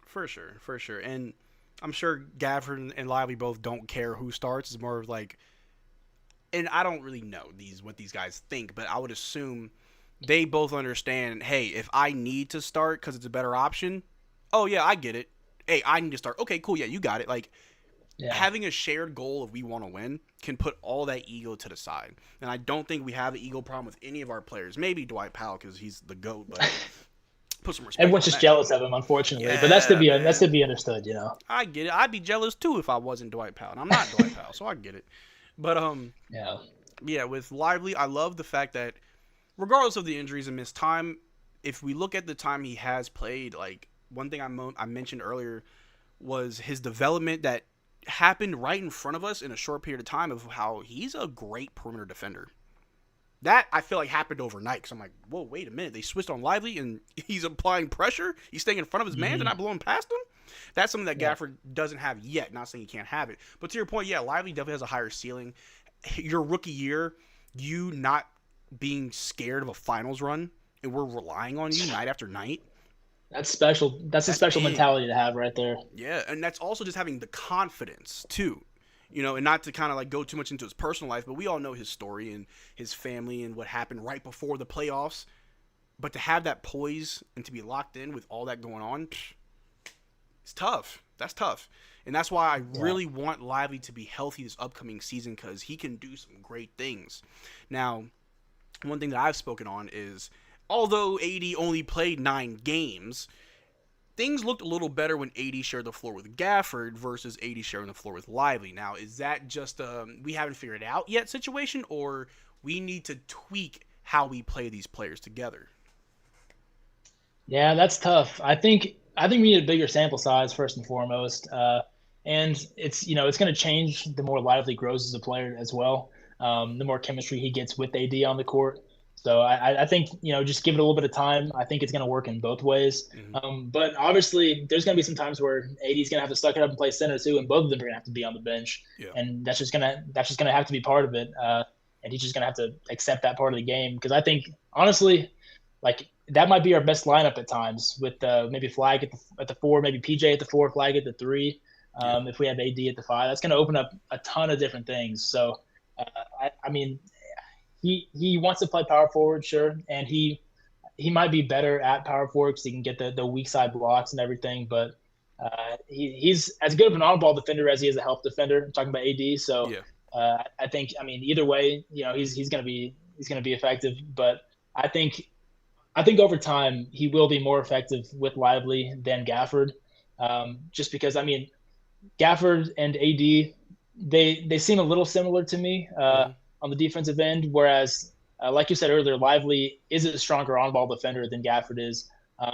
Speaker 1: for sure. And I'm sure Gafford and Lively both don't care who starts. It's more of like, and I don't really know what these guys think, but I would assume they both understand, hey, if I need to start because it's a better option, oh yeah, I get it. Hey, I need to start. Okay, cool, yeah, you got it. Like, having a shared goal of we want to win can put all that ego to the side. And I don't think we have an ego problem with any of our players. Maybe Dwight Powell because he's the GOAT, but put some respect.
Speaker 6: Everyone's just jealous of him, unfortunately. Yeah, but that's to be understood,
Speaker 1: I get it. I'd be jealous too if I wasn't Dwight Powell. And I'm not Dwight Powell, so I get it. But with Lively, I love the fact that regardless of the injuries and missed time, if we look at the time he has played, like one thing I mentioned earlier was his development that happened right in front of us in a short period of time of how he's a great perimeter defender. That I feel like happened overnight because I'm like, whoa, wait a minute. They switched on Lively and he's applying pressure. He's staying in front of his man and not blowing past him. That's something that Gafford doesn't have yet. Not saying he can't have it. But to your point, Lively definitely has a higher ceiling. Your rookie year, you not being scared of a finals run and we're relying on you night after night.
Speaker 6: That's special. That's a special mentality to have right there.
Speaker 1: Yeah, and that's also just having the confidence too, and not to kind of like go too much into his personal life, but we all know his story and his family and what happened right before the playoffs. But to have that poise and to be locked in with all that going on, it's tough. That's tough. And that's why I really want Lively to be healthy this upcoming season because he can do some great things. Now, one thing that I've spoken on is, although AD only played 9 games, things looked a little better when AD shared the floor with Gafford versus AD sharing the floor with Lively. Now, is that just we haven't figured it out yet situation, or we need to tweak how we play these players together?
Speaker 6: Yeah, that's tough. I think we need a bigger sample size first and foremost, and it's it's going to change the more Lively grows as a player as well. The more chemistry he gets with AD on the court. So I think, just give it a little bit of time. I think it's going to work in both ways. But obviously, there's going to be some times where AD's going to have to suck it up and play center too, and both of them are going to have to be on the bench. And that's just going to have to be part of it. And he's just going to have to accept that part of the game. Because I think, honestly, like that might be our best lineup at times with maybe Flag at the 4, maybe PJ at the 4, Flag at the 3. If we have AD at the 5, that's going to open up a ton of different things. So, I mean, he wants to play power forward, sure, and he might be better at power forward because he can get the weak side blocks and everything. But he's as good of an on-ball defender as he is a help defender. I'm talking about AD, so I think either way, he's going to be effective. But I think over time he will be more effective with Lively than Gafford, just because Gafford and AD they seem a little similar to me on the defensive end, whereas like you said earlier, Lively is a stronger on-ball defender than Gafford is.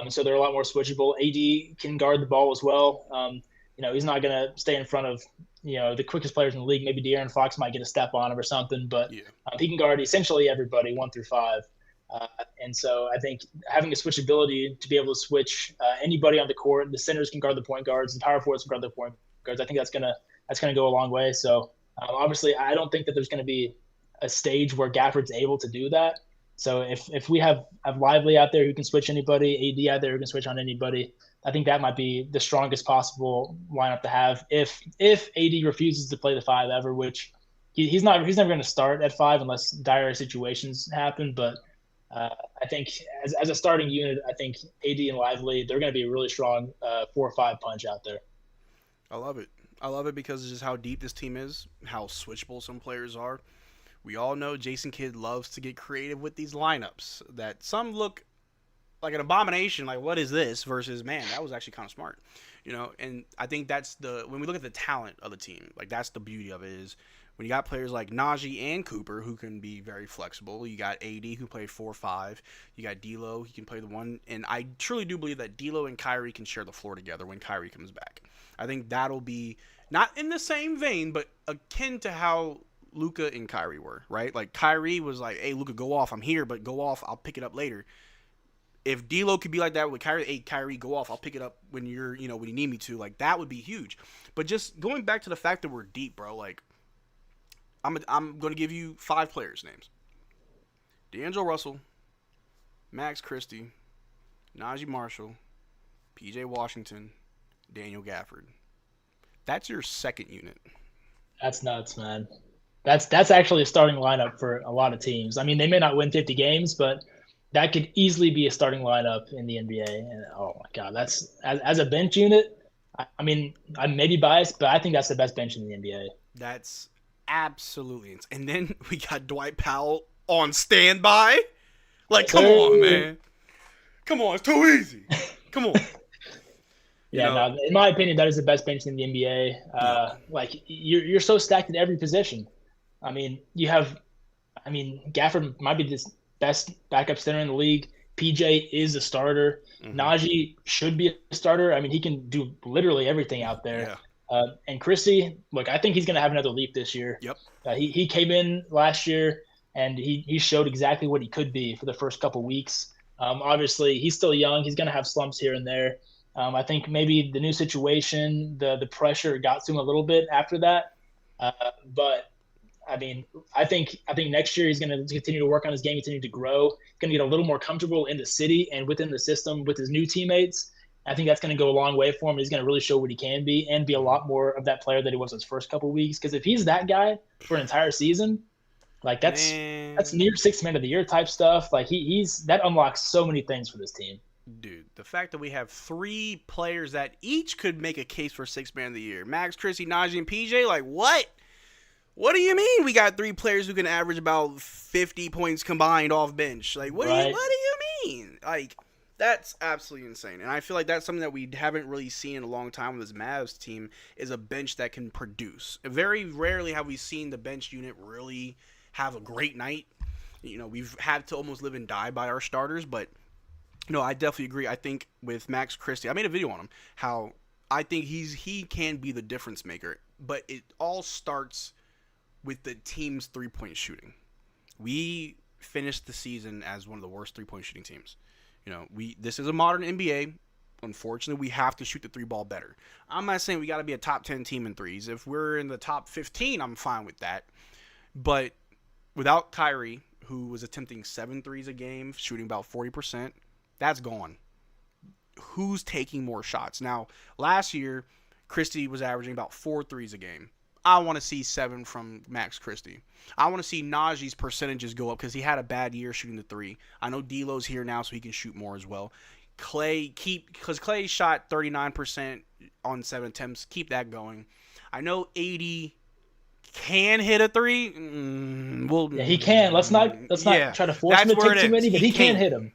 Speaker 6: So they're a lot more switchable. AD can guard the ball as well. He's not going to stay in front of the quickest players in the league. Maybe De'Aaron Fox might get a step on him or something, but
Speaker 1: Yeah.
Speaker 6: he can guard essentially everybody 1 through 5. And so I think having a switchability to be able to switch anybody on the court, the centers can guard the point guards, the power forwards can guard the point guards. I think that's gonna go a long way. So obviously, I don't think that there's going to be a stage where Gafford's able to do that. So if we have Lively out there who can switch anybody, AD out there who can switch on anybody, I think that might be the strongest possible lineup to have. If AD refuses to play the 5 ever, which he's never going to start at 5 unless dire situations happen. But I think as a starting unit, I think AD and Lively, they're going to be a really strong 4 or 5 punch out there.
Speaker 1: I love it. I love it because it's just how deep this team is, how switchable some players are. We all know Jason Kidd loves to get creative with these lineups that some look like an abomination, like what is this, versus, man, that was actually kind of smart. And I think that's when we look at the talent of the team, like that's the beauty of it is when you got players like Najee and Cooper who can be very flexible. You got AD who played 4-5. You got D'Lo, he can play the 1. And I truly do believe that D'Lo and Kyrie can share the floor together when Kyrie comes back. I think that'll be not in the same vein, but akin to how Luka and Kyrie were, right? Like Kyrie was like, hey, Luka, go off. I'm here, but go off. I'll pick it up later. If D'Lo could be like that with Kyrie, hey, Kyrie, go off. I'll pick it up when when you need me to. Like that would be huge. But just going back to the fact that we're deep, bro. Like I'm going to give you 5 players' names: D'Angelo Russell, Max Christie, Najee Marshall, P.J. Washington, Daniel Gafford. That's your second unit.
Speaker 6: That's nuts, man. That's actually a starting lineup for a lot of teams. I mean, they may not win 50 games, but that could easily be a starting lineup in the NBA. And oh my God, that's as a bench unit. I mean, I may be biased, but I think that's the best bench in the NBA.
Speaker 1: That's absolutely insane. And then we got Dwight Powell on standby. Like, come on, man. Come on, it's too easy. Come on.
Speaker 6: No, in my opinion, that is the best bench in the NBA. Like you're so stacked at every position. I mean, Gafford might be the best backup center in the league. PJ is a starter. Mm-hmm. Najee should be a starter. I mean, he can do literally everything out there. Yeah. And Christie, look, I think he's going to have another leap this year.
Speaker 1: Yep.
Speaker 6: He came in last year and he showed exactly what he could be for the first couple weeks. Obviously, he's still young. He's going to have slumps here and there. I think maybe the new situation, the pressure got to him a little bit after that. But I mean, I think next year he's going to continue to work on his game, continue to grow. He's going to get a little more comfortable in the city and within the system with his new teammates. I think that's going to go a long way for him. He's going to really show what he can be and be a lot more of that player that he was his first couple of weeks. Because if he's that guy for an entire season, like that's near 6th man of the year type stuff. Like that unlocks so many things for this team.
Speaker 1: Dude, the fact that we have 3 players that each could make a case for 6th man of the year. Max, Christie, Najee, and PJ, like what? What do you mean we got 3 players who can average about 50 points combined off bench? Like, what do you mean? Like, that's absolutely insane. And I feel like that's something that we haven't really seen in a long time with this Mavs team is a bench that can produce. Very rarely have we seen the bench unit really have a great night. We've had to almost live and die by our starters, but no, I definitely agree. I think with Max Christie, I made a video on him, how I think he can be the difference maker. But it all starts with the team's 3-point shooting. We finished the season as one of the worst 3-point shooting teams. This is a modern NBA. Unfortunately, we have to shoot the 3-ball better. I'm not saying we got to be a top 10 team in threes. If we're in the top 15, I'm fine with that. But without Kyrie, who was attempting 7 threes a game, shooting about 40%, that's gone. Who's taking more shots? Now, last year, Christie was averaging about 4 threes a game. I want to see 7 from Max Christie. I want to see Najee's percentages go up because he had a bad year shooting the 3. I know D'Lo's here now, so he can shoot more as well. Because Clay shot 39% on 7 attempts. Keep that going. I know 80 can hit a 3.
Speaker 6: He can. Let's not try to force him to take too many, but he can hit them.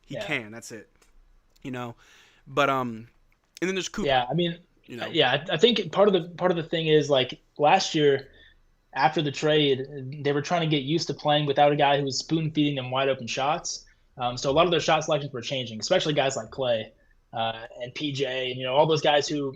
Speaker 1: He can. That's it. But and then there's Cooper.
Speaker 6: Yeah, I mean, I think part of the thing is like last year after the trade, they were trying to get used to playing without a guy who was spoon feeding them wide open shots. So a lot of their shot selections were changing, especially guys like Clay. and PJ, and all those guys who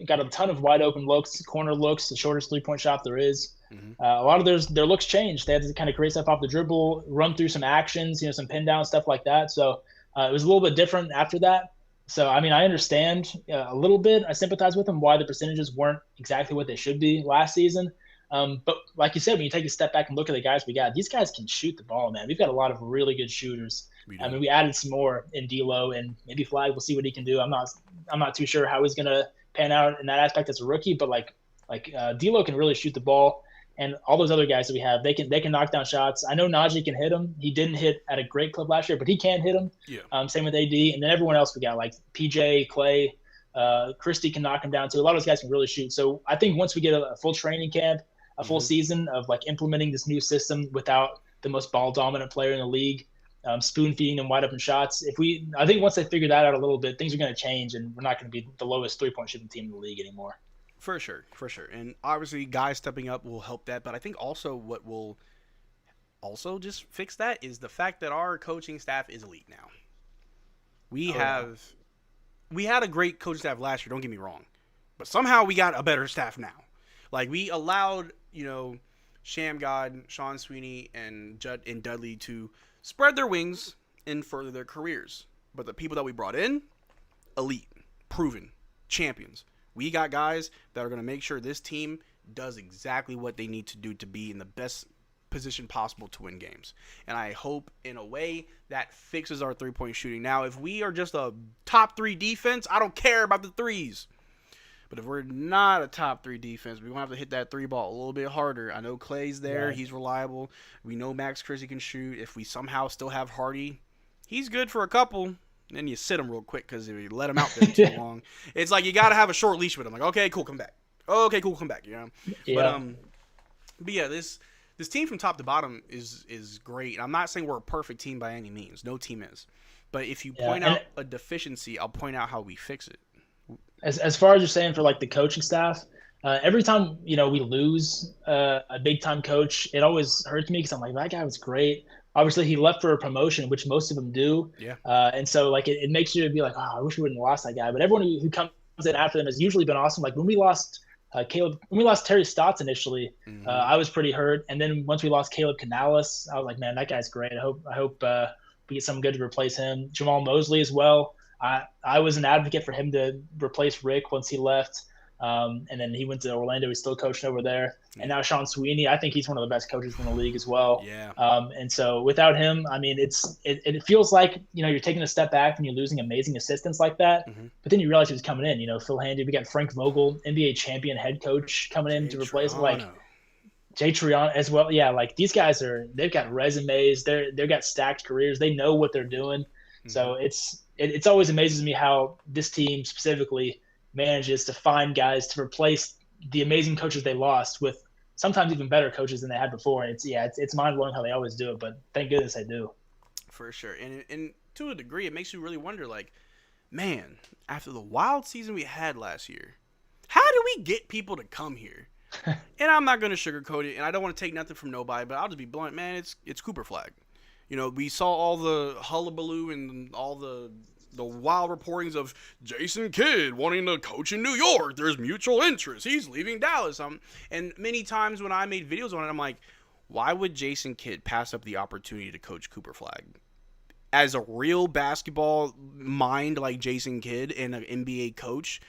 Speaker 6: got a ton of wide open looks, corner looks, the shortest 3-point shot there is. A lot of their looks changed. They had to kind of create stuff off the dribble, run through some actions, some pin down stuff like that. So it was a little bit different after that. So I understand a little bit. I sympathize with them why the percentages weren't exactly what they should be last season. But like you said, when you take a step back and look at the guys we got, these guys can shoot the ball, man. We've got a lot of really good shooters. We added some more in D'Lo, and maybe Flag. We'll see what he can do. I'm not too sure how he's gonna pan out in that aspect as a rookie, but like D'Lo can really shoot the ball, and all those other guys that we have, they can knock down shots. I know Najee can hit them. He didn't hit at a great clip last year, but he can hit them.
Speaker 1: Yeah.
Speaker 6: Same with AD, and then everyone else we got like PJ, Clay, Christie can knock him down too. A lot of those guys can really shoot. So I think once we get a full training camp, a full season of like implementing this new system without the most ball dominant player in the league, spoon feeding them wide open shots. I think once they figure that out a little bit, things are going to change, and we're not going to be the lowest 3-point shooting team in the league anymore.
Speaker 1: For sure. And obviously guys stepping up will help that, but I think also what will also just fix that is the fact that our coaching staff is elite now. We had a great coaching staff last year, don't get me wrong, but somehow we got a better staff now. Like, we allowed, Sham God, Sean Sweeney, and Judd and Dudley to spread their wings and further their careers. But the people that we brought in, elite, proven, champions. We got guys that are going to make sure this team does exactly what they need to do to be in the best position possible to win games. And I hope, in a way, that fixes our 3-point shooting. Now, if we are just a top 3 defense, I don't care about the threes. But if we're not a top 3 defense, we're going to have to hit that 3 ball a little bit harder. I know Clay's there. Right. He's reliable. We know Max Christie can shoot. If we somehow still have Hardy, he's good for a couple. And then you sit him real quick because if you let him out there too long, it's like you got to have a short leash with him. Like, okay, cool, come back. Okay, cool, come back. Yeah. But yeah, this team from top to bottom is great. I'm not saying we're a perfect team by any means. No team is. But if you point out a deficiency, I'll point out how we fix it.
Speaker 6: As far as you're saying for like the coaching staff, every time we lose a big time coach, it always hurts me because I'm like, that guy was great. Obviously, he left for a promotion, which most of them do.
Speaker 1: Yeah.
Speaker 6: And so like it makes you be like, oh, I wish we wouldn't have lost that guy. But everyone who comes in after them has usually been awesome. Like when we lost Terry Stotts initially, I was pretty hurt. And then once we lost Caleb Canales, I was like, man, that guy's great. I hope we get someone good to replace him. Jamal Mosley as well. I was an advocate for him to replace Rick once he left. And then he went to Orlando. He's still coaching over there. And now Sean Sweeney, I think he's one of the best coaches in the league as well.
Speaker 1: Yeah.
Speaker 6: And so without him, I mean, it feels like, you're taking a step back and you're losing amazing assistants like that. But then you realize who's coming in, Phil Handy. We got Frank Vogel, NBA champion head coach coming in to replace him. Like Jay Triano as well. Yeah. Like these guys they've got resumes. They've got stacked careers. They know what they're doing. So it's always amazes me how this team specifically manages to find guys to replace the amazing coaches they lost with sometimes even better coaches than they had before. It's mind blowing how they always do it, but thank goodness they do.
Speaker 1: For sure. And to a degree, it makes you really wonder, like, man, after the wild season we had last year, how do we get people to come here? And I'm not going to sugarcoat it, and I don't want to take nothing from nobody, but I'll just be blunt, man, it's Cooper Flag. We saw all the hullabaloo and all the wild reportings of Jason Kidd wanting to coach in New York. There's mutual interest. He's leaving Dallas. And many times when I made videos on it, I'm like, why would Jason Kidd pass up the opportunity to coach Cooper Flag? As a real basketball mind like Jason Kidd and an NBA coach,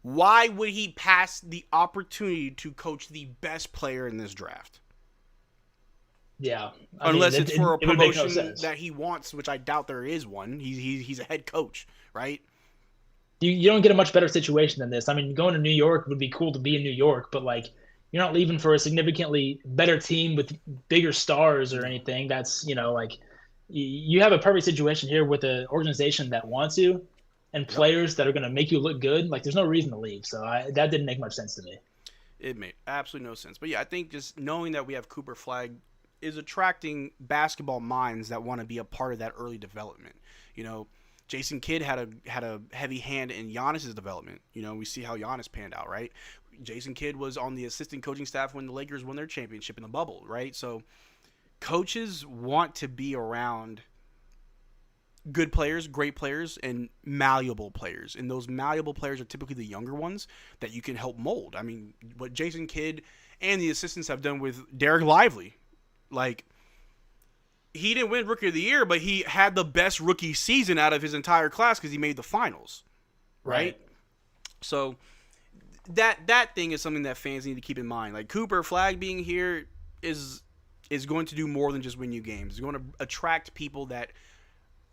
Speaker 1: why would he pass the opportunity to coach the best player in this draft?
Speaker 6: Yeah,
Speaker 1: unless it's for a promotion that he wants, which I doubt there is one. He's a head coach, right?
Speaker 6: You don't get a much better situation than this. I mean, going to New York would be cool to be in New York, but like you're not leaving for a significantly better team with bigger stars or anything. That's like you have a perfect situation here with an organization that wants you and players that are going to make you look good. Like there's no reason to leave. So that didn't make much sense to me.
Speaker 1: It made absolutely no sense. But yeah, I think just knowing that we have Cooper Flag is attracting basketball minds that want to be a part of that early development. Jason Kidd had a heavy hand in Giannis's development. We see how Giannis panned out, right? Jason Kidd was on the assistant coaching staff when the Lakers won their championship in the bubble, right? So coaches want to be around good players, great players, and malleable players. And those malleable players are typically the younger ones that you can help mold. I mean, what Jason Kidd and the assistants have done with Derrick Lively, like, he didn't win Rookie of the Year, but he had the best rookie season out of his entire class because he made the finals, right? So that thing is something that fans need to keep in mind. Like, Cooper Flag being here is going to do more than just win you games. It's going to attract people that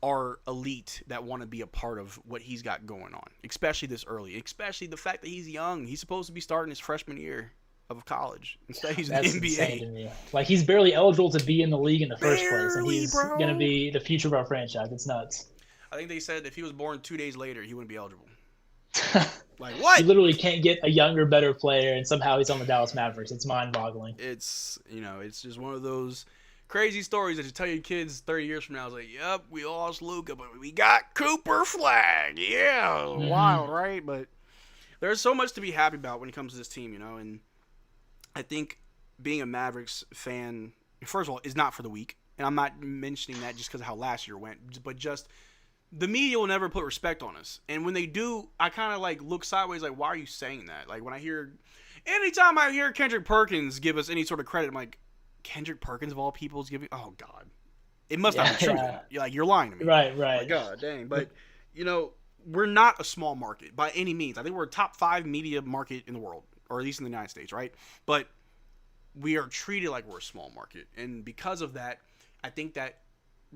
Speaker 1: are elite, that want to be a part of what he's got going on, especially this early, especially the fact that he's young. He's supposed to be starting his freshman year of college. Instead, he's in the NBA.
Speaker 6: Insane to me. Like, he's barely eligible to be in the league in the first place, and he's going to be the future of our franchise. It's nuts.
Speaker 1: I think they said if he was born 2 days later, he wouldn't be eligible. Like, what?
Speaker 6: You literally can't get a younger, better player, and somehow he's on the Dallas Mavericks. It's mind-boggling.
Speaker 1: It's, it's just one of those crazy stories that you tell your kids 30 years from now. It's like, yep, we lost Luka, but we got Cooper Flag. Yeah, wild, right? But there's so much to be happy about when it comes to this team, and I think being a Mavericks fan, first of all, is not for the weak. And I'm not mentioning that just because of how last year went, but just the media will never put respect on us. And when they do, I kind of look sideways, like, why are you saying that? Like, when anytime I hear Kendrick Perkins give us any sort of credit, I'm like, Kendrick Perkins of all people is giving, oh God, it must not be true. Yeah. You're lying to me.
Speaker 6: Right.
Speaker 1: Like, God dang. But, we're not a small market by any means. I think we're a top 5 media market in the world, or at least in the United States, right? But we are treated like we're a small market. And because of that, I think that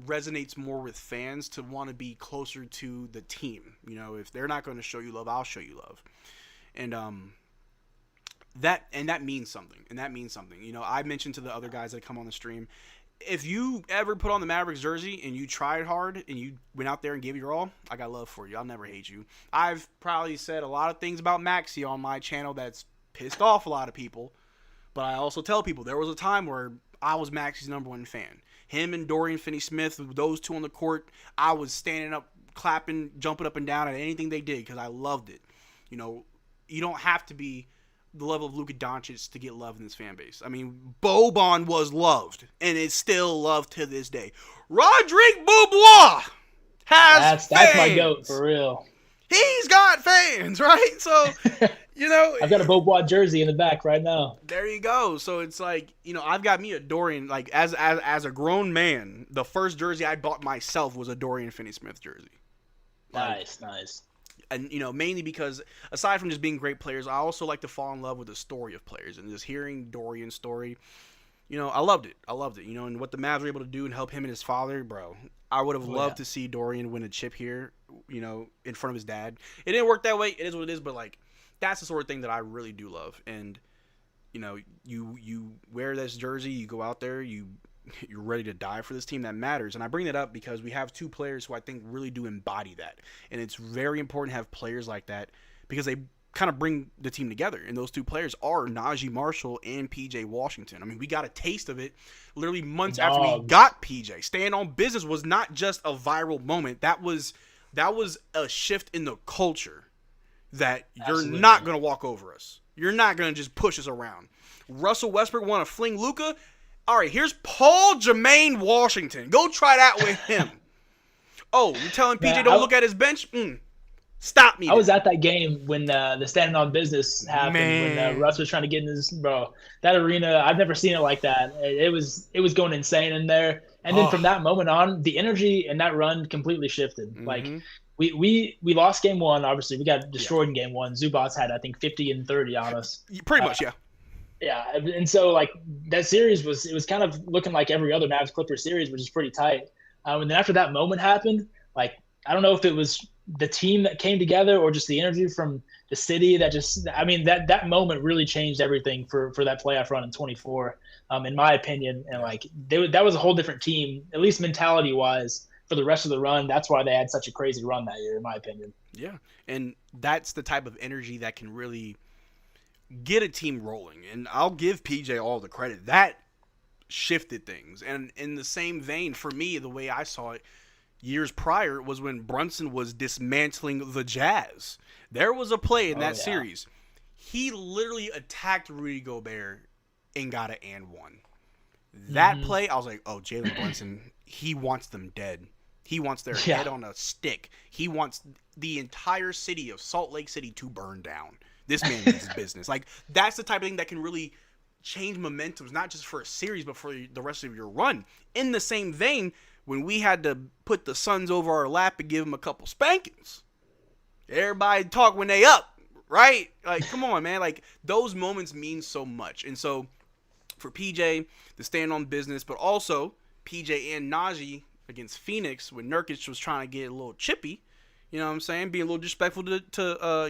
Speaker 1: resonates more with fans to want to be closer to the team. If they're not going to show you love, I'll show you love. And that means something. I mentioned to the other guys that come on the stream, if you ever put on the Mavericks jersey and you tried hard and you went out there and gave your all, I got love for you. I'll never hate you. I've probably said a lot of things about Maxey on my channel that's pissed off a lot of people, but I also tell people there was a time where I was Maxey's #1 fan. Him and Dorian Finney-Smith, those two on the court, I was standing up, clapping, jumping up and down at anything they did because I loved it. You don't have to be the level of Luka Doncic to get love in this fan base. I mean, Boban was loved, and it's still loved to this day. Rodrigue Beaubois has fans.
Speaker 6: That's my goat, for real.
Speaker 1: He's got fans, right? So,
Speaker 6: I've got a Beaubois jersey in the back right now.
Speaker 1: There you go. So it's like, I've got me a Dorian, like, as a grown man, the first jersey I bought myself was a Dorian Finney-Smith jersey.
Speaker 6: Nice.
Speaker 1: And, mainly because aside from just being great players, I also like to fall in love with the story of players. And just hearing Dorian's story, I loved it. And what the Mavs were able to do and help him and his father, bro. I would have loved to see Dorian win a chip here, in front of his dad. It didn't work that way. It is what it is. But, like, that's the sort of thing that I really do love. And, you wear this jersey, you go out there, you're ready to die for this team. That matters. And I bring that up because we have 2 players who I think really do embody that. And it's very important to have players like that because they kind of bring the team together. And those 2 players are Najee Marshall and PJ Washington. I mean, we got a taste of it literally months after we got PJ. Staying on business was not just a viral moment. That was a shift in the culture that you're not going to walk over us. You're not going to just push us around. Russell Westbrook want to fling Luka. All right, here's Paul Jermaine Washington. Go try that with him. Oh, you're telling PJ don't look at his bench? Stop me.
Speaker 6: I was at that game when the standing on business happened. Man. When Russ was trying to get in this, bro. That arena, I've never seen it like that. It was going insane in there. And then from that moment on, the energy in that run completely shifted. Mm-hmm. Like we lost game 1. Obviously, we got destroyed in game 1. Zubats had, I think, 50 and 30 on us.
Speaker 1: Pretty much, yeah.
Speaker 6: Yeah, and so like that series was kind of looking like every other Mavs Clippers series, which is pretty tight. And then after that moment happened, like I don't know if it was the team that came together or just the energy from the city that that moment really changed everything for that playoff run in 24, in my opinion. And like that was a whole different team, at least mentality wise, for the rest of the run. That's why they had such a crazy run that year, in my opinion.
Speaker 1: Yeah, and that's the type of energy that can really get a team rolling. And I'll give PJ all the credit. That shifted things. And in the same vein, for me, the way I saw it years prior was when Brunson was dismantling the Jazz. There was a play in that series. He literally attacked Rudy Gobert and got an and one. That play, I was like, oh, Jalen Brunson, he wants them dead. He wants their head on a stick. He wants the entire city of Salt Lake City to burn down. This man means business. Like, that's the type of thing that can really change momentums, not just for a series, but for the rest of your run. In the same vein, when we had to put the Suns over our lap and give them a couple spankings, everybody talk when they up, right? Like, come on, man. Like, those moments mean so much. And so, for PJ to stand on business, but also PJ and Najee against Phoenix when Nurkic was trying to get a little chippy, you know what I'm saying? Being a little disrespectful to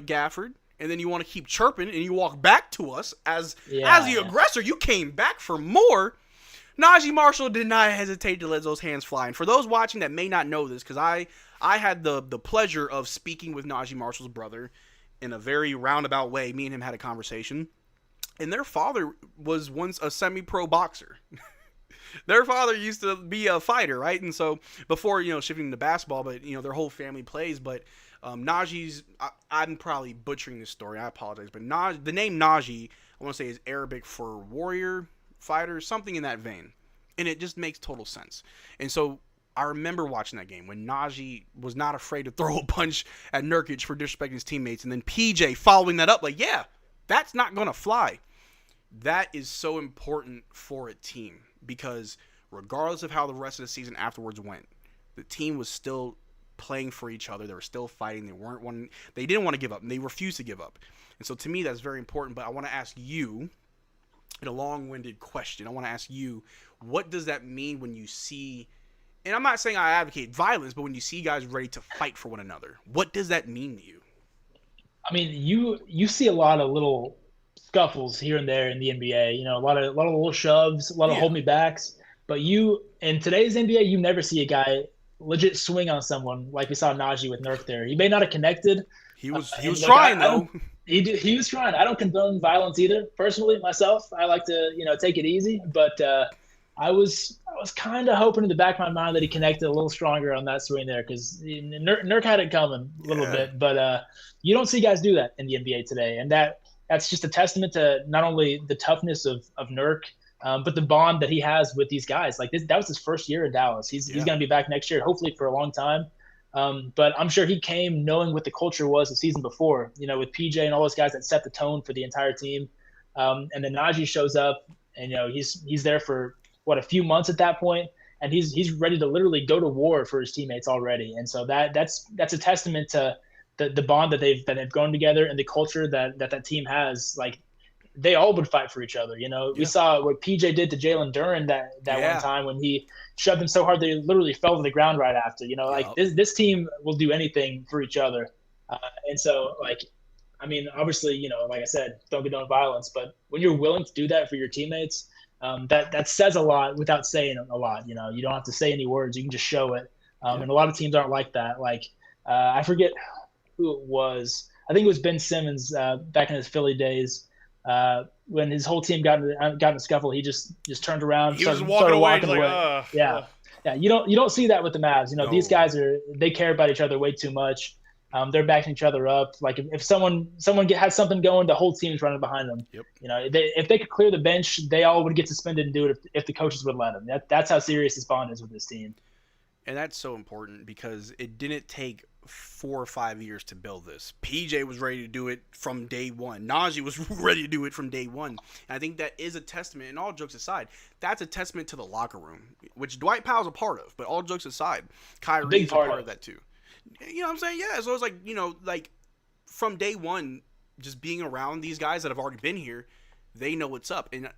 Speaker 1: Gafford. And then you want to keep chirping, and you walk back to us as the aggressor. You came back for more. Najee Marshall did not hesitate to let those hands fly. And for those watching that may not know this, because I had the pleasure of speaking with Najee Marshall's brother in a very roundabout way. Me and him had a conversation. And their father was once a semi-pro boxer. Their father used to be a fighter, right? And so before, shifting to basketball, but, their whole family plays. But Najee's, I'm probably butchering this story. I apologize. But the name Najee, I want to say, is Arabic for warrior, fighter, something in that vein. And it just makes total sense. And so I remember watching that game when Najee was not afraid to throw a punch at Nurkic for disrespecting his teammates. And then PJ following that up like, yeah, that's not going to fly. That is so important for a team because regardless of how the rest of the season afterwards went, the team was still playing for each other. They were still fighting. They didn't want to give up, and they refused to give up. And so to me, that's very important. But I want to ask you, in a long-winded question, I want to ask you, what does that mean when you see, and I'm not saying I advocate violence, but when you see guys ready to fight for one another, what does that mean to you?
Speaker 6: I mean, you see a lot of little scuffles here and there in the NBA. A lot of little shoves, a lot of hold me backs. But in today's NBA, you never see a guy legit swing on someone like we saw Najee with Nurk there. He may not have connected.
Speaker 1: He was trying though.
Speaker 6: He was trying. I don't condone violence either. Personally, myself, I like to take it easy. But I was kind of hoping in the back of my mind that he connected a little stronger on that swing there because Nurk had it coming a little bit. But you don't see guys do that in the NBA today, and that's just a testament to not only the toughness of Nurk, but the bond that he has with these guys. Like that was his first year in Dallas. He's going to be back next year, hopefully for a long time. But I'm sure he came knowing what the culture was the season before, with PJ and all those guys that set the tone for the entire team. And then Najee shows up, and he's there for a few months at that point, and he's ready to literally go to war for his teammates already. And so that's a testament to the bond that they've grown together and the culture that team has. Like they all would fight for each other. We saw what PJ did to Jalen Duren that one time when he shoved him so hard they literally fell to the ground right after. Like this team will do anything for each other. And so, obviously, like I said, don't condone violence, but when you're willing to do that for your teammates, that says a lot without saying a lot. You don't have to say any words; you can just show it. And a lot of teams aren't like that. Like I forget who it was. I think it was Ben Simmons back in his Philly days. When his whole team got in a scuffle, he just turned around.
Speaker 1: He was walking away.
Speaker 6: Yeah. You don't see that with the Mavs. No. These guys they care about each other way too much. They're backing each other up. Like if someone has something going, the whole team's running behind them.
Speaker 1: Yep.
Speaker 6: If they could clear the bench, they all would get suspended and do it if the coaches would let them. That's how serious this bond is with this team.
Speaker 1: And that's so important because it didn't take 4 or 5 years to build this. PJ was ready to do it from day one. Najee was ready to do it from day one. And I think that is a testament, and all jokes aside, that's a testament to the locker room, which Dwight Powell's a part of. But all jokes aside, Kyrie's a part of that too. You know what I'm saying? Yeah. So it's like, from day one, just being around these guys that have already been here, they know what's up. And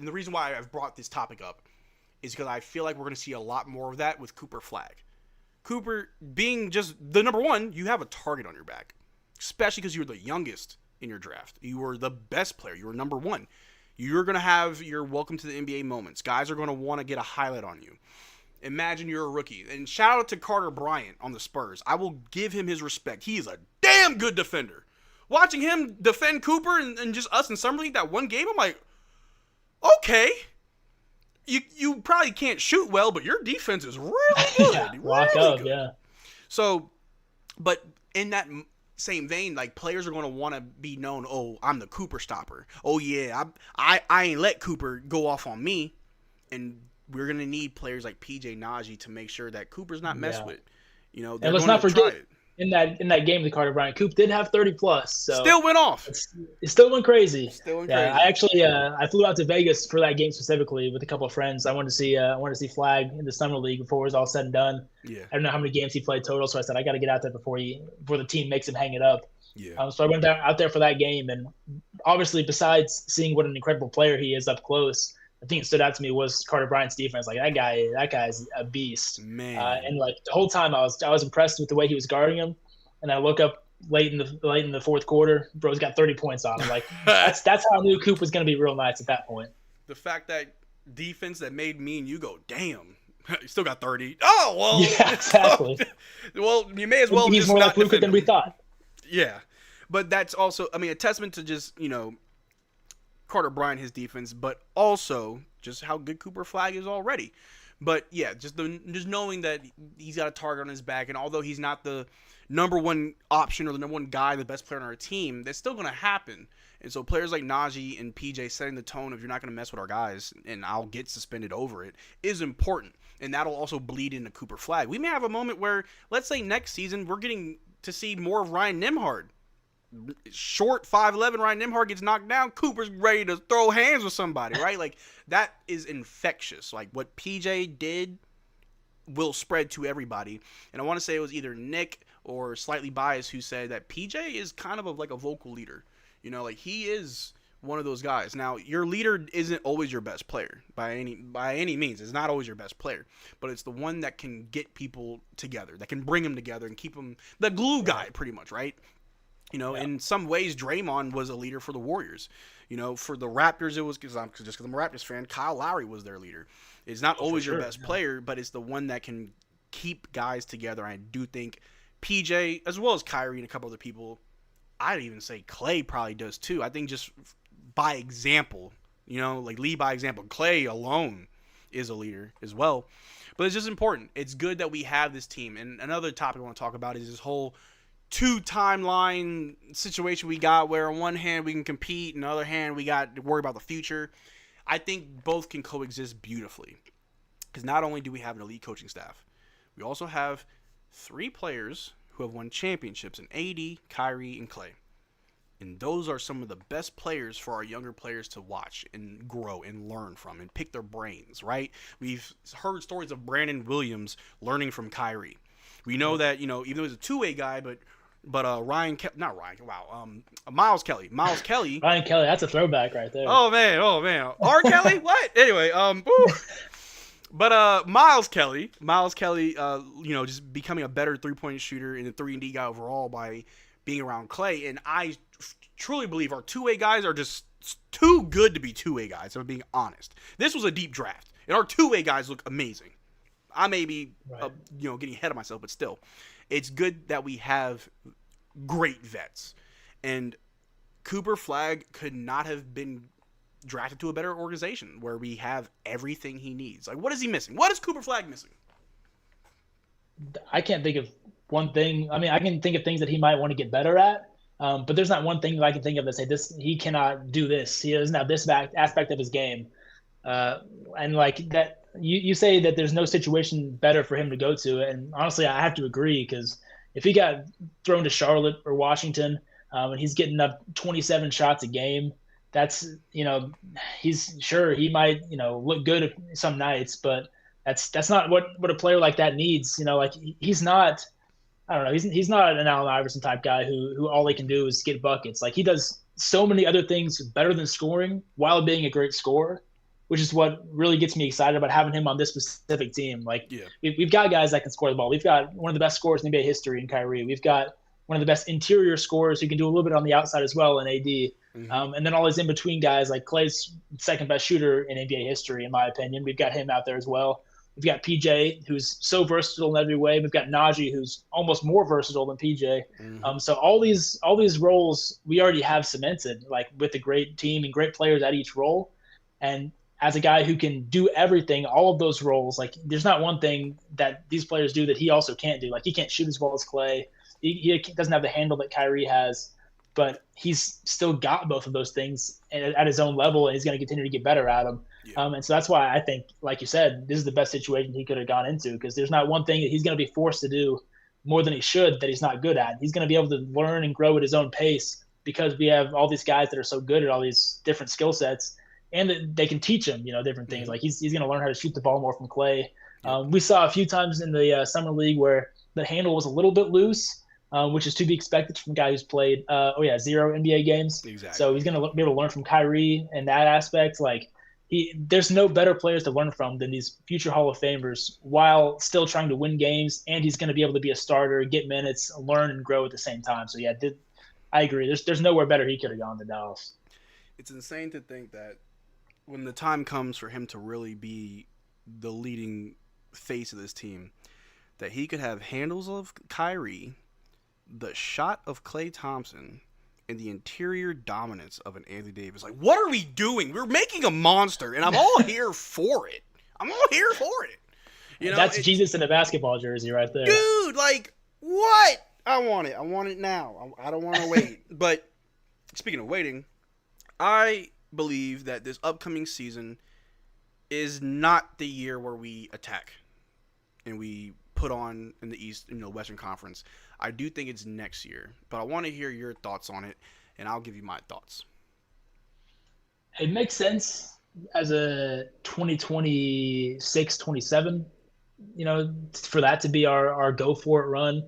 Speaker 1: the reason why I've brought this topic up is because I feel like we're going to see a lot more of that with Cooper Flag. Cooper being just the number one, you have a target on your back, especially because you're the youngest in your draft. You were the best player. You were number one. You're going to have your welcome to the NBA moments. Guys are going to want to get a highlight on you. Imagine you're a rookie. And shout out to Carter Bryant on the Spurs. I will give him his respect. He is a damn good defender. Watching him defend Cooper and just us in Summer League that one game, I'm like, okay. You probably can't shoot well, but your defense is really good.
Speaker 6: Lock up, good.
Speaker 1: So, but in that same vein, like players are going to want to be known. Oh, I'm the Cooper stopper. Oh yeah, I ain't let Cooper go off on me. And we're gonna need players like PJ Najee to make sure that Cooper's not messed with. You know, they're
Speaker 6: And let's
Speaker 1: going
Speaker 6: not
Speaker 1: to try
Speaker 6: forget
Speaker 1: it.
Speaker 6: in that game with Carter Bryant, Coop did have 30 plus. So
Speaker 1: Still went off.
Speaker 6: it still went crazy.
Speaker 1: Still went
Speaker 6: Yeah,
Speaker 1: crazy.
Speaker 6: I actually I flew out to Vegas for that game specifically with a couple of friends. I wanted to see Flag in the summer league before it was all said and done.
Speaker 1: Yeah.
Speaker 6: I don't know how many games he played total, so I said I got to get out there before the team makes him hang it up.
Speaker 1: Yeah.
Speaker 6: So I went out there for that game, and obviously, besides seeing what an incredible player he is up close, the thing that stood out to me was Carter Bryant's defense. Like that guy's a beast.
Speaker 1: Man.
Speaker 6: And like the whole time, I was impressed with the way he was guarding him. And I look up late in the fourth quarter, bro's got 30 points on him. Like that's how I knew Coop was going to be real nice at that point.
Speaker 1: The fact that defense that made me and you go, damn, you still got 30. Oh well.
Speaker 6: Yeah, exactly.
Speaker 1: Well, you may as well.
Speaker 6: He's
Speaker 1: just
Speaker 6: more
Speaker 1: not
Speaker 6: like Luka
Speaker 1: defend
Speaker 6: than we
Speaker 1: him.
Speaker 6: thought.
Speaker 1: Yeah, but that's also, I mean, a testament to just, you know, Carter Bryant, his defense, but also just how good Cooper Flag is already. But yeah, just knowing that he's got a target on his back, and although he's not the number one option or the number one guy, the best player on our team, that's still going to happen. And so players like Najee and PJ setting the tone of you're not going to mess with our guys and I'll get suspended over it is important. And that'll also bleed into Cooper Flag. We may have a moment where, let's say next season, we're getting to see more of Ryan Nembhard. Short 5'11" Ryan Nembhard gets knocked down. Cooper's ready to throw hands with somebody, right? Like, that is infectious. Like, what PJ did will spread to everybody. And I want to say it was either Nick or Slightly Biased who said that PJ is kind of like a vocal leader. You know, like, he is one of those guys. Now, your leader isn't always your best player by any means. It's not always your best player. But it's the one that can get people together, that can bring them together and keep them the glue guy, pretty much, right? You know, in some ways, Draymond was a leader for the Warriors. You know, for the Raptors, it was because I'm a Raptors fan. Kyle Lowry was their leader. It's not always your best player, but it's the one that can keep guys together. I do think PJ, as well as Kyrie and a couple other people, I'd even say Clay probably does too. I think just by example, you know, like lead by example. Clay alone is a leader as well. But it's just important. It's good that we have this team. And another topic I want to talk about is this whole two timeline situation we got where on one hand we can compete, on the other hand we got to worry about the future. I think both can coexist beautifully. Because not only do we have an elite coaching staff, we also have 3 players who have won championships in AD, Kyrie, and Clay. And those are some of the best players for our younger players to watch and grow and learn from and pick their brains, right? We've heard stories of Brandon Williams learning from Kyrie. We know that, you know, even though he's a two-way guy, but Miles Kelly.
Speaker 6: Ryan Kelly, that's a throwback right there.
Speaker 1: Oh man. R. Kelly? What? Anyway, woo. But Miles Kelly, you know, just becoming a better three-point shooter and a 3-and-D guy overall by being around Clay. And I truly believe our two-way guys are just too good to be two-way guys, if I'm being honest. This was a deep draft, and our two-way guys look amazing. I may be, you know, getting ahead of myself, but still, it's good that we have great vets. And Cooper Flag could not have been drafted to a better organization where we have everything he needs. Like, what is he missing? What is Cooper Flag missing?
Speaker 6: I can't think of one thing. I mean, I can think of things that he might want to get better at, but there's not one thing that I can think of that say this. He cannot do this. He doesn't have this aspect of his game, and like that. You say that there's no situation better for him to go to, and honestly, I have to agree because if he got thrown to Charlotte or Washington and he's getting up 27 shots a game, that's, you know, he might, you know, look good some nights, but that's not what a player like that needs. You know, like he's not, I don't know, he's not an Allen Iverson type guy who all he can do is get buckets. Like he does so many other things better than scoring while being a great scorer, which is what really gets me excited about having him on this specific team. Like, we've got guys that can score the ball. We've got one of the best scorers in NBA history in Kyrie. We've got one of the best interior scorers who can do a little bit on the outside as well in AD. Mm-hmm. And then all these in-between guys, like Clay's second best shooter in NBA history, in my opinion. We've got him out there as well. We've got PJ, who's so versatile in every way. We've got Najee, who's almost more versatile than PJ. Mm-hmm. So all these roles we already have cemented, like with a great team and great players at each role. And as a guy who can do everything, all of those roles, like there's not one thing that these players do that he also can't do. Like he can't shoot as well as Clay. He doesn't have the handle that Kyrie has, but he's still got both of those things at his own level, and he's going to continue to get better at them.
Speaker 1: Yeah.
Speaker 6: And so that's why I think, like you said, this is the best situation he could have gone into, because there's not one thing that he's going to be forced to do more than he should that he's not good at. He's going to be able to learn and grow at his own pace because we have all these guys that are so good at all these different skill sets, and that they can teach him, different things. Like he's going to learn how to shoot the ball more from Clay. We saw a few times in the summer league where the handle was a little bit loose, which is to be expected from a guy who's played 0 NBA games.
Speaker 1: Exactly.
Speaker 6: So he's going to be able to learn from Kyrie in that aspect. Like there's no better players to learn from than these future Hall of Famers while still trying to win games, and he's going to be able to be a starter, get minutes, learn and grow at the same time. So yeah, I agree. There's nowhere better he could have gone than Dallas.
Speaker 1: It's insane to think that when the time comes for him to really be the leading face of this team, that he could have handles of Kyrie, the shot of Klay Thompson, and the interior dominance of an Anthony Davis. Like, what are we doing? We're making a monster, and I'm all here for it.
Speaker 6: That's Jesus in a basketball jersey right there.
Speaker 1: Dude, like, what? I want it. I want it now. I don't want to wait. But speaking of waiting, I believe that this upcoming season is not the year where we attack and we put on in the East, Western Conference. I do think it's next year, but I want to hear your thoughts on it, and I'll give you my thoughts.
Speaker 6: It makes sense as a 2026, 27, for that to be our go for it run.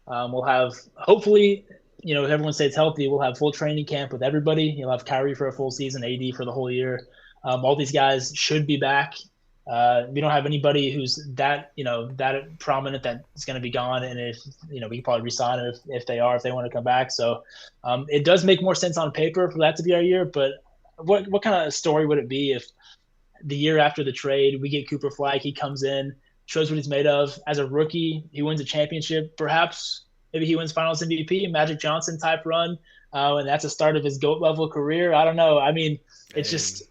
Speaker 6: We'll have, hopefully, if everyone stays healthy, we'll have full training camp with everybody. You'll have Kyrie for a full season, AD for the whole year. All these guys should be back. We don't have anybody who's that prominent that is going to be gone, and if we can probably resign them if they want to come back. So it does make more sense on paper for that to be our year. But what kind of story would it be if the year after the trade we get Cooper Flag, he comes in, shows what he's made of as a rookie, he wins a championship, perhaps maybe he wins Finals MVP, Magic Johnson type run, and that's the start of his GOAT level career. I don't know. I mean, it's just.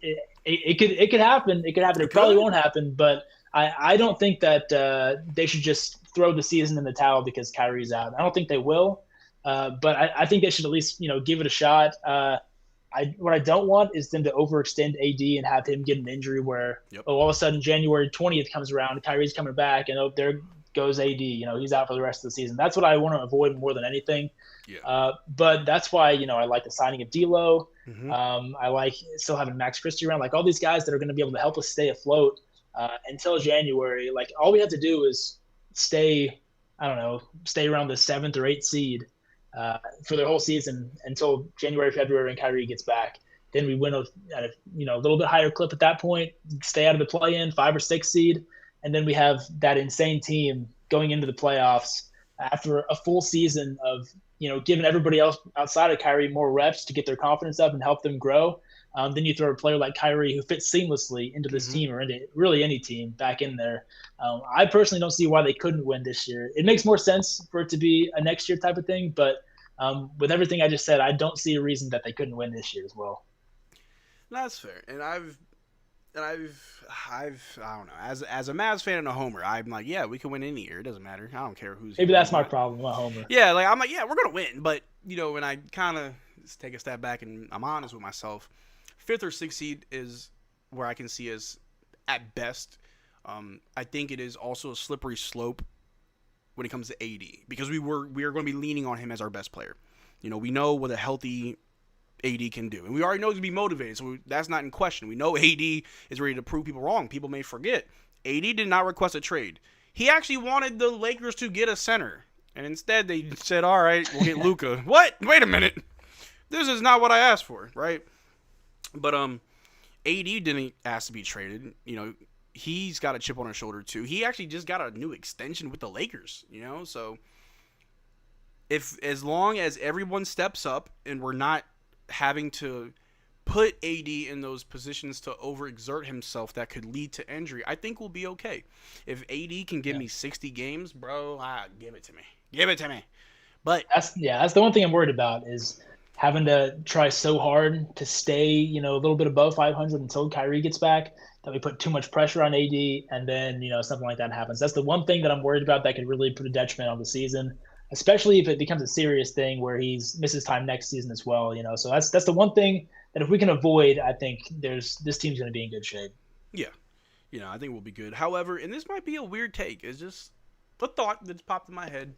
Speaker 6: It could happen. It could happen. It probably won't happen, but I don't think that they should just throw the season in the towel because Kyrie's out. I don't think they will, but I think they should at least give it a shot. What I don't want is them to overextend AD and have him get an injury where all of a sudden January 20th comes around, Kyrie's coming back, and there goes AD. He's out for the rest of the season. That's what I want to avoid more than anything. Yeah. But that's why I like the signing of D'Lo. Mm-hmm. I like still having Max Christie around, like all these guys that are going to be able to help us stay afloat until January. Like all we have to do is stay around the 7th or 8th seed for the whole season until January, February, and Kyrie gets back. Then we win at a little bit higher clip at that point, stay out of the play-in, 5 or 6 seed, and then we have that insane team going into the playoffs after a full season of giving everybody else outside of Kyrie more reps to get their confidence up and help them grow. Then you throw a player like Kyrie who fits seamlessly into this team or into really any team back in there. I personally don't see why they couldn't win this year. It makes more sense for it to be a next year type of thing, but with everything I just said, I don't see a reason that they couldn't win this year as well.
Speaker 1: That's fair. And I've I don't know. As a Mavs fan and a homer, I'm like, yeah, we can win any year. It doesn't matter. I don't care who's.
Speaker 6: Maybe that's my problem, a homer.
Speaker 1: Yeah, like I'm like, yeah, we're gonna win. But when I kind of take a step back and I'm honest with myself, 5th or 6th seed is where I can see us at best. I think it is also a slippery slope when it comes to AD because we are going to be leaning on him as our best player. We know what a healthy AD can do. And we already know he's going to be motivated, so that's not in question. We know AD is ready to prove people wrong. People may forget. AD did not request a trade. He actually wanted the Lakers to get a center. And instead they said, all right, we'll get Luka. What? Wait a minute. This is not what I asked for, right? But AD didn't ask to be traded. He's got a chip on his shoulder too. He actually just got a new extension with the Lakers, So as long as everyone steps up and we're not having to put AD in those positions to overexert himself that could lead to injury, I think we'll be okay. If AD can give me 60 games, bro, give it to me. Give it to me. But
Speaker 6: that's the one thing I'm worried about is having to try so hard to stay, a little bit above 500 until Kyrie gets back, that we put too much pressure on AD and then, something like that happens. That's the one thing that I'm worried about that could really put a detriment on the season, especially if it becomes a serious thing where he misses time next season as well, So that's the one thing that if we can avoid, I think this team's going to be in good shape.
Speaker 1: Yeah. I think we'll be good. However, and this might be a weird take, it's just a thought that's popped in my head.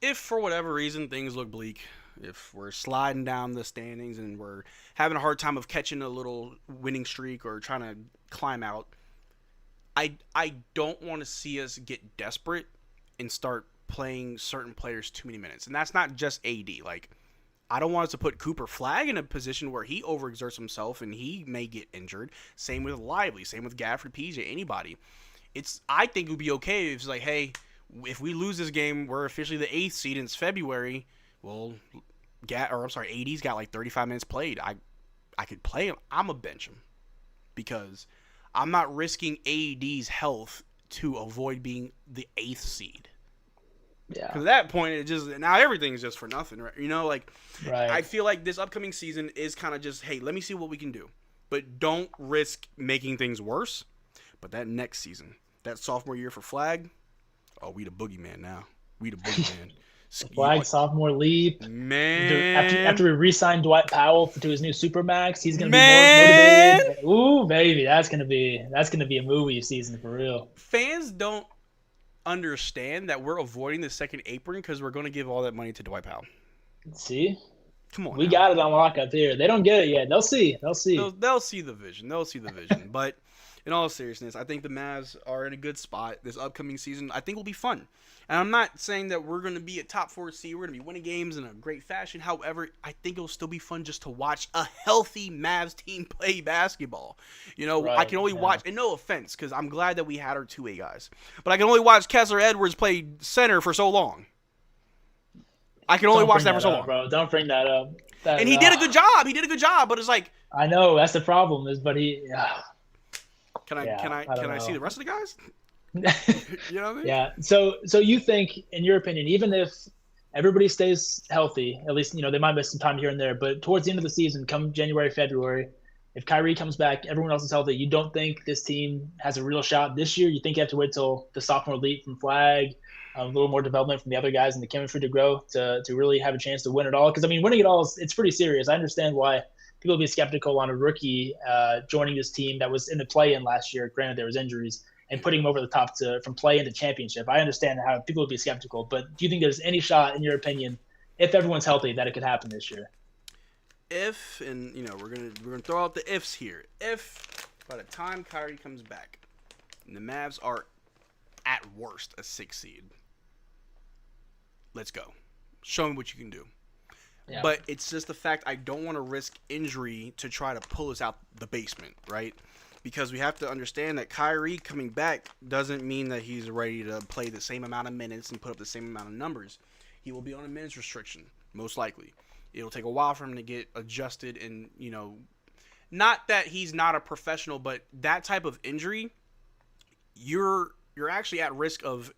Speaker 1: If for whatever reason things look bleak, if we're sliding down the standings and we're having a hard time of catching a little winning streak or trying to climb out, I don't want to see us get desperate and start playing certain players too many minutes. And that's not just AD. Like, I don't want us to put Cooper Flag in a position where he overexerts himself and he may get injured. Same with Lively, same with Gafford, PJ, anybody. I think it would be okay if it's like, hey, if we lose this game, we're officially the 8th seed and it's February. Well, AD's got like 35 minutes played. I could play him. I'm a bench him because I'm not risking AD's health to avoid being the 8th seed.
Speaker 2: Yeah.
Speaker 1: Because at that point, now everything's just for nothing, right?
Speaker 6: Right.
Speaker 1: I feel like this upcoming season is kind of just, hey, let me see what we can do. But don't risk making things worse. But that next season, that sophomore year for Flag, oh, we the boogeyman now. We the boogeyman.
Speaker 6: Flag sophomore leap.
Speaker 1: Man.
Speaker 6: After we re-sign Dwight Powell to his new Supermax, he's gonna be more motivated. Ooh, baby, that's gonna be a movie season for real.
Speaker 1: Fans don't understand that we're avoiding the second apron because we're going to give all that money to Dwight Powell.
Speaker 6: See?
Speaker 1: Come on.
Speaker 6: We
Speaker 1: now.
Speaker 6: got it on lock up here. They don't get it yet. They'll see.
Speaker 1: They'll see the vision. But in all seriousness, I think the Mavs are in a good spot this upcoming season. I think will be fun. And I'm not saying that we're going to be a top 4 seed. We're going to be winning games in a great fashion. However, I think it'll still be fun just to watch a healthy Mavs team play basketball.
Speaker 6: Right,
Speaker 1: I can only watch, and no offense, because I'm glad that we had our 2A guys. But I can only watch Kessler Edwards play center for so long. I can only watch that for so long.
Speaker 6: Bro, don't bring that up.
Speaker 1: And he did a good job. But it's like,
Speaker 6: I know that's the problem.
Speaker 1: Can I see the rest of the guys? You know what I mean?
Speaker 6: Yeah. So you think, in your opinion, even if everybody stays healthy, at least they might miss some time here and there, but towards the end of the season, come January, February, if Kyrie comes back, everyone else is healthy, you don't think this team has a real shot this year? You think you have to wait till the sophomore leap from Flag, a little more development from the other guys and the chemistry to grow to really have a chance to win it all? Because winning it all it's pretty serious. I understand why people will be skeptical on a rookie joining this team that was in the play-in last year. Granted, there was injuries, and putting him over the top from play into championship. I understand how people would be skeptical, but do you think there's any shot, in your opinion, if everyone's healthy, that it could happen this year?
Speaker 1: If, and we're gonna throw out the ifs here. If by the time Kyrie comes back, and the Mavs are at worst a 6 seed, let's go. Show me what you can do. Yeah. But it's just the fact I don't want to risk injury to try to pull us out the basement, right? Because we have to understand that Kyrie coming back doesn't mean that he's ready to play the same amount of minutes and put up the same amount of numbers. He will be on a minutes restriction, most likely. It'll take a while for him to get adjusted and, not that he's not a professional, but that type of injury, you're actually at risk of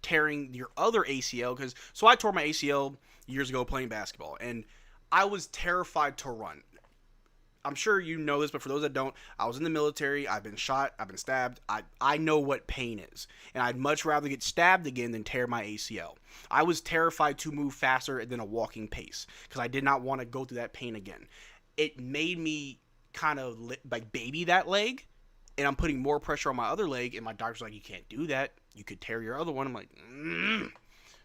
Speaker 1: tearing your other ACL. So I tore my ACL years ago playing basketball, and I was terrified to run. I'm sure you know this, but for those that don't, I was in the military. I've been shot. I've been stabbed. I know what pain is. And I'd much rather get stabbed again than tear my ACL. I was terrified to move faster than a walking pace because I did not want to go through that pain again. It made me kind of like baby that leg, and I'm putting more pressure on my other leg, and my doctor's like, you can't do that. You could tear your other one. I'm like,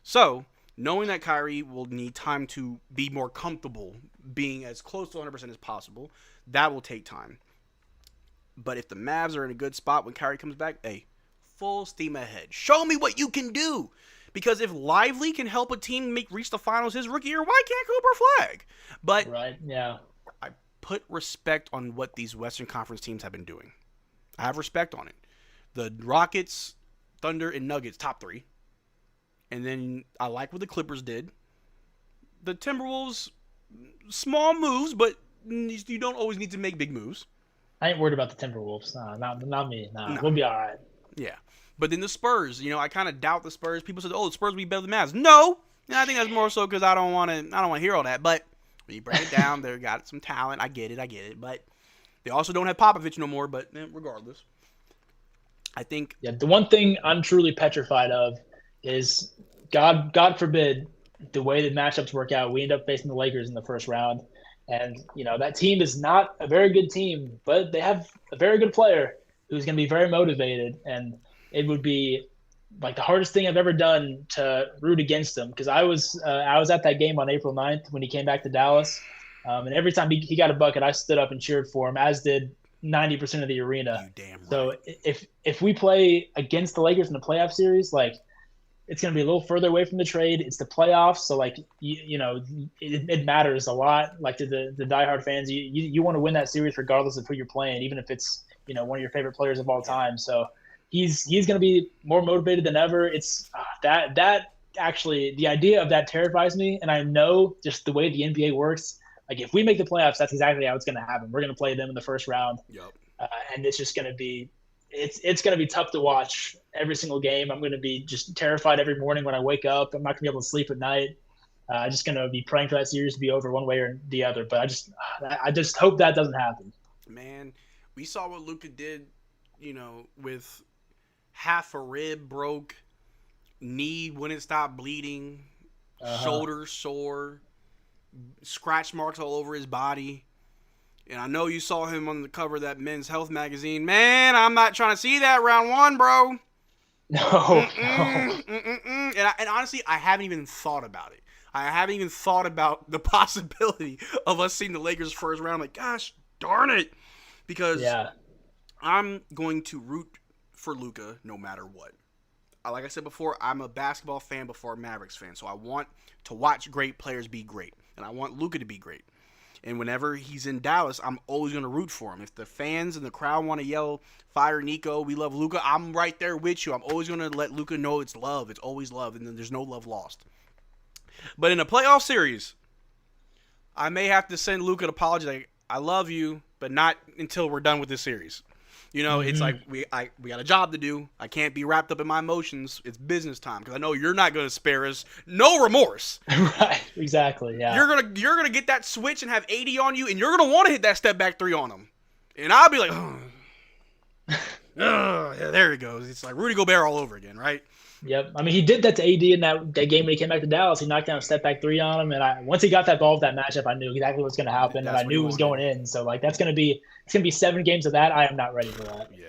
Speaker 1: So, knowing that Kyrie will need time to be more comfortable being as close to 100% as possible, that will take time. But if the Mavs are in a good spot when Kyrie comes back, hey, full steam ahead. Show me what you can do. Because if Lively can help a team reach the finals his rookie year, why can't Cooper Flag? But
Speaker 6: right, yeah,
Speaker 1: I put respect on what these Western Conference teams have been doing. I have respect on it. The Rockets, Thunder, and Nuggets, top 3. And then I like what the Clippers did. The Timberwolves, small moves, but you don't always need to make big moves.
Speaker 6: I ain't worried about the Timberwolves. Nah, not me. Nah, we'll be all right.
Speaker 1: Yeah. But then the Spurs, I kind of doubt the Spurs. People said, "Oh, the Spurs will be better than the Mavs." No, and I think that's more so because I don't want to hear all that. But when you break it down, they got some talent. I get it. But they also don't have Popovich no more. But regardless, I think
Speaker 6: the one thing I'm truly petrified of is God forbid the way the matchups work out, we end up facing the Lakers in the first round. And, that team is not a very good team, but they have a very good player who's going to be very motivated, and it would be like the hardest thing I've ever done to root against him, because I was at that game on April 9th when he came back to Dallas, and every time he got a bucket, I stood up and cheered for him, as did 90% of the arena.
Speaker 1: You damn right.
Speaker 6: So if we play against the Lakers in the playoff series, like, it's going to be a little further away from the trade. It's the playoffs, so like it matters a lot. Like, to the diehard fans, you want to win that series regardless of who you're playing, even if it's one of your favorite players of all time. So he's going to be more motivated than ever. It's that actually, the idea of that terrifies me, and I know just the way the NBA works. Like, if we make the playoffs, that's exactly how it's going to happen. We're going to play them in the first round, and it's just going to be it's going to be tough to watch every single game. I'm going to be just terrified every morning when I wake up. I'm not going to be able to sleep at night. I'm just going to be praying for that series to be over one way or the other. But I just hope that doesn't happen.
Speaker 1: Man, we saw what Luka did, with half a rib broke, knee wouldn't stop bleeding, shoulder sore, scratch marks all over his body. And I know you saw him on the cover of that Men's Health magazine. Man, I'm not trying to see that round one, bro.
Speaker 6: No.
Speaker 1: And honestly, I haven't even thought about it. I haven't even thought about the possibility of us seeing the Lakers first round. Like, gosh darn it. Because I'm going to root for Luka no matter what. Like I said before, I'm a basketball fan before a Mavericks fan. So I want to watch great players be great. And I want Luka to be great. And whenever he's in Dallas, I'm always going to root for him. If the fans and the crowd want to yell, "Fire Nico, we love Luka," I'm right there with you. I'm always going to let Luka know it's love. It's always love, and then there's no love lost. But in a playoff series, I may have to send Luka an apology. Like, I love you, but not until we're done with this series. It's like we got a job to do. I can't be wrapped up in my emotions. It's business time, because I know you're not going to spare us. No remorse.
Speaker 6: Right. Exactly. Yeah.
Speaker 1: You're gonna get that switch and have 80 on you, and you're gonna want to hit that step back three on him, and I'll be like, yeah, there he goes. It's like Rudy Gobert all over again, right?
Speaker 6: Yep. I mean, he did that to AD in that game when he came back to Dallas. He knocked down a step back three on him, and once he got that ball with that matchup, I knew exactly what's going to happen, and I knew it was going in. So like, it's going to be 7 games of that. I am not ready for that.
Speaker 1: Yeah,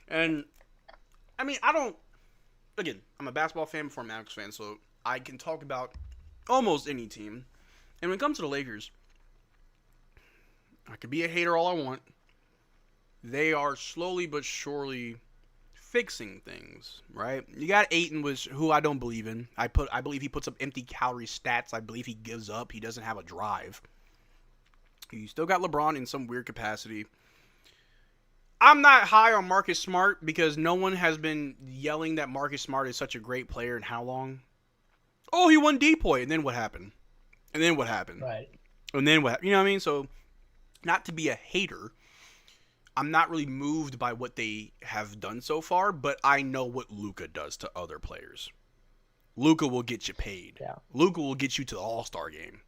Speaker 1: and I mean, I'm a basketball fan before a Mavericks fan, so I can talk about almost any team. And when it comes to the Lakers, I could be a hater all I want. They are slowly but surely fixing things, right? You got Ayton, who I don't believe in. I believe he puts up empty calorie stats. I believe he gives up. He doesn't have a drive. You still got LeBron in some weird capacity. I'm not high on Marcus Smart because no one has been yelling that Marcus Smart is such a great player in how long? Oh, he won DPOY, and then what happened? And then what happened?
Speaker 6: Right.
Speaker 1: And then what? You know what I mean? So, not to be a hater, I'm not really moved by what they have done so far, but I know what Luka does to other players. Luka will get you paid.
Speaker 6: Yeah.
Speaker 1: Luka will get you to the All-Star game.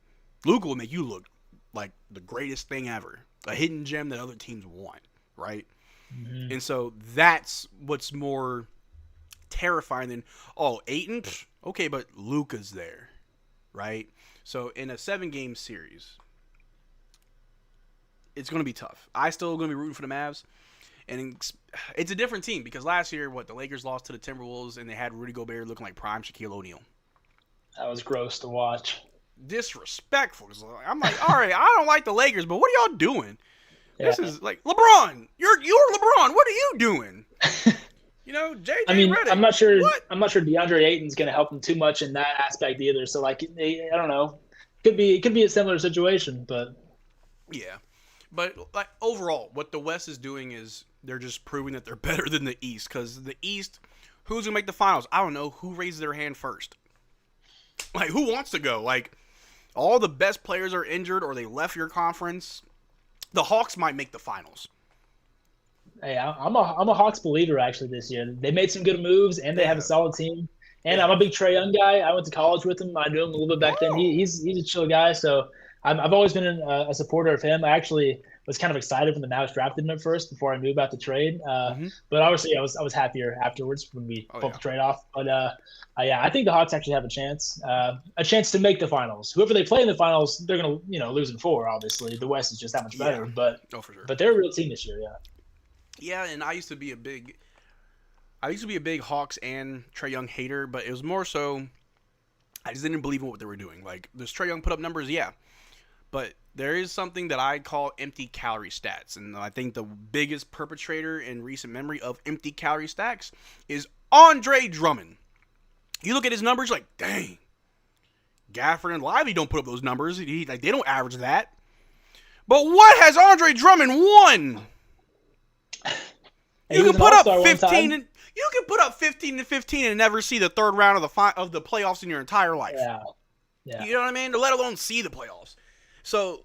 Speaker 1: Luka will make you look like the greatest thing ever, a hidden gem that other teams want, right? Mm-hmm. And so that's what's more terrifying than, Ayton? Okay, but Luka's there, right? So in a 7-game series, it's going to be tough. I still going to be rooting for the Mavs. And it's a different team because last year, the Lakers lost to the Timberwolves and they had Rudy Gobert looking like prime Shaquille O'Neal.
Speaker 6: That was gross to watch.
Speaker 1: Disrespectful. I'm like, all right, I don't like the Lakers, but what are y'all doing?
Speaker 6: Yeah.
Speaker 1: This is like, LeBron, you're LeBron. What are you doing? JJ
Speaker 6: I mean,
Speaker 1: Redick.
Speaker 6: I'm not sure.
Speaker 1: What?
Speaker 6: I'm not sure DeAndre Ayton's going to help him too much in that aspect either. So, like, I don't know. It could be a similar situation, but
Speaker 1: yeah. But like overall, what the West is doing is they're just proving that they're better than the East. Because the East, who's gonna make the finals? I don't know. Who raises their hand first? Like, who wants to go? Like, all the best players are injured or they left your conference. The Hawks might make the finals.
Speaker 6: Hey, I'm a Hawks believer actually this year. They made some good moves and they have a solid team. And I'm a big Trae Young guy. I went to college with him. I knew him a little bit back then. He's a chill guy. So I've always been a supporter of him. I actually was kind of excited when the Mavs drafted him at first before I knew about the trade. But obviously I was happier afterwards when we pulled the trade off. But I think the Hawks actually have a chance to make the finals. Whoever they play in the finals, they're gonna lose in 4. Obviously, the West is just that much better.
Speaker 1: Yeah.
Speaker 6: But
Speaker 1: for sure.
Speaker 6: But they're a real team this year. Yeah.
Speaker 1: Yeah, and I used to be a big Hawks and Trae Young hater, but it was more so I just didn't believe in what they were doing. Like, does Trae Young put up numbers? Yeah, but there is something that I call empty calorie stats, and I think the biggest perpetrator in recent memory of empty calorie stats is Andre Drummond. You look at his numbers, like, dang, Gafford and Lively don't put up those numbers. They don't average that. But what has Andre Drummond won? You can put up 15 and you can put up 15 and 15 and never see the third round of the playoffs in your entire life.
Speaker 6: Yeah.
Speaker 1: You know what I mean? Let alone see the playoffs. So,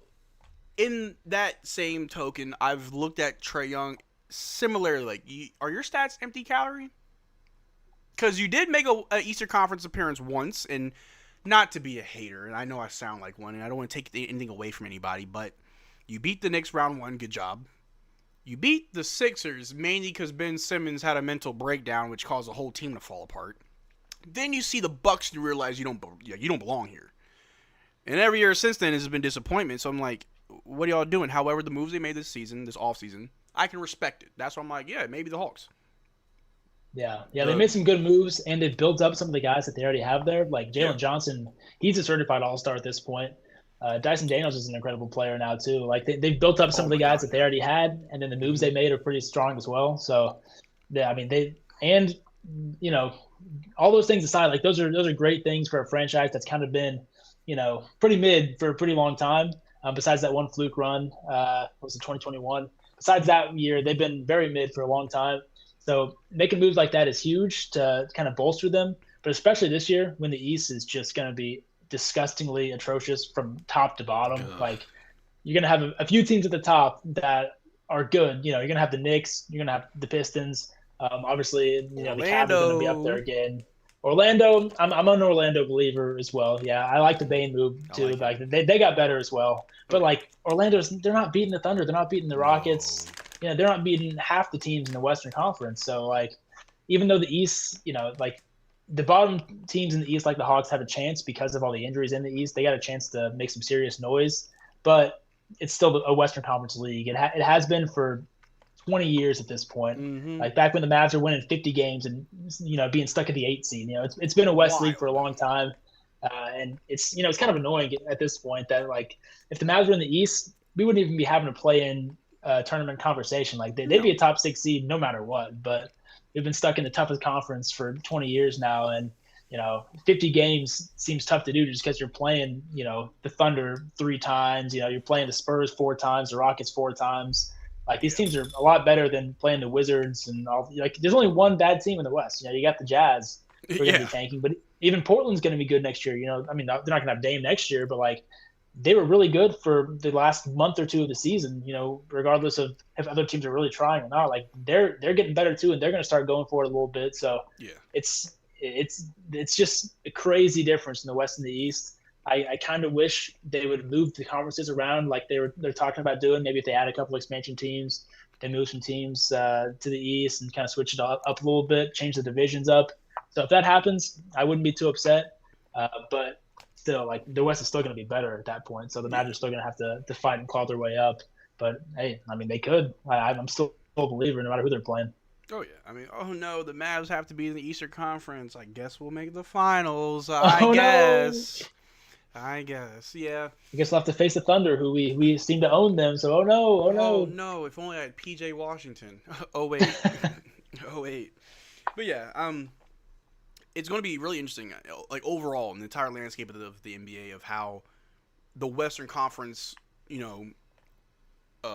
Speaker 1: in that same token, I've looked at Trae Young similarly. Like, are your stats empty calorie? Because you did make a Eastern Conference appearance once, and not to be a hater, and I know I sound like one, and I don't want to take anything away from anybody, but you beat the Knicks round one, good job. You beat the Sixers mainly because Ben Simmons had a mental breakdown, which caused the whole team to fall apart. Then you see the Bucks and you realize you don't belong here. And every year since then has been disappointment. So I'm like, what are y'all doing? However, the moves they made this offseason, I can respect it. That's why I'm like, yeah, maybe the Hawks.
Speaker 6: Yeah, they made some good moves, and they built up some of the guys that they already have there. Like Jalen Johnson, he's a certified all-star at this point. Dyson Daniels is an incredible player now, too. Like, they've built up some of the guys that they already had, and then the moves they made are pretty strong as well. So, yeah, I mean, all those things aside, like, those are great things for a franchise that's kind of been, pretty mid for a pretty long time. Besides that one fluke run, what was it, 2021? Besides that year, they've been very mid for a long time. So making moves like that is huge to kind of bolster them. But especially this year when the East is just going to be disgustingly atrocious from top to bottom. Ugh. Like, you're going to have a few teams at the top that are good. You're going to have the Knicks. You're going to have the Pistons. Obviously, the Cavs are going to be up there again. Orlando, I'm an Orlando believer as well. Yeah, I like the Bane move too. Like they got better as well. But like they're not beating the Thunder. They're not beating the Rockets. They're not beating half the teams in the Western Conference. So like, even though the East, like the bottom teams in the East, like the Hawks, have a chance because of all the injuries in the East. They got a chance to make some serious noise. But it's still a Western Conference league. It has been for 20 years at this point. Mm-hmm. Like back when the Mavs were winning 50 games and being stuck at the 8th seed. It's been a West league for a long time, and it's it's kind of annoying at this point that like if the Mavs were in the East, we wouldn't even be having a play-in tournament conversation. Like they'd be a top 6 seed no matter what. But we've been stuck in the toughest conference for 20 years now, and 50 games seems tough to do just because you're playing the Thunder 3 times. You're playing the Spurs 4 times, the Rockets 4 times. Like these teams are a lot better than playing the Wizards and all. Like there's only one bad team in the West. You got the Jazz who are going to be tanking, but even Portland's going to be good next year. I mean, they're not going to have Dame next year, but like they were really good for the last month or two of the season. Regardless of if other teams are really trying or not, like they're getting better too, and they're going to start going for it a little bit. So it's just a crazy difference in the West and the East. I kind of wish they would move the conferences around like they're talking about doing. Maybe if they add a couple expansion teams, they move some teams to the East and kind of switch it up a little bit, change the divisions up. So if that happens, I wouldn't be too upset. But still, like the West is still going to be better at that point. So the Mavs are still going to have to fight and claw their way up. But hey, I mean, they could. I'm still a believer no matter who they're playing.
Speaker 1: Oh, yeah. I mean, oh, no, the Mavs have to be in the Eastern Conference. I guess we'll make the finals. I guess. No. I guess, yeah.
Speaker 6: I guess we'll have to face the Thunder, who we seem to own them. So, oh no.
Speaker 1: Oh no! If only I had PJ Washington. Oh wait, oh wait. But yeah, it's going to be really interesting, like overall in the entire landscape of the NBA of how the Western Conference,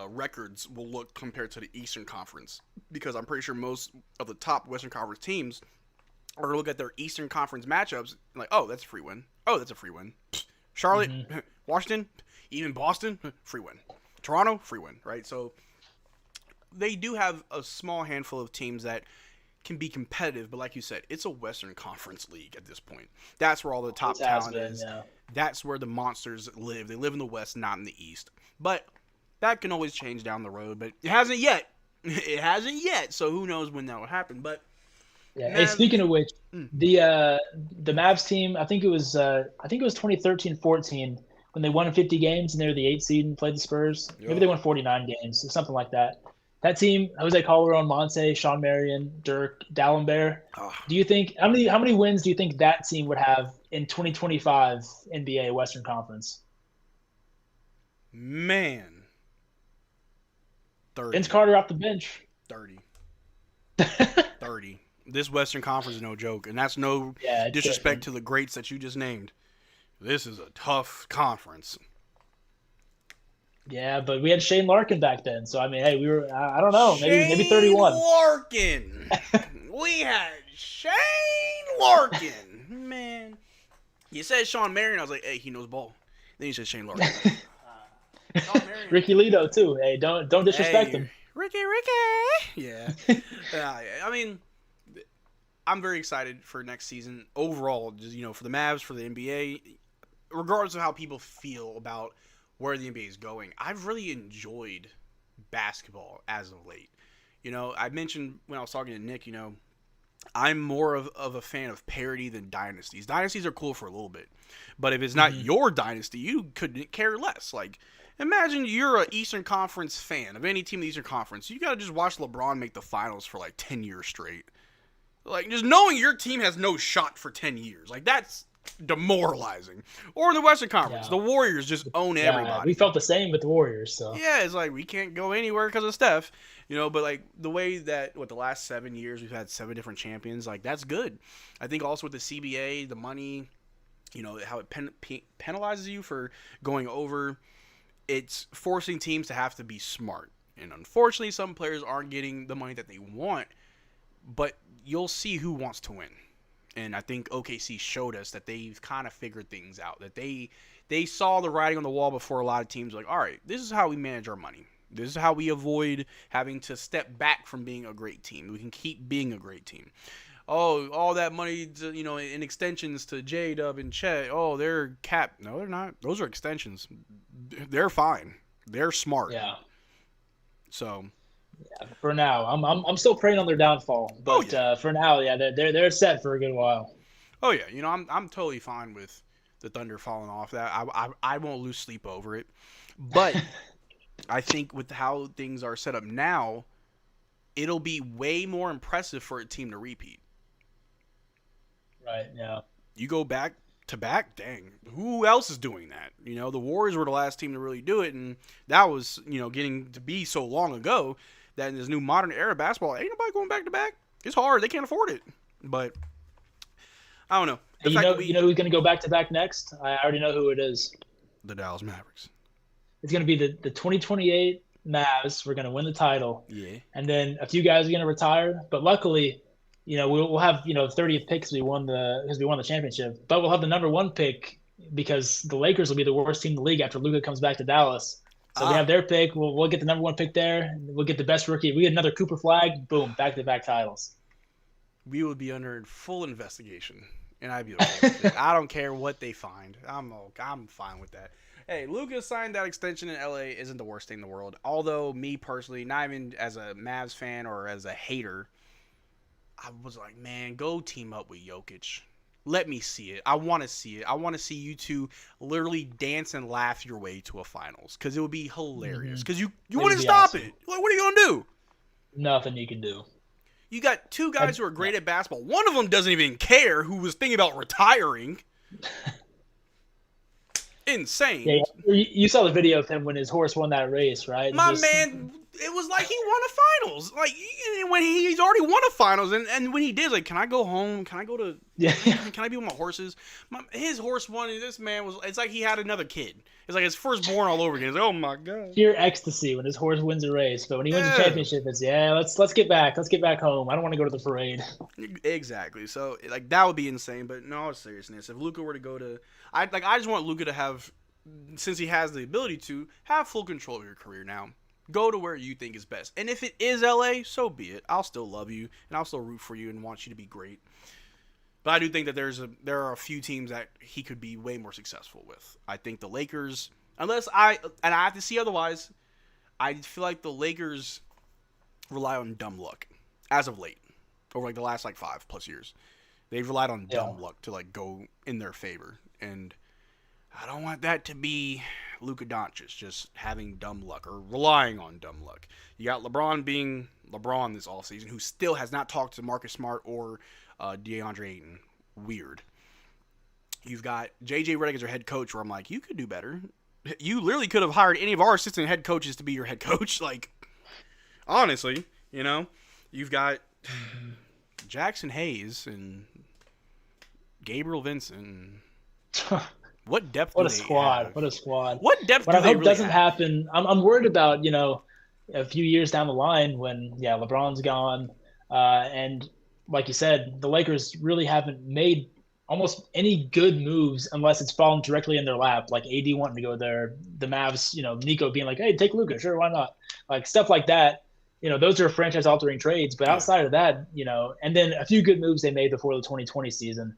Speaker 1: records will look compared to the Eastern Conference, because I'm pretty sure most of the top Western Conference teams are going to look at their Eastern Conference matchups and like, oh, that's a free win. Oh, that's a free win. Charlotte, Washington, even Boston, free win. Toronto, free win, right? So they do have a small handful of teams that can be competitive, but like you said, it's a Western Conference league at this point. That's where all the top talent is. Yeah. That's where the monsters live. They live in the West, not in the East. But that can always change down the road, but it hasn't yet. It hasn't yet, so who knows when that will happen. But
Speaker 6: yeah. Hey, speaking of which, the Mavs team, I think it was 2013-14 when they won 50 games and they were the 8th seed and played the Spurs. Maybe they won 49 games or something like that. That team, Jose Calderon, Monte, Sean Marion, Dirk, Dallenberg.
Speaker 1: Ah,
Speaker 6: Do you think how many wins do you think that team would have in 2025 NBA Western Conference?
Speaker 1: man, 30,
Speaker 6: Vince Carter off the bench.
Speaker 1: 30, 30. This Western Conference is no joke, and that's no
Speaker 6: Yeah, it's
Speaker 1: disrespect
Speaker 6: different.
Speaker 1: to the greats that you just named. This is a tough conference.
Speaker 6: Yeah, but we had Shane Larkin back then, so I mean, hey, we were I don't know, maybe
Speaker 1: Shane
Speaker 6: 31.
Speaker 1: Larkin. We had Shane Larkin. Man. You said Sean Marion, I was like, hey, he knows ball. Then you said Shane Larkin. Sean Marion.
Speaker 6: Ricky Lito too. Hey, don't disrespect
Speaker 1: Hey,
Speaker 6: him.
Speaker 1: Ricky. Yeah. I mean, I'm very excited for next season overall, just, for the Mavs, for the NBA, regardless of how people feel about where the NBA is going. I've really enjoyed basketball as of late. I mentioned when I was talking to Nick, I'm more of a fan of parity than dynasties. Dynasties are cool for a little bit, but if it's not your dynasty, you couldn't care less. Like, imagine you're an Eastern Conference fan of any team in the Eastern Conference. You got to just watch LeBron make the finals for like 10 years straight. Like, just knowing your team has no shot for 10 years. Like, that's demoralizing. Or in the Western Conference,
Speaker 6: Yeah.
Speaker 1: the Warriors just own
Speaker 6: Yeah,
Speaker 1: everybody.
Speaker 6: we felt the same with the Warriors. So
Speaker 1: Yeah, it's like we can't go anywhere because of Steph, but like the way that the last 7 years we've had 7 different champions, like that's good. I think also with the CBA, the money, how it penalizes you for going over, it's forcing teams to have to be smart. And unfortunately, some players aren't getting the money that they want, but you'll see who wants to win. And I think OKC showed us that they've kind of figured things out, that they saw the writing on the wall before a lot of teams were like, all right, this is how we manage our money. This is how we avoid having to step back from being a great team. We can keep being a great team. Oh, all that money, in extensions to J-Dub and Chet. Oh, they're capped. No, they're not. Those are extensions. They're fine. They're smart.
Speaker 6: yeah,
Speaker 1: So,
Speaker 6: for now, I'm still praying on their downfall, but for now, yeah, they're set for a good while.
Speaker 1: oh yeah, I'm totally fine with the Thunder falling off. That I won't lose sleep over it. But I think with how things are set up now, it'll be way more impressive for a team to repeat.
Speaker 6: Right. Yeah.
Speaker 1: You go back to back, dang, who else is doing that? The Warriors were the last team to really do it, and that was, getting to be so long ago that in this new modern era of basketball, ain't nobody going back to back. It's hard. They can't afford it. But I don't know.
Speaker 6: Hey, you know who's going to go back to back next? I already know who it is.
Speaker 1: The Dallas Mavericks.
Speaker 6: It's going to be the 2028 Mavs. We're going to win the title.
Speaker 1: Yeah.
Speaker 6: And then a few guys are going to retire. But luckily, we'll have 30th pick because we won the championship. But we'll have the number 1 pick because the Lakers will be the worst team in the league after Luka comes back to Dallas. So we have their pick. We'll get the number 1 pick there. We'll get the best rookie. We get another Cooper Flag. Boom, back-to-back titles.
Speaker 1: We would be under full investigation, and I'd be okay with it. I don't care what they find. I'm fine with that. Hey, Luka signed that extension in LA isn't the worst thing in the world. Although me personally, not even as a Mavs fan or as a hater, I was like, man, go team up with Jokic. Let me see it. I want to see it. I want to see you two literally dance and laugh your way to a finals because it would be hilarious. Because you wouldn't stop it. Like, what are you gonna do?
Speaker 6: Nothing you can do.
Speaker 1: You got 2 guys who are great at basketball. One of them doesn't even care, who was thinking about retiring. Insane.
Speaker 6: Yeah, you saw the video of him when his horse won that race, right?
Speaker 1: My man, it was like he won a finals. Like, when he's already won a finals, and when he did, like, can I go home? Can I go to?
Speaker 6: Yeah.
Speaker 1: Can I be with my horses? His horse won, and this man was. It's like he had another kid. It's like his firstborn all over again. It's like, oh my god.
Speaker 6: Pure ecstasy when his horse wins a race, but when he wins a championship, it's let's get back. Let's get back home. I don't want to go to the parade.
Speaker 1: Exactly. So like that would be insane. But in all seriousness, if Luka were to go to, I just want Luka to have, since he has the ability to have full control of your career now. Go to where you think is best. And if it is LA, so be it. I'll still love you, and I'll still root for you and want you to be great. But I do think that there are a few teams that he could be way more successful with. I think the Lakers, and I have to see otherwise, I feel like the Lakers rely on dumb luck as of late. Over like the last 5+ years. They've relied on dumb luck to go in their favor. And I don't want that to be Luka Doncic just having dumb luck or relying on dumb luck. You got LeBron being LeBron this offseason, who still has not talked to Marcus Smart or DeAndre Ayton. Weird. You've got J.J. Redick as your head coach, where I'm like, you could do better. You literally could have hired any of our assistant head coaches to be your head coach. Like, honestly, you know, you've got Jackson Hayes and Gabriel Vincent. What depth?
Speaker 6: What
Speaker 1: do
Speaker 6: a
Speaker 1: they
Speaker 6: squad!
Speaker 1: have?
Speaker 6: What a squad!
Speaker 1: What depth?
Speaker 6: What
Speaker 1: do
Speaker 6: I
Speaker 1: they
Speaker 6: hope
Speaker 1: really
Speaker 6: doesn't
Speaker 1: have?
Speaker 6: happen. I'm worried about a few years down the line when LeBron's gone, and like you said, the Lakers really haven't made almost any good moves unless it's fallen directly in their lap. Like AD wanting to go there, the Mavs, Nico being like, "Hey, take Luka, sure, why not?" Like stuff like that. Those are franchise-altering trades. But outside of that, and then a few good moves they made before the 2020 season.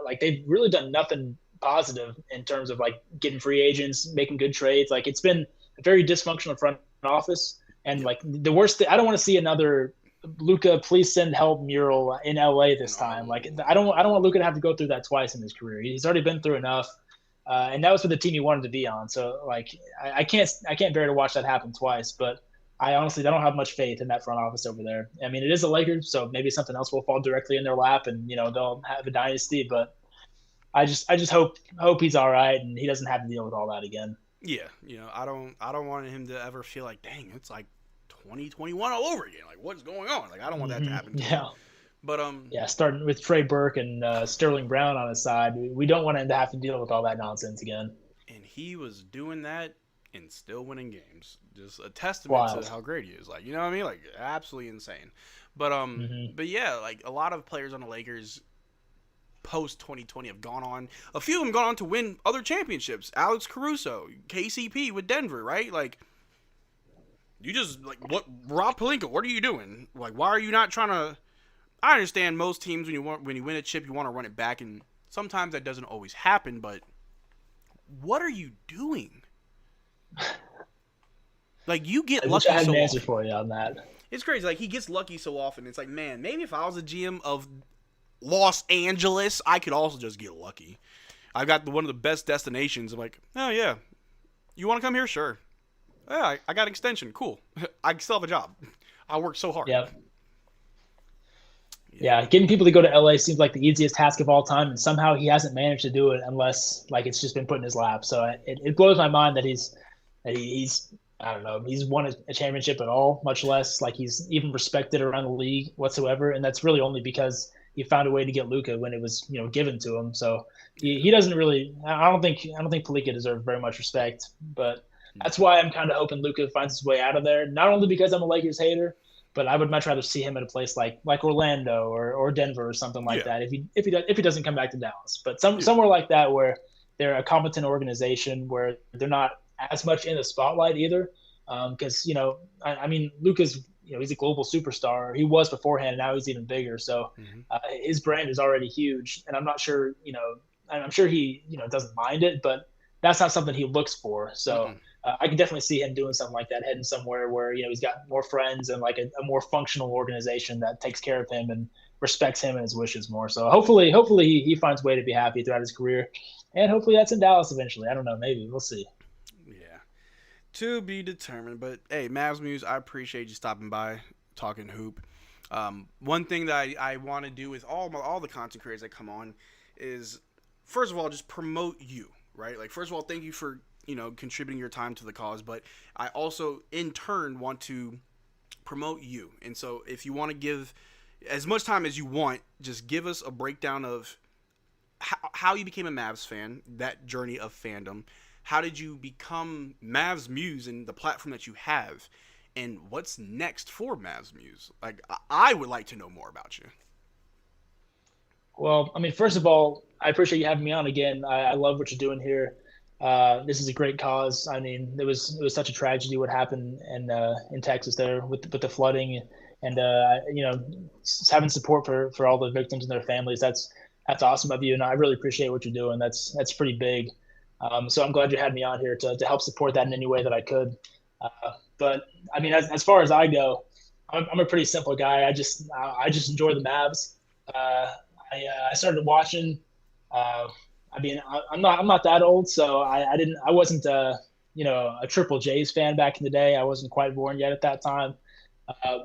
Speaker 6: Like they've really done nothing positive in terms of like getting free agents, making good trades. Like it's been a very dysfunctional front office. And like the worst thing, I don't want to see another Luka, please send help mural in LA this time. Like I don't want Luka to have to go through that twice in his career. He's already been through enough. And that was for the team he wanted to be on. So like I can't bear to watch that happen twice, but I honestly don't have much faith in that front office over there. I mean, it is the Lakers, so maybe something else will fall directly in their lap and they'll have a dynasty, but I just hope he's all right and he doesn't have to deal with all that again.
Speaker 1: Yeah, I don't want him to ever feel like, dang, it's like 2021 all over again. Like, what's going on? Like, I don't want that to happen.
Speaker 6: Yeah.
Speaker 1: But
Speaker 6: starting with Trey Burke and Sterling Brown on his side, we don't want him to have to deal with all that nonsense again.
Speaker 1: And he was doing that and still winning games. Just a testament to how great he is. Like, you know what I mean? Like, absolutely insane. But but yeah, like a lot of players on the Lakers post 2020 have gone on. A few of them gone on to win other championships. Alex Caruso, KCP with Denver, right? Like, you just what Rob Pelinka? What are you doing? Like, why are you not trying to? I understand most teams when you win a chip, you want to run it back, and sometimes that doesn't always happen. But what are you doing? Like, you get lucky
Speaker 6: I had
Speaker 1: so
Speaker 6: an answer
Speaker 1: often.
Speaker 6: for you on that.
Speaker 1: It's crazy. Like, he gets lucky so often. It's like, man, maybe if I was a GM of Los Angeles, I could also just get lucky. I've got one of the best destinations. I'm like, oh, yeah. You want to come here? Sure. Yeah, I got an extension. Cool. I still have a job. I worked so hard.
Speaker 6: Yep. Yeah, getting people to go to LA seems like the easiest task of all time, and somehow he hasn't managed to do it unless like it's just been put in his lap. So it blows my mind that he's I don't know, he's won a championship at all, much less like he's even respected around the league whatsoever. And that's really only because he found a way to get Luka when it was given to him. So he doesn't really. I don't think Pelinka deserves very much respect, but that's why I'm kind of hoping Luka finds his way out of there. Not only because I'm a Lakers hater, but I would much rather see him at a place like Orlando or Denver or something like that. If he doesn't come back to Dallas, but somewhere like that where they're a competent organization where they're not as much in the spotlight either. Because I mean, Luka's he's a global superstar. He was beforehand, and now he's even bigger. So his brand is already huge, and I'm not sure I'm sure he doesn't mind it, but that's not something he looks for. So. I can definitely see him doing something like that, heading somewhere where he's got more friends and like a more functional organization that takes care of him and respects him and his wishes more. So hopefully he finds a way to be happy throughout his career, and hopefully that's in Dallas eventually. I don't know, maybe we'll see.
Speaker 1: Yeah, to be determined. But hey, Mavs Muse, I appreciate you stopping by, talking hoop. One thing that I want to do with all the content creators that come on is, first of all, just promote you, right? Like, first of all, thank you for contributing your time to the cause, but I also in turn want to promote you. And so if you want to give as much time as you want, just give us a breakdown of how you became a Mavs fan, that journey of fandom. How did you become Mavs Muse and the platform that you have? And what's next for Mavs Muse? Like, I would like to know more about you.
Speaker 6: Well, I mean, first of all, I appreciate you having me on again. I love what you're doing here. This is a great cause. I mean, it was such a tragedy what happened in Texas there with the flooding, and having support for all the victims and their families. That's awesome of you, and I really appreciate what you're doing. That's pretty big. So I'm glad you had me on here to help support that in any way that I could. But I mean, as far as I go, I'm a pretty simple guy. I just enjoy the Mavs. I started watching. I mean, I'm not that old, so I wasn't a Triple J's fan back in the day. I wasn't quite born yet at that time,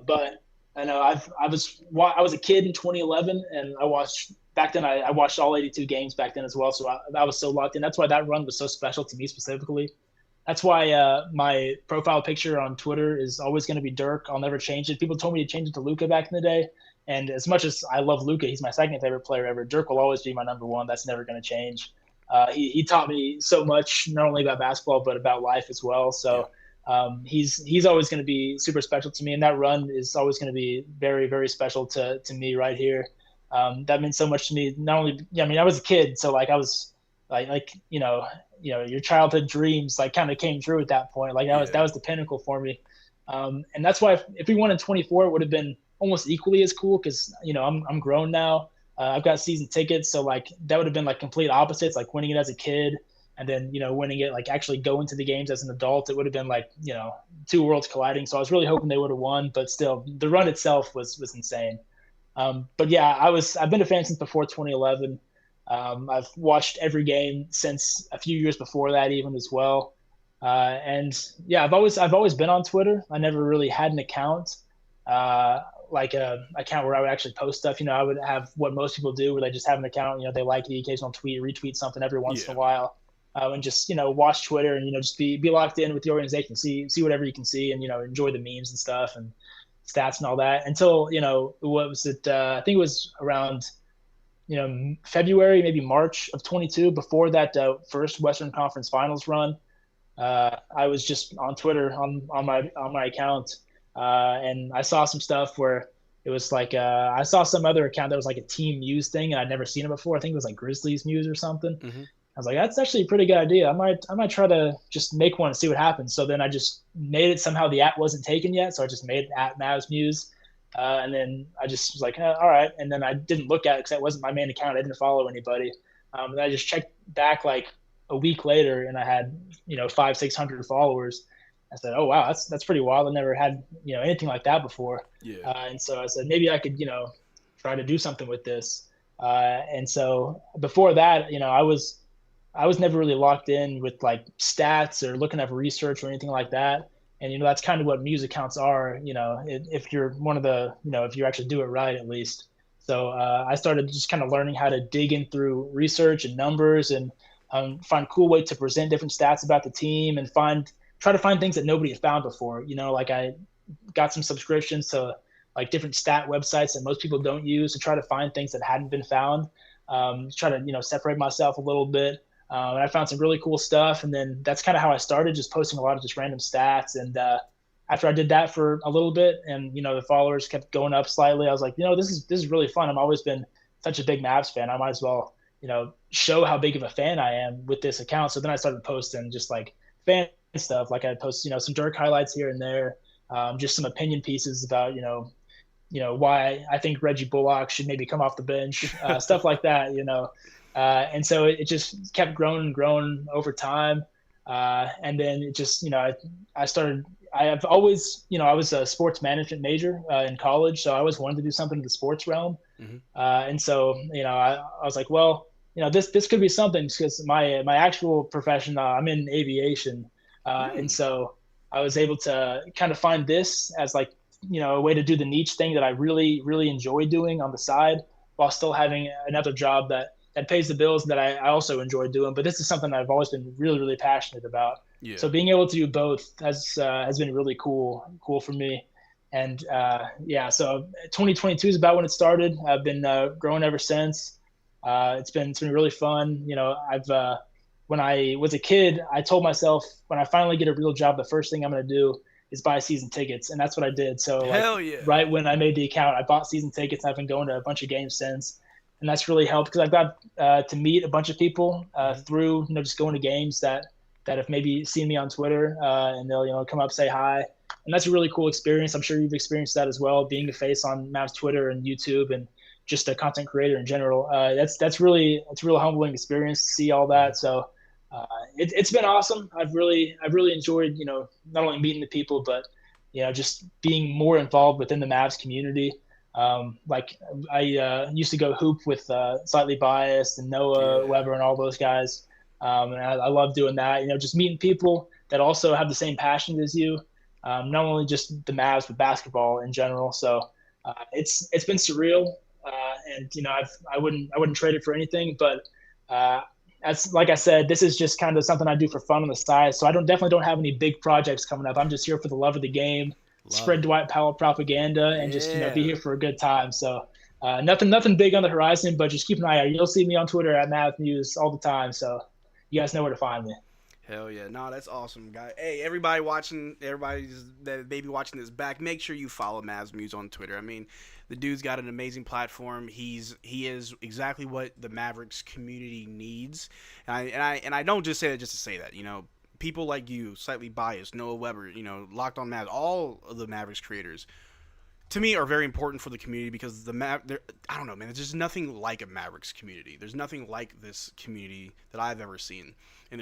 Speaker 6: but I know I was a kid in 2011, and I watched back then. I watched all 82 games back then as well, so I was so locked in. That's why that run was so special to me specifically. That's why my profile picture on Twitter is always going to be Dirk. I'll never change it. People told me to change it to Luca back in the day. And as much as I love Luca, he's my second favorite player ever. Dirk will always be my number one. That's never going to change. He taught me so much, not only about basketball, but about life as well. So he's always going to be super special to me. And that run is always going to be very, very special to me right here. That meant so much to me. Not only, I mean, I was a kid, so like I was like your childhood dreams like kind of came true at that point. Like that was the pinnacle for me. And that's why if we won in 24, it would have been almost equally as cool because I'm grown now. I've got season tickets, so like that would have been like complete opposites. Like winning it as a kid, and then winning it like actually going to the games as an adult. It would have been like two worlds colliding. So I was really hoping they would have won, but still the run itself was insane. But yeah, I've been a fan since before 2011. I've watched every game since a few years before that even as well. And yeah, I've always been on Twitter. I never really had an account, like a account where I would actually post stuff. I would have what most people do, where they just have an account. They like the occasional tweet, retweet something every once in a while, and just watch Twitter and just be locked in with the organization, see whatever you can see, and enjoy the memes and stuff and stats and all that. Until what was it? I think it was around February, maybe March of 22, before that first Western Conference Finals run. I was just on Twitter on my account, and I saw some stuff where it was like I saw some other account that was like a Team Muse thing, and I'd never seen it before. I think it was like Grizzlies Muse or something. Mm-hmm. I was like, that's actually a pretty good idea. I might try to just make one and see what happens. So then I just made it. Somehow the app wasn't taken yet, so I just made it at Mavs Muse. And then I just was like, all right. And then I didn't look at it because that wasn't my main account. I didn't follow anybody. And I just checked back like a week later, and I had 500-600 followers. I said, oh wow, that's pretty wild. I never had anything like that before. Yeah. And so I said maybe I could try to do something with this. And so before that, I was never really locked in with like stats or looking up research or anything like that. And, that's kind of what Muse accounts are, if you're one of the, if you actually do it right, at least. So I started just kind of learning how to dig in through research and numbers and find cool way to present different stats about the team and try to find things that nobody had found before. Like I got some subscriptions to like different stat websites that most people don't use to try to find things that hadn't been found, try to, separate myself a little bit. And I found some really cool stuff. And then that's kind of how I started, just posting a lot of just random stats. And after I did that for a little bit and, the followers kept going up slightly, I was like, this is really fun. I've always been such a big Mavs fan. I might as well, show how big of a fan I am with this account. So then I started posting just like fan stuff. Like I post, some Dirk highlights here and there, just some opinion pieces about, why I think Reggie Bullock should maybe come off the bench, stuff like that, and so it just kept growing and growing over time. And then it just, I've always, I was a sports management major in college. So I always wanted to do something in the sports realm. Mm-hmm. And so, I was like, well, this could be something because my actual profession, I'm in aviation. And so I was able to kind of find this as like, a way to do the niche thing that I really, really enjoy doing on the side while still having another job that pays the bills that I also enjoy doing. But this is something that I've always been really, really passionate about. Yeah. So being able to do both has been really cool for me. And so 2022 is about when it started. I've been growing ever since. It's been really fun. When I was a kid, I told myself when I finally get a real job, the first thing I'm going to do is buy season tickets. And that's what I did. So right when I made the account, I bought season tickets. I've been going to a bunch of games since. And that's really helped because I've got to meet a bunch of people through, just going to games that have maybe seen me on Twitter and they'll, come up, say hi. And that's a really cool experience. I'm sure you've experienced that as well, being a face on Mavs Twitter and YouTube and just a content creator in general. It's a real humbling experience to see all that. So it's been awesome. I've really enjoyed, not only meeting the people, but, just being more involved within the Mavs community. Like I used to go hoop with Slightly Biased and Noah
Speaker 1: Yeah.
Speaker 6: Weber and all those guys. And I love doing that. Just meeting people that also have the same passion as you. Not only just the Mavs, but basketball in general. So it's been surreal, and I wouldn't trade it for anything. But as like I said, this is just kind of something I do for fun on the side. So I definitely don't have any big projects coming up. I'm just here for the love of the game,
Speaker 1: Love
Speaker 6: spread
Speaker 1: it.
Speaker 6: Dwight Powell propaganda, and just
Speaker 1: Yeah.
Speaker 6: be here for a good time. So nothing big on the horizon, but just keep an eye out. You'll see me on Twitter at Mavs Muse all the time. So you guys know where to find me.
Speaker 1: Hell yeah. No, that's awesome, guy. Hey, everybody's that may be watching this back, make sure you follow Mavs Muse on Twitter. I mean, the dude's got an amazing platform. He is exactly what the Mavericks community needs. And I don't just say that just to say that. People like you, Slightly Biased, Noah Weber, Locked on Mavs, all of the Mavericks creators, to me, are very important for the community because I don't know, man. There's just nothing like a Mavericks community. There's nothing like this community that I've ever seen, and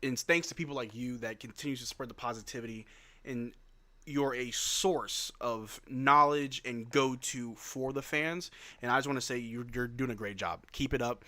Speaker 1: it's thanks to people like you that continues to spread the positivity, and you're a source of knowledge and go-to for the fans. And I just want to say you're doing a great job. Keep it up.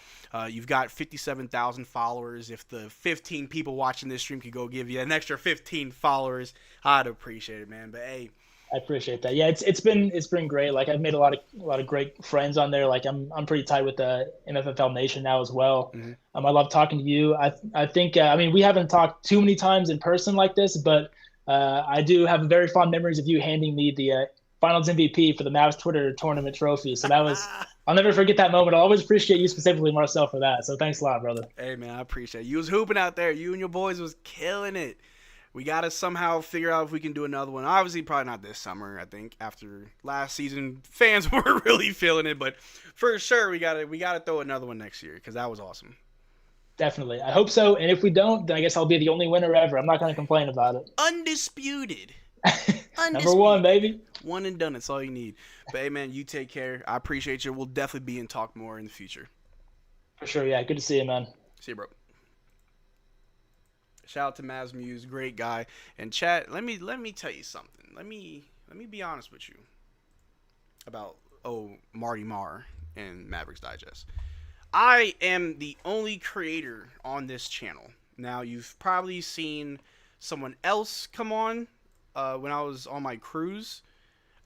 Speaker 1: You've got 57,000 followers. If the 15 people watching this stream could go give you an extra 15 followers, I'd appreciate it, man. But hey.
Speaker 6: I appreciate that. Yeah, it's been great. Like I've made a lot of great friends on there. Like I'm pretty tight with the MFFL Nation now as well.
Speaker 1: Mm-hmm.
Speaker 6: I love talking to you. I think we haven't talked too many times in person like this, but I do have very fond memories of you handing me the Finals MVP for the Mavs Twitter tournament trophy. So I'll never forget that moment. I'll always appreciate you specifically, Marcel, for that. So thanks a lot, brother.
Speaker 1: Hey man, I appreciate it. You was hooping out there. You and your boys was killing it. We got to somehow figure out if we can do another one. Obviously, probably not this summer. I think after last season, fans were really feeling it. But for sure, we gotta throw another one next year because that was awesome.
Speaker 6: Definitely. I hope so. And if we don't, then I guess I'll be the only winner ever. I'm not going to complain about it.
Speaker 1: Undisputed.
Speaker 6: Number one, baby.
Speaker 1: One and done. That's all you need. But hey, man, you take care. I appreciate you. We'll definitely be in talk more in the future.
Speaker 6: For sure. Yeah. Good to see you, man.
Speaker 1: See you, bro. Shout out to Mavs Muse, great guy. And chat, let me tell you something. Let me be honest with you about Marty Marr and Mavericks Digest. I am the only creator on this channel. Now you've probably seen someone else come on when I was on my cruise.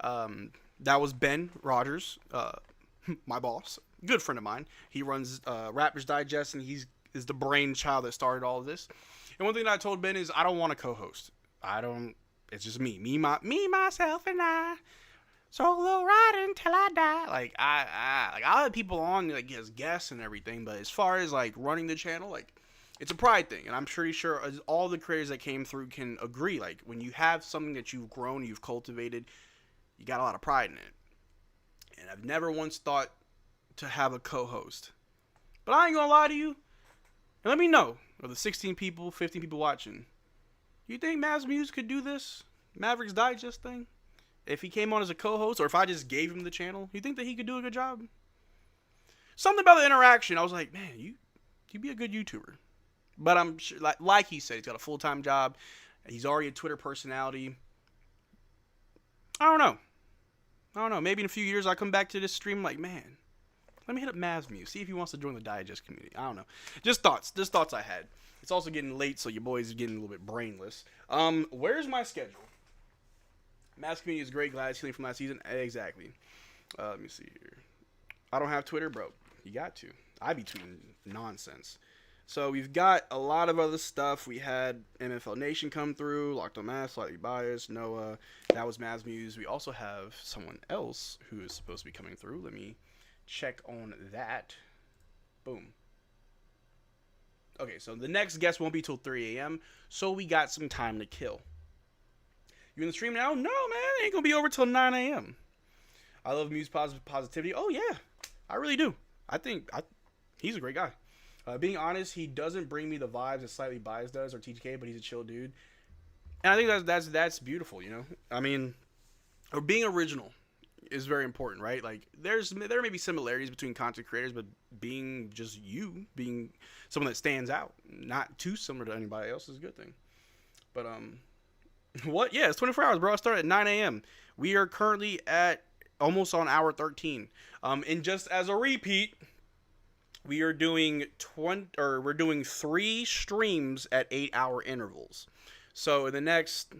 Speaker 1: That was Ben Rogers, my boss, good friend of mine. He runs Raptors Digest, and is the brainchild that started all of this. And one thing that I told Ben is I don't want a co-host. It's just me, myself, and I. Solo riding till I die. Like I'll have people on like as guests and everything, but as far as like running the channel, like it's a pride thing, and I'm pretty sure all the creators that came through can agree. Like when you have something that you've grown, you've cultivated, you got a lot of pride in it. And I've never once thought to have a co-host. But I ain't gonna lie to you. And let me know, of the 16 people, 15 people watching, you think Mavs Muse could do this Mavericks Digest thing? If he came on as a co-host, or if I just gave him the channel, you think that he could do a good job? Something about the interaction, I was like, man, you'd be a good YouTuber. But I'm sure, like he said, he's got a full-time job. He's already a Twitter personality. I don't know. Maybe in a few years I'll come back to this stream like, man, let me hit up Mavs Muse, see if he wants to join the Digest community. I don't know. Just thoughts I had. It's also getting late, so your boys are getting a little bit brainless. Where's my schedule? Mavs community is great. Glad it's healing from last season. Exactly. Let me see here. I don't have Twitter, bro. You got to. I be tweeting nonsense. So we've got a lot of other stuff. We had MFL Nation come through. Locked on Mavs, Slightly Biased, Noah. That was Mavs Muse. We also have someone else who is supposed to be coming through. Let me check on that. Boom. Okay, so the next guest won't be till 3 a.m., so we got some time to kill. You in the stream now? No, man. It ain't going to be over till 9 a.m. I love Muse positivity. Oh, yeah. I really do. I think he's a great guy. Being honest, he doesn't bring me the vibes that Slightly Biased does or TK, but he's a chill dude. And I think that's beautiful, you know? I mean, or being original is very important, right? Like, there may be similarities between content creators, but being just you, being someone that stands out, not too similar to anybody else is a good thing. But, what? Yeah, it's 24 hours, bro. I started at 9 a.m. We are currently at almost on hour 13. And just as a repeat, we are doing 3 streams at 8-hour intervals. So in the next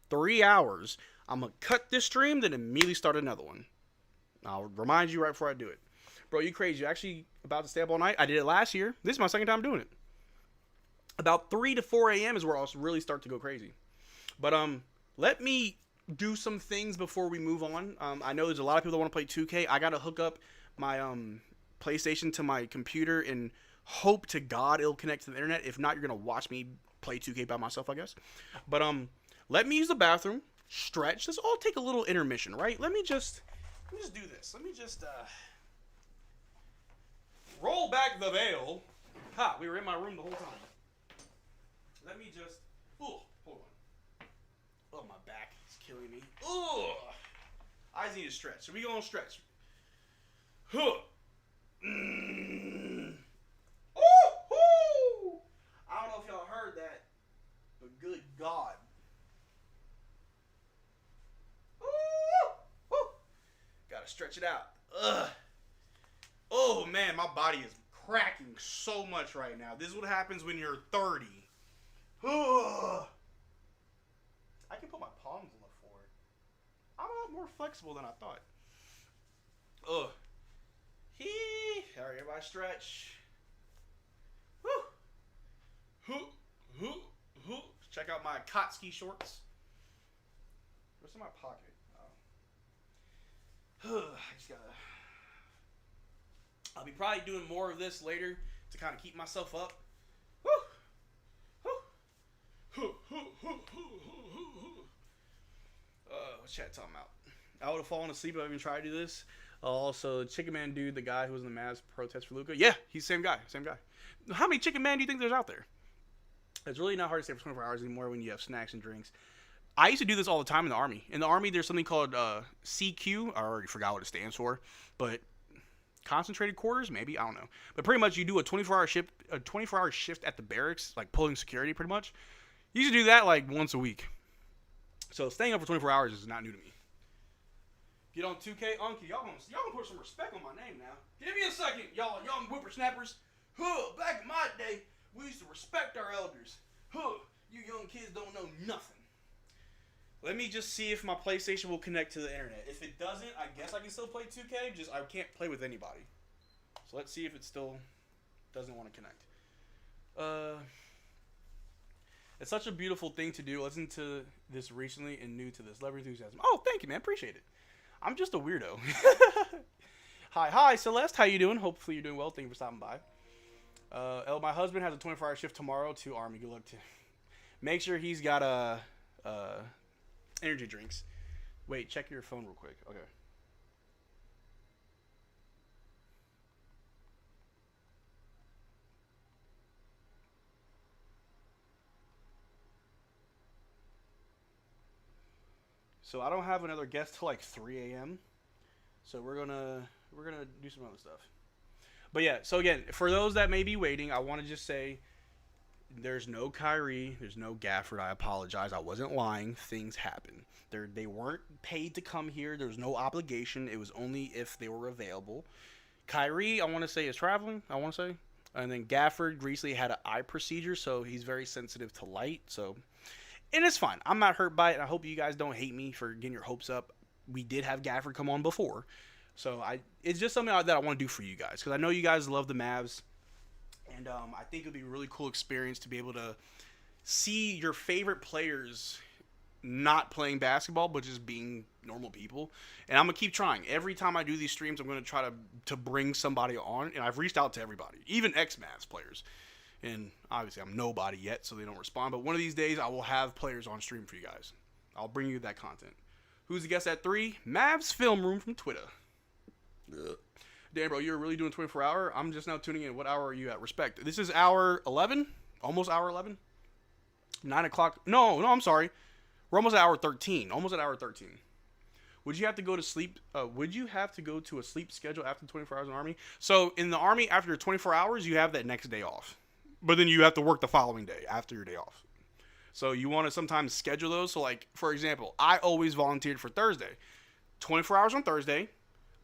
Speaker 1: 3 hours, I'm going to cut this stream, then immediately start another one. I'll remind you right before I do it. Bro, you crazy. You're actually about to stay up all night? I did it last year. This is my second time doing it. About 3 to 4 a.m. is where I'll really start to go crazy. But let me do some things before we move on. I know there's a lot of people that want to play 2K. I got to hook up my PlayStation to my computer and hope to God it'll connect to the internet. If not, you're going to watch me play 2K by myself, I guess. But let me use the bathroom, stretch. Let's all take a little intermission, right? Let me just do this. Let me just roll back the veil. Ha, we were in my room the whole time. Let me just, hold on. Oh, my back is killing me. Oh, I just need to stretch. So we gonna stretch. Huh. Oh, I don't know if y'all heard that, but good God. Gotta stretch it out. Ugh. Oh man, my body is cracking so much right now. This is what happens when you're 30. Ugh. I can put my palms on the floor. I'm a lot more flexible than I thought. Ugh. Alright, everybody stretch. Woo. Check out my Kotsky shorts. What's in my pocket? I just gotta. I'll be probably doing more of this later to kind of keep myself up. What's chat talking about? I would have fallen asleep if I even tried to do this. Also, Chicken Man dude, the guy who was in the Mavs protest for Luka. Yeah, he's the same guy. How many Chicken Man do you think there's out there? It's really not hard to stay for 24 hours anymore when you have snacks and drinks. I used to do this all the time in the Army. In the Army, there's something called CQ. I already forgot what it stands for, but concentrated quarters, maybe, I don't know. But pretty much, you do a 24-hour shift at the barracks, like pulling security, pretty much. You used to do that like once a week. So staying up for 24 hours is not new to me. Get on 2K, Unky. Y'all gonna put some respect on my name now. Give me a second, y'all young whippersnappers. Back in my day, we used to respect our elders. You young kids don't know nothing. Let me just see if my PlayStation will connect to the internet. If it doesn't, I guess I can still play 2K. Just I can't play with anybody. So let's see if it still doesn't want to connect. It's such a beautiful thing to do. Listen to this recently and new to this. Love your enthusiasm. Oh, thank you, man. Appreciate it. I'm just a weirdo. Hi, Celeste. How you doing? Hopefully you're doing well. Thank you for stopping by. My husband has a 24-hour shift tomorrow to Army. Good luck to him. Make sure he's got energy drinks. Wait, check your phone real quick. Okay. So I don't have another guest till like 3 a.m. So we're gonna do some other stuff. But yeah, so again, for those that may be waiting, I want to just say there's no Kyrie, there's no Gafford. I apologize. I wasn't lying. Things happen. They weren't paid to come here. There was no obligation. It was only if they were available. Kyrie, I want to say, is traveling. And then Gafford recently had an eye procedure, so he's very sensitive to light. So, and it's fine. I'm not hurt by it. I hope you guys don't hate me for getting your hopes up. We did have Gafford come on before. So it's just something that I want to do for you guys. Because I know you guys love the Mavs. And I think it would be a really cool experience to be able to see your favorite players not playing basketball, but just being normal people. And I'm going to keep trying. Every time I do these streams, I'm going to try to bring somebody on. And I've reached out to everybody, even ex-Mavs players. And obviously I'm nobody yet, so they don't respond. But one of these days, I will have players on stream for you guys. I'll bring you that content. Who's the guest at 3? Mavs Film Room from Twitter. Ugh. Damn, bro, you're really doing 24-hour? I'm just now tuning in. What hour are you at? Respect. This is hour 11? Almost hour 11? 9 o'clock. No, I'm sorry. We're almost at hour 13. Almost at hour 13. Would you have to go to sleep? Would you have to go to a sleep schedule after 24 hours in the Army? So, in the Army, after your 24 hours, you have that next day off. But then you have to work the following day after your day off. So, you want to sometimes schedule those. So, like, for example, I always volunteered for Thursday. 24 hours on Thursday.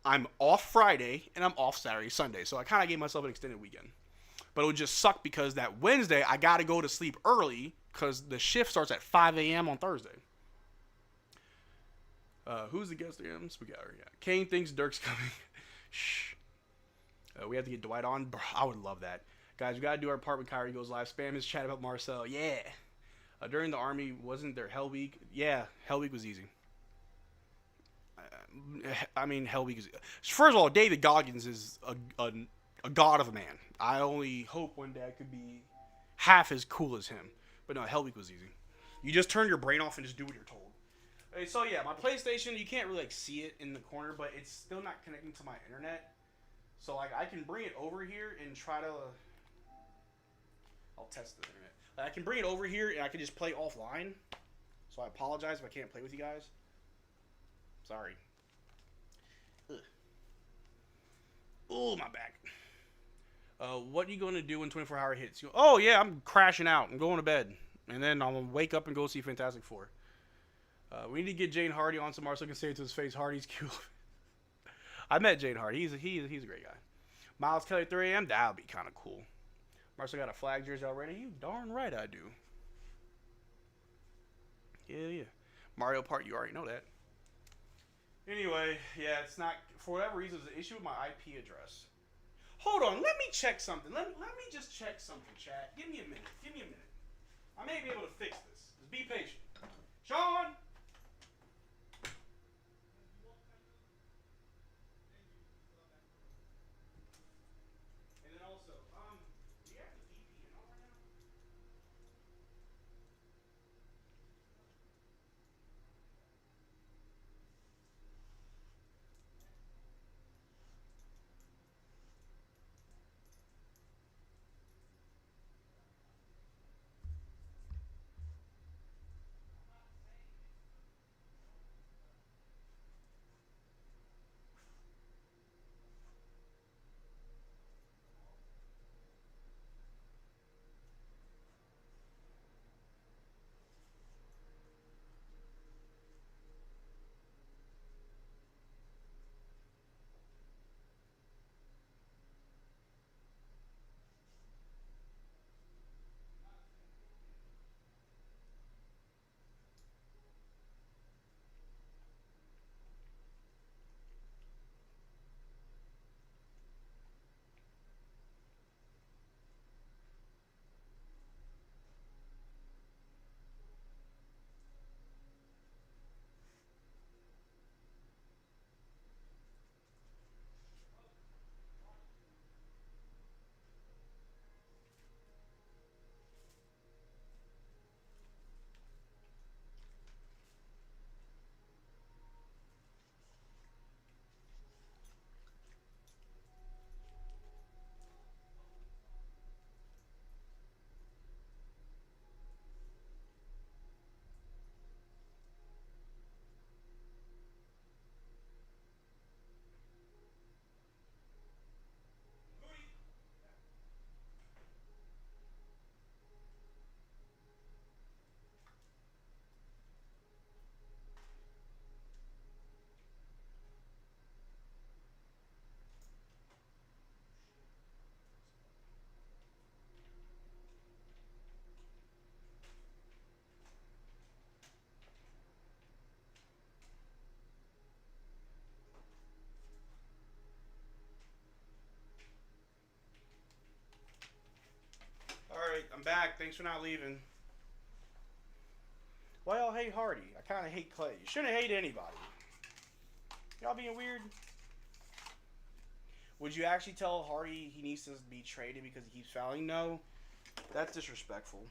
Speaker 1: I'm off Friday, and I'm off Saturday, Sunday. So I kind of gave myself an extended weekend. But it would just suck because that Wednesday, I got to go to sleep early because the shift starts at 5 a.m. on Thursday. Who's the guest again? Spaghetti. Yeah. Kane thinks Dirk's coming. Shh. We have to get Dwight on. Bro, I would love that. Guys, we got to do our part when Kyrie goes live. Spam his chat about Marcel. Yeah. During the Army, wasn't there Hell Week? Yeah, Hell Week was easy. I mean, Hell Week is... First of all, David Goggins is a god of a man. I only hope one day I could be half as cool as him. But no, Hell Week was easy. You just turn your brain off and just do what you're told. So yeah, my PlayStation, you can't really like see it in the corner, but it's still not connecting to my internet. So like I can bring it over here and try to... I'll test the internet. I can bring it over here and I can just play offline. So I apologize if I can't play with you guys. Sorry. Ugh. Oh, my back. What are you going to do when 24-hour hits? Oh, yeah, I'm crashing out. I'm going to bed. And then I'm going to wake up and go see Fantastic Four. We need to get Jane Hardy on so Marcel can say it to his face. Hardy's cute. I met Jane Hardy. He's a great guy. Miles Kelly 3 a.m. That would be kind of cool. Marcel got a flag jersey already. You darn right I do. Yeah. Mario Party, you already know that. Anyway, yeah, it's not, for whatever reason, there's an issue with my IP address. Hold on, let me check something. Let me just check something, chat. Give me a minute. I may be able to fix this. Just be patient. Sean! And then also, do you have the VPN on right now? Alright, I'm back. Thanks for not leaving. Why y'all hate Hardy? I kind of hate Clay. You shouldn't hate anybody. Y'all being weird? Would you actually tell Hardy he needs to be traded because he keeps fouling? No. That's disrespectful.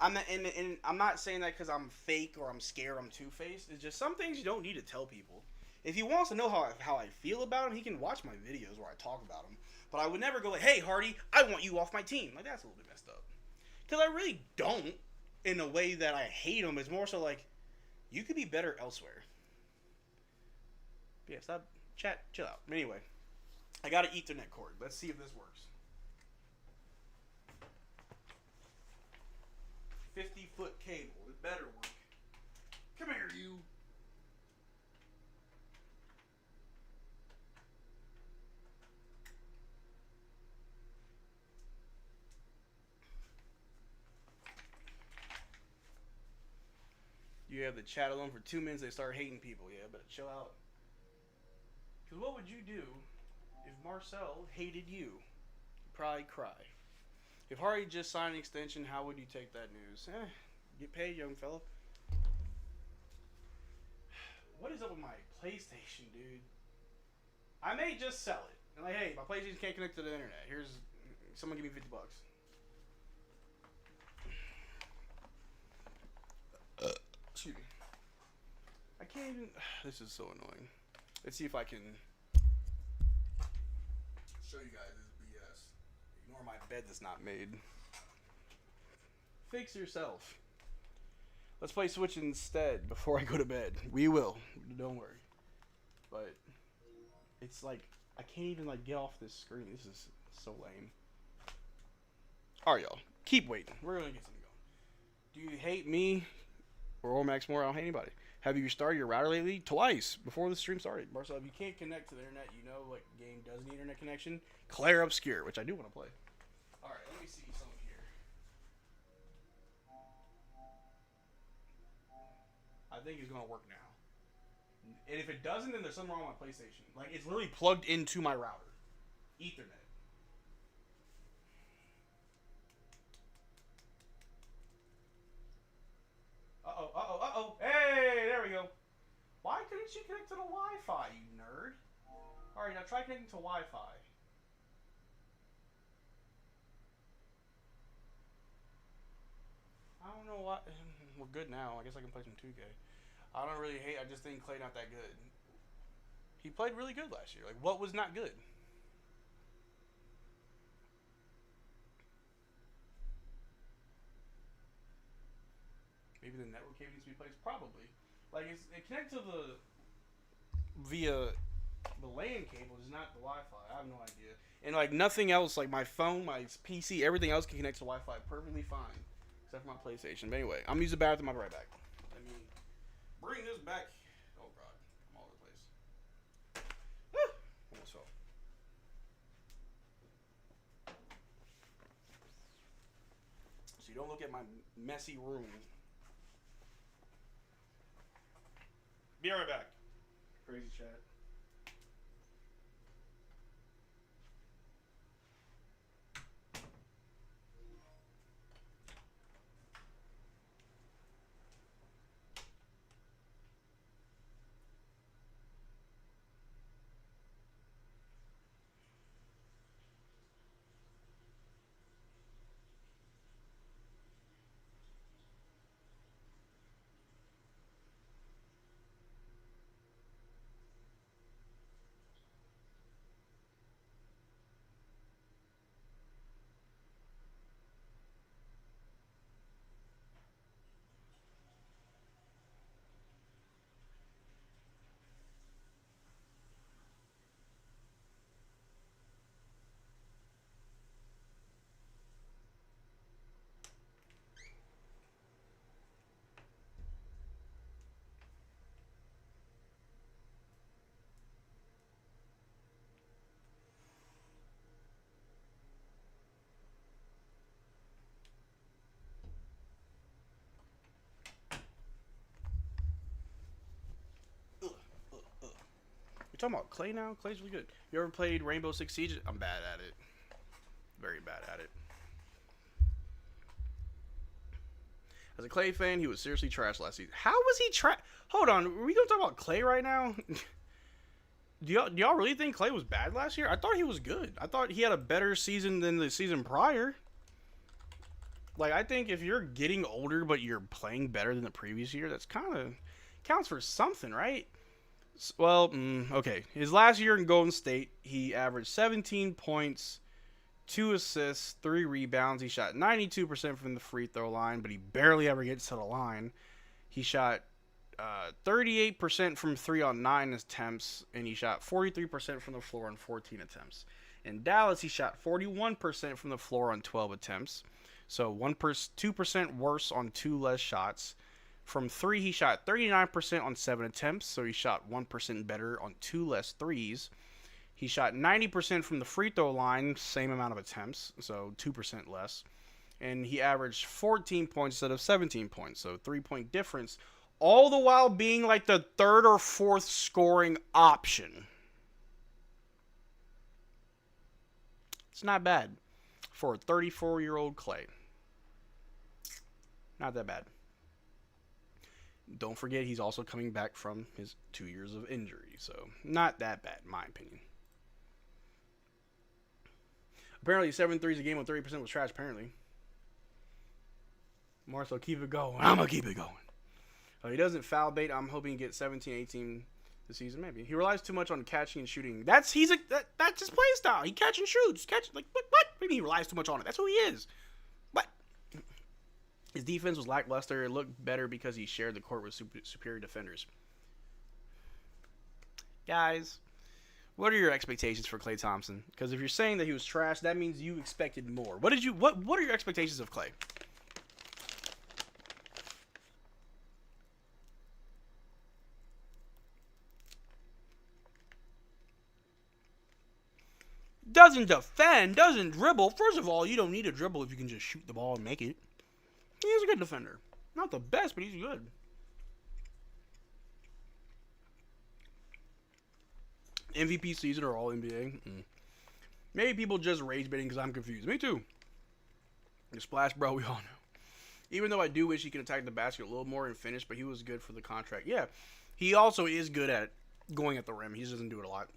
Speaker 1: I'm not saying that because I'm fake or I'm scared or I'm two-faced. It's just some things you don't need to tell people. If he wants to know how I feel about him, he can watch my videos where I talk about him. But I would never go like, hey, Hardy, I want you off my team. Like, that's a little bit messed up. Because I really don't in a way that I hate him. It's more so like, you could be better elsewhere. But yeah, stop. Chat, chill out. Anyway, I got an Ethernet cord. Let's see if this works. 50-foot cable. It better work. Come here, you. You have the chat alone for 2 minutes, they start hating people. Yeah, but chill out. Because what would you do if Marcel hated you? You'd probably cry. If Hardy just signed an extension, how would you take that news? Get paid, young fella. What is up with my PlayStation, dude? I may just sell it. And like, hey, my PlayStation can't connect to the internet. Here's, someone give me $50. Excuse me. I can't even. This is so annoying. Let's see if I can show you guys this BS. Ignore my bed that's not made. Fix yourself. Let's play Switch instead before I go to bed. We will. Don't worry. But it's like I can't even like get off this screen. This is so lame. Alright, y'all. Keep waiting. We're gonna get something going. Do you hate me or Max more? I don't hate anybody. Have you restarted your router lately? Twice before the stream started. Marcel, if you can't connect to the internet, you know what game does need internet connection? Claire Obscure, which I do want to play. Alright, let me see something here. I think it's going to work now. And if it doesn't, then there's something wrong with my PlayStation. Like, it's literally plugged into my router. Ethernet. Uh-oh. Hey, there we go. Why couldn't you connect to the Wi-Fi, you nerd? Alright, now try connecting to Wi-Fi. I don't know why. We're good now. I guess I can play some 2K. I don't really hate. I just think Clay not that good. He played really good last year. Like, what was not good? Maybe the network cable needs to be replaced. Probably. Like, it connects to the via the LAN cable, is not the Wi-Fi. I have no idea. And like nothing else, like my phone, my PC, everything else can connect to Wi-Fi perfectly fine, except for my PlayStation. But anyway, I'm gonna use the bathroom. I'll be right back. Let me bring this back. Oh god, I'm all over the place. Almost fell. So you don't look at my messy room. Be right back. Crazy chat. You're talking about Clay now? Clay's really good. You ever played Rainbow Six Siege? I'm bad at it. Very bad at it. As a Clay fan, he was seriously trash last season. How was he trash? Hold on, are we gonna talk about Clay right now? Do y'all really think Clay was bad last year? I thought he was good. I thought he had a better season than the season prior. Like, I think if you're getting older but you're playing better than the previous year, that's kind of counts for something, right? Well, okay. His last year in Golden State, he averaged 17 points, 2 assists, 3 rebounds. He shot 92% from the free throw line, but he barely ever gets to the line. He shot 38% from 3 on 9 attempts, and he shot 43% from the floor on 14 attempts. In Dallas, he shot 41% from the floor on 12 attempts, so 2% worse on 2 less shots. From 3, he shot 39% on 7 attempts, so he shot 1% better on 2 less threes. He shot 90% from the free throw line, same amount of attempts, so 2% less. And he averaged 14 points instead of 17 points, so 3-point difference. all the while being like the third or fourth scoring option. It's not bad for a 34-year-old Klay. Not that bad. Don't forget, he's also coming back from his 2 years of injury, so not that bad, in my opinion. Apparently, 7 threes a game on 30% was trash, apparently. Marcel, keep it going. I'm going to keep it going. He doesn't foul bait. I'm hoping he gets 17, 18 this season, maybe. He relies too much on catching and shooting. That's his play style. He catch and shoots. What? Maybe he relies too much on it. That's who he is. What? His defense was lackluster. It looked better because he shared the court with superior defenders. Guys, what are your expectations for Klay Thompson? Because if you're saying that he was trash, that means you expected more. What are your expectations of Klay? Doesn't defend, doesn't dribble. First of all, you don't need to dribble if you can just shoot the ball and make it. He's a good defender. Not the best, but he's good. MVP season or all NBA? Maybe people just rage baiting because I'm confused. Me too. The splash, bro, we all know. Even though I do wish he could attack the basket a little more and finish, but he was good for the contract. Yeah, he also is good at going at the rim. He just doesn't do it a lot.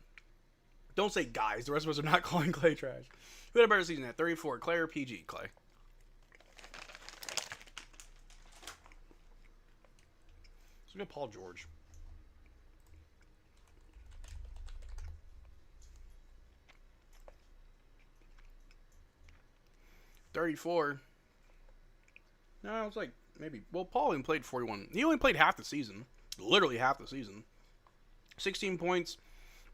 Speaker 1: Don't say guys. The rest of us are not calling Klay trash. Who had a better season at 34? Klay or PG? Klay. Let's look at Paul George. $34. No, it's like maybe. Well, Paul only played 41. He only played half the season. Literally half the season. 16 points.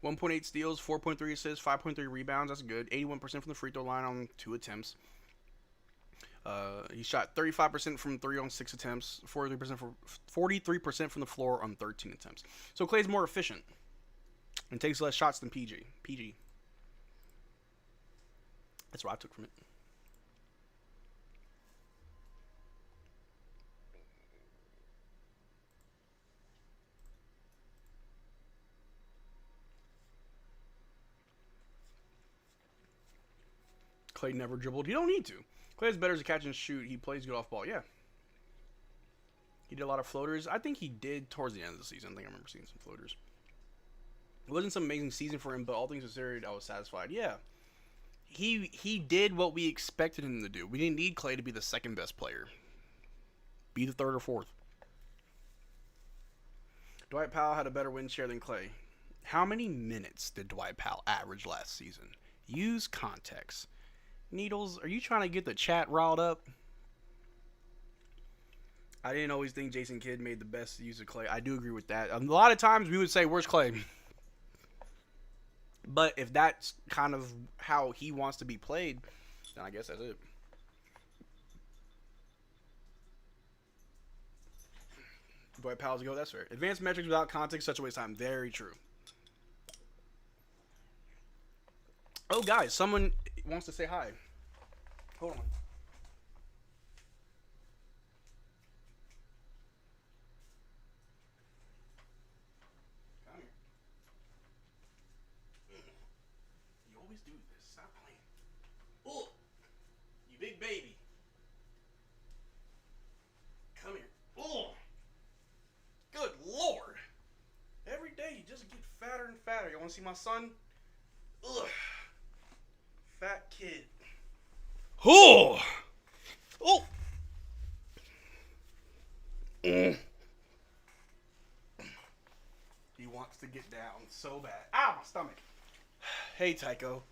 Speaker 1: 1.8 steals, 4.3 assists, 5.3 rebounds. That's good. 81% from the free throw line on 2 attempts. He shot 35% from 3 on 6 attempts, 43% from the floor on 13 attempts. So Klay's more efficient and takes less shots than PG. That's what I took from it. Klay never dribbled. He don't need to. Klay's better as a catch and shoot. He plays good off ball. Yeah. He did a lot of floaters. I think he did towards the end of the season. I think I remember seeing some floaters. It wasn't some amazing season for him, but all things considered, I was satisfied. Yeah. He did what we expected him to do. We didn't need Klay to be the second best player. Be the third or fourth. Dwight Powell had a better win share than Klay. How many minutes did Dwight Powell average last season? Use context. Needles, are you trying to get the chat riled up? I didn't always think Jason Kidd made the best use of Klay. I do agree with that. A lot of times we would say, where's Klay? But if that's kind of how he wants to be played, then I guess that's it. Dwight Powell's go, that's fair. Advanced metrics without context, such a waste of time. Very true. Oh, guys, someone wants to say hi. Hold on. Come here. You always do this. Stop playing. Oh, you big baby. Come here. Oh, good Lord. Every day you just get fatter and fatter. You want to see my son? Ugh. Fat kid. Oh! Oh! He wants to get down so bad. Ow, my stomach. Hey, Tycho.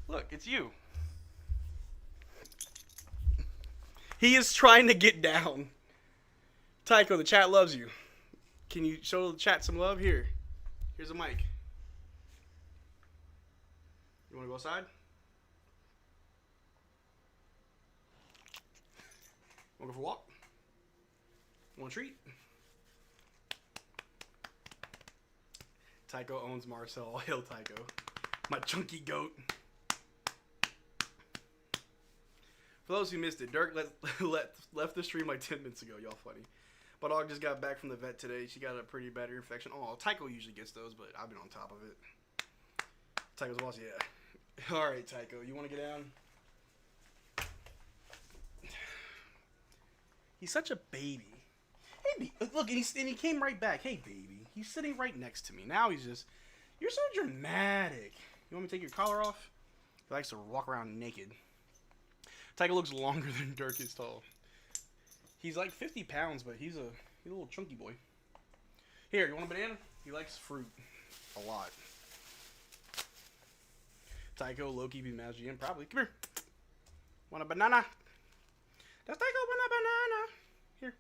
Speaker 1: Look, it's you. He is trying to get down. Tycho, the chat loves you. Can you show the chat some love? Here. Here's a mic. You want to go outside? Want to go for a walk? Want a treat? Tycho owns Marcel. Hail Tycho. My chunky goat. For those who missed it, Dirk left the stream like 10 minutes ago. Y'all funny. My dog just got back from the vet today. She got a pretty bad ear infection. Oh, Tycho usually gets those, but I've been on top of it. Tycho's boss, yeah. All right, Tycho, you want to get down? He's such a baby. Hey, look, and he came right back. Hey, baby. He's sitting right next to me. Now he's just, you're so dramatic. You want me to take your collar off? He likes to walk around naked. Tycho looks longer than Dirk is tall. He's like 50 pounds, but he's a little chunky boy. Here, you want a banana? He likes fruit a lot. Tycho, low-key be Mavs GM, probably. Come here. Want a banana? Does Tycho want a banana? Here.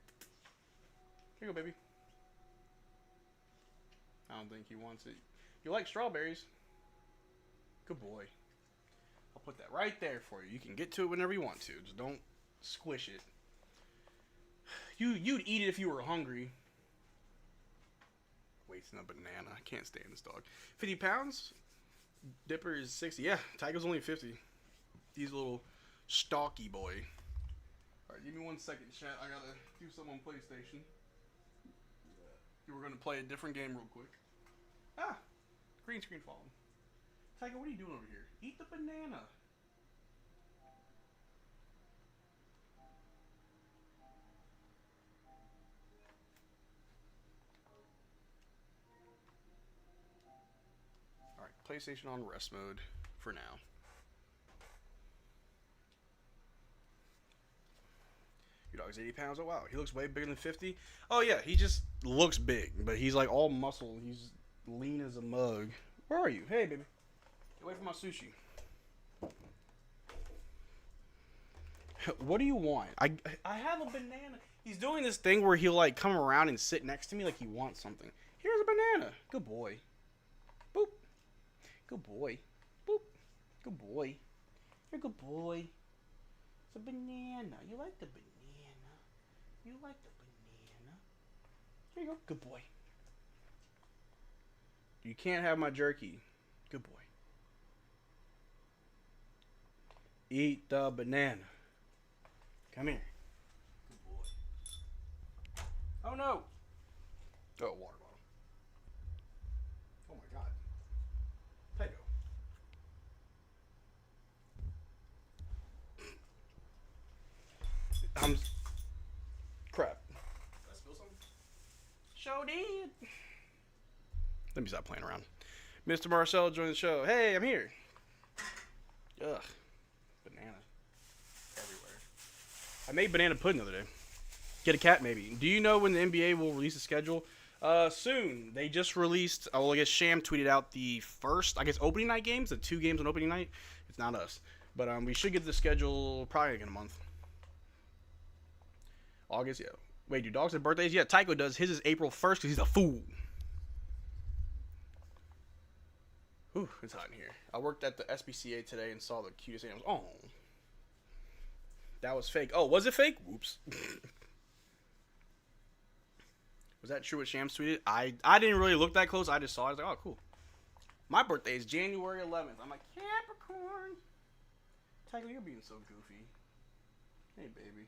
Speaker 1: Here you go, baby. I don't think he wants it. You like strawberries? Good boy. I'll put that right there for you. You can get to it whenever you want to. Just don't squish it. You'd eat it if you were hungry. Wasting a banana. I can't stand this dog. 50 pounds? Dipper is 60. Yeah, Tycho's only 50. He's a little stocky boy. Alright, give me 1 second, chat. I gotta do something on PlayStation. We're gonna play a different game real quick. Ah! Green screen falling. Tycho, what are you doing over here? Eat the banana. Alright, PlayStation on rest mode for now. Your dog's 80 pounds. Oh, wow. He looks way bigger than 50. Oh, yeah. He just looks big, but he's like all muscle. He's lean as a mug. Where are you? Hey, baby. Get away from my sushi. What do you want? I have a banana. He's doing this thing where he'll like come around and sit next to me like he wants something. Here's a banana. Good boy. Boop. Good boy. Boop. Good boy. You're a good boy. It's a banana. You like the banana. You like the banana. Here you go. Good boy. You can't have my jerky. Good boy. Eat the banana. Come here. Good boy. Oh no. Oh, water bottle. Oh my god. Tycho. Crap. Did I spill something? Show did. Let me stop playing around. Mr. Marcel joined the show. Hey, I'm here. Ugh. Banana. Everywhere. I made banana pudding the other day. Get a cat, maybe. Do you know when the NBA will release a schedule? Soon. They just released, well, I guess Sham tweeted out the first, I guess, opening night games, the 2 games on opening night. It's not us. But we should get the schedule probably in a month. August, yeah. Wait, do dogs have birthdays? Yeah, Tycho does. His is April 1st because he's a fool. Ooh, it's hot in here. I worked at the SPCA today and saw the cutest animals. Oh. That was fake. Oh, was it fake? Whoops. Was that true what Shams tweeted? I didn't really look that close. I just saw it. I was like, oh, cool. My birthday is January 11th. I'm like, Capricorn. Tycho, you're being so goofy. Hey, baby.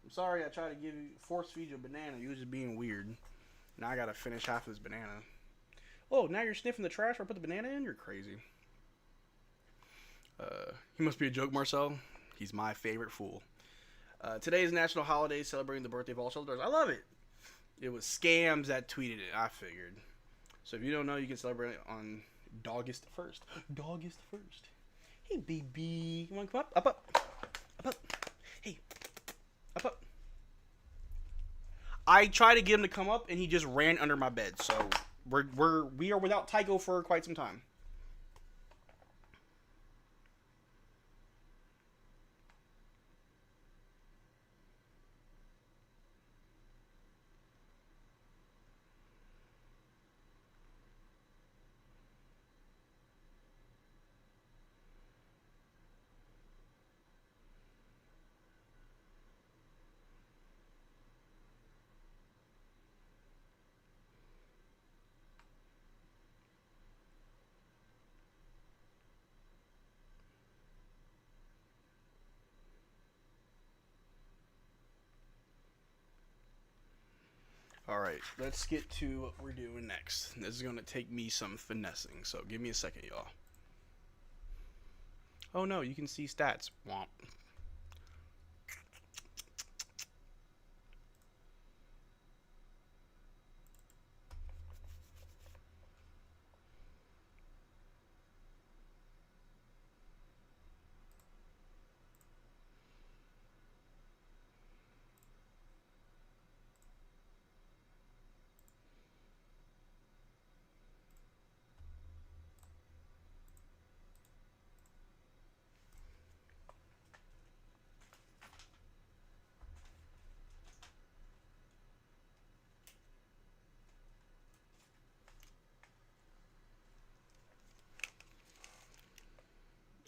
Speaker 1: I'm sorry I tried to force feed you a banana. You was just being weird. Now I gotta finish half of this banana. Oh, now you're sniffing the trash where I put the banana in? You're crazy. He must be a joke, Marcel. He's my favorite fool. Today is National Holiday celebrating the birthday of all shelters. I love it. It was Scams that tweeted it. I figured. So if you don't know, you can celebrate it on August 1st. August 1st. Hey, baby. You want to come up? Up. Hey. Up. I tried to get him to come up, and he just ran under my bed. So we are without Tycho for quite some time. All right, let's get to what we're doing next. This is going to take me some finessing, so give me a second, y'all. Oh no, you can see stats. Womp.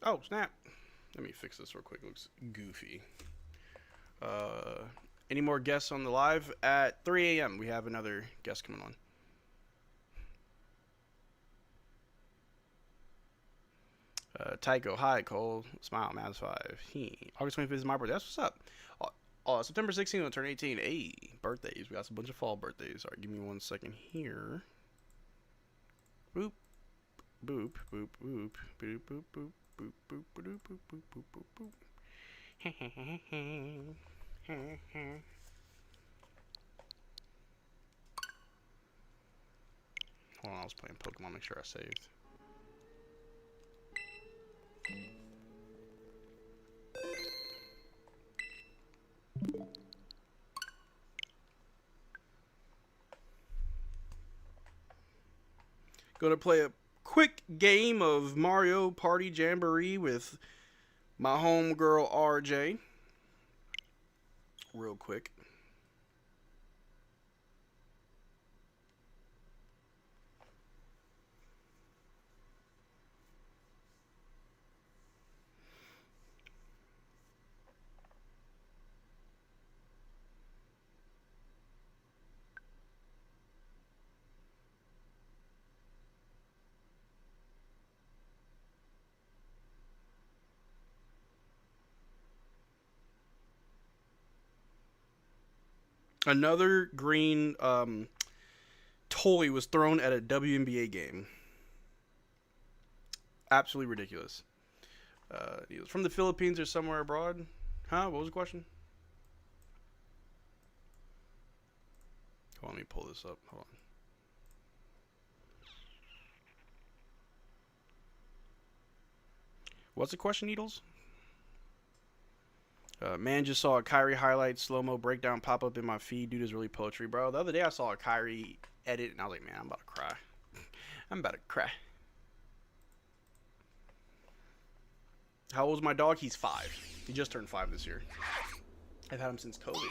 Speaker 1: Oh, snap. Let me fix this real quick. It looks goofy. Any more guests on the live? At 3 a.m., we have another guest coming on. Tycho, hi, Cole. Smile, Mavs 5. August 25th is my birthday. That's what's up. September 16th, I'll turn 18. Hey, birthdays. We got a bunch of fall birthdays. All right, give me 1 second here. Boop. Boop, boop, boop. Boop, boop, boop. Boop, boop, boop, boop, boop, boop, boop, boop. Hold on, I was playing Pokemon. Make sure I saved. Gonna play a quick game of Mario Party Jamboree with my homegirl RJ. Real quick. Another green toy was thrown at a WNBA game. Absolutely ridiculous. He was from the Philippines or somewhere abroad. Huh? What was the question? Hold on, let me pull this up. Hold on. What's the question, Needles? Man, just saw a Kyrie highlight slow-mo breakdown pop up in my feed. Dude is really poetry, bro. The other day I saw a Kyrie edit, and I was like, man, I'm about to cry. I'm about to cry. How old is my dog? He's 5. He just turned 5 this year. I've had him since COVID.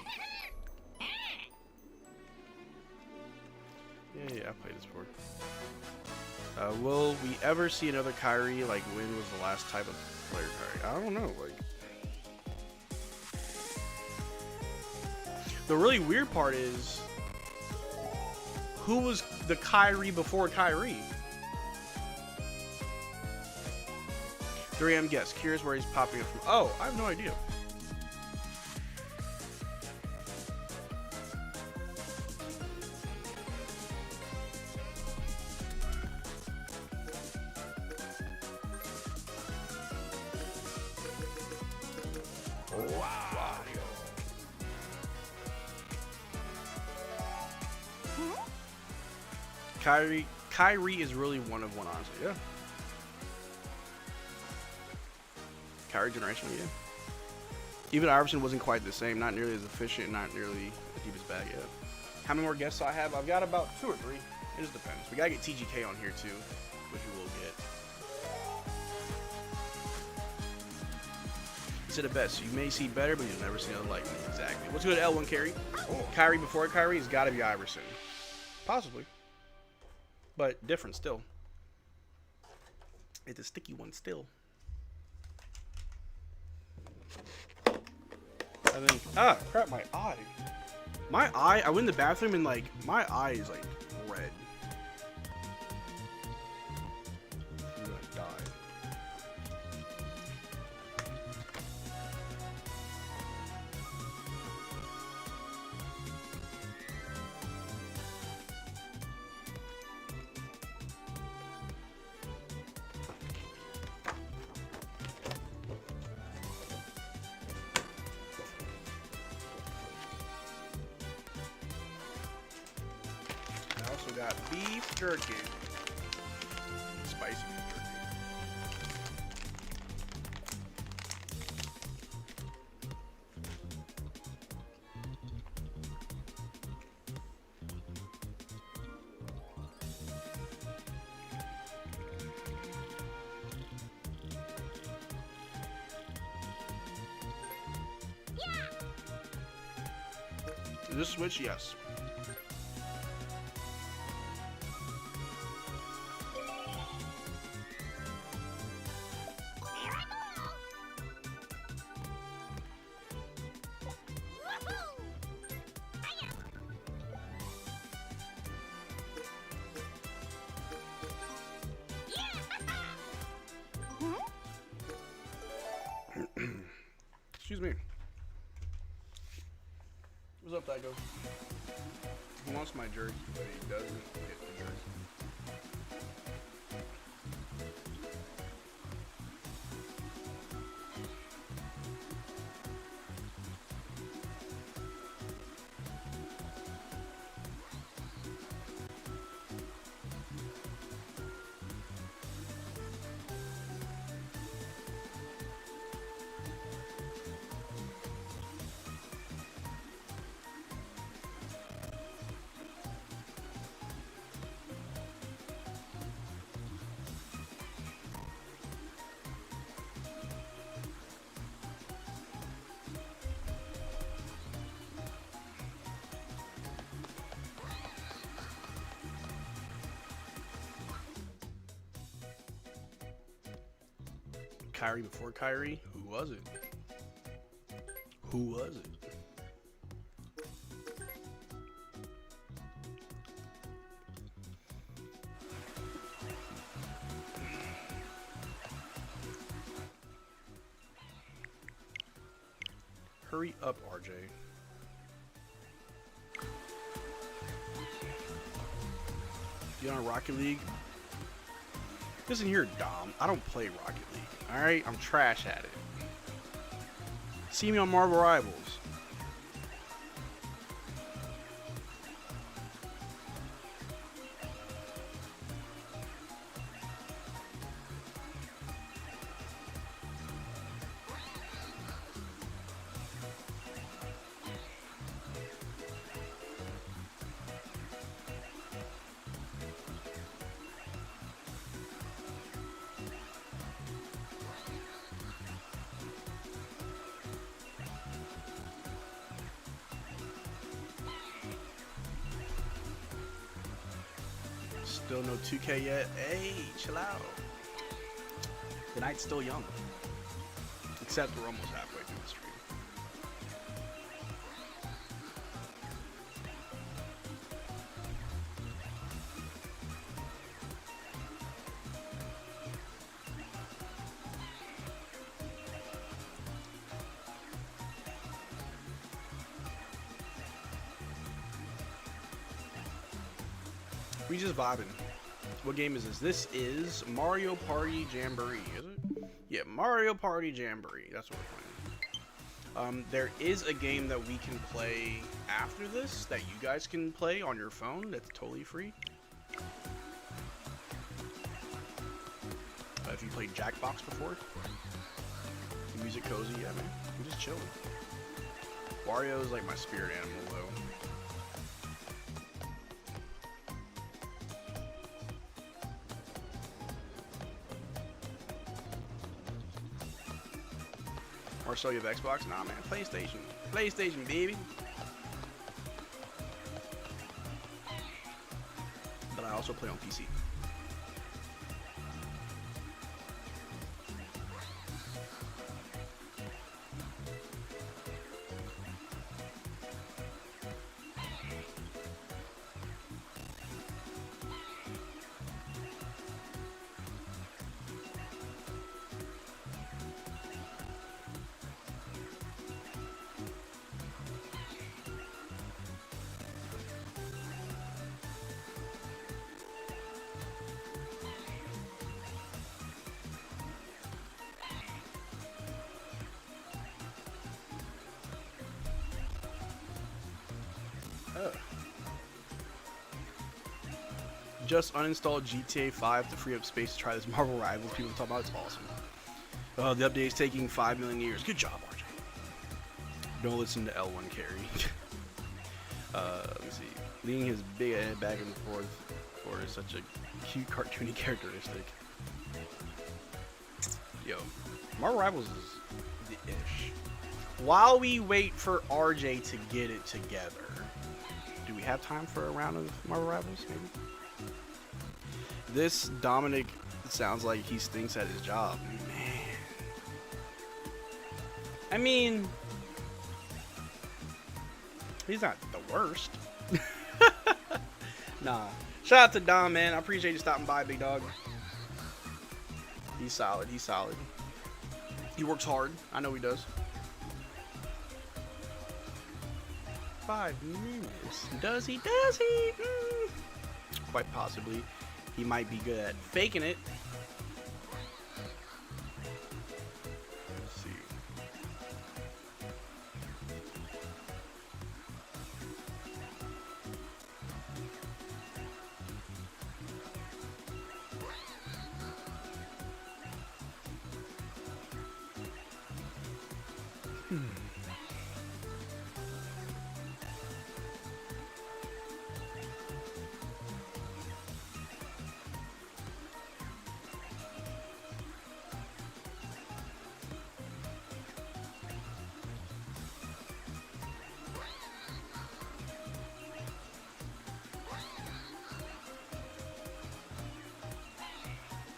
Speaker 1: Yeah, I played this before. Will we ever see another Kyrie? Like, when was the last type of player Kyrie? I don't know. Like, the really weird part is, who was the Kyrie before Kyrie? 3M guess. Curious where he's popping up from. Oh, I have no idea. Kyrie is really one of one, honestly. Yeah. Kyrie generational, yeah. Even Iverson wasn't quite the same. Not nearly as efficient. Not nearly as deep as bag yet. How many more guests do I have? I've got about 2 or 3. It just depends. We gotta get TGK on here too, which we will get. He said it best. You may see better, but you'll never see another like me. Exactly. What's good, L1 Kyrie? Kyrie before Kyrie has got to be Iverson. Possibly. But different still. It's a sticky one still. And then, crap, my eye. My eye, I went in the bathroom and like, my eye is like red. I'm gonna die. got beef jerky. Spicy beef jerky. Is this switch? Yes. Excuse me. What's up, Tycho? He wants my jersey, but he doesn't get the jersey. Kyrie before Kyrie? Who was it? Who was it? Hurry up, RJ. You on Rocket League? Listen here, Dom. I don't play Rocket League. Alright? I'm trash at it. See me on Marvel Rivals. Still no 2K yet. Hey, chill out. The night's still young. Except we're almost halfway through the stream. We just vibing. What game is this? This is Mario Party Jamboree, is it? Yeah, Mario Party Jamboree. That's what we're playing. There is a game that we can play after this that you guys can play on your phone. That's totally free. If you played Jackbox before, music cozy, yeah, man. I'm just chilling. Wario is like my spirit animal, though. Marcel, you have Xbox? Nah, man. PlayStation. PlayStation, baby. But I also play on PC. just uninstalled GTA 5 to free up space to try this Marvel Rivals. People talk about it's awesome. The update is taking 5 million years. Good job, RJ. Don't listen to L1 carry. Let me see. Leaning his big head back and forth is such a cute cartoony characteristic. Yo, Marvel Rivals is the ish. While we wait for RJ to get it together, do we have time for a round of Marvel Rivals, maybe? This Dominic sounds like he stinks at his job. Man. I mean, he's not the worst. Nah. Shout out to Dom, man. I appreciate you stopping by, big dog. He's solid. He's solid. He works hard. I know he does. 5 minutes. Does he? Does he? Quite possibly. He might be good at faking it. Let's see.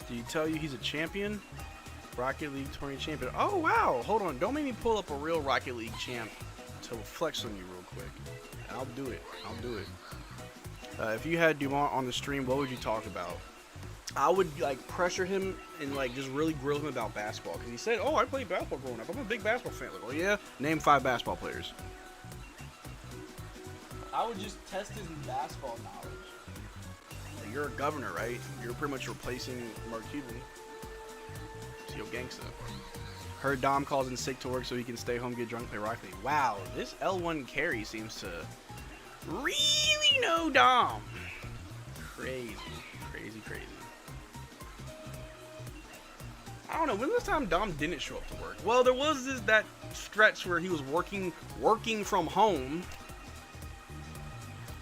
Speaker 1: Did he tell you he's a champion? Rocket League tournament champion. Oh, wow. Hold on. Don't make me pull up a real Rocket League champ to flex on you real quick. I'll do it. I'll do it. If you had Dumont on the stream, what would you talk about? I would, like, pressure him and, like, just really grill him about basketball. Because he said, oh, I played basketball growing up. I'm a big basketball fan. Like, oh, yeah? Name 5 basketball players.
Speaker 7: I would just test his basketball knowledge.
Speaker 1: You're a governor, right? You're pretty much replacing Mark Cuban. So yo, gangsta. Heard Dom calls in sick to work so he can stay home, get drunk, play Rocket League. Wow, this L1 carry seems to really know Dom. Crazy, crazy, crazy. I don't know, when was the time Dom didn't show up to work? Well, there was that stretch where he was working from home.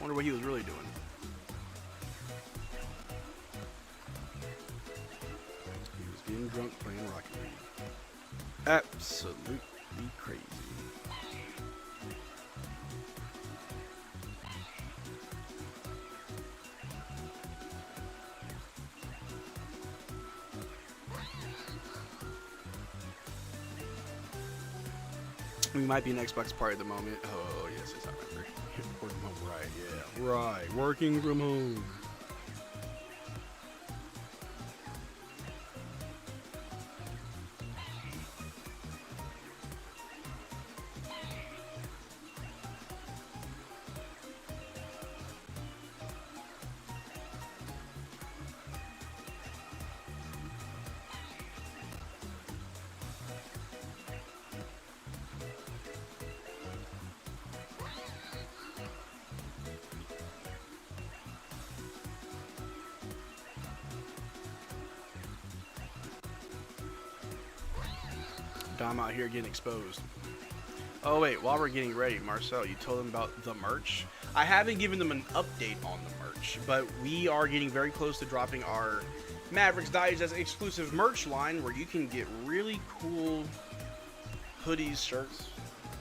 Speaker 1: Wonder what he was really doing. Getting drunk playing Rocket League. Absolutely crazy. We might be an Xbox party at the moment. Oh, yes, it's not right. Working from home, right, yeah. Right, working from home. Dom out here getting exposed. Oh wait, while we're getting ready, Marcel, you told them about the merch. I haven't given them an update on the merch, but we are getting very close to dropping our Mavs Digest exclusive merch line where you can get really cool hoodies, shirts,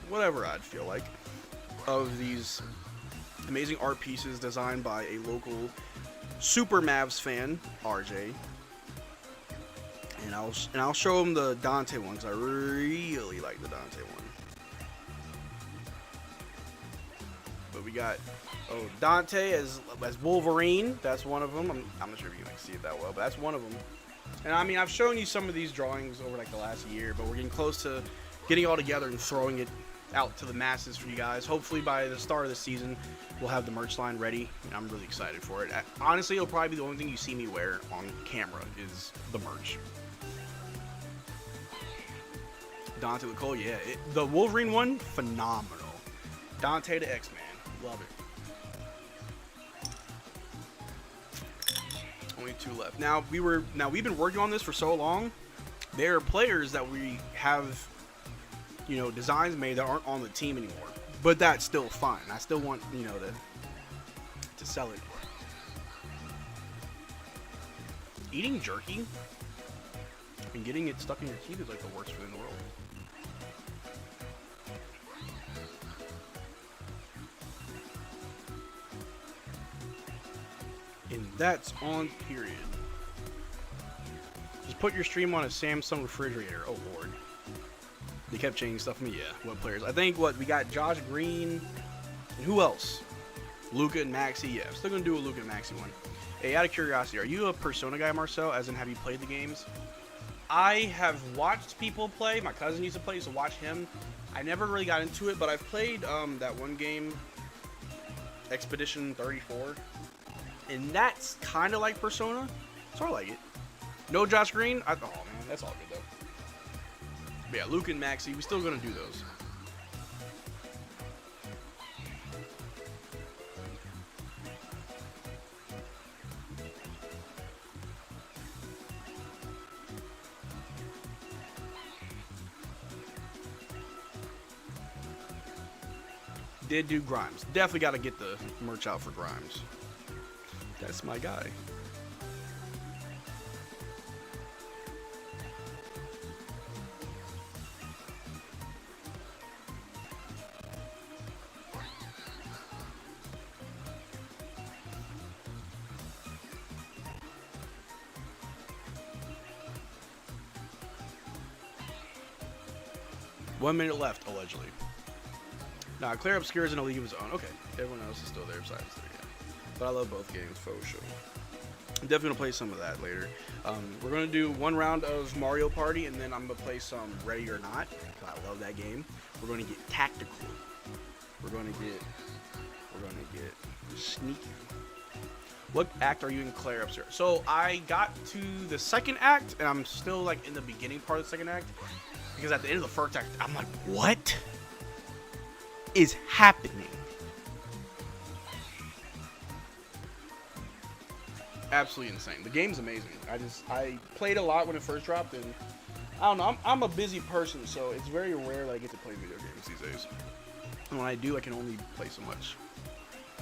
Speaker 1: whatever I'd feel like, of these amazing art pieces designed by a local Super Mavs fan, RJ. And I'll show him the Dante one because I really like the Dante one. But we got Dante as Wolverine. That's one of them. I'm not sure if you can see it that well, but that's one of them. And I mean, I've shown you some of these drawings over like the last year, but we're getting close to getting it all together and throwing it out to the masses for you guys. Hopefully by the start of the season, we'll have the merch line ready, and I'm really excited for it. Honestly, it'll probably be the only thing you see me wear on camera is the merch. Dante Lecole, yeah. The Wolverine one, phenomenal. Dante the X-Man, love it. Only 2 left. Now we've been working on this for so long. There are players that we have, you know, designs made that aren't on the team anymore. But that's still fine. I still want, you know, to sell it. Eating jerky and getting it stuck in your teeth is like the worst food in the world. And that's on period. Just put your stream on a Samsung refrigerator. Oh lord. They kept changing stuff for me. Yeah. What players? I think we got Josh Green. And who else? Luka and Maxey. Yeah, I'm still gonna do a Luka and Maxey one. Hey, out of curiosity, are you a Persona guy, Marcel? As in, have you played the games? I have watched people play. My cousin used to play, so watch him. I never really got into it, but I've played that one game, Expedition 34. And that's kind of like Persona, so I like it. No Josh Green? Oh man, that's all good though. But yeah, Luke and Maxey, we still gonna do those. Did do Grimes. Definitely got to get the merch out for Grimes. That's my guy. One minute left, allegedly. Nah, Claire Obscure is in a league of his own. Okay, everyone else is still there besides there, yeah. But I love both games, faux show. I'm definitely gonna play some of that later. We're gonna do one round of Mario Party, and then I'm gonna play some Ready or Not. I love that game. We're gonna get tactical. We're gonna get sneaky. What act are you in, Claire Obscure? So I got to the second act, and I'm still like in the beginning part of the second act. Because at the end of the first act, I'm like, what is happening? Absolutely insane. The game's amazing. I played a lot when it first dropped, and I don't know, I'm a busy person, so it's very rare that I get to play video games these days. And when I do, I can only play so much.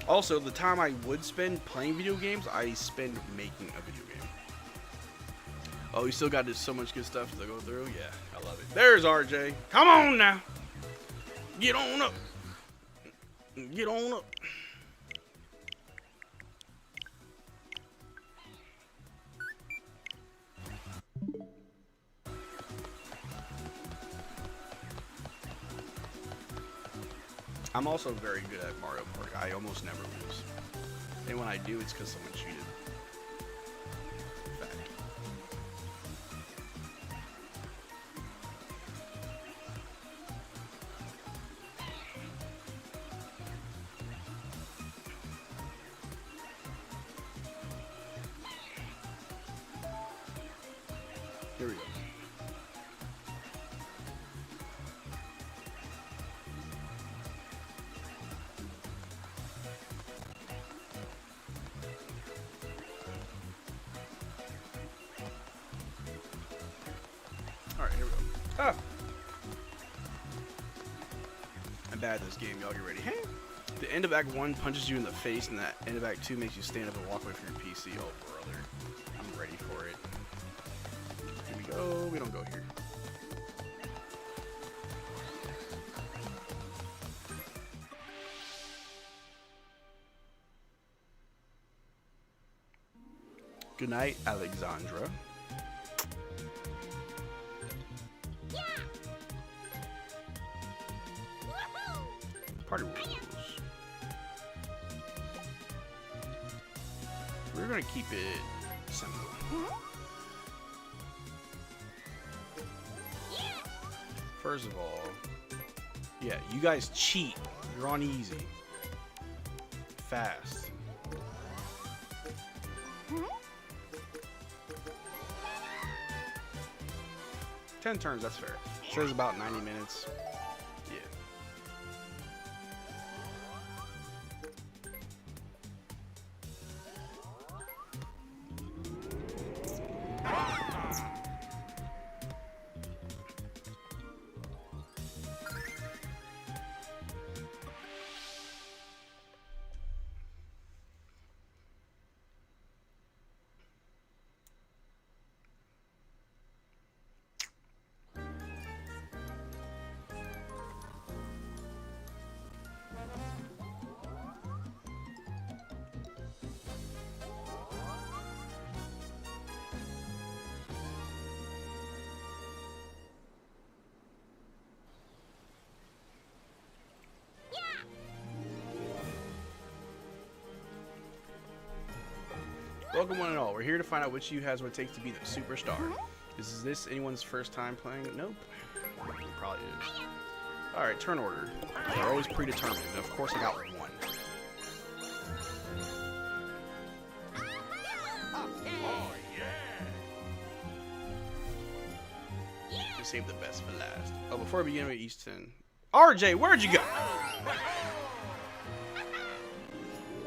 Speaker 1: Also, the time I would spend playing video games, I spend making a video game. Oh, we still got so much good stuff to go through. Yeah, I love it. There's RJ. Come on now. Get on up. Get on up. I'm also very good at Mario Party. I almost never lose. And when I do, it's because someone cheated. Fact. Here we go. Alright, here we go. Ah! I'm bad at this game, y'all get ready. Hey! The end of Act 1 punches you in the face, and the end of Act 2 makes you stand up and walk away from your PC. Oh, brother. I'm ready for it. Here we go. We don't go here. Good night, Alexandra. Party rules. We're gonna keep it simple. First of all, yeah, you guys cheat. You're on easy. Fast. Ten turns, that's fair. It says about 90 minutes. Yeah. Welcome one and all. We're here to find out which of you has what it takes to be the superstar. Is this anyone's first time playing? Nope. It probably is. Alright, turn order. They're always predetermined. And of course I got one. Just save the best for last. Oh, before we begin with Easton. RJ, where'd you go?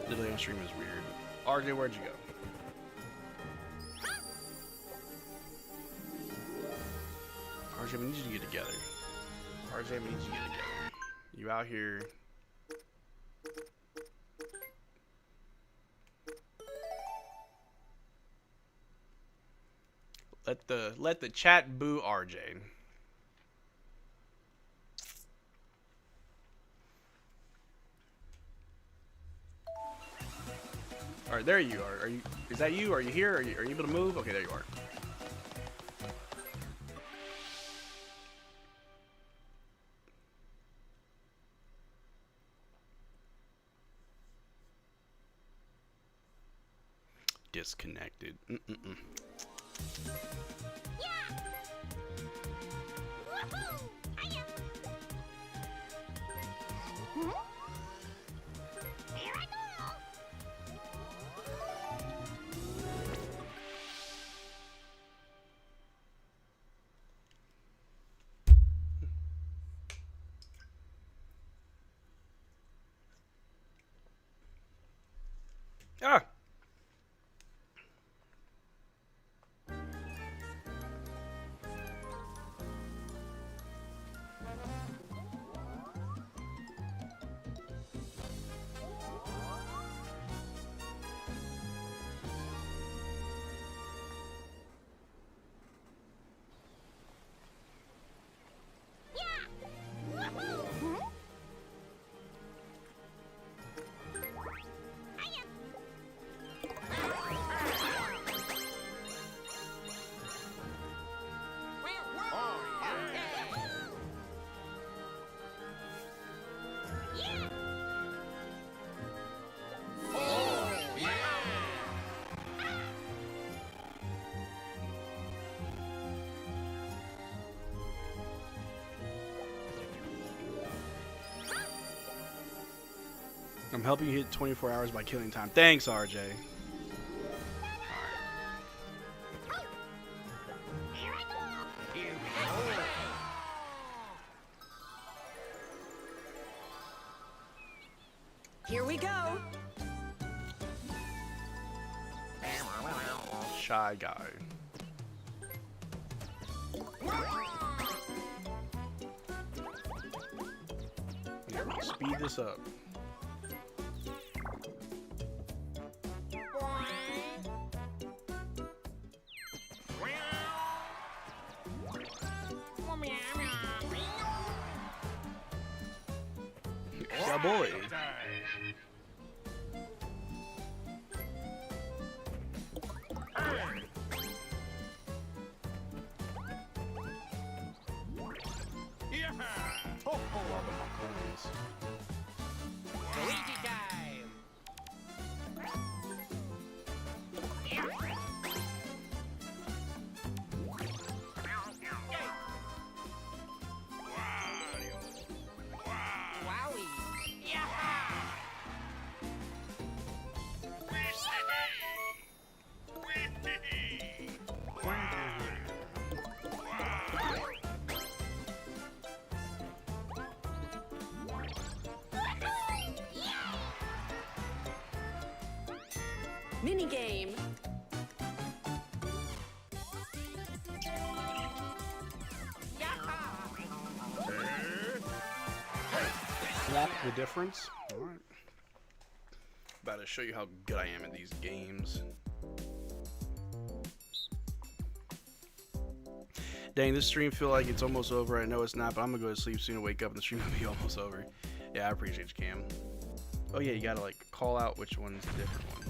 Speaker 1: Literally on stream is weird. RJ, where'd you go? RJ, we need you to get together. RJ, we need you to get together. You out here. Let the chat boo RJ. All right, there you are. Is that you? Are you here? Are you able to move? Okay, there you are. Disconnected. Ah. I'm helping you hit 24 hours by killing time. Thanks, RJ.
Speaker 8: Here we go.
Speaker 1: Shy guy. Yeah, speed this up. Yeah, boy.
Speaker 8: Mini game.
Speaker 1: The difference? Alright. About to show you how good I am at these games. Dang, this stream feel like it's almost over. I know it's not, but I'm gonna go to sleep soon and wake up and the stream will be almost over. Yeah, I appreciate you, Cam. Oh yeah, you gotta like call out which one's the different one.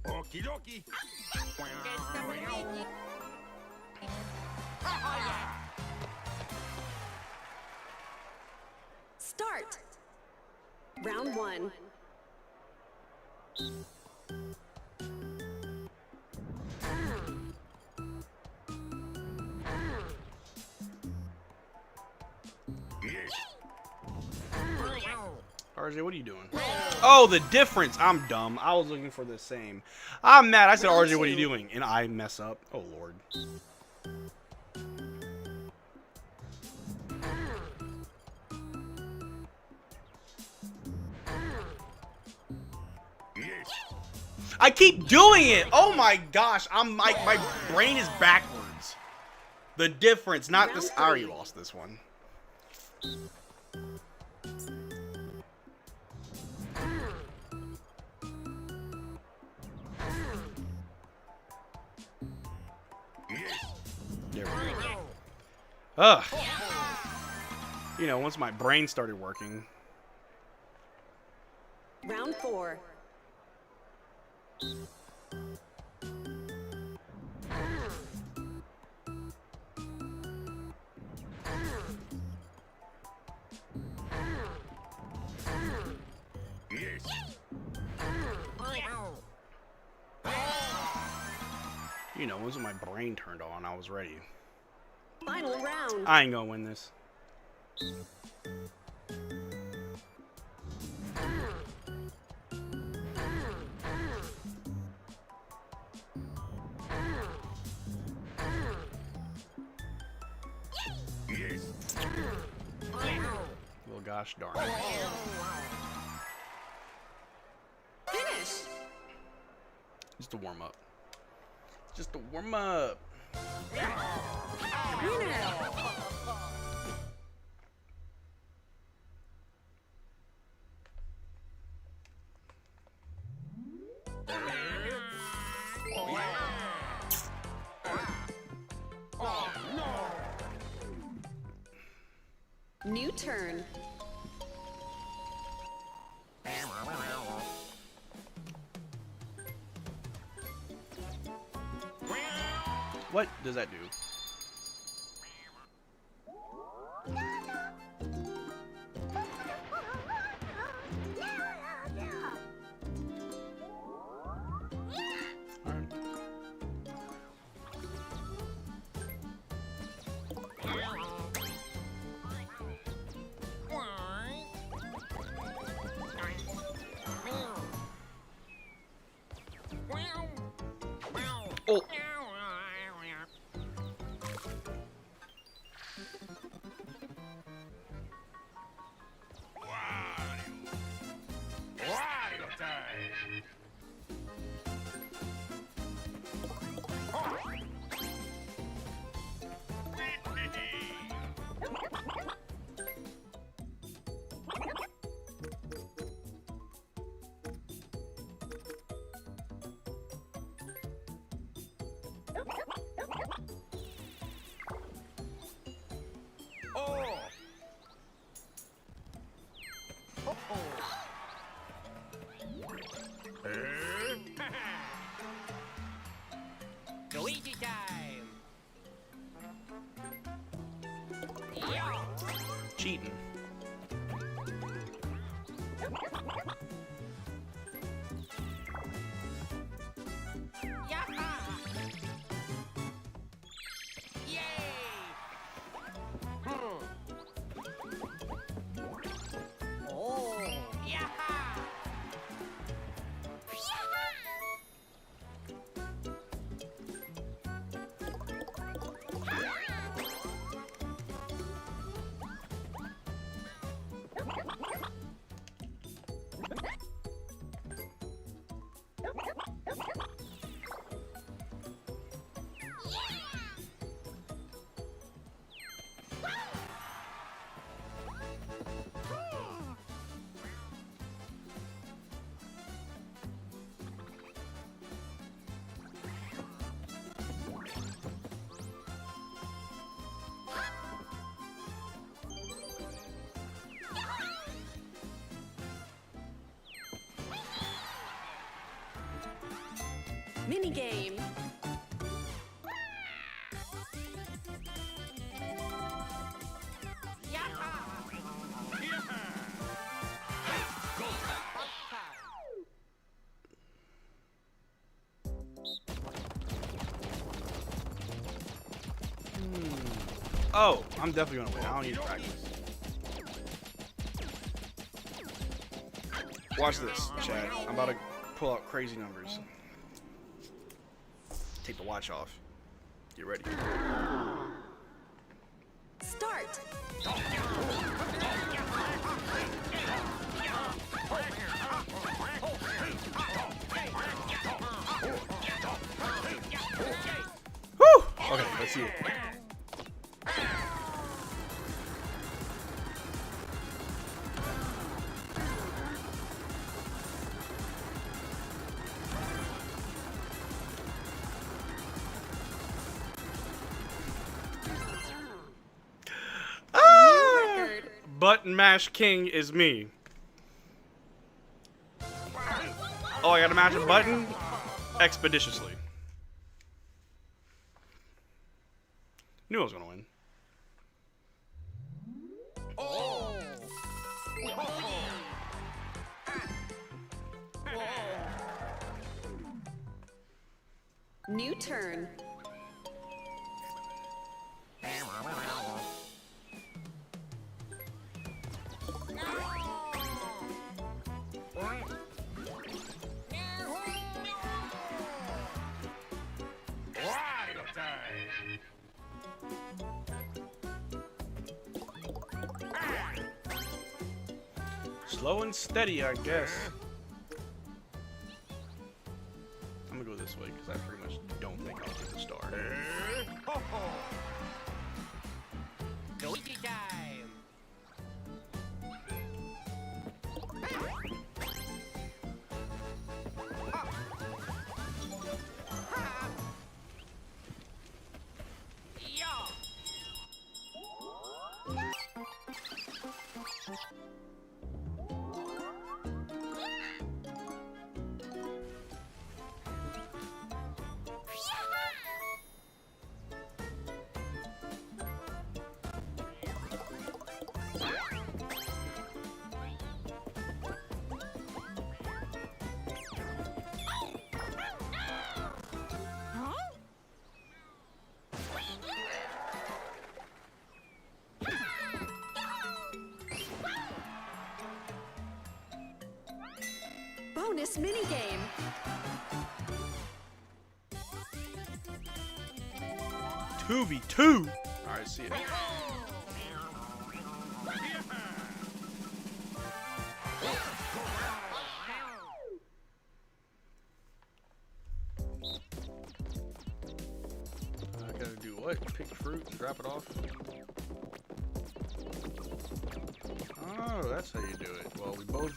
Speaker 9: Okie dokie.
Speaker 8: Start. Round one.
Speaker 1: RJ, what are you doing? Oh, the difference. I'm dumb. I was looking for the same. I'm mad. I said, RJ, what are you doing? And I mess up. Oh, Lord. I keep doing it. Oh, my gosh. My brain is backwards. The difference, not this. I already lost this one. There we go. Ugh. You know, once my brain started working.
Speaker 8: Round 4.
Speaker 1: You know, once my brain turned on, I was ready.
Speaker 8: Final round.
Speaker 1: I ain't gonna win this. Well, gosh darn it.
Speaker 8: Finish.
Speaker 1: Just a warm up. Just a warm up.
Speaker 8: Winner. New turn.
Speaker 1: What does that do? Oh.
Speaker 9: Luigi time!
Speaker 1: Cheating.
Speaker 8: Mini game.
Speaker 1: Oh, I'm definitely gonna win. I don't need to practice. Watch this, chat. I'm about to pull out crazy numbers. Take the watch off. Get ready.
Speaker 8: Start.
Speaker 1: Woo! Okay, let's see it. Button Mash King is me. Oh, I gotta mash a button expeditiously. Knew I was gonna win.
Speaker 8: New turn.
Speaker 1: Slow and steady, I guess. I'm gonna go this way because I pretty much don't think I'll get the star.
Speaker 9: Luigi time.
Speaker 8: Bonus minigame.
Speaker 1: Two v two. All right, see it. I gotta do what? Pick the fruit and drop it off. Oh, that's how you do it. Well, we both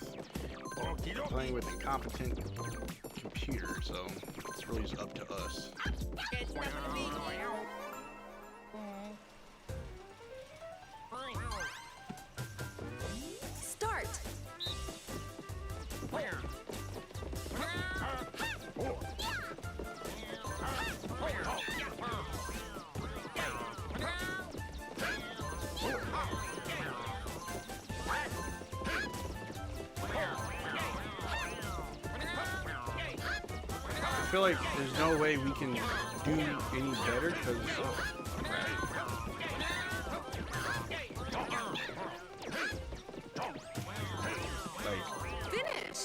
Speaker 1: are playing with incompetent computer, so it's really just up to us.
Speaker 8: Start.
Speaker 1: I feel like there's no way we can do any better because
Speaker 8: Finish.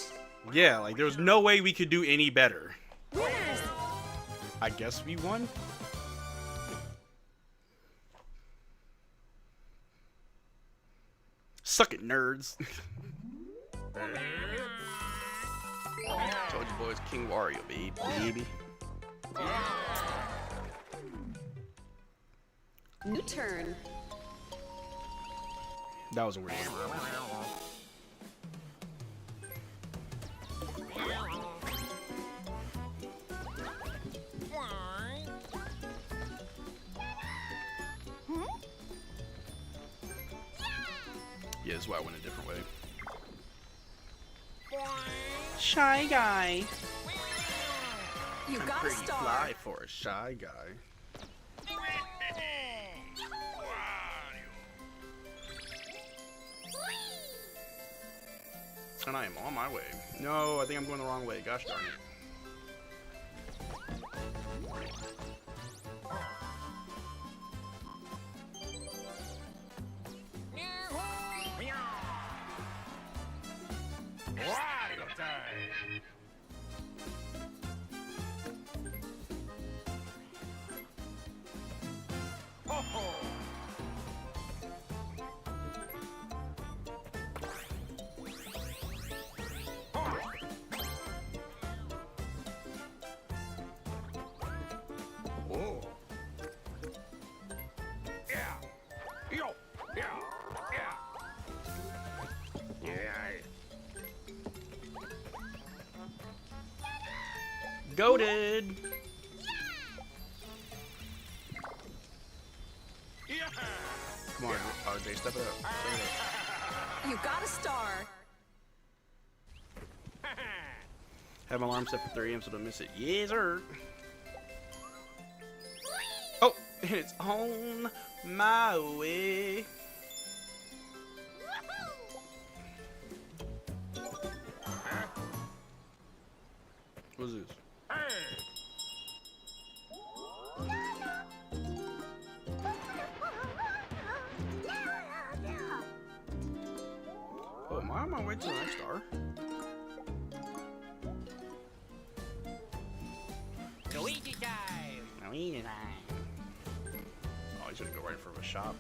Speaker 1: yeah, like there was no way we could do any better.
Speaker 8: Winners.
Speaker 1: I guess we won. Suck it, nerds. Told you boys, King Wario, baby.
Speaker 8: New turn.
Speaker 1: That was a weird one. Yeah, this is why I went a different way. Shy guy.
Speaker 8: You got a
Speaker 1: Pretty
Speaker 8: star.
Speaker 1: fly for a shy guy. And I am on my way. No, I think I'm going the wrong way. Gosh darn it. Whoa.
Speaker 9: Yeah. Yo. Yeah. Yeah.
Speaker 1: Goated.
Speaker 9: Yeah.
Speaker 1: Come on, RJ, step it up. Step it up.
Speaker 8: You got a star.
Speaker 1: Have my alarm set for 3 a.m. so don't miss it. Yes, sir. Oh, and it's on my way. What's this? Oh, am I on my way to the next star?
Speaker 9: Luigi time.
Speaker 1: Luigi time. Oh, he's gonna go right in front of a shop.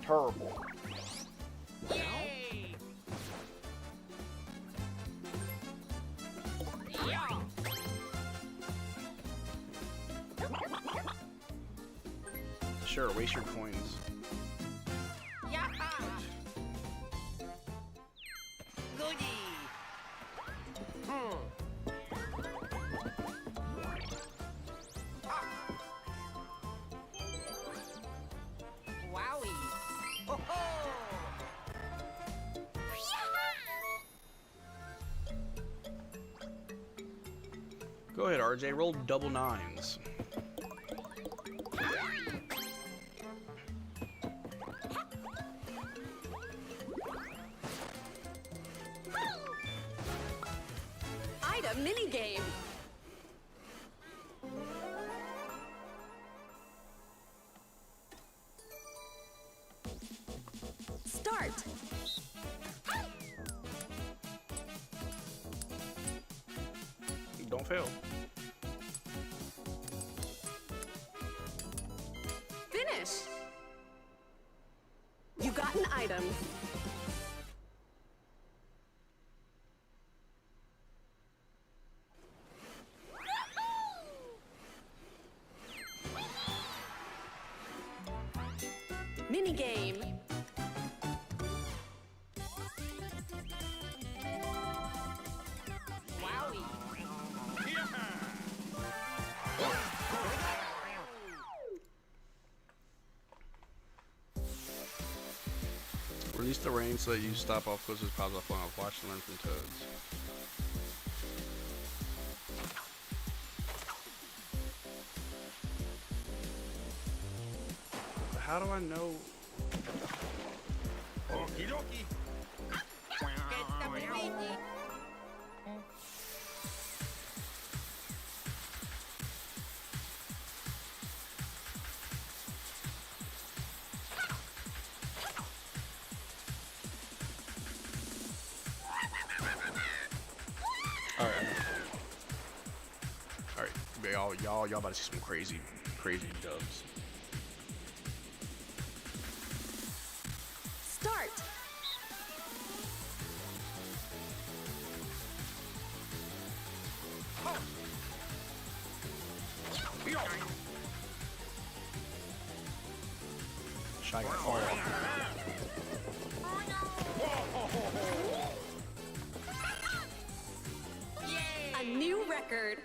Speaker 2: Terrible.
Speaker 9: Yay. Yeah.
Speaker 1: Sure, waste your coins.
Speaker 9: Yeah. Goody. Wowie. Ho ho.
Speaker 1: Go ahead, RJ. Roll double nines.
Speaker 8: Item minigame. Start.
Speaker 1: Don't fail.
Speaker 8: Finish. You got an item. Minigame.
Speaker 9: Wowie.
Speaker 1: Release the rain so that you stop off closest pops off on. Watch and learn from toads. How do I know?
Speaker 9: Okie dokie. Get the Luigi.
Speaker 1: Alright, y'all about to see some crazy dubs.
Speaker 8: Start.
Speaker 1: Shy guy fall off.
Speaker 8: A new record.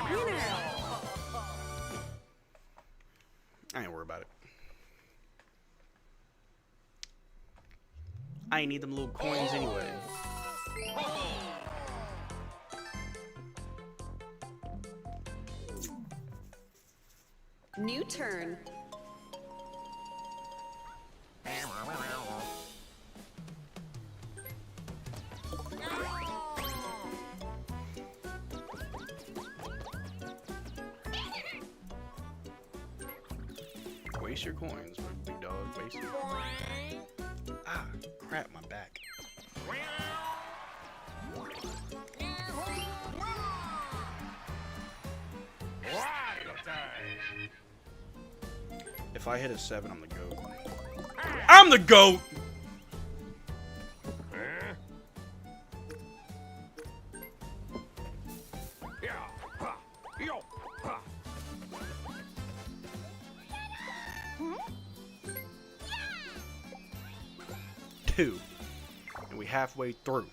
Speaker 8: Winner.
Speaker 1: I ain't worried about it. I ain't need them little coins anyway.
Speaker 8: New turn.
Speaker 1: Waste your coins, big dog. Waste your Ah, crap, my back. If I hit a 7, I'm the GOAT. I'm the GOAT! Two. And we halfway through.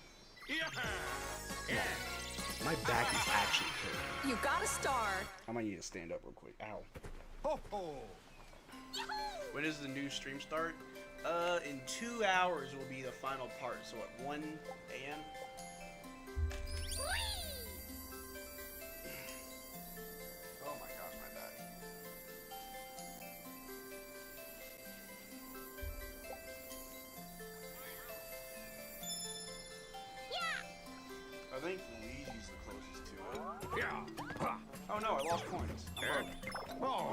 Speaker 1: My back is actually hurting.
Speaker 8: You got a star.
Speaker 1: I might need to stand up real quick. Ow. When does the new stream start? In 2 hours will be the final part. So at 1 a.m. Oh my gosh, my back. I think Luigi's the closest to it. Oh no, I lost points. I'm broken.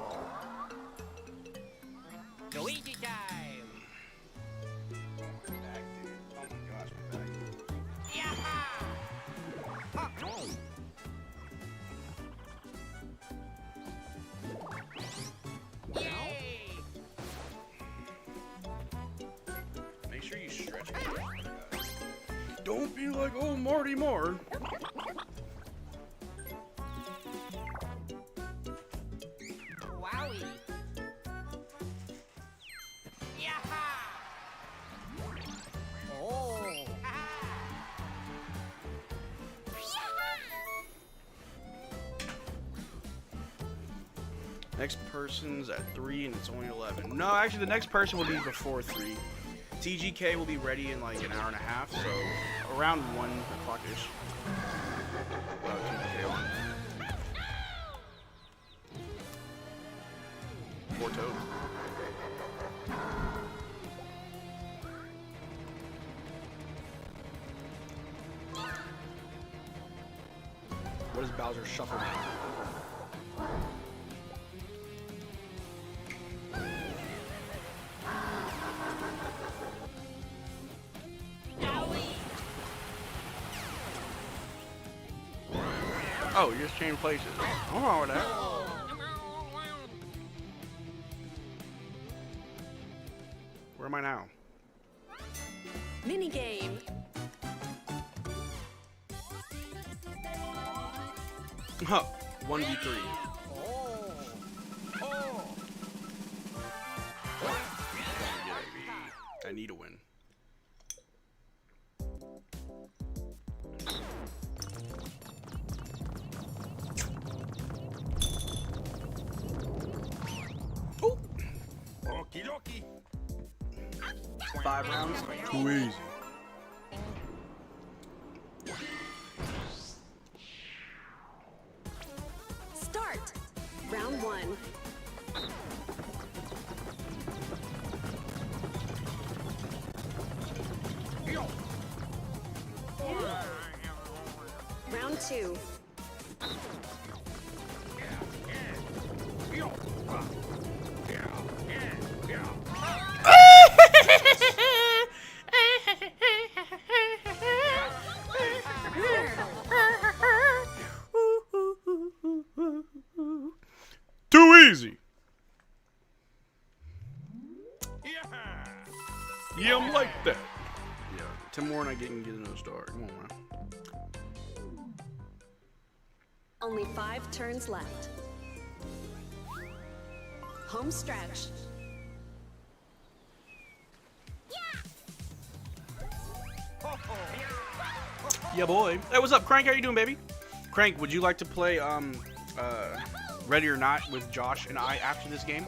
Speaker 9: Luigi time!
Speaker 1: My back, dude. Oh my gosh, my back.
Speaker 9: Yay!
Speaker 1: Make sure you stretch it. Don't be like, oh, Marty Moore.
Speaker 9: Wowie! Yaha! Oh!
Speaker 1: Next person's at 3 and it's only 11. No, actually, the next person will be before 3. TGK will be ready in like an hour and a half, so around 1 o'clock-ish. TGK on. 4 toes. What is Bowser shuffle now? Oh, you just changed places. I'm wrong with that. Where am I now?
Speaker 8: Mini game.
Speaker 1: Huh. 1v3. I need a win. Oh.
Speaker 9: Okie dokie!
Speaker 1: 5 rounds? Too easy.
Speaker 8: Start. Round 1. Round 2.
Speaker 1: Too easy. Yeah, I'm like that. Yeah, 10 more and I can get another star. Come on, man.
Speaker 8: Only 5 turns left. Home stretch.
Speaker 1: Yeah, boy. Hey, what's up, Crank? How you doing, baby? Crank, would you like to play Ready or Not with Josh and I after this game?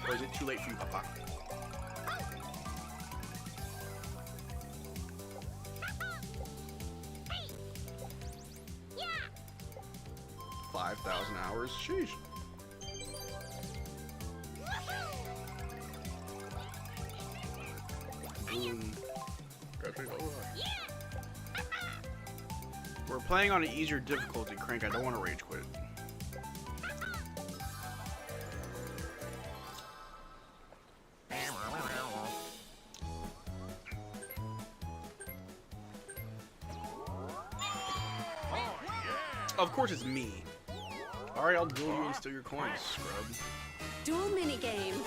Speaker 1: Or is it too late for you, Papa?
Speaker 9: Yeah!
Speaker 1: 5,000 hours. Sheesh. We're playing on an easier difficulty, Crank. I don't want to rage quit. Of course it's me. All right, I'll duel you and steal your coins, scrub.
Speaker 8: Dual minigame.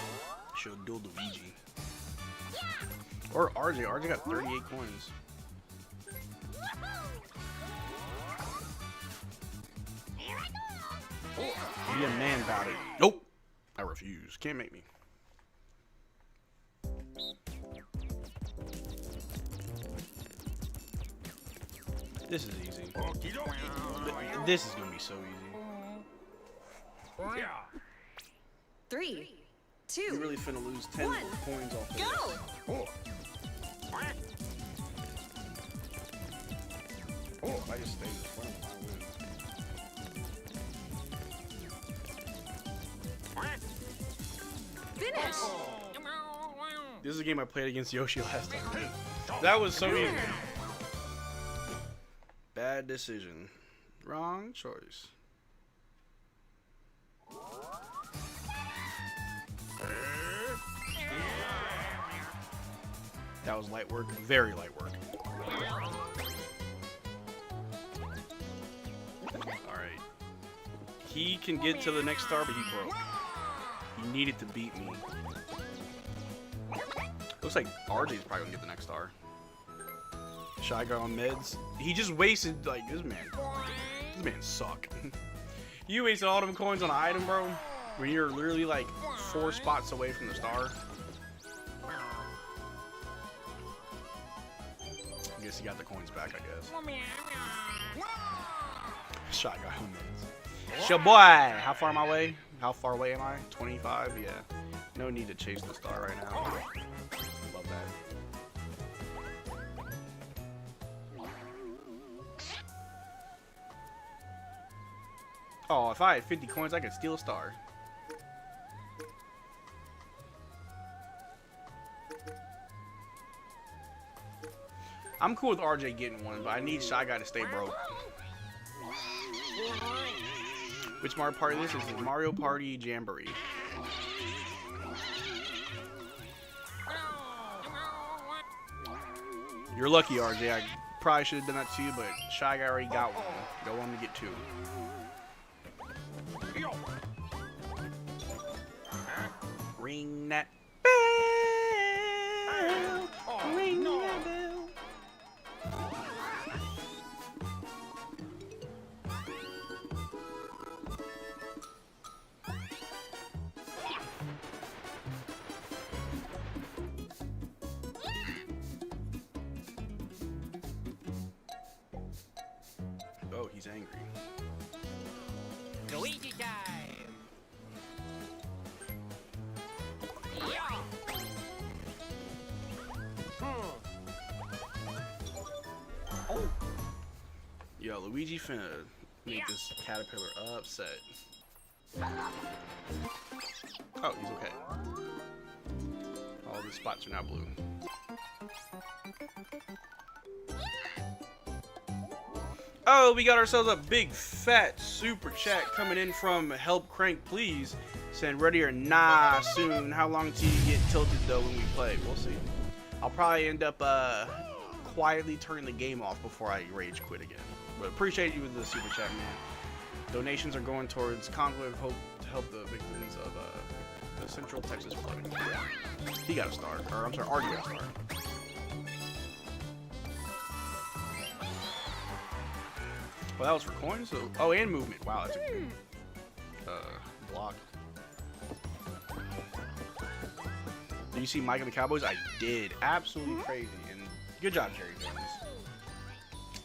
Speaker 1: Should duel Luigi. Or RJ. RJ got 38 coins. Be a man about it. Nope. I refuse. Can't make me. This is easy. This is gonna be so easy.
Speaker 8: 3, 2,
Speaker 1: You really finna lose 10
Speaker 8: 1.
Speaker 1: coins off of
Speaker 8: Go!
Speaker 1: this. If I just stay in front of him, I win.
Speaker 8: Finish!
Speaker 1: This is a game I played against Yoshi last time. That was so easy. Bad decision. Wrong choice. That was light work. Very light work. Alright. He can get to the next star, but he broke. He needed to beat me. Looks like RJ's probably gonna get the next star. Shy Guy on meds. He just wasted, like, this man suck. You wasted all them coins on an item, bro, when you're literally like 4 spots away from the star. I guess he got the coins back, I guess. Shy Guy on meds. Yo, boy, how far am I away? How far away am I? 25? Yeah. No need to chase the star right now. Love that. Oh, if I had 50 coins, I could steal a star. I'm cool with RJ getting one, but I need Shy Guy to stay broke. Which Mario Party this is? Mario Party Jamboree. You're lucky, RJ. I probably should have done that too, but Shy Guy already got one. Don't want him to get 2. Ring that bell. Ring that bell. Oh, he's angry.
Speaker 9: Luigi time. Yeah.
Speaker 1: Yo, Luigi finna make this caterpillar upset. Oh, he's okay. All the spots are now blue. Oh, we got ourselves a big fat super chat coming in from Help Crank Please. Saying ready or nah soon. How long till you get tilted though when we play? We'll see. I'll probably end up quietly turning the game off before I rage quit again. But appreciate you with the super chat, man. Donations are going towards Convoy of Hope to help the victims of the Central Texas flooding. He got a star. Or I'm sorry, Artie got a star. Well, that was for coins. So, oh, and movement. Wow, that's a good block. Did you see Mike and the Cowboys? I did. Absolutely crazy. And good job, Jerry Jones.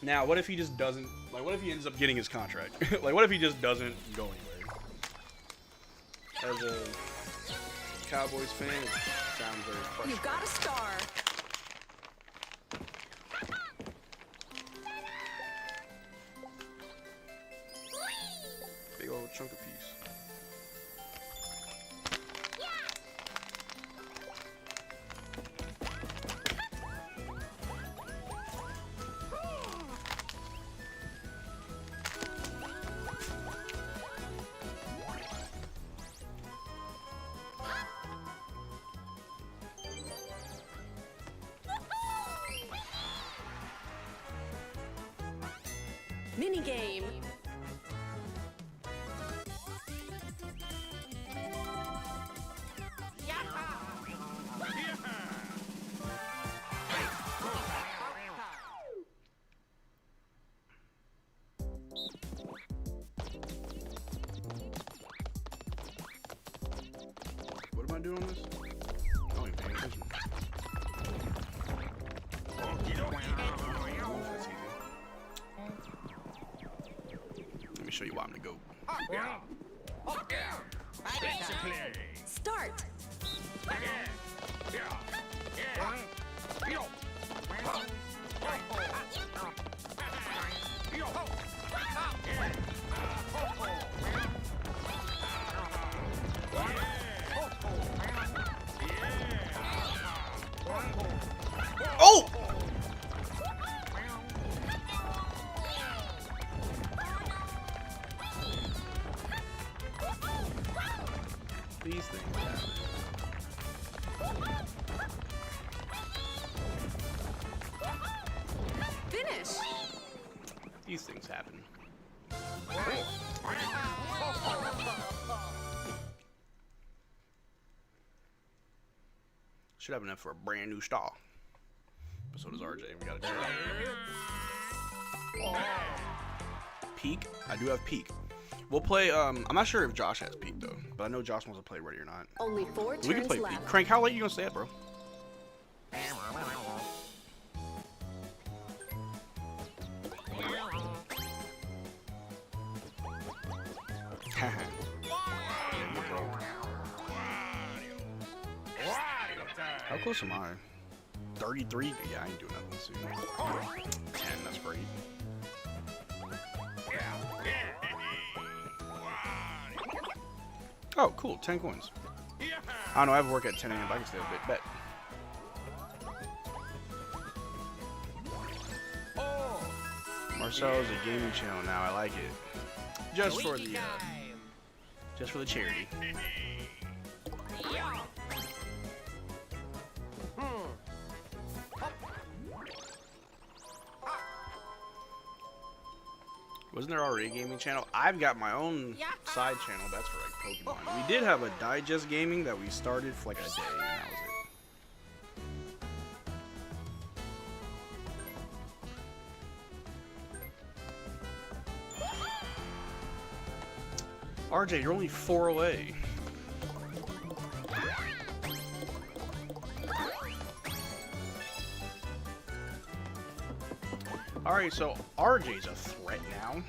Speaker 1: Now, what if he just doesn't? Like, what if he ends up getting his contract? Like, what if he just doesn't go anywhere? As a Cowboys fan, it sounds very frustrating.
Speaker 8: You've got a star.
Speaker 1: Big old chunk of peace.
Speaker 8: Minigame.
Speaker 1: doing on this? I don't even pay attention. That's easy. Let me show you why I'm the GOAT.
Speaker 8: Start.
Speaker 1: Oh! These things happen.
Speaker 8: Finish.
Speaker 1: These things happen. Should have enough for a brand new star. But so does RJ. We gotta check. Peak? I do have peak. We'll play, I'm not sure if Josh has peak though, but I know Josh wants to play Ready or Not.
Speaker 8: Only 4
Speaker 1: We can
Speaker 8: turns
Speaker 1: play
Speaker 8: left.
Speaker 1: peak. Crank, how late you gonna stay up, bro? How close am I? 33? Yeah, I ain't doing nothing soon. 10, that's great. Oh, cool, 10 coins. I don't know, I have work at 10 a.m., but I can stay a bit. Bet. Marcel's a gaming channel now, I like it. Just for the charity. Wasn't there already a gaming channel? I've got my own side channel. That's for like Pokemon. We did have a Digest gaming that we started for like a day, and that was it. RJ, you're only 4 away. Alright, so RJ's a threat now.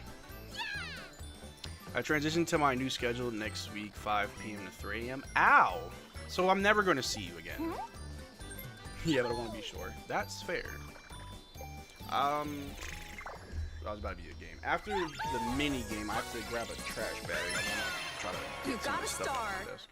Speaker 1: I transitioned to my new schedule next week, 5 p.m. to 3 a.m. Ow! So I'm never going to see you again. Yeah, but I want to be sure. That's fair. That was about to be a game. After the mini game, I have to grab a trash bag. I want to try to
Speaker 8: You
Speaker 1: get some
Speaker 8: got a
Speaker 1: stuff
Speaker 8: star.
Speaker 1: off the desk.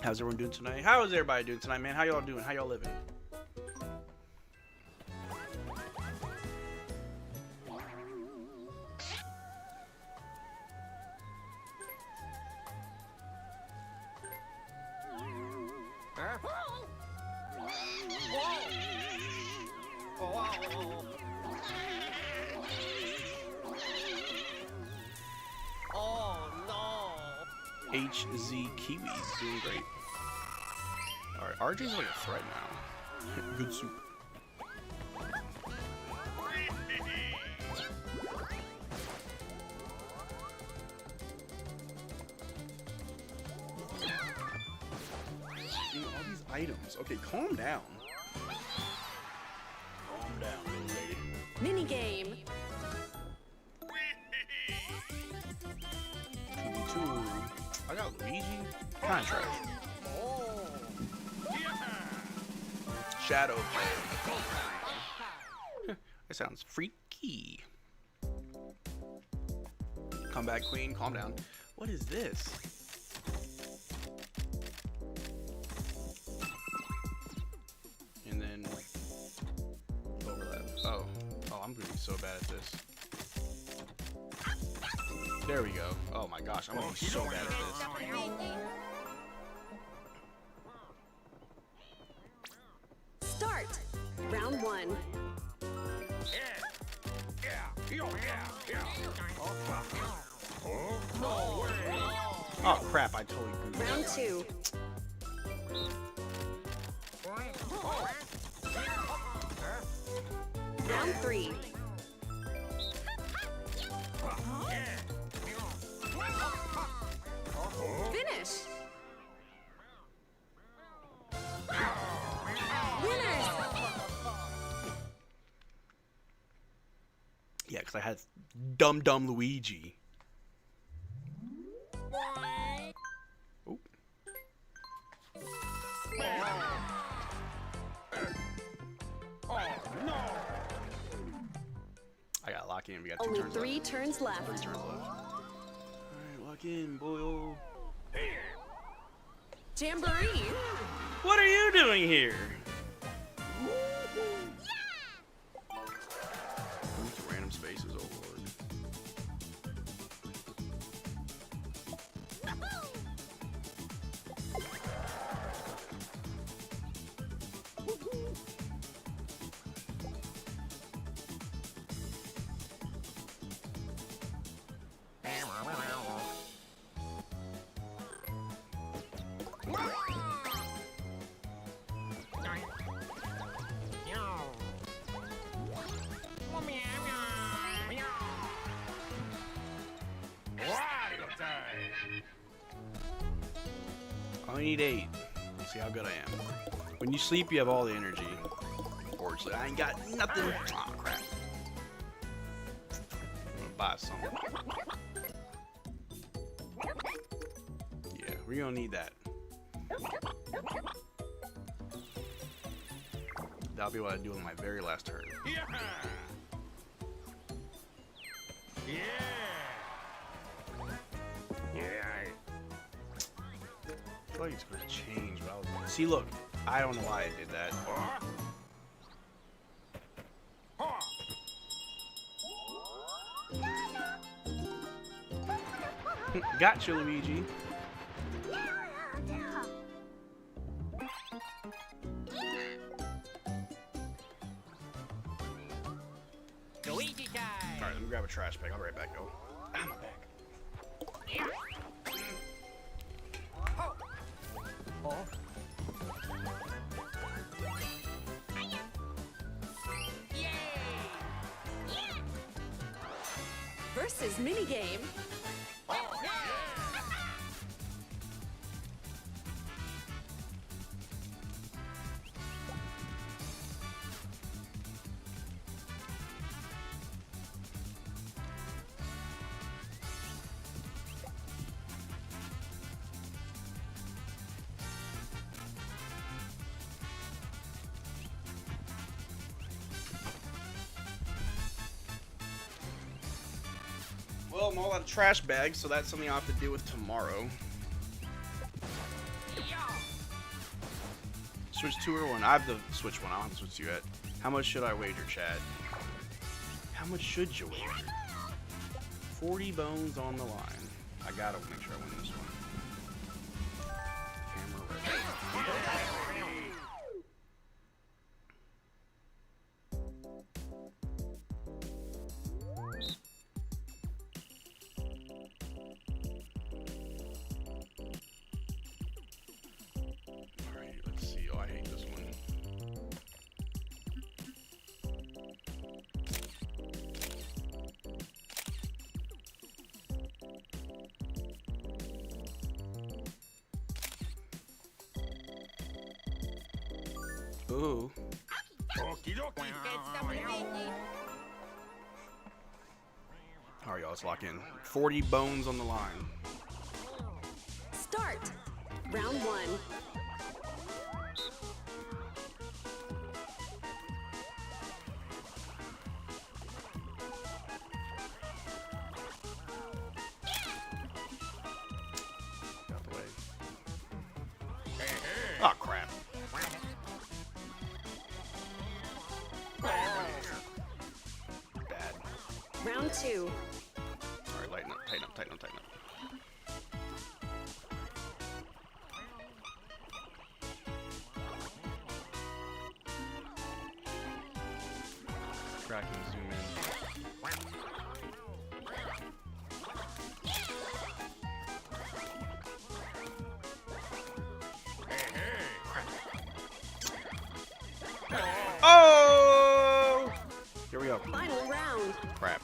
Speaker 1: How's everyone doing tonight? How is everybody doing tonight, man? How y'all doing? How y'all living? HZ Kiwi's doing great. Alright, RJ's like a threat now. Good soup. Dude, all these items. Okay, calm down. Calm down, little lady.
Speaker 8: Mini game.
Speaker 1: PT2. I got Luigi. Contract. Shadow play. That sounds freaky. Comeback queen, calm down. What is this? And then overlap. Oh, I'm gonna be so bad at this. There we go. Oh my gosh, I'm gonna be so bad at this.
Speaker 8: Start. Round 1.
Speaker 1: Oh crap, I totally goofed.
Speaker 8: Round 2. Round 3. Finish. Winners.
Speaker 1: Yeah, because I had dumb Luigi. Oop. I got lock in. We got 2
Speaker 8: Only
Speaker 1: turns
Speaker 8: 3
Speaker 1: left.
Speaker 8: turns left.
Speaker 1: 3 turns left. Alright, lock in, boyo.
Speaker 8: Jamboree.
Speaker 1: What are you doing here? Random spaces, oh lord. I only need 8. Let's see how good I am. When you sleep, you have all the energy. Unfortunately, I ain't got nothing. Oh crap. I'm gonna buy something. Yeah, we're gonna need that. That'll be what I do on my very last turn.
Speaker 9: Yeah.
Speaker 1: I feel like it's gonna change, but I was... See, look, I don't know why I did that. Gotcha, Luigi.
Speaker 9: Luigi time.
Speaker 1: Alright, let me grab a trash bag. I'll be right back, yo. Ah, my bag.
Speaker 8: Versus minigame.
Speaker 1: Well, I'm all out of trash bags, so that's something I'll have to deal with tomorrow. Switch 2 or 1? I have the Switch 1. I don't have to Switch 2 yet. How much should I wager, Chad? How much should you wager? 40 bones on the line. I gotta make sure I win this one. Camera ready. Alright, let's see. Oh, I hate this one. Ooh. Alright, y'all, let's lock in. 40 bones on the line.
Speaker 8: Start. Round 1.
Speaker 1: Out the way. Oh, crap. Bad.
Speaker 8: Round 2.
Speaker 1: Alright, lighten up. tighten up, tighten up, tighten up. Track and zoom in. Oh! Here we go.
Speaker 8: Final round.
Speaker 1: Crap.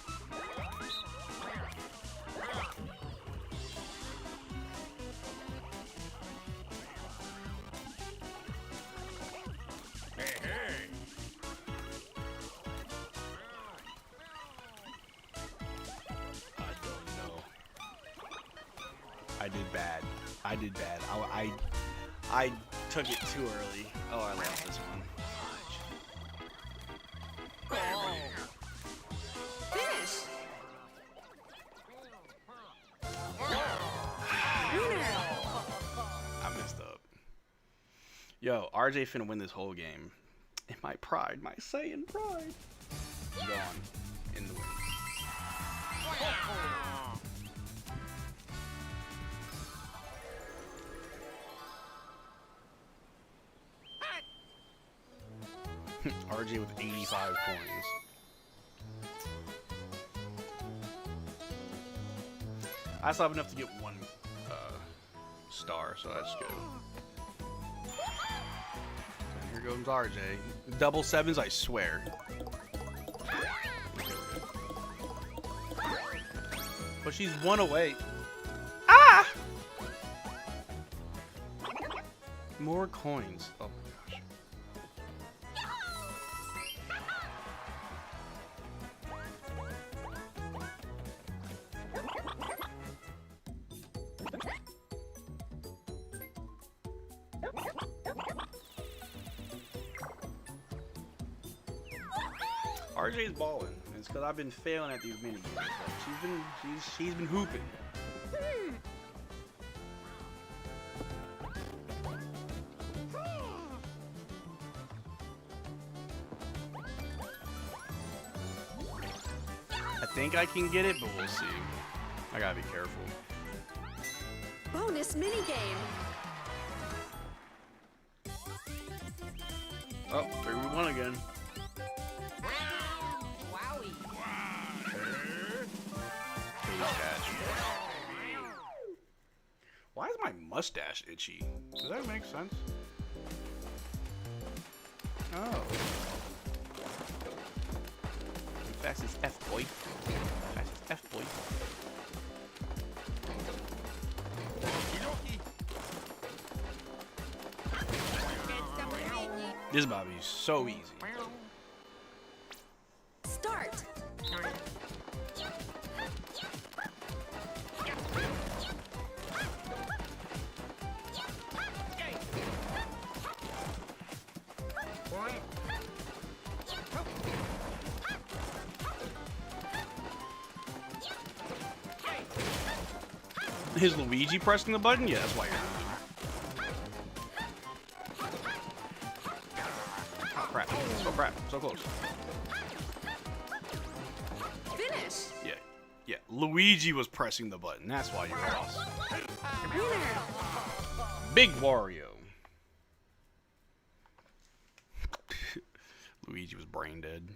Speaker 1: I don't know. I did bad. I did bad. I took it too early. Oh, I lost this one.
Speaker 8: Finish. Winner.
Speaker 1: I messed up. Yo, RJ finna win this whole game. And my pride, my Saiyan pride, gone in the wind. RJ with 85 coins. I still have enough to get one star, so that's good. And here goes RJ. Double sevens, I swear. But she's one away. Ah! More coins. Oh my gosh. RJ's balling. It's because I've been failing at these mini games. She's been hooping. I think I can get it, but we'll see. I gotta be careful.
Speaker 8: Bonus minigame.
Speaker 1: Oh, 3v1 again.
Speaker 9: Wowie.
Speaker 1: Why is my mustache itchy? Does that make sense? Oh. Fast as F, boy. Fast as F, boy. This is about to be so easy.
Speaker 8: Start.
Speaker 1: Is Luigi pressing the button? Yeah, that's why you're losing. Oh crap. So crap. So close.
Speaker 8: Finish.
Speaker 1: Yeah. Yeah. Luigi was pressing the button. That's why you lost.
Speaker 8: Winner.
Speaker 1: Big Wario. Luigi was brain dead.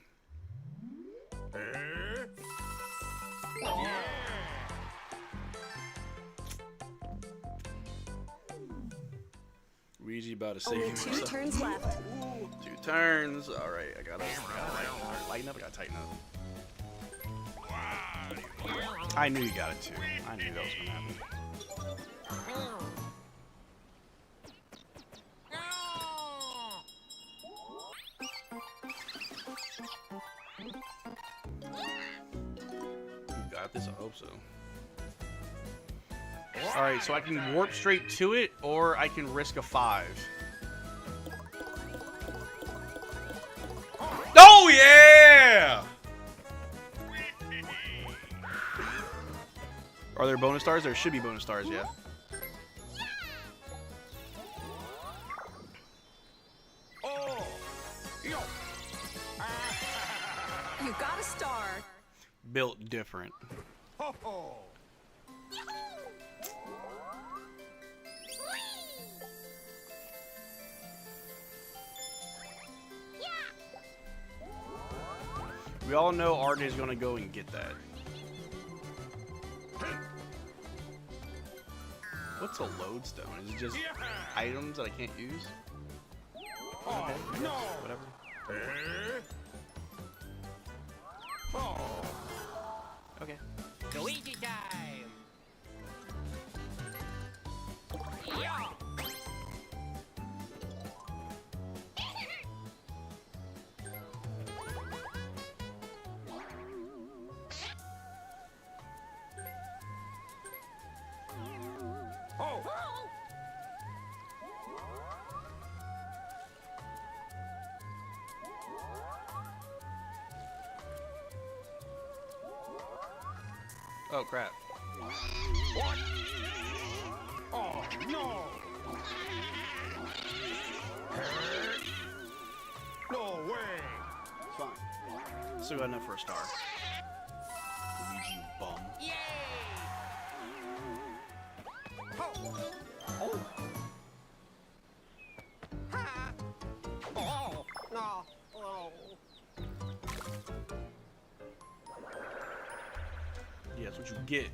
Speaker 1: Luigi about to save
Speaker 8: Only
Speaker 1: himself.
Speaker 8: 2 turns left.
Speaker 1: 2 turns. All right, I gotta lighten up. I gotta tighten up. I knew you got it too. I knew that was gonna happen. You got this. I hope so. All right, so I can warp straight to it, or I can risk a 5. Oh yeah! Are there bonus stars? There should be bonus stars, yeah.
Speaker 8: You got a star.
Speaker 1: Built different. We all know RJ's gonna go and get that. What's a lodestone? Is it just items that I can't use? Okay, no. Whatever. Okay.
Speaker 9: Luigi time! Yeah!
Speaker 1: Oh crap.
Speaker 9: What? Oh no! No way!
Speaker 1: It's fine. Still got enough for a star. Luigi, you bum.
Speaker 9: Yay! Ha! Oh no! Oh.
Speaker 1: Yeah, that's what you get.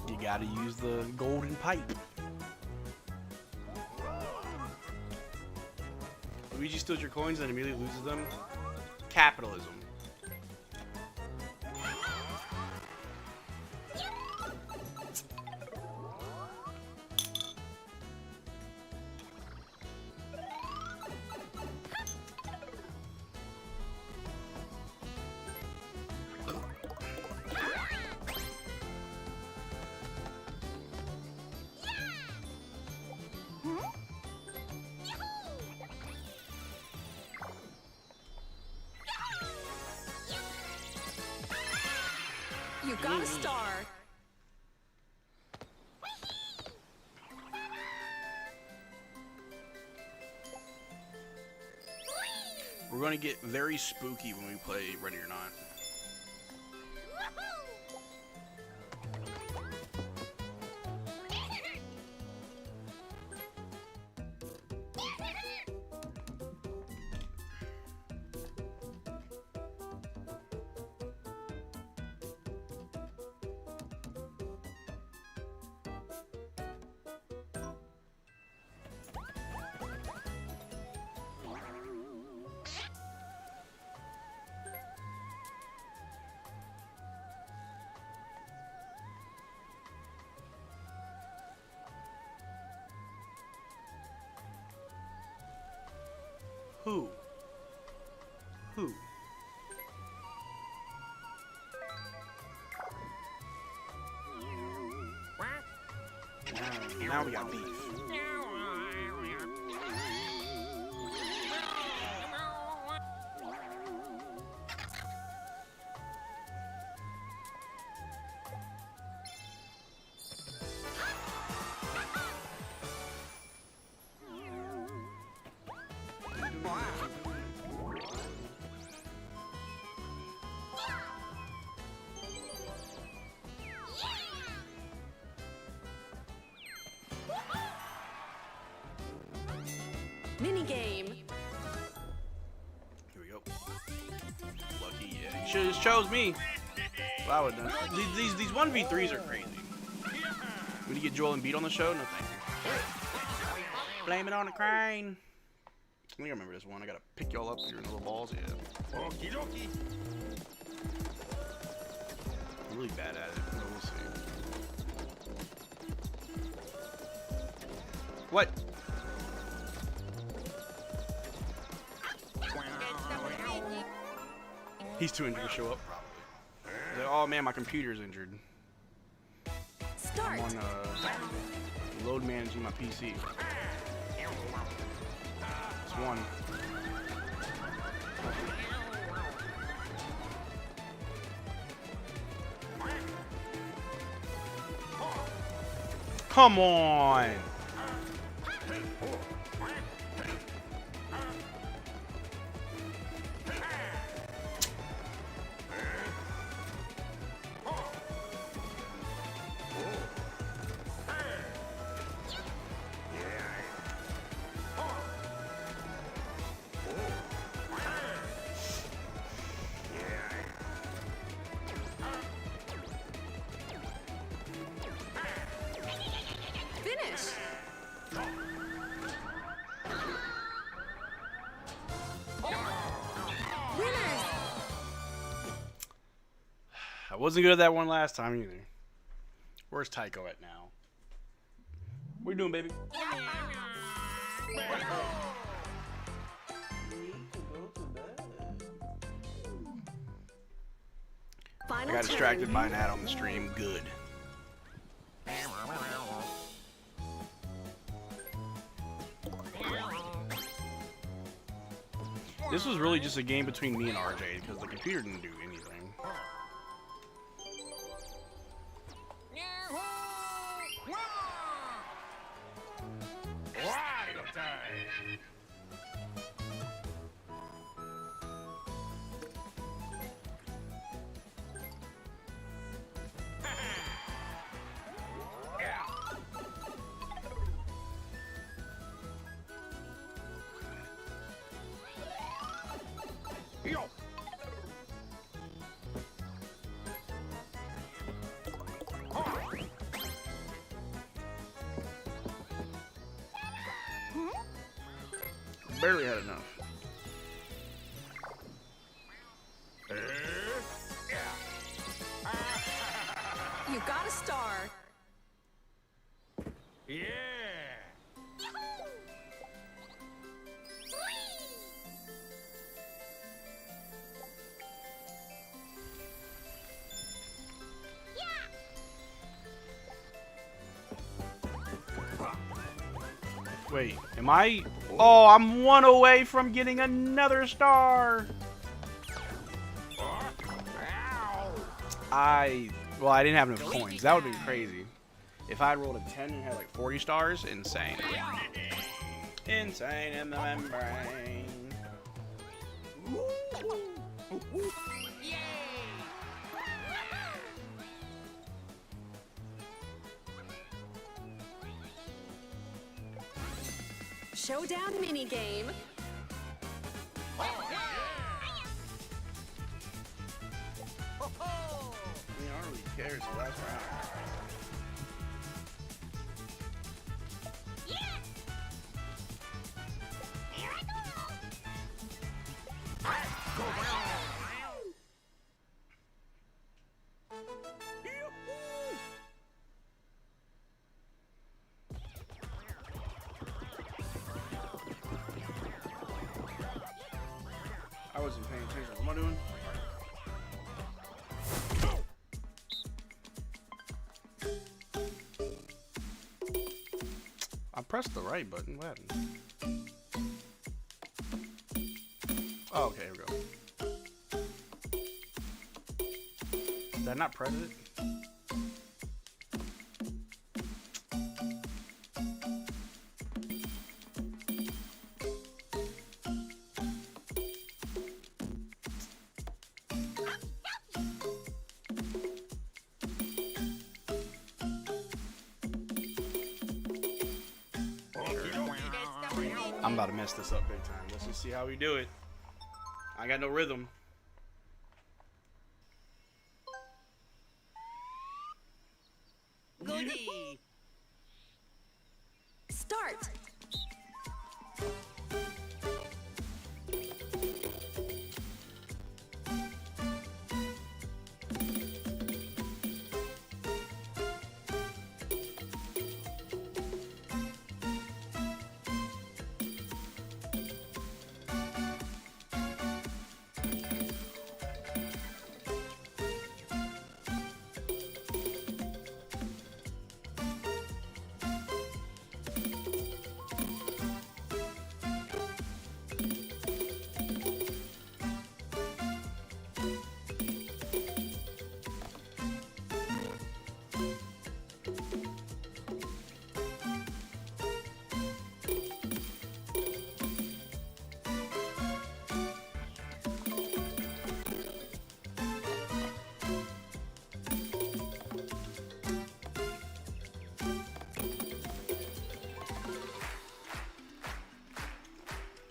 Speaker 1: You gotta use the golden pipe. Luigi steals your coins and immediately loses them. Capitalism.
Speaker 8: You got a star.
Speaker 1: We're gonna get very spooky when we play Ready or Not. Who? Who? Now we got beef.
Speaker 8: Mini game.
Speaker 1: Here we go. Lucky, yeah. You should have chose me. Well, I would have done. These 1v3s are crazy. Would you get Joel and Beat on the show? No, thank you. Blame it on the crane. I think I remember this one. I gotta pick y'all up here in the little balls. Yeah.
Speaker 9: Okie dokie.
Speaker 1: I'm really bad at it. So we'll see. What? He's too injured to show up, probably. He's like, oh man, my computer's injured.
Speaker 8: Start.
Speaker 1: I'm on load managing my PC. It's one. Come on! wasn't good at that one last time either. Where's Tycho at now? What you doing, baby? I got distracted by an ad on the stream. Good. This was really just a game between me and RJ because the computer didn't do anything. Barely had enough.
Speaker 8: You got a star.
Speaker 9: Yeah.
Speaker 1: Wait, am I? Oh, I'm one away from getting another star. Well, I didn't have enough coins. That would have been crazy. If I had rolled a 10 and had like 40 stars, insane. Insane in the membrane.
Speaker 8: Showdown minigame.
Speaker 1: I mean, I don't really care, so that's right. I wasn't paying attention. What am I doing? I pressed the right button. What happened? Oh, okay, here we go. Did I not press it? I'm about to mess this up big time. Let's just see how we do it. I got no rhythm.
Speaker 8: Goodie. Start.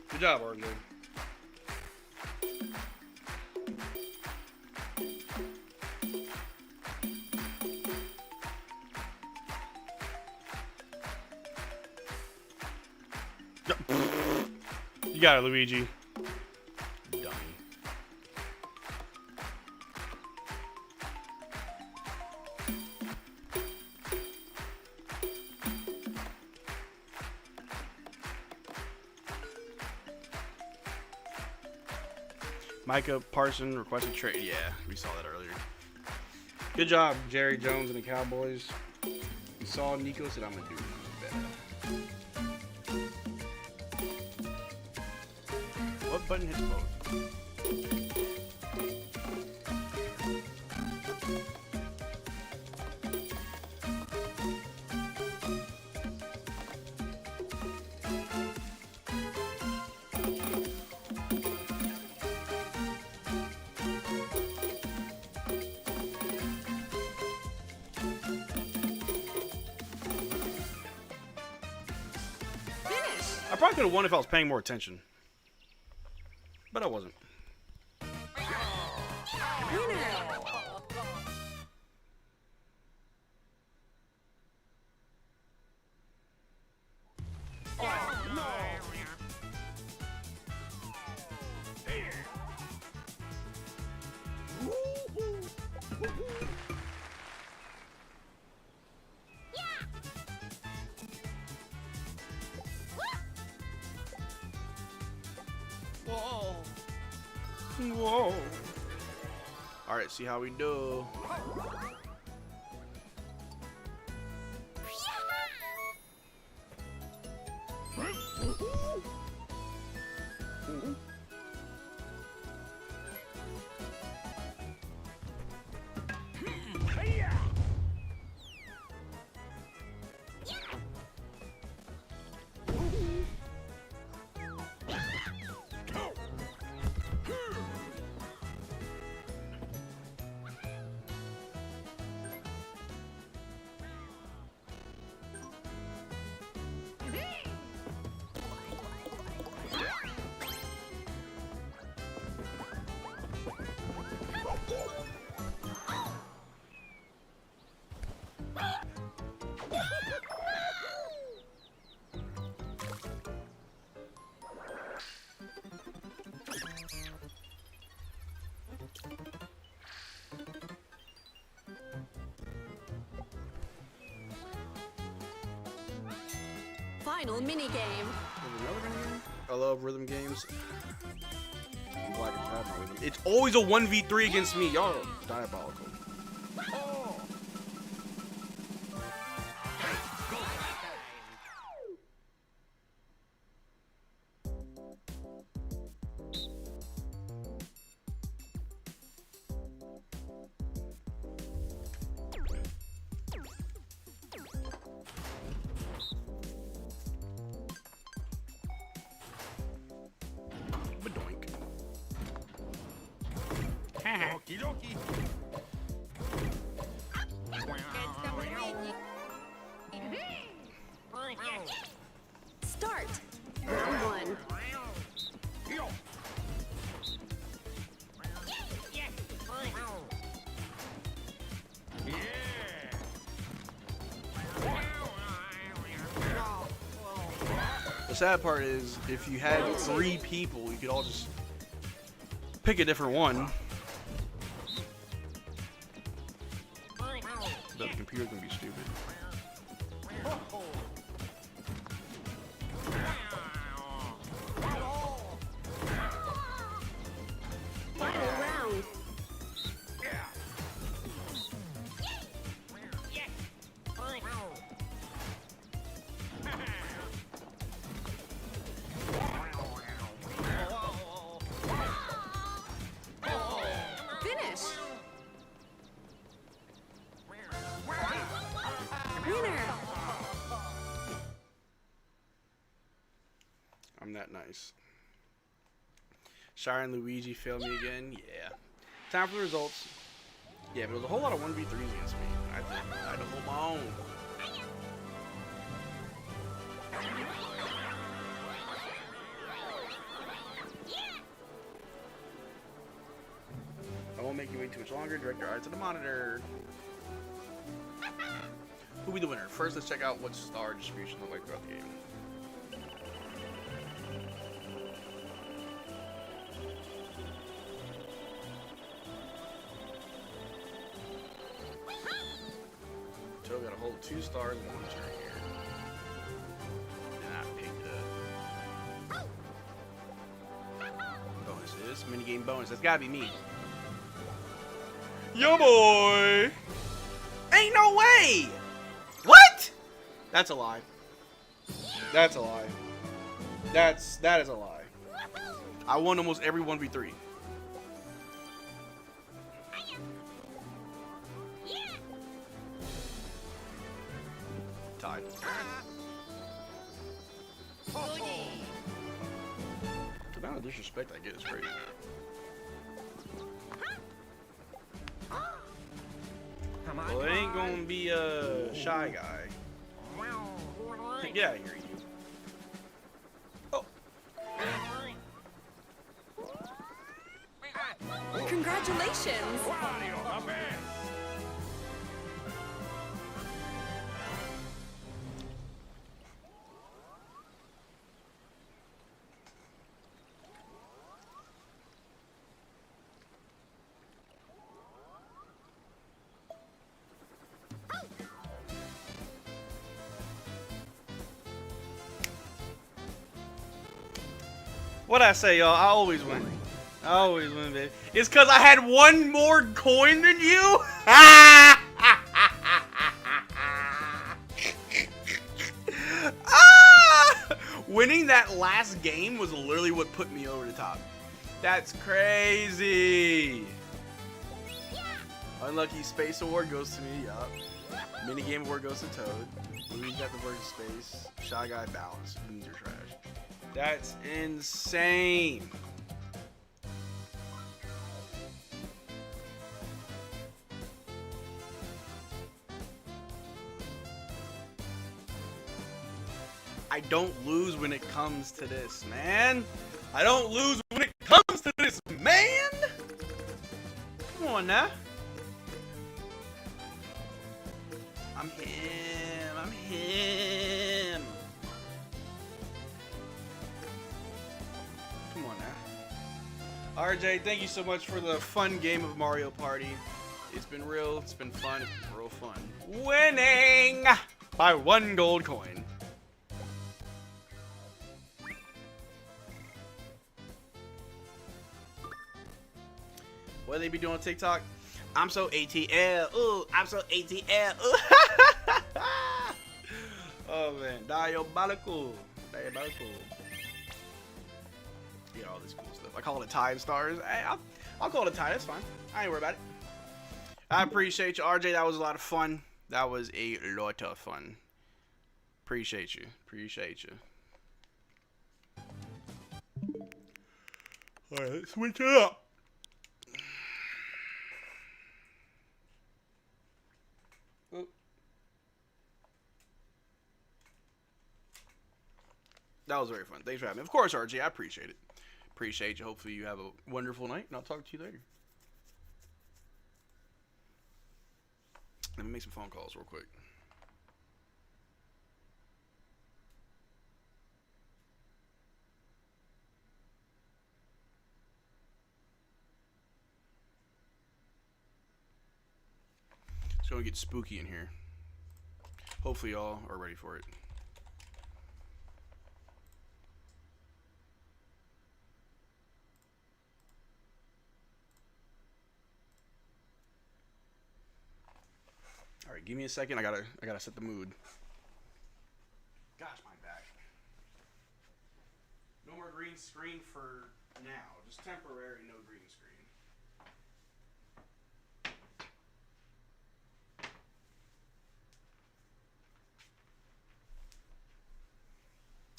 Speaker 8: Good job, RJ. You got it, Luigi. Dummy.
Speaker 1: Micah Parson requested trade. Yeah, we saw that earlier. Good job, Jerry Jones and the Cowboys. We saw Nico said, I'm going to do better. What button hits both? I probably could have won if I was paying more attention. But I wasn't. Whoa. Alright, see how we do.
Speaker 8: Final minigame.
Speaker 1: Another minigame? I love rhythm games. I'm glad I have my rhythm. It's always a 1v3 against me. Y'all are diabolical.
Speaker 9: Okie dokie.
Speaker 8: Start. Round one.
Speaker 1: The sad part is, if you had 3 people, you could all just pick a different one. But the computer's gonna be stupid.
Speaker 8: Final round. Finish. Winner.
Speaker 1: I'm that nice. Shire and Luigi failed me again. Yeah. Time for the results. Yeah, but it was a whole lot of 1v3s against me. I had to hold my own. I won't make you wait too much longer. Direct your eyes to the monitor. Who'll be the winner? First, let's check out what star distribution look like throughout the game. So we got to hold 2 stars and 1 turn here. And I picked up. Bonuses. this. Minigame bonus. That's gotta be me. Yo, boy. Ain't no way. What? That's a lie. That's a lie. That is a lie. I won almost every 1v3. Tied. The amount of disrespect I get is crazy. Well, it ain't gonna be a shy guy. Get out of here, you. Oh.
Speaker 8: Congratulations.
Speaker 1: What'd I say, y'all? I always win. I always win, baby. It's because I had one more coin than you? Winning that last game was literally what put me over the top. That's crazy. Unlucky Space Award goes to me, yup. Minigame Award goes to Toad. Louis got the versus space. Shy Guy balance. Beans are trash. That's insane. I don't lose when it comes to this, man. I don't lose when it comes to this, man. Come on now. I'm him. I'm him. Come on now. RJ, thank you so much for the fun game of Mario Party. It's been real. It's been fun. It's been real fun. Winning by 1 gold coin. What they be doing on TikTok? I'm so ATL. Ooh, I'm so ATL. Ooh. Oh man, diabolical. Diabolical. Yeah, all this cool stuff. I call it tie and stars. Hey, I'll call it a tie. That's fine. I ain't worried about it. I appreciate you, RJ. That was a lot of fun. That was a lot of fun. Appreciate you. Appreciate you. All right, let's switch it up. That was very fun. Thanks for having me. Of course, RJ, I appreciate it. Appreciate you. Hopefully you have a wonderful night, and I'll talk to you later. Let me make some phone calls real quick. It's going to get spooky in here. Hopefully y'all are ready for it. All right, give me a second. I gotta set the mood. Gosh, my back. No more green screen for now. Just temporary, no green screen.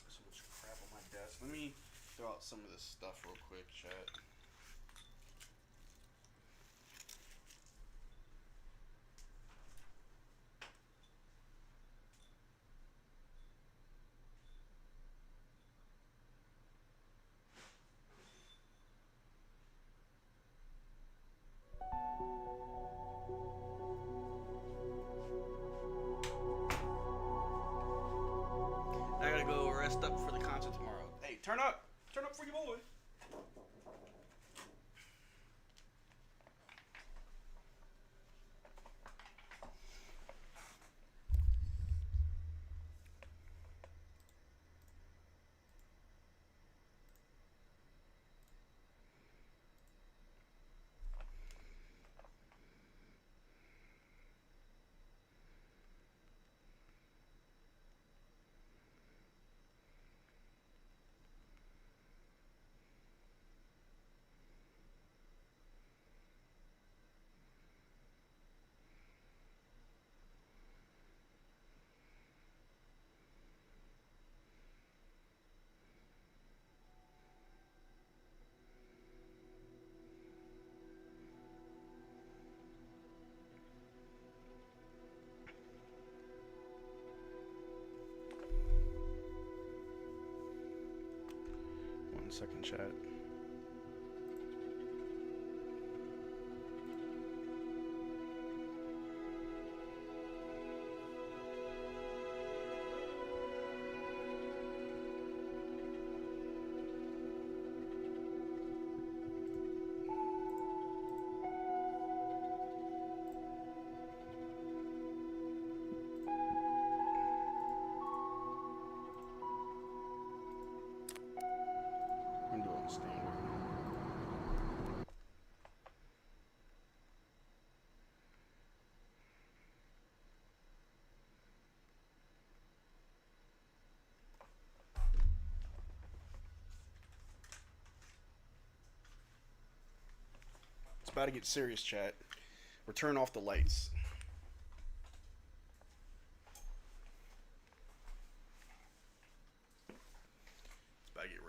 Speaker 1: So much crap on my desk. Let me throw out some of this stuff real quick, chat. I gotta go rest up for the concert tomorrow. Hey, turn up! Turn up for your boy! second, chat. I'm doing standard. It's about to get serious, chat. We're turning off the lights. It's about to get real.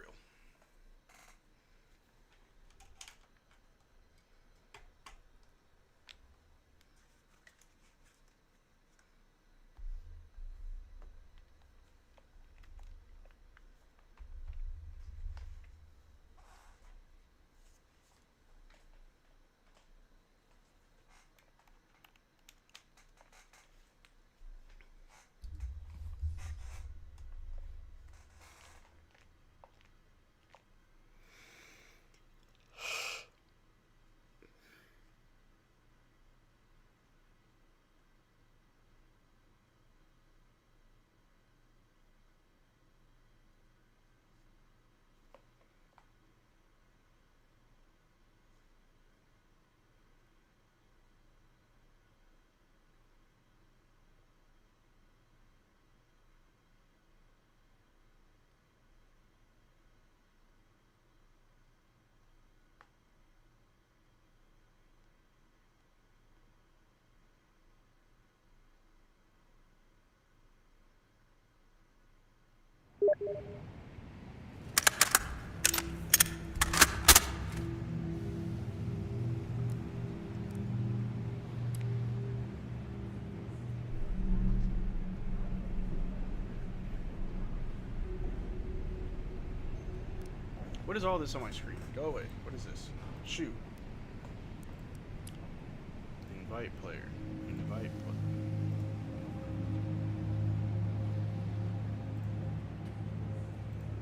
Speaker 1: What is all this on my screen? Go away. What is this? Shoot. Invite player. Invite player.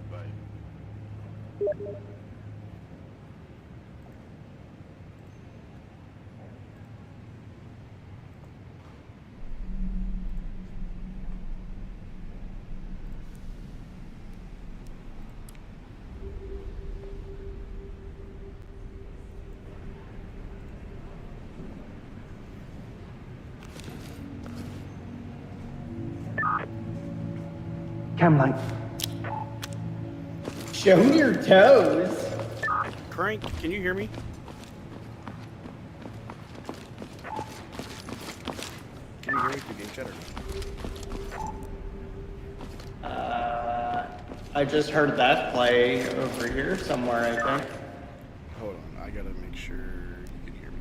Speaker 1: Invite.
Speaker 2: Cameron. Show me your toes.
Speaker 1: Crank, can you hear me? Can you hear me through game chat or
Speaker 2: I just heard that play over here somewhere, I think.
Speaker 1: Hold on, I gotta make sure you can hear me.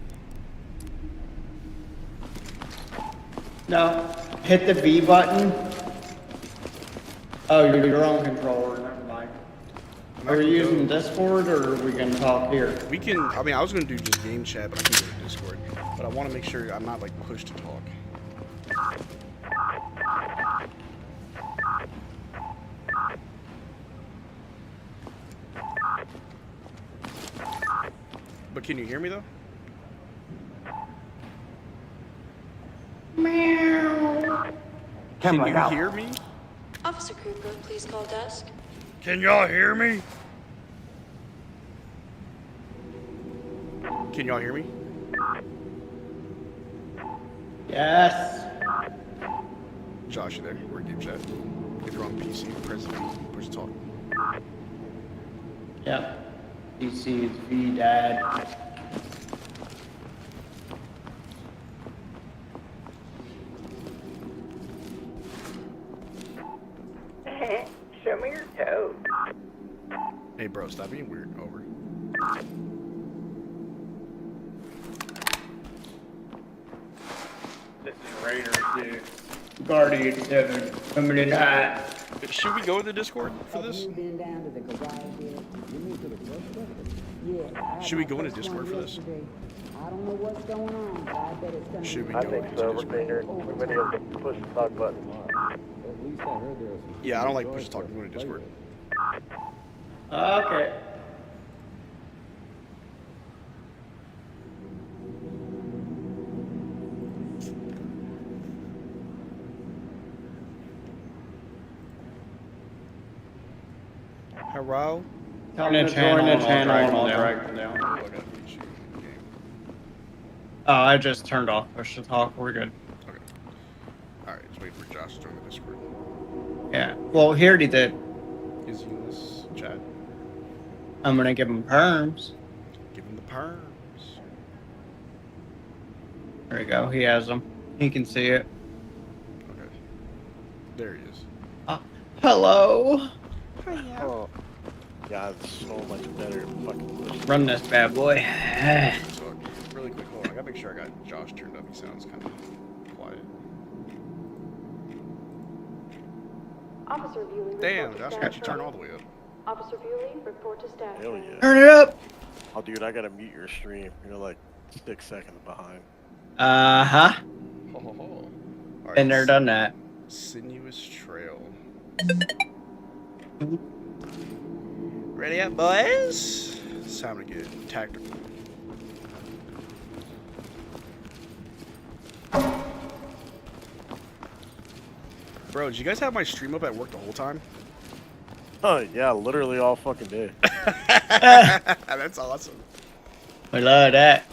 Speaker 2: No, hit the V button. Oh, you're your own controller, never mind. Are we using Discord or are we gonna talk here?
Speaker 1: We can, I mean, I was gonna do just game chat, but I can go to Discord. But I wanna make sure I'm not like pushed to talk. But can you hear me though?
Speaker 2: Meow.
Speaker 1: Can you hear me?
Speaker 10: Officer Cooper, please call desk.
Speaker 1: Can y'all hear me? Can y'all hear me?
Speaker 2: Yes.
Speaker 1: Josh, you there? We're in game chat. If you're on PC, press V, push talk.
Speaker 2: Yep. PC is V, Dad. Show me your toes.
Speaker 1: Hey bro, stop being weird. Over.
Speaker 2: This is Raiders, dude.
Speaker 11: Guardian 7 coming in hot.
Speaker 1: Should we go to the Discord for this? Should we go into Discord for this? Should we go into Discord?
Speaker 12: We may have to push the talk button.
Speaker 1: Yeah, I don't like push to talk. I'm going to Discord.
Speaker 11: Okay.
Speaker 1: Hello?
Speaker 11: Join the channel and I'll drag them down. Oh, I just turned off push to talk. We're good.
Speaker 1: Okay. Alright, let's wait for Josh to join the Discord.
Speaker 11: Yeah. Well, he already did.
Speaker 1: Is he in this chat?
Speaker 11: I'm gonna give him perms.
Speaker 1: Give him the perms.
Speaker 11: There we go. He has them. He can see it.
Speaker 1: Okay. There he is.
Speaker 11: Hello.
Speaker 12: Oh, yeah, it's so much better than fucking push.
Speaker 11: Run this bad boy.
Speaker 1: So, really quick, hold on. I gotta make sure I got Josh turned up. He sounds kind of quiet.
Speaker 10: Officer viewing.
Speaker 1: Damn, Josh got you turned all the way up.
Speaker 10: Officer viewing. Report to staff.
Speaker 12: Hell yeah.
Speaker 11: Turn it up.
Speaker 12: Oh, dude, I gotta mute your stream. You're like 6 seconds behind.
Speaker 11: Uh-huh.
Speaker 1: Ho, ho, ho. All
Speaker 11: Been there, done that.
Speaker 1: Sinuous trail. Ready up, boys? It's time to get tactical. Bro, did you guys have my stream up at work the whole time?
Speaker 12: Oh, yeah, literally all fucking day.
Speaker 1: That's awesome.
Speaker 11: We love that.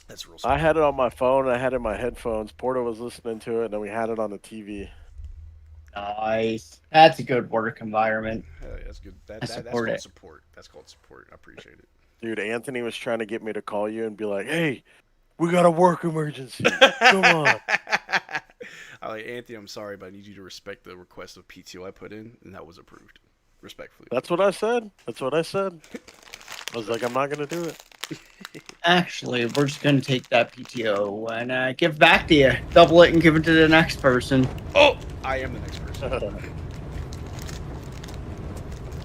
Speaker 1: That's real.
Speaker 12: I had it on my phone, I had it in my headphones. Porter was listening to it, and then we had it on the TV.
Speaker 11: Nice. That's a good work environment.
Speaker 1: Hell yeah, that's good.
Speaker 11: That's
Speaker 1: That's
Speaker 11: called
Speaker 1: support. That's called support. I appreciate it.
Speaker 12: Dude, Anthony was trying to get me to call you and be like, hey, we got a work emergency. Come on.
Speaker 1: I'm like, Anthony, I'm sorry, but I need you to respect the request of PTO I put in, and that was approved. Respectfully.
Speaker 12: That's what I said. That's what I said. I was like, I'm not going to do it.
Speaker 11: Actually, we're just going to take that PTO and give back to you. Double it and give it to the next person.
Speaker 1: Oh! I am the next person. Alright, boys.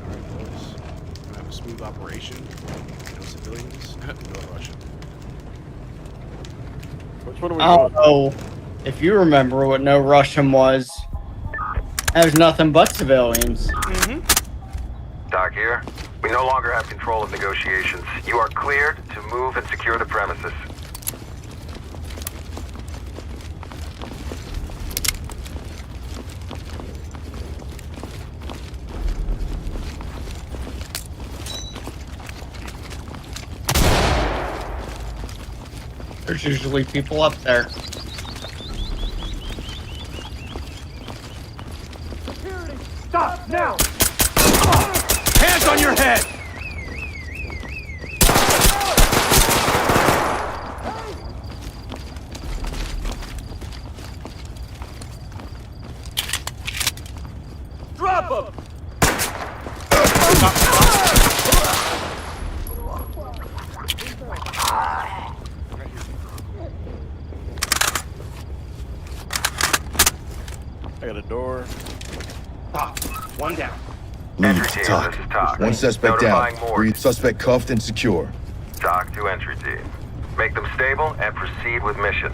Speaker 1: We're gonna have a smooth operation. No civilians. No Russian.
Speaker 12: Which one are we
Speaker 11: I don't
Speaker 12: doing?
Speaker 11: know if you remember what No Russian was. That was nothing but civilians.
Speaker 13: Doc here. We no longer have control of negotiations. You are cleared to move and secure the premises.
Speaker 11: There's usually people up there.
Speaker 9: Stop now! Hands on your head! Drop him!
Speaker 12: I got a door.
Speaker 9: One down.
Speaker 13: Entry
Speaker 14: Lead
Speaker 13: team,
Speaker 14: to TOC.
Speaker 13: this is TOC.
Speaker 14: One suspect down.
Speaker 13: Notifying more.
Speaker 14: 3 suspect cuffed and secure.
Speaker 13: TOC to entry team. Make them stable and proceed with mission.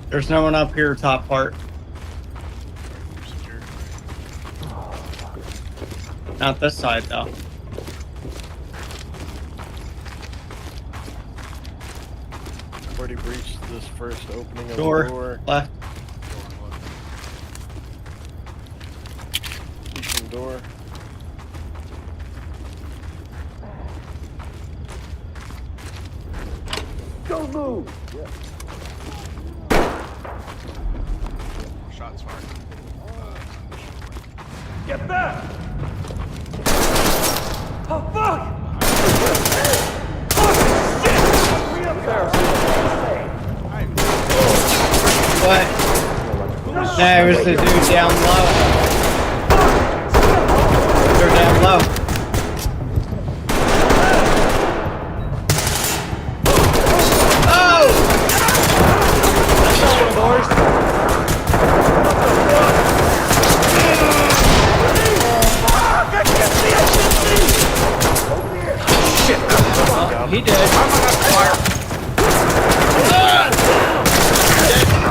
Speaker 11: There's no one up here, top part. Not this side, though.
Speaker 12: I've already breached this first opening of
Speaker 11: Door,
Speaker 12: the door.
Speaker 11: left.
Speaker 12: Breaching door.
Speaker 9: Don't move!
Speaker 1: Shots fired.
Speaker 9: Get back! Oh, fuck! Fuck! Shit! We up there!
Speaker 11: What? No, it was the dude down low. They're down low. He did.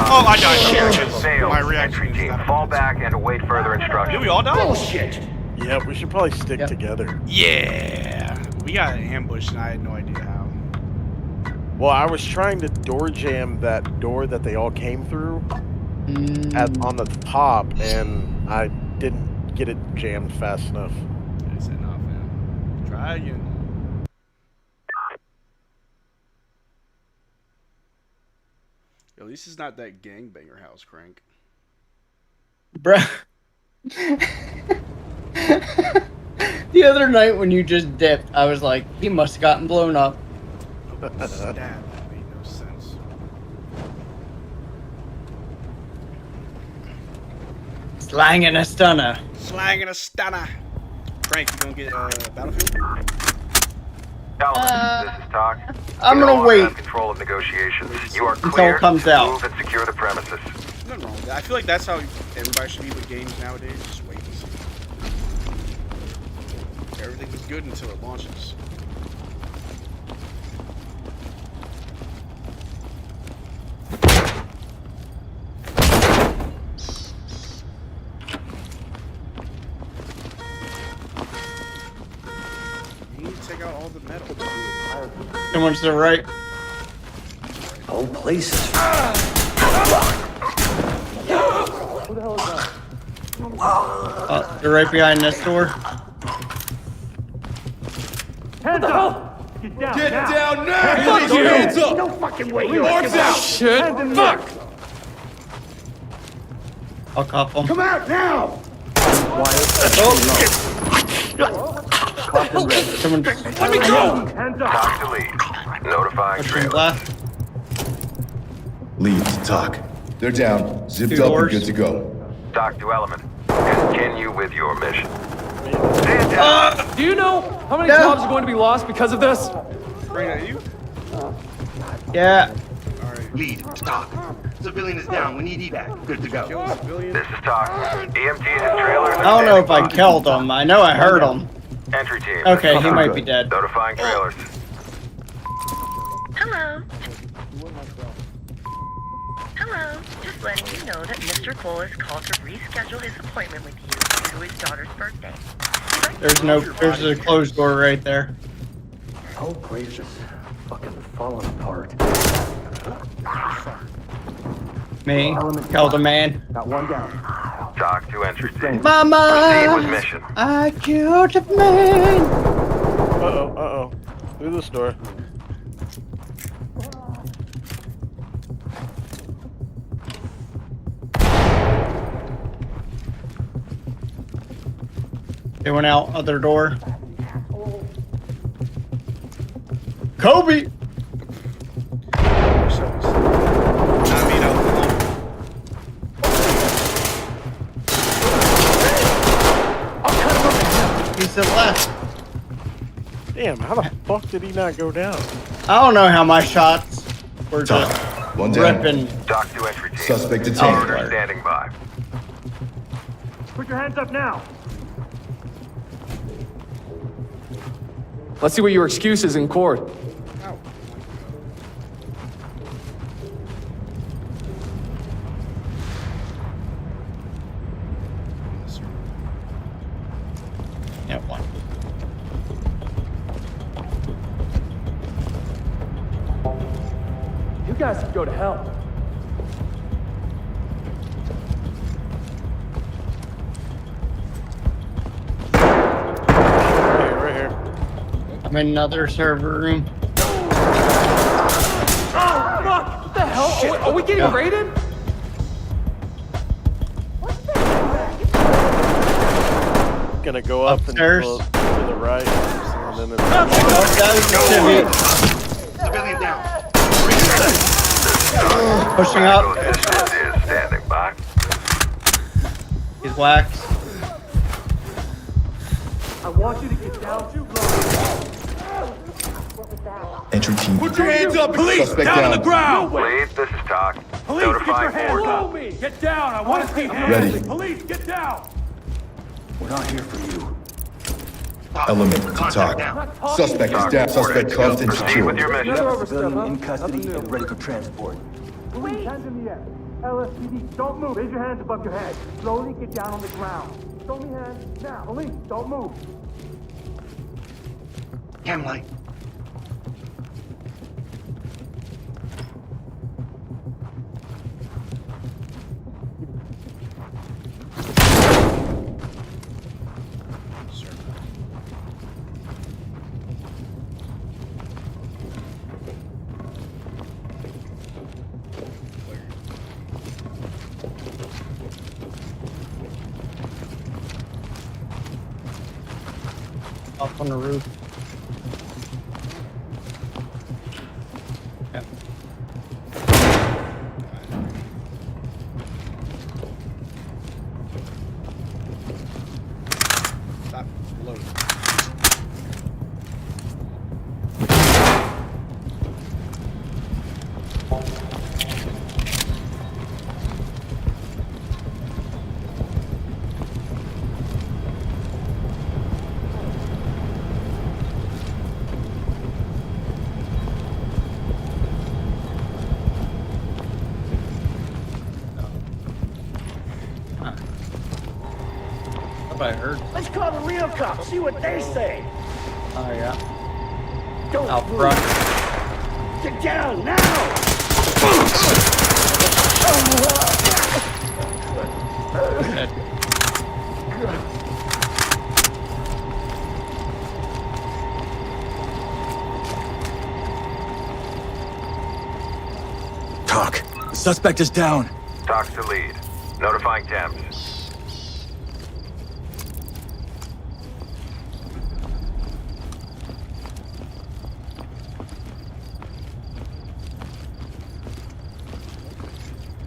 Speaker 1: Oh, I died.
Speaker 13: Failed.
Speaker 1: My reaction
Speaker 13: Entry
Speaker 1: is
Speaker 13: team,
Speaker 1: not
Speaker 13: fall back and await further instructions.
Speaker 1: Did we all die?
Speaker 9: Bullshit.
Speaker 12: Yeah, we should probably stick together.
Speaker 1: Yeah. We got ambushed and I had no idea how.
Speaker 12: Well, I was trying to door jam that door that they all came through on the top, and I didn't get it jammed fast enough.
Speaker 1: That's enough, man. Try again. At least it's not that gangbanger house crank.
Speaker 11: Bruh. The other night when you just dipped, I was like, he must have gotten blown up.
Speaker 1: Stab, that made no sense.
Speaker 11: Slanging a stunner.
Speaker 1: Slanging a stunner. Crank, you gonna get Battlefield?
Speaker 13: Element, this is talk.
Speaker 11: I'm
Speaker 13: You no
Speaker 11: gonna
Speaker 13: longer
Speaker 11: wait
Speaker 13: have control of negotiations. You are
Speaker 11: until
Speaker 13: clear
Speaker 11: it comes
Speaker 13: to
Speaker 11: out.
Speaker 13: move and secure the premises.
Speaker 1: Nothing wrong with that. I feel like that's how everybody should be with games nowadays. Just wait and see. Everything is good until it launches. You need to take out all the metal.
Speaker 11: Someone's to the right.
Speaker 9: Whole place is
Speaker 2: Who the hell is that?
Speaker 11: They're right behind this door.
Speaker 9: Hands up! Get down
Speaker 15: Get
Speaker 9: now!
Speaker 15: down now!
Speaker 9: Hands
Speaker 15: Get your
Speaker 9: up!
Speaker 15: hands up!
Speaker 9: No fucking way you're
Speaker 15: Arms
Speaker 9: getting
Speaker 15: out!
Speaker 9: Shit! Hands in the air.
Speaker 15: Fuck!
Speaker 11: I'll cuff them.
Speaker 9: Come out now!
Speaker 11: Someone
Speaker 15: Let me go!
Speaker 9: Hands up!
Speaker 13: Talk to lead. Notifying
Speaker 11: pushing
Speaker 13: trailer.
Speaker 11: left.
Speaker 14: Lead to talk. They're down, zipped
Speaker 11: Two
Speaker 14: up
Speaker 11: doors.
Speaker 14: and good to go.
Speaker 13: Talk to element. Continue with your mission. Stand down.
Speaker 7: Do you know how many
Speaker 11: No.
Speaker 7: jobs are going to be lost because of this?
Speaker 1: Bring at you?
Speaker 11: Yeah.
Speaker 1: Alright.
Speaker 9: Lead, talk. Civilian is down. We need evac. Good to go.
Speaker 1: Kill civilian.
Speaker 13: This is talk. EMTs and trailers.
Speaker 11: I don't know if I killed him. I know I heard him.
Speaker 13: Entry team.
Speaker 11: Okay, he might be dead.
Speaker 13: Notifying trailers.
Speaker 10: Hello. Hello. Just letting you know that Mr. Cole has called to reschedule his appointment with you due to his daughter's birthday.
Speaker 11: There's a closed door right there.
Speaker 9: Oh, gracious. Fucking falling apart.
Speaker 11: Me. Killed a man.
Speaker 9: Got one down.
Speaker 13: Talk to entry team. Proceed with
Speaker 11: Mama!
Speaker 13: mission.
Speaker 11: I killed a man!
Speaker 12: Uh-oh. Through this door.
Speaker 11: They went out other door. Kobe! He's to the left.
Speaker 12: Damn, how the fuck did he not go down?
Speaker 11: I don't know how my shots were just
Speaker 14: One down.
Speaker 11: ripping.
Speaker 13: Talk to entry team.
Speaker 14: Suspect detained.
Speaker 13: Order standing by.
Speaker 9: Put your hands up now.
Speaker 7: Let's see what your excuse is in court.
Speaker 11: Yeah, one.
Speaker 7: You guys can go to hell.
Speaker 12: Right here.
Speaker 11: I'm in another server room.
Speaker 7: Oh, fuck! What the hell? Are we getting raided?
Speaker 12: Gonna go up
Speaker 11: Upstairs.
Speaker 12: and to the right, and then it's
Speaker 9: Civilian down.
Speaker 11: Pushing up.
Speaker 13: Distance is
Speaker 11: He's wax.
Speaker 7: I want you to get down too low.
Speaker 14: Entry team.
Speaker 7: Put your hands up, police!
Speaker 14: Suspect
Speaker 7: Down on the
Speaker 14: down.
Speaker 7: ground!
Speaker 13: Lead, this is Talk.
Speaker 7: Police, get your
Speaker 13: Notifying
Speaker 7: hands
Speaker 13: Ford.
Speaker 7: up! Me. Get down! I want to see hands!
Speaker 14: Ready.
Speaker 7: Police, get down! We're not here for you.
Speaker 14: Element to
Speaker 9: Contact
Speaker 14: talk.
Speaker 9: down.
Speaker 14: Suspect is down. Suspect cuffed and
Speaker 13: Proceed with
Speaker 14: secured.
Speaker 13: your mission.
Speaker 7: Civilian in custody and ready for transport. Police, hands in the air. LSPD, don't move. Raise your hands above your head. Slowly get down on the ground. Show me hands now. Police, don't move.
Speaker 9: Cam light.
Speaker 11: Up on the roof. Yeah.
Speaker 1: Stop. Load.
Speaker 11: What I heard.
Speaker 7: Let's call the real cops. See what they say.
Speaker 11: Oh yeah.
Speaker 7: Don't
Speaker 11: Out
Speaker 7: move.
Speaker 11: front.
Speaker 7: Get down now!
Speaker 14: Talk. The suspect is down.
Speaker 13: Talk to lead. Notifying Thames.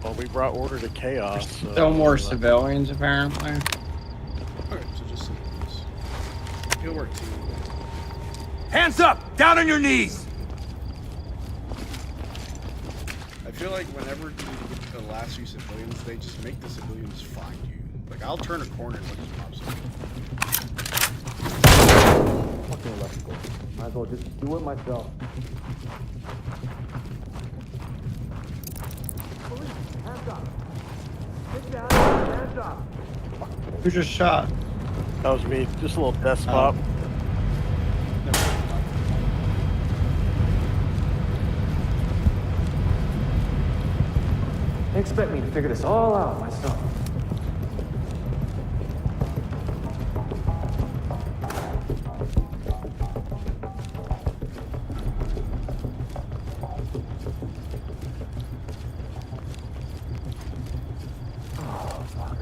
Speaker 12: Well, we brought order to chaos. So,
Speaker 11: Still more civilians apparently.
Speaker 1: Okay, so just civilians. It'll work too.
Speaker 7: Hands up! Down on your knees!
Speaker 1: I feel like whenever you get to the last few civilians, they just make the civilians find you. Like, I'll turn a corner and look at pops up.
Speaker 7: Fucking electrical. Might as well just do it myself. Police, hands up. Get down, hands up.
Speaker 11: Who just shot?
Speaker 12: That was me. Just a little desk pop.
Speaker 7: They expect me to figure this all out myself. Oh, fuck.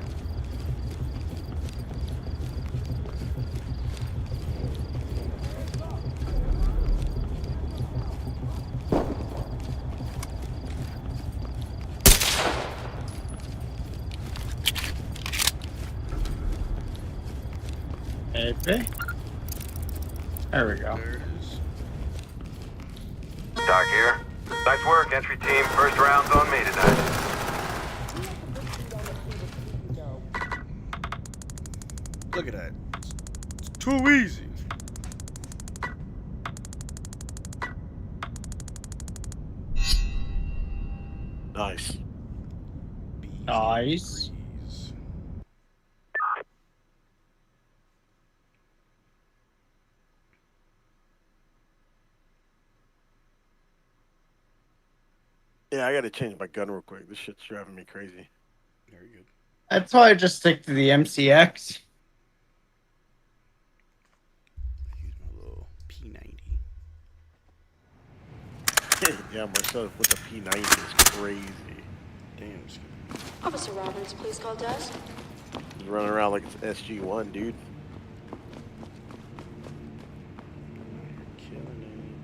Speaker 11: Maybe. There we go.
Speaker 1: There it is.
Speaker 13: Doc here. Nice work, entry team. First round's on me tonight.
Speaker 1: Look at that. It's too easy.
Speaker 12: Nice.
Speaker 11: Nice.
Speaker 1: Breeze.
Speaker 12: Yeah, I gotta change my gun real quick. This shit's driving me crazy.
Speaker 1: Very good.
Speaker 11: That's why I just stick to the MCX.
Speaker 1: Use my little P90.
Speaker 12: Yeah, myself with the P90 is crazy.
Speaker 1: Damn.
Speaker 8: Officer Roberts, please call desk.
Speaker 12: He's running around like it's SG1, dude.
Speaker 1: Killing it.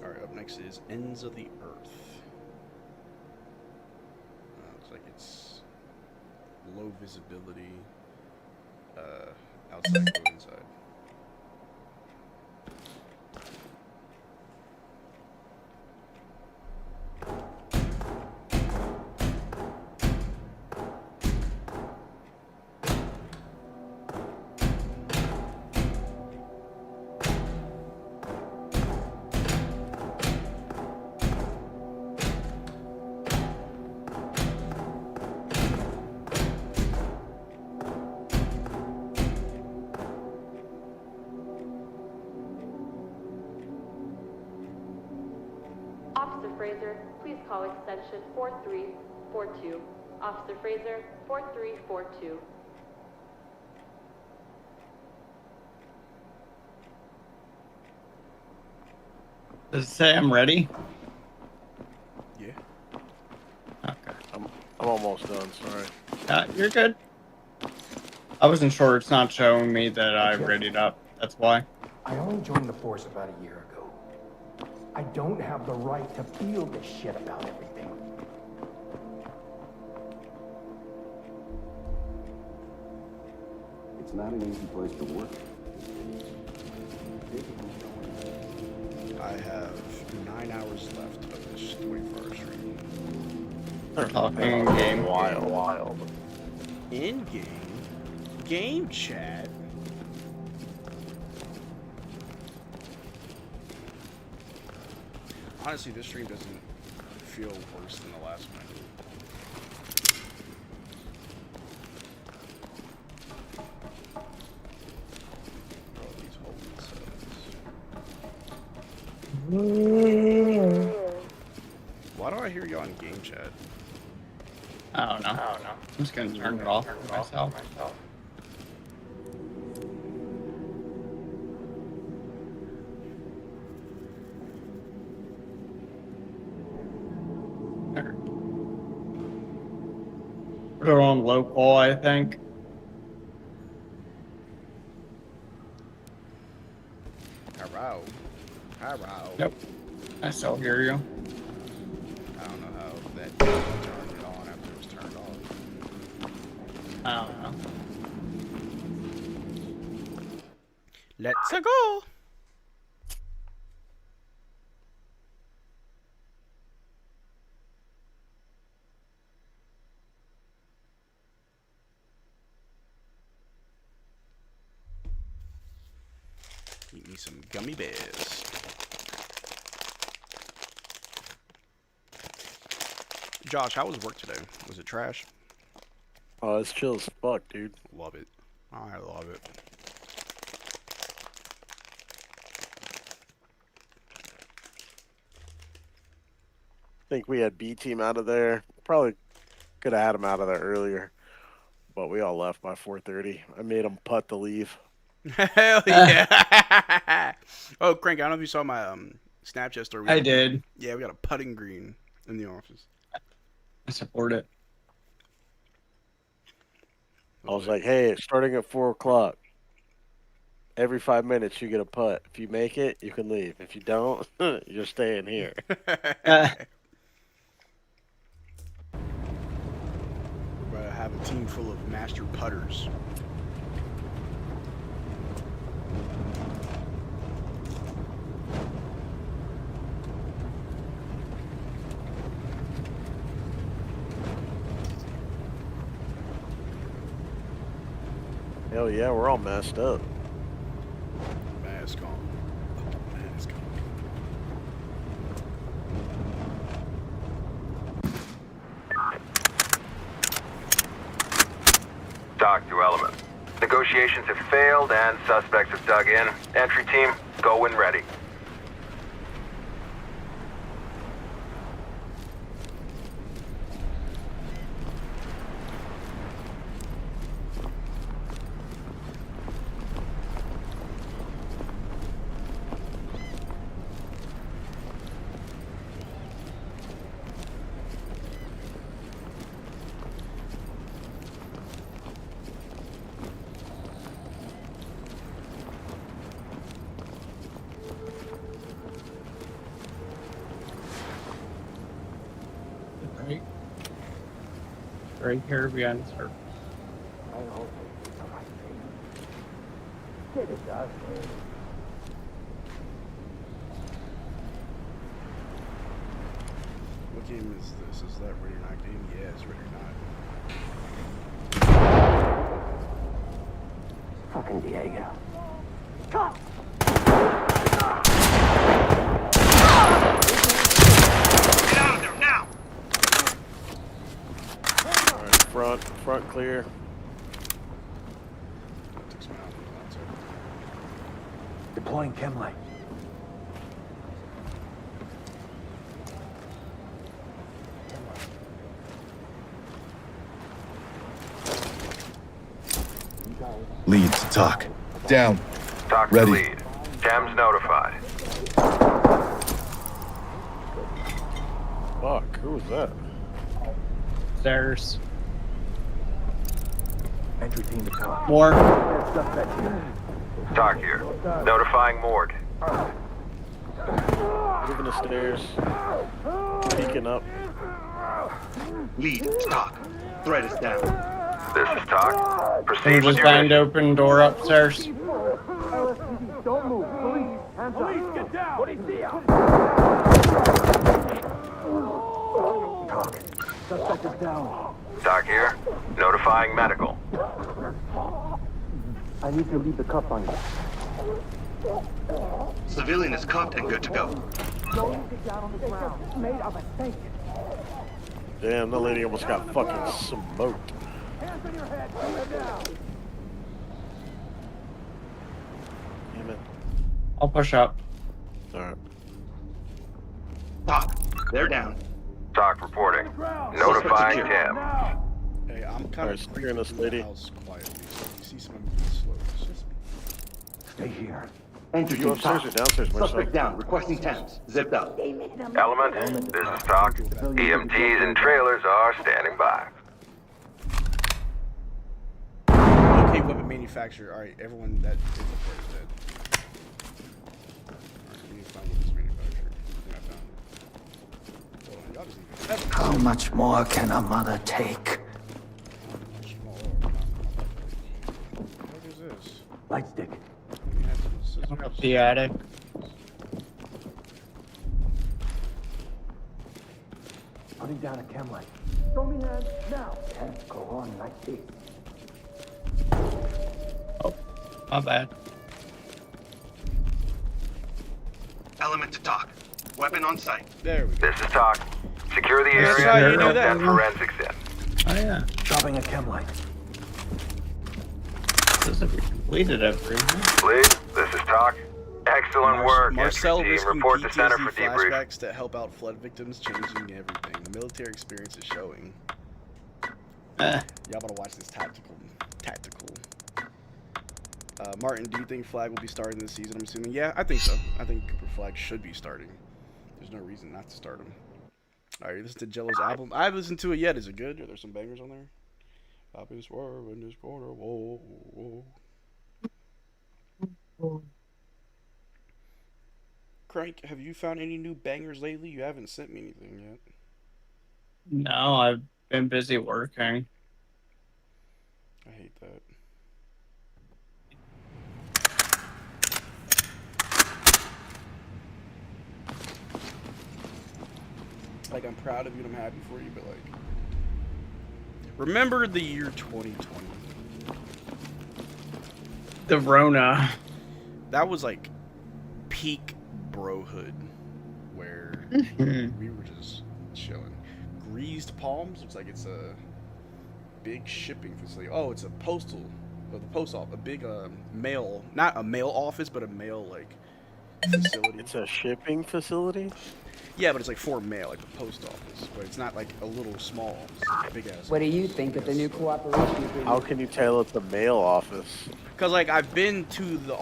Speaker 1: Alright, up next is Ends of the Earth. Looks like it's low visibility, outside, go inside.
Speaker 15: Officer Fraser, please call extension 4342. Officer Fraser, 4342.
Speaker 11: Does it say I'm ready?
Speaker 1: Yeah.
Speaker 11: Okay.
Speaker 12: I'm almost done. Sorry.
Speaker 11: You're good. I wasn't sure. It's not showing me that I readied up. That's why.
Speaker 7: I only joined the force about a year ago. I don't have the right to feel this shit about everything.
Speaker 16: It's not an easy place to work.
Speaker 1: I have 9 hours left of this 24-hour stream.
Speaker 11: We're talking in-game.
Speaker 12: Wild.
Speaker 1: In-game? Game chat? Honestly, this stream doesn't feel worse than the last one. Oh, these holding subs. Why do I hear y'all in game chat?
Speaker 11: I don't know. I'm just gonna turn it off myself. Put it on local, I think.
Speaker 1: Hello. Hello.
Speaker 11: Nope. I still hear you.
Speaker 1: I don't know how that turned it on after it was turned off.
Speaker 11: I don't know.
Speaker 1: Let's go. Eat me some gummy bears. Josh, how was work today? Was it trash?
Speaker 12: Oh, it's chill as fuck, dude.
Speaker 1: Love it. I love it.
Speaker 12: Think we had B team out of there. Probably could have had them out of there earlier, but we all left by 4:30. I made them putt to leave.
Speaker 1: Hell yeah! Oh, Crank, I don't know if you saw my Snapchat story.
Speaker 11: I did.
Speaker 1: Yeah, we got a putting green in the office.
Speaker 11: I support it.
Speaker 12: I was like, hey, starting at 4 o'clock. Every 5 minutes you get a putt. If you make it, you can leave. If you don't, you're staying here.
Speaker 1: We're about to have a team full of master putters.
Speaker 12: Hell yeah, we're all messed up.
Speaker 1: Mask on. Mask on.
Speaker 13: Doc to element. Negotiations have failed and suspects have dug in. Entry team, go when ready.
Speaker 11: Right here behind her.
Speaker 7: Get it, Doug.
Speaker 1: What game is this? Is that Ready or Not game? Yeah, it's Ready or Not.
Speaker 7: Fucking Diego. Cut!
Speaker 9: Get out of there now!
Speaker 12: Alright, front clear.
Speaker 7: Deploying chem light.
Speaker 14: Lead to talk. Down.
Speaker 13: Talk
Speaker 14: Ready.
Speaker 13: to lead. Cam's notified.
Speaker 12: Fuck, who was that?
Speaker 11: There's
Speaker 7: Entry team to talk.
Speaker 11: more.
Speaker 7: Suspect here.
Speaker 13: Talk here. Notifying morgue.
Speaker 12: Moving the stairs. Peeking up.
Speaker 9: Lead, talk. Threat is down.
Speaker 13: This is Talk.
Speaker 11: Someone
Speaker 13: Proceed with
Speaker 11: just
Speaker 13: your
Speaker 11: banged
Speaker 13: mission.
Speaker 11: open door upstairs.
Speaker 7: LSPD, don't move. Police, hands up. Police, get down. Policia. Talk. Suspect is down.
Speaker 13: Talk here. Notifying medical.
Speaker 7: I need to leave the cuff on you.
Speaker 9: Civilian is cuffed and good to go.
Speaker 7: Slowly get down on the ground. It's made of a tank.
Speaker 12: Damn, that lady almost got fucking smoked.
Speaker 7: Hands on your head. Put her down.
Speaker 12: Damn it.
Speaker 11: I'll push up.
Speaker 12: Alright.
Speaker 9: Talk. They're down.
Speaker 13: Talk reporting. Notifying Cam.
Speaker 1: Hey, I'm kind
Speaker 12: Alright,
Speaker 1: of
Speaker 12: securing this lady.
Speaker 1: house quietly, so if you see someone moving slow, it's just me.
Speaker 7: Stay here.
Speaker 9: Entry
Speaker 12: You
Speaker 9: team
Speaker 12: upstairs
Speaker 9: talk.
Speaker 12: or downstairs, Marcel?
Speaker 9: Suspect down. Requesting temps. Zipped up.
Speaker 13: Element, this is Talk. EMTs and trailers are standing by.
Speaker 1: Okay, weapon manufacturer. Alright, everyone that is up there is dead. Alright, we need to find weapons manufacturer. I think I found it. Hold on, y'all just need to
Speaker 14: How much more can a mother take?
Speaker 1: What is this?
Speaker 7: Light stick.
Speaker 1: We have some
Speaker 11: Up
Speaker 1: scissors.
Speaker 11: the attic.
Speaker 7: Putting down a chem light. Show me hands now. Can't go on like this.
Speaker 11: My bad.
Speaker 9: Element to talk. Weapon on site.
Speaker 1: There we go.
Speaker 13: This is Talk. Secure the
Speaker 1: That's
Speaker 13: area
Speaker 1: how you
Speaker 13: and
Speaker 1: do that,
Speaker 13: send
Speaker 1: man.
Speaker 13: forensics in.
Speaker 11: Oh yeah.
Speaker 7: Dropping a chem light.
Speaker 11: This is completed everything.
Speaker 13: Lead, this is Talk. Excellent work,
Speaker 1: Marcel
Speaker 13: entry team.
Speaker 1: risking
Speaker 13: Report to center for
Speaker 1: PTSD
Speaker 13: debrief.
Speaker 1: flashbacks to help out flood victims, changing everything. The military experience is showing. Y'all better watch this tactical. Martin, do you think Flag will be starting this season? I'm assuming. Yeah, I think so. I think Cooper Flag should be starting. There's no reason not to start him. Alright, listen to Jello's album. I haven't listened to it yet. Is it good? Are there some bangers on there? I've been swerving this corner. Whoa, whoa. Crank, have you found any new bangers lately? You haven't sent me anything yet.
Speaker 11: No, I've been busy working.
Speaker 1: I hate that. Like, I'm proud of you and I'm happy for you, but like, remember the year 2020.
Speaker 11: The Rona.
Speaker 1: That was like peak brohood, where we were just chilling. Greased Palms looks like it's a big shipping facility. Oh, it's a postal, the post office, a big mail, not a mail office, but a mail like facility.
Speaker 12: It's a shipping facility?
Speaker 1: Yeah, but it's like for mail, like the post office, but it's not like a little small office, it's a big ass.
Speaker 16: What do you think of the new cooperation agreement?
Speaker 12: How can you tell it's a mail office?
Speaker 1: Cause like I've been to the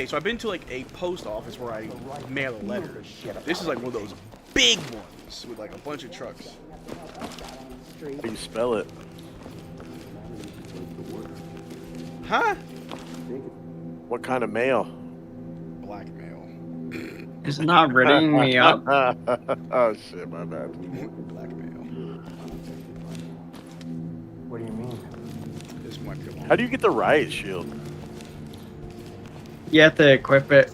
Speaker 1: so I've been to like a post office where I mail a letter. This is like one of those big ones with like a bunch of trucks.
Speaker 12: How do you spell it?
Speaker 1: Huh?
Speaker 12: What kind of mail?
Speaker 1: Black mail.
Speaker 11: It's not ridding me up.
Speaker 12: Oh shit, my bad.
Speaker 1: Black mail.
Speaker 7: What do you mean?
Speaker 1: This might be long.
Speaker 12: How do you get the riot shield?
Speaker 11: You have to equip it.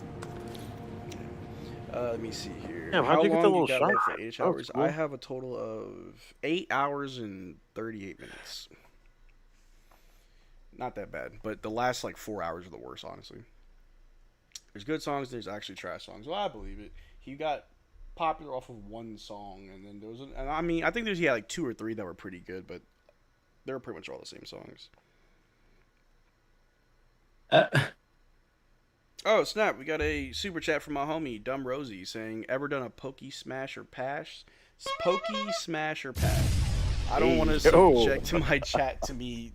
Speaker 1: Let me see here.
Speaker 12: Damn,
Speaker 1: How
Speaker 12: how'd you get the
Speaker 1: long
Speaker 12: little
Speaker 1: got
Speaker 12: shot?
Speaker 1: left for 8
Speaker 12: That was
Speaker 1: hours?
Speaker 12: cool.
Speaker 1: I have a total of 8 hours and 38 minutes. Not that bad, but the last like 4 hours are the worst, honestly. There's good songs, there's actually trash songs. Well, I believe it. He got popular off of one song, and then there was, and I mean, I think he had like 2 or 3 that were pretty good, but they were pretty much all the same songs. Oh, snap. We got a super chat from my homie, Dumb Rosie, saying, ever done a pokey smash or pass? Pokey smash or pass. I don't want to subject to my chat to me,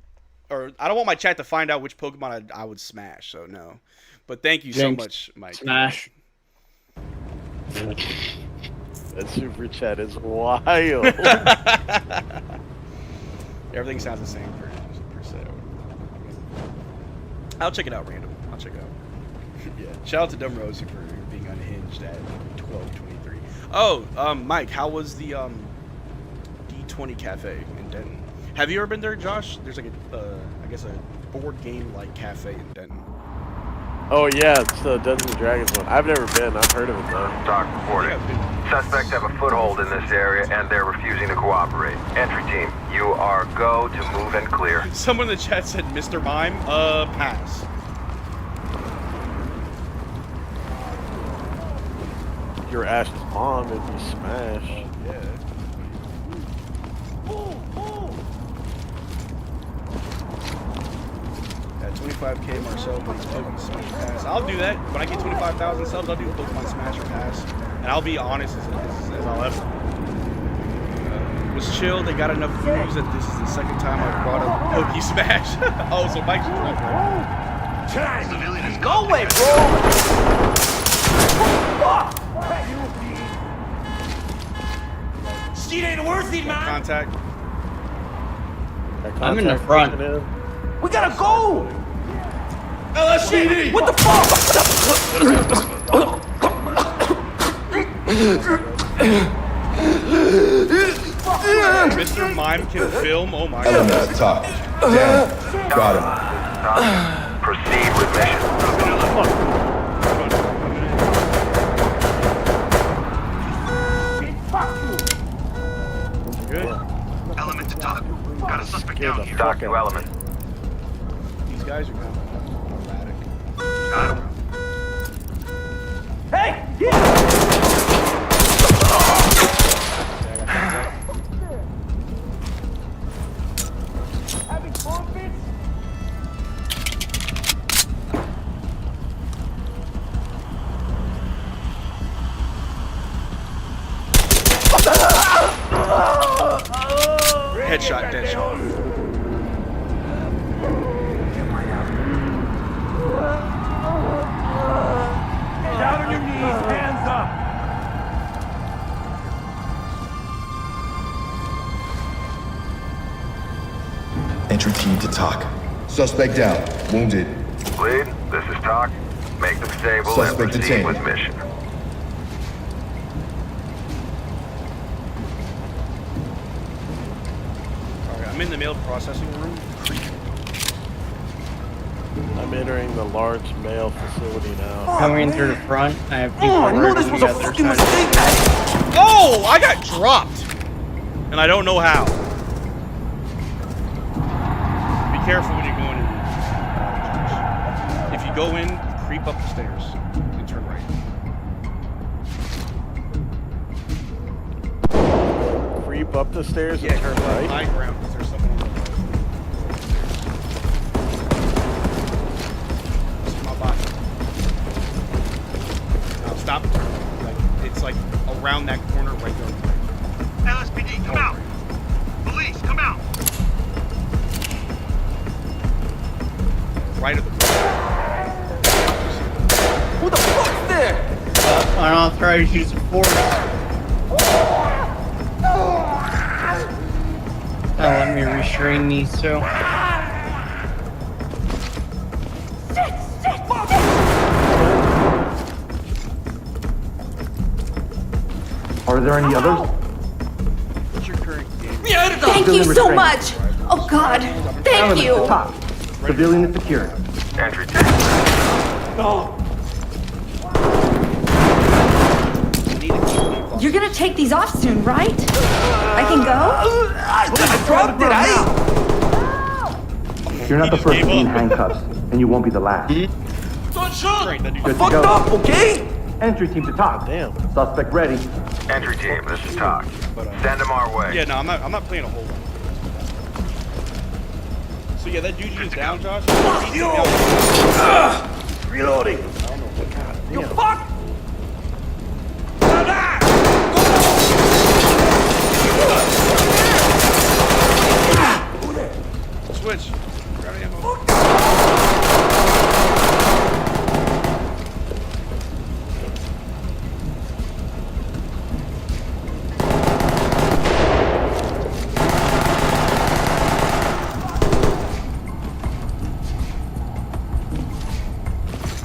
Speaker 1: or I don't want my chat to find out which Pokemon I would smash, so no. But thank you so much, Mike.
Speaker 11: Smash.
Speaker 12: That super chat is wild.
Speaker 1: Everything sounds the same per se. I'll check it out random. I'll check it out. Yeah. Shout out to Dumb Rosie for being unhinged at 12:23. Oh, Mike, how was the D20 Cafe in Denton? Have you ever been there, Josh? There's like a, I guess a board game like cafe in Denton.
Speaker 12: Oh yeah, it's the Dungeons and Dragons one. I've never been. I've heard of it though.
Speaker 13: Doc reporting. Suspects have a foothold in this area and they're refusing to cooperate. Entry team, you are go to move and clear.
Speaker 1: Someone in the chat said Mr. Mime, pass.
Speaker 12: Your Ash's mom would be smashed.
Speaker 1: Yeah. At 25k Marcel plays Pokemon Smash or Pass. I'll do that. When I get 25,000 subs, I'll do Pokemon Smash or Pass. And I'll be honest as I'll ever. Was chill. They got enough views that this is the second time I've brought up Poke Smash. Oh, so Mike's drunk, right?
Speaker 9: Civilian is
Speaker 7: Go away, bro! Fuck! Shit ain't worthy, man!
Speaker 1: Contact.
Speaker 11: I'm in the front.
Speaker 7: We gotta go! LSPD! What the fuck?
Speaker 1: Mr. Mime can film. Oh my
Speaker 14: Element,
Speaker 1: god.
Speaker 14: top. Down. Got him.
Speaker 13: Proceed with mission.
Speaker 1: Good.
Speaker 9: Element to talk. Got a suspect down here.
Speaker 13: Doc to element.
Speaker 1: These guys are kind of erratic.
Speaker 9: Got him.
Speaker 7: Hey! Yeah! Having fun, bitch?
Speaker 1: Headshot, dead shot.
Speaker 7: Down on your knees, hands up!
Speaker 14: Entry team to talk. Suspect down. Wounded.
Speaker 13: Lead, this is Doc. Make them stable
Speaker 14: Suspect
Speaker 13: and proceed
Speaker 14: detained.
Speaker 13: with mission.
Speaker 1: Alright, I'm in the mail processing room.
Speaker 12: I'm entering the large mail facility now.
Speaker 11: Coming through the front. I have people
Speaker 7: I know this
Speaker 11: working
Speaker 7: was
Speaker 11: the
Speaker 7: a
Speaker 11: other
Speaker 7: fucking
Speaker 11: side.
Speaker 7: mistake, man!
Speaker 1: Oh, I got dropped. And I don't know how. Be careful when you're going in. If you go in, creep up the stairs and turn right.
Speaker 12: Creep up the stairs and turn right.
Speaker 1: High ground, because there's someone on the left. This is my body. Now stop. Like, it's like around that corner right there.
Speaker 9: LSPD, come out! Police, come out!
Speaker 1: Right of the
Speaker 7: Who the fuck's there?
Speaker 11: Unauthorized use of force. Let me restrain these two.
Speaker 14: Are there any others?
Speaker 1: What's your current game?
Speaker 17: Thank you so much. Oh
Speaker 8: God. Thank
Speaker 7: Element
Speaker 8: you.
Speaker 7: to top. Civilian is secured.
Speaker 13: Entry team.
Speaker 8: You're gonna take these off soon, right? I can go?
Speaker 7: I dropped it. You're not the first to be in handcuffs, and you won't be the last.
Speaker 1: Don't shoot!
Speaker 7: Good to go. Up, okay? Entry team to top.
Speaker 12: Damn.
Speaker 7: Suspect ready.
Speaker 13: Entry team, this is Talk. Send them our way.
Speaker 1: Yeah, no, I'm not playing a whole lot. So yeah, that dude you just down, Josh.
Speaker 7: Fuck you! Reloading. You fuck!
Speaker 1: Switch. Grab ammo.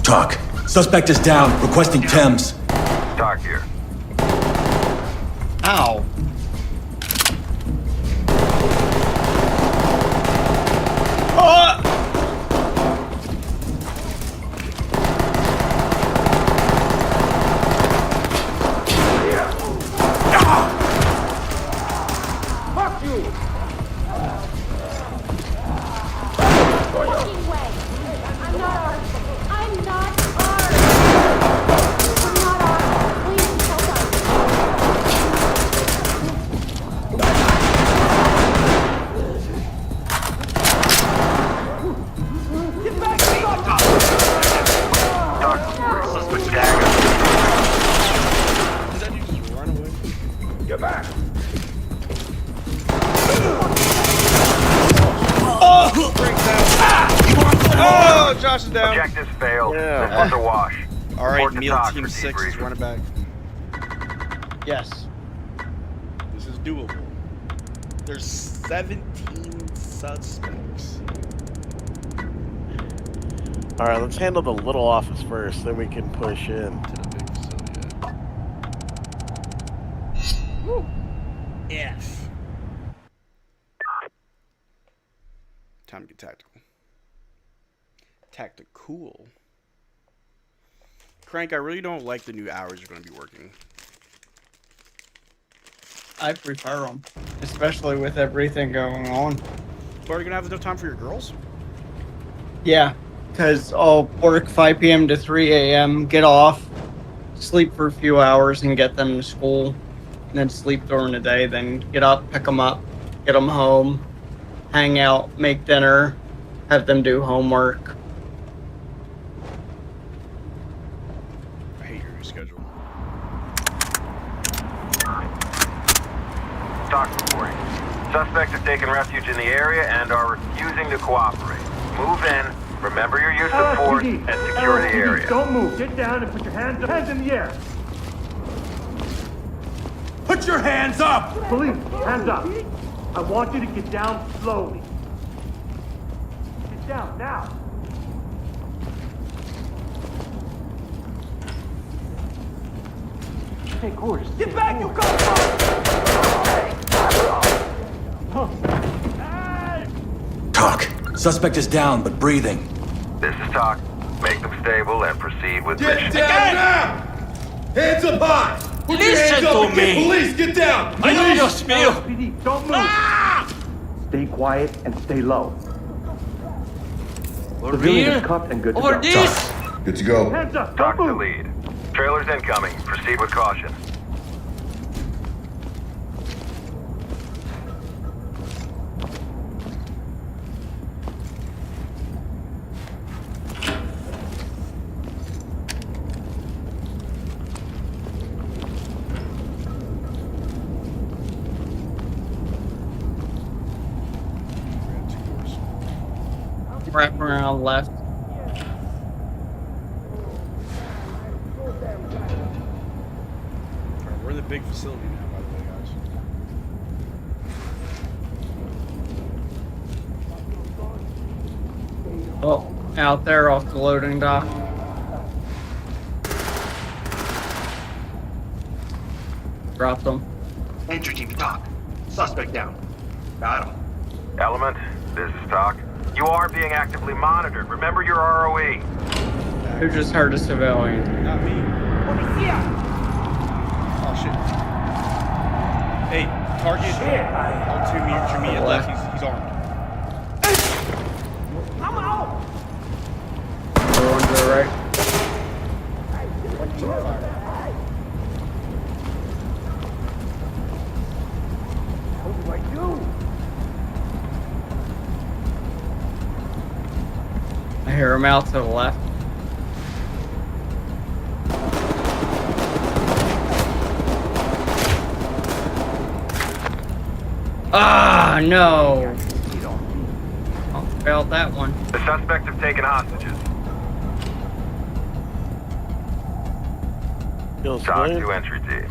Speaker 17: Talk. Suspect is down. Requesting Thames.
Speaker 13: Talk here.
Speaker 11: Ow.
Speaker 7: Fuck you!
Speaker 15: Fucking way. I'm not armed. I'm not armed. We're not armed. Please help us.
Speaker 7: Get back!
Speaker 13: Talk. Suspect dagger.
Speaker 1: Did that dude just run away?
Speaker 7: Get back!
Speaker 1: Oh, Josh is down.
Speaker 13: Objectives failed.
Speaker 12: Yeah.
Speaker 13: This one's a wash.
Speaker 1: All right,
Speaker 13: Report to
Speaker 1: Meal
Speaker 13: Talk
Speaker 1: Team
Speaker 13: for
Speaker 1: 6 is
Speaker 13: debriefing.
Speaker 1: running back.
Speaker 11: Yes.
Speaker 1: This is doable. There's 17 suspects.
Speaker 12: All right, let's handle the little office first, then we can push in.
Speaker 1: To the big facility. F. Time to get tactical. Tactical. Crank, I really don't like the new hours you're going to be working.
Speaker 11: I prefer them, especially with everything going on.
Speaker 1: But are you going to have enough time for your girls?
Speaker 11: Yeah, because I'll work 5 p.m. to 3 a.m., get off, sleep for a few hours, and get them to school, and then sleep during the day, then get up, pick them up, get them home, hang out, make dinner, have them do homework.
Speaker 1: I hate your new schedule.
Speaker 13: Talk reporting. Suspects have taken refuge in the area and are refusing to cooperate. Move in, remember your use of force, and secure the area.
Speaker 7: Don't move. Get down and put your hands in the air.
Speaker 17: Put your hands up!
Speaker 7: Police, hands up. I want you to get down slowly. Get down now. Take orders. Get back, you go!
Speaker 17: Talk. Suspect is down, but breathing.
Speaker 13: This is Talk. Make them stable and proceed with mission.
Speaker 14: Down now! Hands up high! Put your hands up and get police! Get down! Police!
Speaker 7: PD, don't move. Stay quiet and stay low. Civilian is cuffed and good to go.
Speaker 14: Good to go.
Speaker 7: Hands up,
Speaker 13: Talk
Speaker 7: don't
Speaker 13: to
Speaker 7: move.
Speaker 13: lead. Trailers incoming. Proceed with caution.
Speaker 11: Wrap around left.
Speaker 1: Alright, we're in the big facility now, by the way, guys.
Speaker 11: Oh, out there off the loading dock. Dropped them.
Speaker 9: Entry team to Talk. Suspect down. Got him.
Speaker 13: Element, This is Talk. You are being actively monitored. Remember your ROE.
Speaker 11: Who just hurt a civilian?
Speaker 1: Not me. Oh shit. Hey, target. To me, at left. He's armed.
Speaker 7: I'm out.
Speaker 11: Going to the right.
Speaker 7: What do I do?
Speaker 11: I hear him out to the left. Ah, no. Oh, failed that one.
Speaker 13: The suspects have taken hostages. Talk to entry team.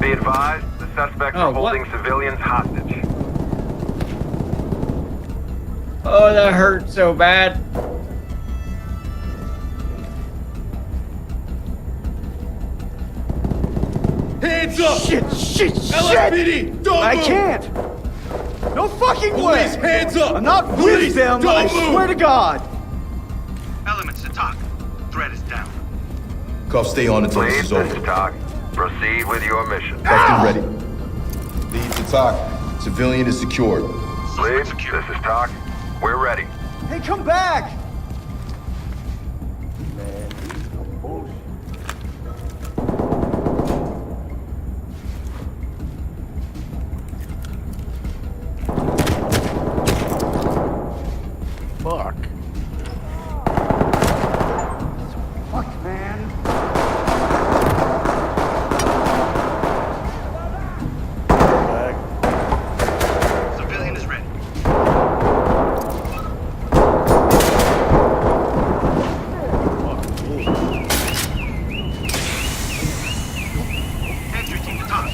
Speaker 13: Be advised, the suspects are holding civilians hostage.
Speaker 11: Oh, that hurt so bad.
Speaker 14: Hands up!
Speaker 7: Shit!
Speaker 14: LSPD, don't
Speaker 7: I
Speaker 14: move!
Speaker 7: can't! No fucking
Speaker 14: Police,
Speaker 7: way!
Speaker 14: hands up!
Speaker 7: I'm not
Speaker 14: Police,
Speaker 7: with them,
Speaker 14: don't
Speaker 7: I
Speaker 14: move!
Speaker 7: swear to God!
Speaker 9: Elements to Talk. Threat is down.
Speaker 14: Cuffs stay on until this
Speaker 13: Please,
Speaker 14: is
Speaker 13: this
Speaker 14: over.
Speaker 13: is Talk. Proceed with your mission.
Speaker 14: Cuffed and ready. Lead to Talk. Civilian is secured.
Speaker 13: Please, this is Talk. We're ready.
Speaker 7: Hey, come back!
Speaker 12: Fuck.
Speaker 7: Fuck, man.
Speaker 9: Civilian is ready. Entry team to Talk.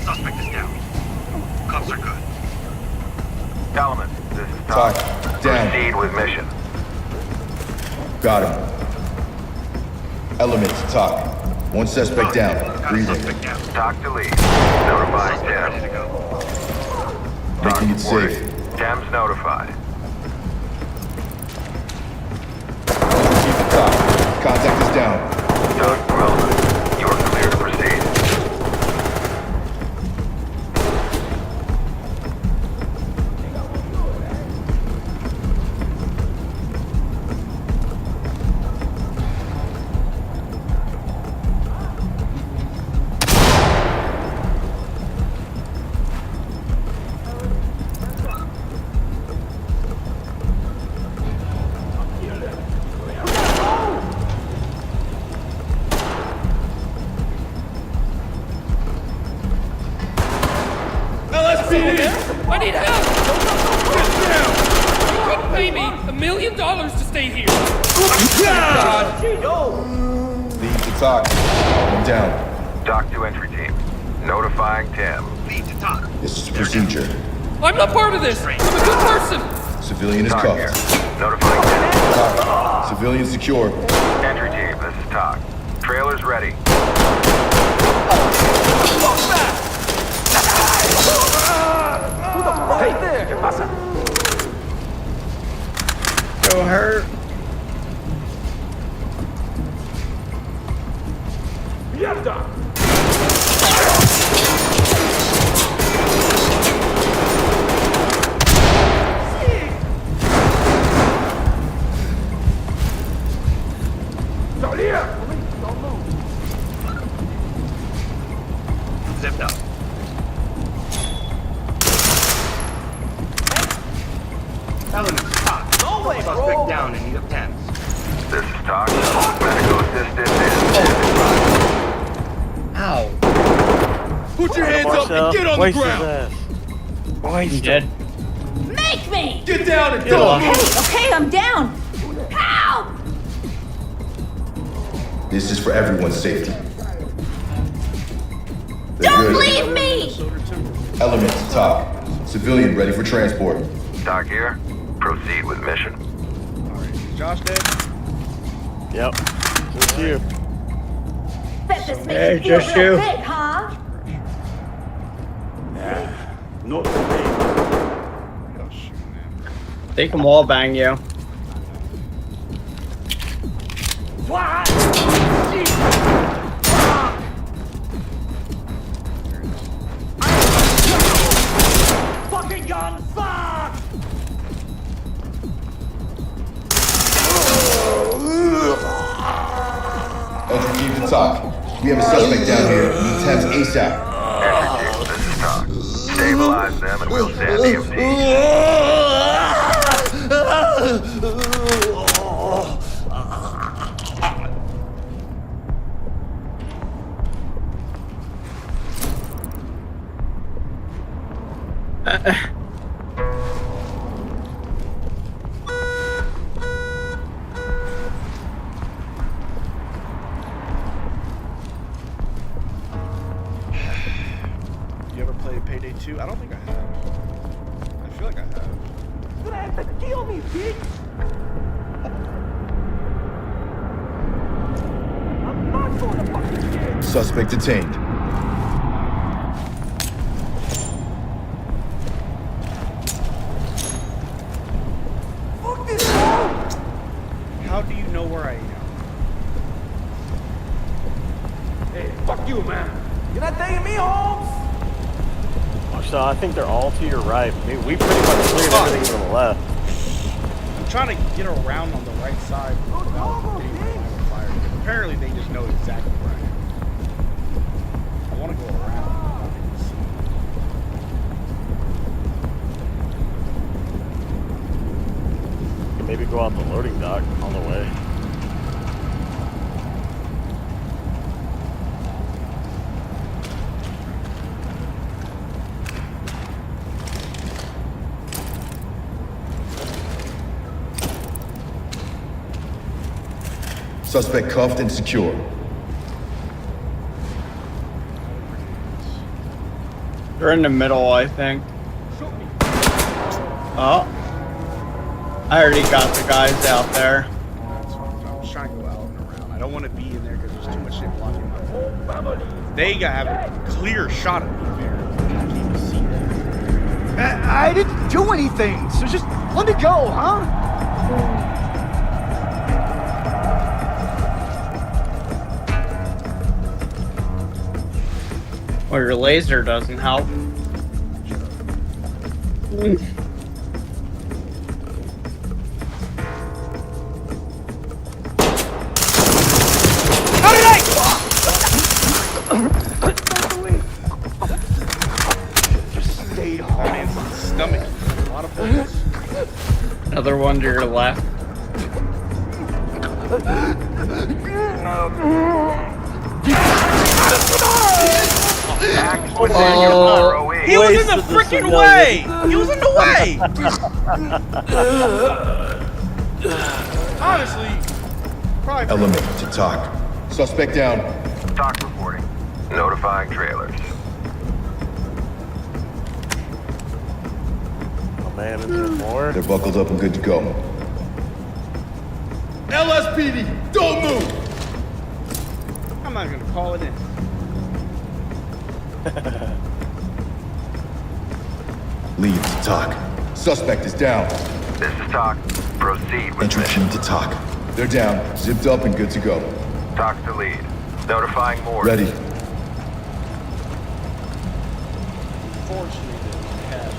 Speaker 9: Suspect is down. Cuffs are good.
Speaker 13: Element, this is Talk.
Speaker 14: Down.
Speaker 13: Proceed with mission.
Speaker 14: Got him. Element to Talk. One suspect down. Breathing.
Speaker 13: Talk to lead. Notifying Tim.
Speaker 14: Making it safe.
Speaker 13: Tim's notified.
Speaker 14: Keep the Talk. Contact is down.
Speaker 13: Talk to Element. You are clear to proceed.
Speaker 18: I need help! You couldn't pay me $1 million to stay here. God!
Speaker 14: Lead to Talk. One down.
Speaker 13: Talk to entry team. Notifying Tim.
Speaker 9: Lead to Talk.
Speaker 14: This is procedure.
Speaker 18: I'm not part of this! I'm a good person!
Speaker 14: Civilian is
Speaker 13: Talk
Speaker 14: cuffed.
Speaker 13: here. Notifying Tim.
Speaker 14: Talk. Civilian secure.
Speaker 13: Entry team, this is Talk. Trailer's ready.
Speaker 7: Hey there! ¿Qué pasa?
Speaker 11: Go hurt.
Speaker 7: Mierda! Talia! Don't move.
Speaker 9: Zipped up. Elements to Talk.
Speaker 7: No way,
Speaker 9: Suspect
Speaker 7: bro!
Speaker 9: down in need of tents.
Speaker 13: This is Talk. Medical assistance is
Speaker 11: Ow.
Speaker 14: Put your hands up and get on the ground.
Speaker 11: He's dead.
Speaker 8: Make me!
Speaker 14: Get down and
Speaker 11: Get
Speaker 14: don't
Speaker 11: off.
Speaker 14: move.
Speaker 8: Okay, I'm down. Help!
Speaker 14: This is for everyone's safety. They're
Speaker 8: Don't
Speaker 14: good.
Speaker 8: leave me!
Speaker 14: Element to Talk. Civilian ready for transport.
Speaker 13: Talk here. Proceed with mission.
Speaker 1: Josh dead?
Speaker 12: Yep. Just you.
Speaker 8: Bet this makes
Speaker 11: Hey,
Speaker 8: you feel
Speaker 11: just
Speaker 8: real
Speaker 11: you.
Speaker 8: big, huh?
Speaker 9: Not for me.
Speaker 11: They can wall bang you.
Speaker 7: Fucking gun, fuck!
Speaker 14: Entry team to talk. We have a suspect down here. Need temps ASAP.
Speaker 13: Entry team, this is talk. Stabilize them and we'll send EMT.
Speaker 1: You ever played Payday 2? I don't think I have. I feel like I have.
Speaker 7: You're gonna have to kill me, bitch! I'm not going to fucking jail!
Speaker 14: Suspect detained.
Speaker 7: Fuck this hole!
Speaker 1: How do you know where I am?
Speaker 7: Hey, fuck you, man. You're not taking me home!
Speaker 12: So I think they're all to your right. We pretty much cleared everything to the left.
Speaker 1: I'm trying to get around on the right side without getting my line of fire. Apparently they just know exactly where I am. I want to go around without getting seen.
Speaker 12: Maybe go out the loading dock on the way.
Speaker 14: Suspect cuffed and secure.
Speaker 11: They're in the middle, I think. Oh. I already got the guys out there.
Speaker 1: That's what I'm just trying to go out and around. I don't want to be in there because there's too much shit blocking my phone. They have a clear shot at me there. I can't even see that.
Speaker 7: I didn't do anything, so just let it go, huh?
Speaker 11: Well, your laser doesn't help.
Speaker 1: How did I?
Speaker 7: Just stay home.
Speaker 1: That man's stomach. A lot of bullets.
Speaker 11: Another one to your left.
Speaker 1: Oh, he was in the freaking way! He was in the way! Honestly, probably.
Speaker 14: Element to talk. Suspect down.
Speaker 13: Talk reporting. Notifying trailers.
Speaker 12: Oh man, is there more?
Speaker 14: They're buckled up and good to go. LSPD, don't move!
Speaker 1: I'm not gonna call it in.
Speaker 14: Lead to talk. Suspect is down.
Speaker 13: This is talk. Proceed with
Speaker 14: Entry
Speaker 13: mission.
Speaker 14: team to talk. They're down, zipped up and good to go.
Speaker 13: Talk to lead. Notifying more.
Speaker 14: Ready.
Speaker 1: Fortunately, they have.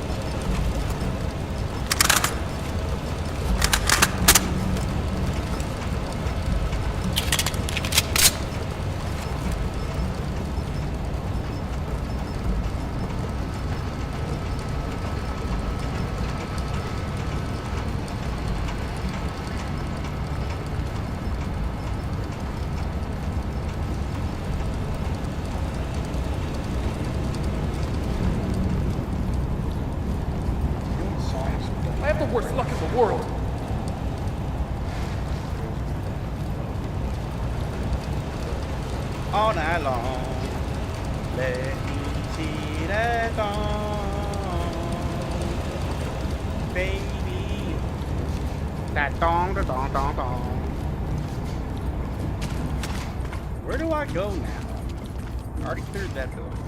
Speaker 18: I have the worst luck in the world.
Speaker 1: All night long, let me see that thong, baby. That thong, da thong, thong, thong. Where do I go now? I already cleared that building.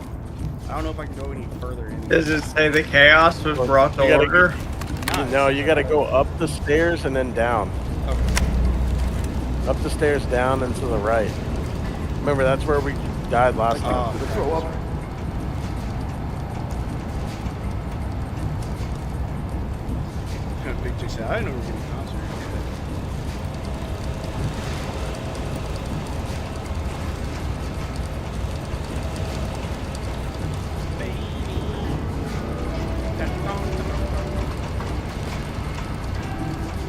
Speaker 1: I don't know if I can go any further in.
Speaker 11: Does it say the chaos was brought to
Speaker 12: You gotta
Speaker 11: order?
Speaker 12: No, you got to go up the stairs and then down.
Speaker 1: Okay.
Speaker 12: Up the stairs, down, and to the right. Remember, that's where we died last time.
Speaker 14: Throw up.
Speaker 1: Big J said, I didn't know we were getting a concert.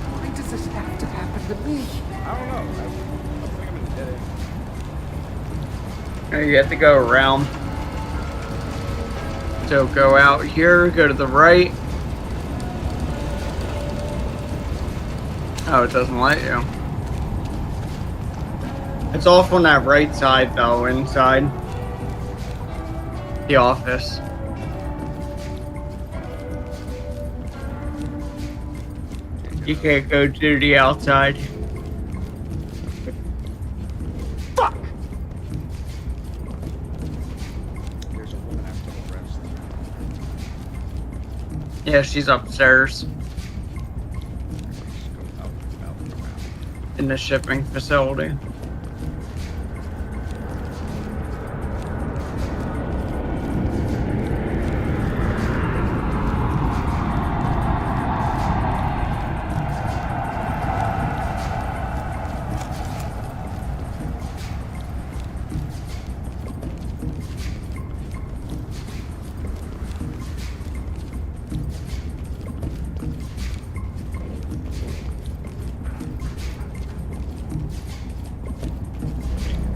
Speaker 7: Why does this have to happen to me?
Speaker 1: I don't know. I think I'm in a dead end.
Speaker 11: You have to go around. So go out here, go to the right. Oh, it doesn't let you. It's off on that right side, though, inside the office. You can't go to the outside.
Speaker 7: Fuck!
Speaker 1: There's a woman after the rest.
Speaker 11: Yeah, she's upstairs in the shipping facility.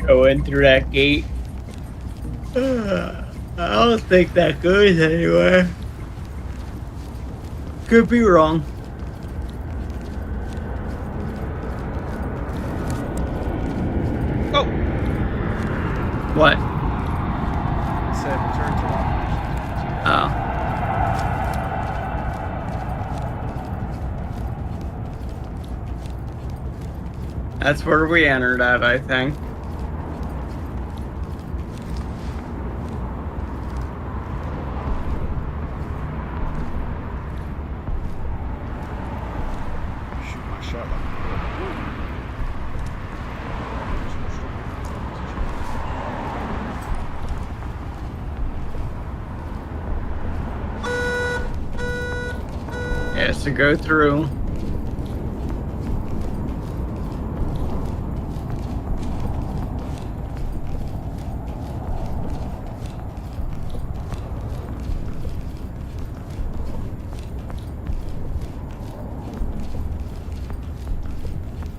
Speaker 11: Go in through that gate. I don't think that goes anywhere. Could be wrong.
Speaker 1: Oh!
Speaker 11: What?
Speaker 1: It said return to operations.
Speaker 11: Oh. That's where we entered at, I think.
Speaker 1: Shoot my shot.
Speaker 11: Yeah, so go through.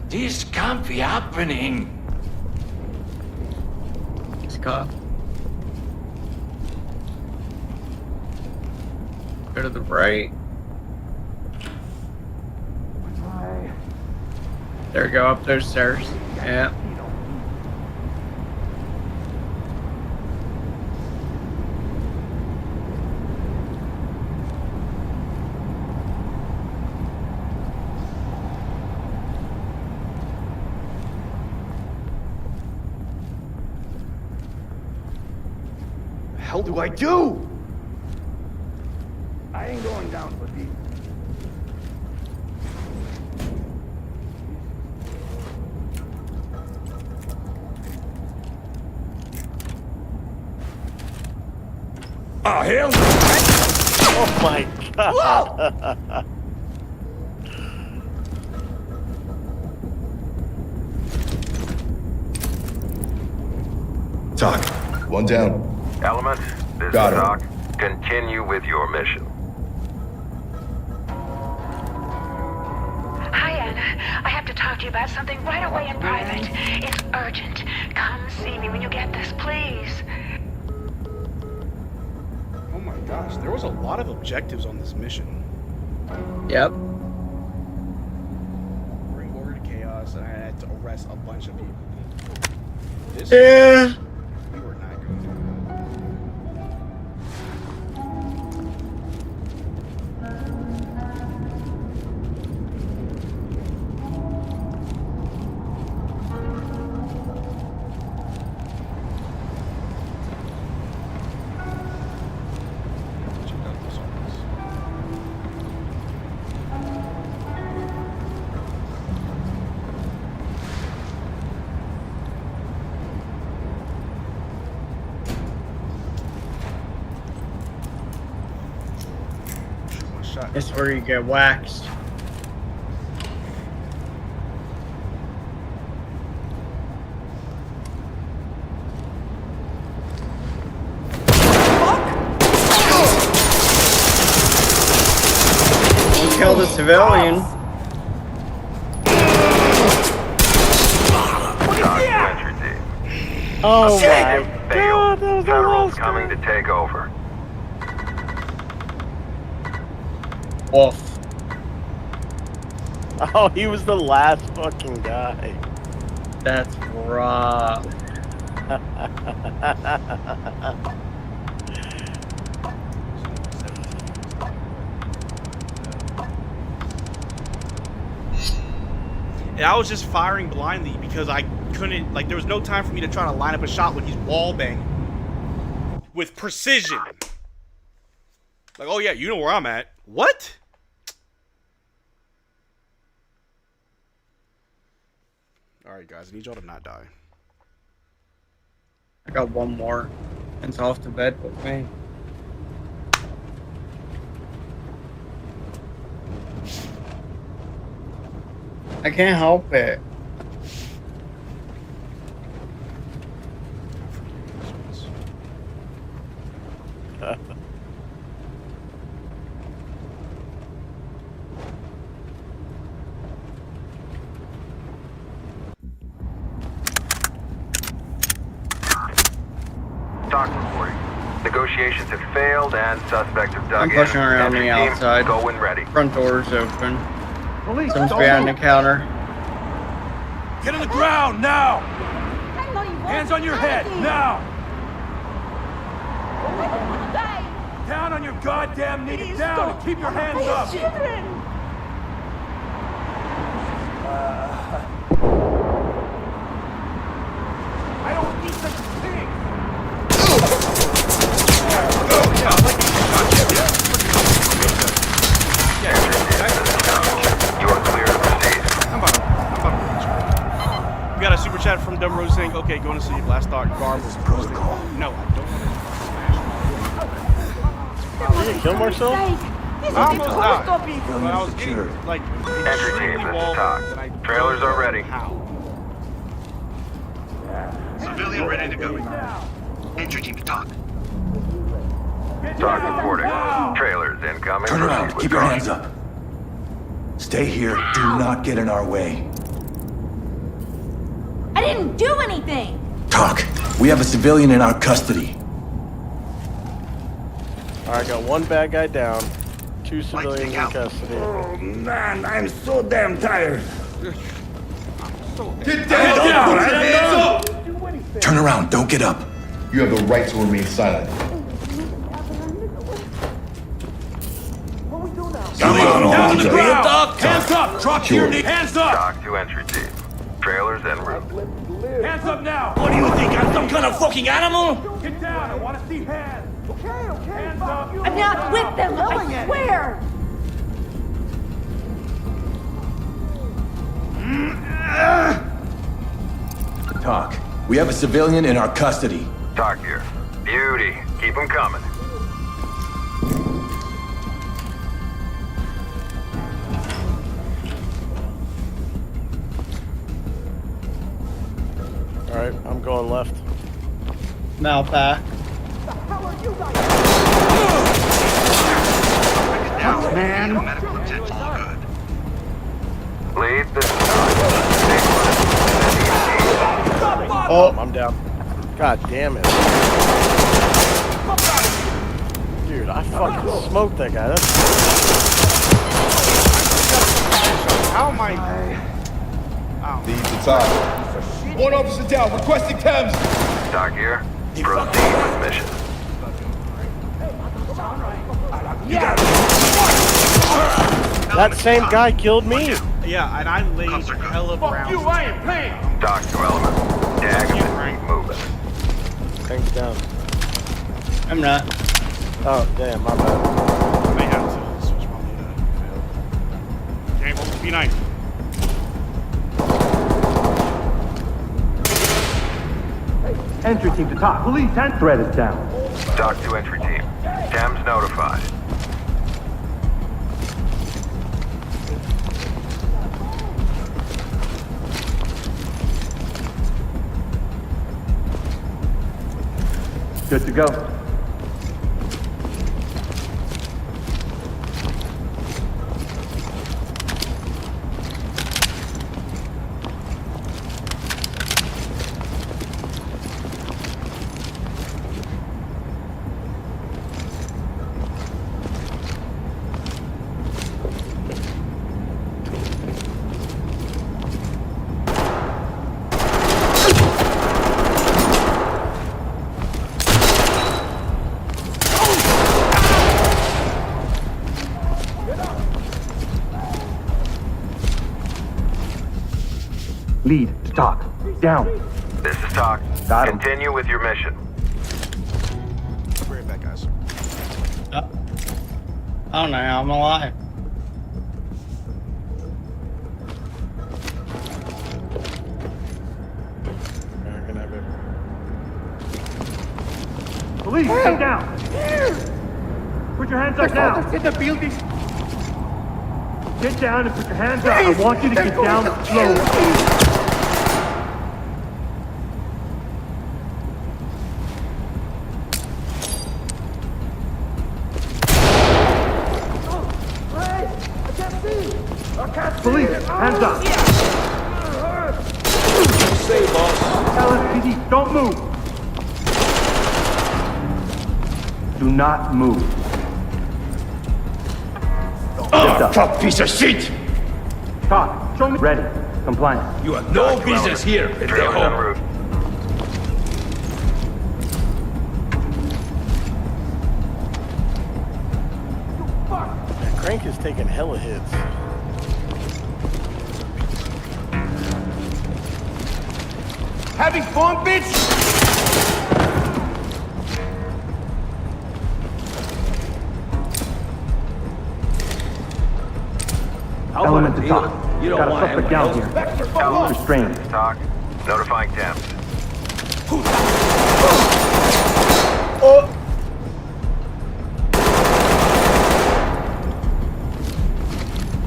Speaker 17: This can't be happening.
Speaker 11: It's caught. Go to the right. There we go, up those stairs. Yeah.
Speaker 14: The hell do I do? I ain't going down for these.
Speaker 17: Oh, hell!
Speaker 12: Oh my god!
Speaker 14: Talk. One down.
Speaker 13: Element, this
Speaker 14: Got
Speaker 13: is
Speaker 14: it.
Speaker 13: Doc. Continue with your mission.
Speaker 10: Hi, Anna. I have to talk to you about something right away in private. It's urgent. Come see me when you get this, please.
Speaker 1: Oh my gosh, there was a lot of objectives on this mission.
Speaker 11: Yep.
Speaker 1: Bring order to chaos, and I had to arrest a bunch of people. This
Speaker 11: Yeah.
Speaker 1: we were not going through. Check out this office. shot.
Speaker 11: It's where you get waxed. Don't kill the civilian. Oh my
Speaker 13: God, that was Federal's coming to take over.
Speaker 11: Wolf.
Speaker 12: Oh, he was the last fucking guy.
Speaker 11: That's rough.
Speaker 1: And I was just firing blindly because I couldn't, like, there was no time for me to try to line up a shot when he's wall banging with precision. Like, oh yeah, you know where I'm at. What? Alright, guys, I need y'all to not die.
Speaker 11: I got one more. It's off to bed with me. I can't help it.
Speaker 13: Talk reporting. Negotiations have failed and suspects have dug
Speaker 11: I'm
Speaker 13: in.
Speaker 11: pushing around
Speaker 13: Entry
Speaker 11: the
Speaker 13: team,
Speaker 11: outside.
Speaker 13: Go when ready.
Speaker 11: Front door's open.
Speaker 7: Police,
Speaker 11: Someone's
Speaker 7: don't
Speaker 11: behind the
Speaker 7: move.
Speaker 11: counter.
Speaker 14: Get on the ground now!
Speaker 15: I know you won't.
Speaker 14: Hands on your head
Speaker 15: Anything.
Speaker 14: now!
Speaker 15: I don't want to die.
Speaker 14: Down on your goddamn knees,
Speaker 15: Please
Speaker 14: down,
Speaker 15: don't.
Speaker 14: and keep your hands
Speaker 15: Please,
Speaker 14: up!
Speaker 15: children.
Speaker 14: I don't eat such things!
Speaker 13: You are clear to proceed.
Speaker 1: I'm about to We got a super chat from Dumb Rose saying, okay, going to sleep. Last thought, garble. No, I don't want
Speaker 12: Did you kill Marcel?
Speaker 1: I almost died. But I was getting, like,
Speaker 13: Entry team, this is Talk. Trailers are ready.
Speaker 9: Civilian ready to go. Entry team to talk.
Speaker 13: Talk reporting. Trailers incoming.
Speaker 17: Turn around.
Speaker 13: Proceed with
Speaker 17: Keep your
Speaker 13: caution.
Speaker 17: hands up. Stay here. Do not get in our way.
Speaker 8: I didn't do anything!
Speaker 17: Talk. We have a civilian in our custody.
Speaker 12: Alright, got one bad guy down. Two civilians in custody.
Speaker 14: Oh man, I'm so damn tired. Get down! Put your hands up!
Speaker 17: Turn around. Don't get up.
Speaker 19: You have the right to remain silent.
Speaker 14: Come on, down to the ground!
Speaker 19: Talk.
Speaker 14: Hands up! Drop to your knee! Hands up!
Speaker 13: Talk to entry team. Trailers en route.
Speaker 14: Hands up now!
Speaker 18: What do you think? I'm some kind of fucking animal?
Speaker 14: Get down! I want to see hands! Okay. Hands up!
Speaker 8: I'm not with them, I swear!
Speaker 17: Talk. We have a civilian in our custody.
Speaker 13: Talk here. Beauty. Keep them coming.
Speaker 12: Alright, I'm going left.
Speaker 11: Malpack.
Speaker 9: Down, man. Medical attention, all good.
Speaker 13: Lead the
Speaker 12: Oh, I'm down. God damn it. Dude, I fucking smoked that guy. That's...
Speaker 1: How am I?
Speaker 19: Lead to talk.
Speaker 14: One officer down, requesting Thames!
Speaker 13: Talk here. Proceed with mission.
Speaker 12: That same guy killed me.
Speaker 1: Yeah, and I laid hell of rounds.
Speaker 14: You, I ain't playing!
Speaker 13: Talk to element. Tag and keep moving.
Speaker 12: Things down.
Speaker 11: I'm not.
Speaker 12: Oh, damn, my bad.
Speaker 1: I may have to switch my lead. Game over P9.
Speaker 7: Entry team to talk. Police and threat is down.
Speaker 13: Talk to entry team. Thames notified.
Speaker 7: Good to go. Lead to talk. Down.
Speaker 13: This is Talk.
Speaker 7: Got him.
Speaker 13: Continue with your mission.
Speaker 1: I'll be right back, guys.
Speaker 11: Oh no, I'm alive.
Speaker 7: Police, get down. Put your hands up now.
Speaker 14: in the building.
Speaker 7: Get down and put your hands up. I want you to get down slowly. Police, hands up.
Speaker 14: Say, boss.
Speaker 7: LSPD, don't move. Do not move.
Speaker 14: Fuck piece of shit.
Speaker 7: Talk. Show me. Ready. Compliant.
Speaker 14: You have no business here at the
Speaker 13: Trailer's en
Speaker 14: home.
Speaker 13: route.
Speaker 12: Crank is taking hella hits.
Speaker 14: Having fun, bitch?
Speaker 7: Element to talk.
Speaker 14: You don't
Speaker 7: Got a
Speaker 14: want
Speaker 7: suspect
Speaker 14: anyone
Speaker 7: down
Speaker 14: else
Speaker 7: here.
Speaker 14: back to fuck off.
Speaker 7: Restrained.
Speaker 13: Talk. Notifying temps.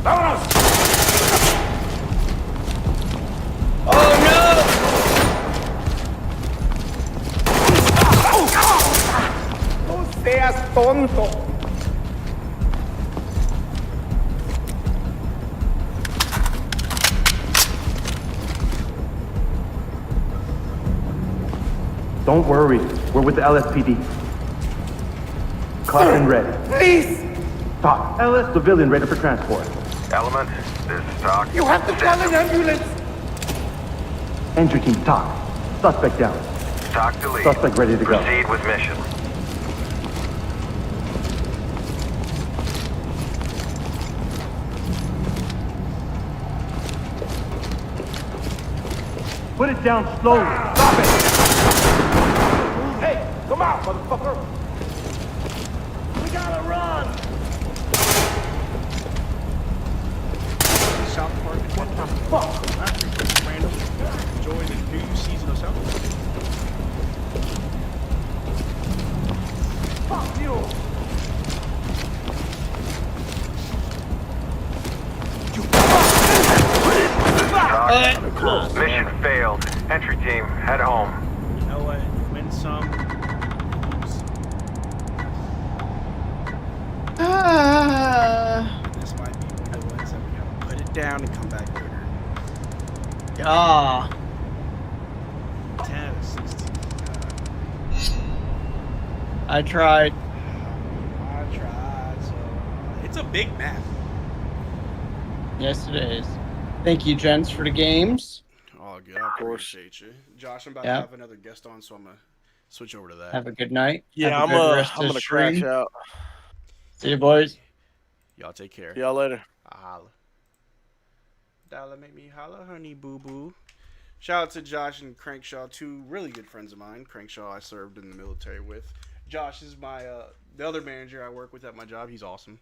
Speaker 14: Vámonos.
Speaker 7: No seas tonto. Don't worry. We're with the LSPD. Caught and ready.
Speaker 14: Please.
Speaker 7: Talk. LS civilian ready for transport.
Speaker 13: Element, this is Talk.
Speaker 14: You have to call an ambulance.
Speaker 7: Entry team, talk. Suspect down.
Speaker 13: Talk to lead.
Speaker 7: Suspect ready to go.
Speaker 13: Proceed with mission.
Speaker 7: Put it down slowly. Stop it.
Speaker 14: Hey, come out, motherfucker. We gotta run.
Speaker 1: South Park. What the fuck? That's random. Enjoy the new season of South Park.
Speaker 14: Fuck you.
Speaker 13: Talk. Mission failed. Entry team, head home.
Speaker 1: You know what? Win some. This might be one of the ones that we gotta put it down and come back later.
Speaker 11: Ah.
Speaker 1: 10 out of 16.
Speaker 11: I tried.
Speaker 1: I tried. So it's a big map.
Speaker 11: Yes, it is. Thank you, gents, for the games.
Speaker 1: Oh, good. I appreciate you. Josh, I'm about to
Speaker 11: Yep.
Speaker 1: have another guest on, so I'm going to switch over to that.
Speaker 11: Have a good night.
Speaker 12: Yeah,
Speaker 11: Have
Speaker 12: I'm
Speaker 11: a good rest of
Speaker 12: gonna
Speaker 11: the
Speaker 12: crash
Speaker 11: stream.
Speaker 12: out.
Speaker 11: See you, boys.
Speaker 1: Y'all take care.
Speaker 12: See y'all later.
Speaker 1: I holla. Dollar make me holla, honey boo boo. Shout out to Josh and Crankshaw, two really good friends of mine. Crankshaw I served in the military with. Josh is my the other manager I work with at my job. He's awesome.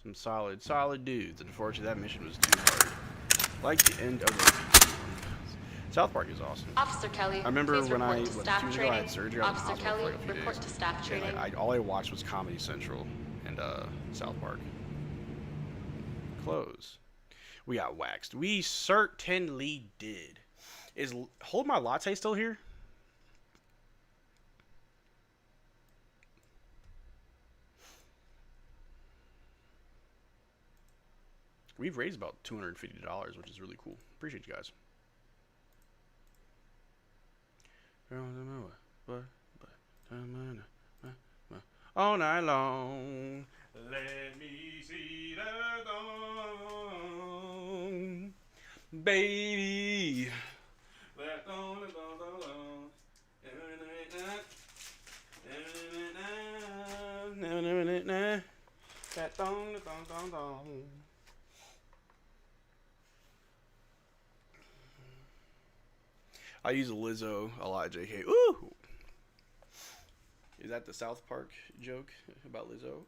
Speaker 1: Some solid dudes. Unfortunately, that mission was too hard. Like the end of the South Park is awesome.
Speaker 20: Officer Kelly,
Speaker 1: I remember
Speaker 20: please
Speaker 1: when I
Speaker 20: report to
Speaker 1: was
Speaker 20: staff
Speaker 1: 2 years ago, I had
Speaker 20: training.
Speaker 1: surgery. I was in the
Speaker 20: Officer
Speaker 1: hospital
Speaker 20: Kelly,
Speaker 1: for like a few
Speaker 20: report
Speaker 1: days.
Speaker 20: to staff training.
Speaker 1: And all I watched was Comedy Central and South Park. Close. We got waxed. We certainly did. Is Hold My Latte still here? We've raised about $250, which is really cool. Appreciate you guys. All night long, let me see the dawn, baby. That dawn, that dawn, dawn, dawn. That dawn, that dawn, dawn, dawn. I use Lizzo a lot, JK. Ooh! Is that the South Park joke about Lizzo?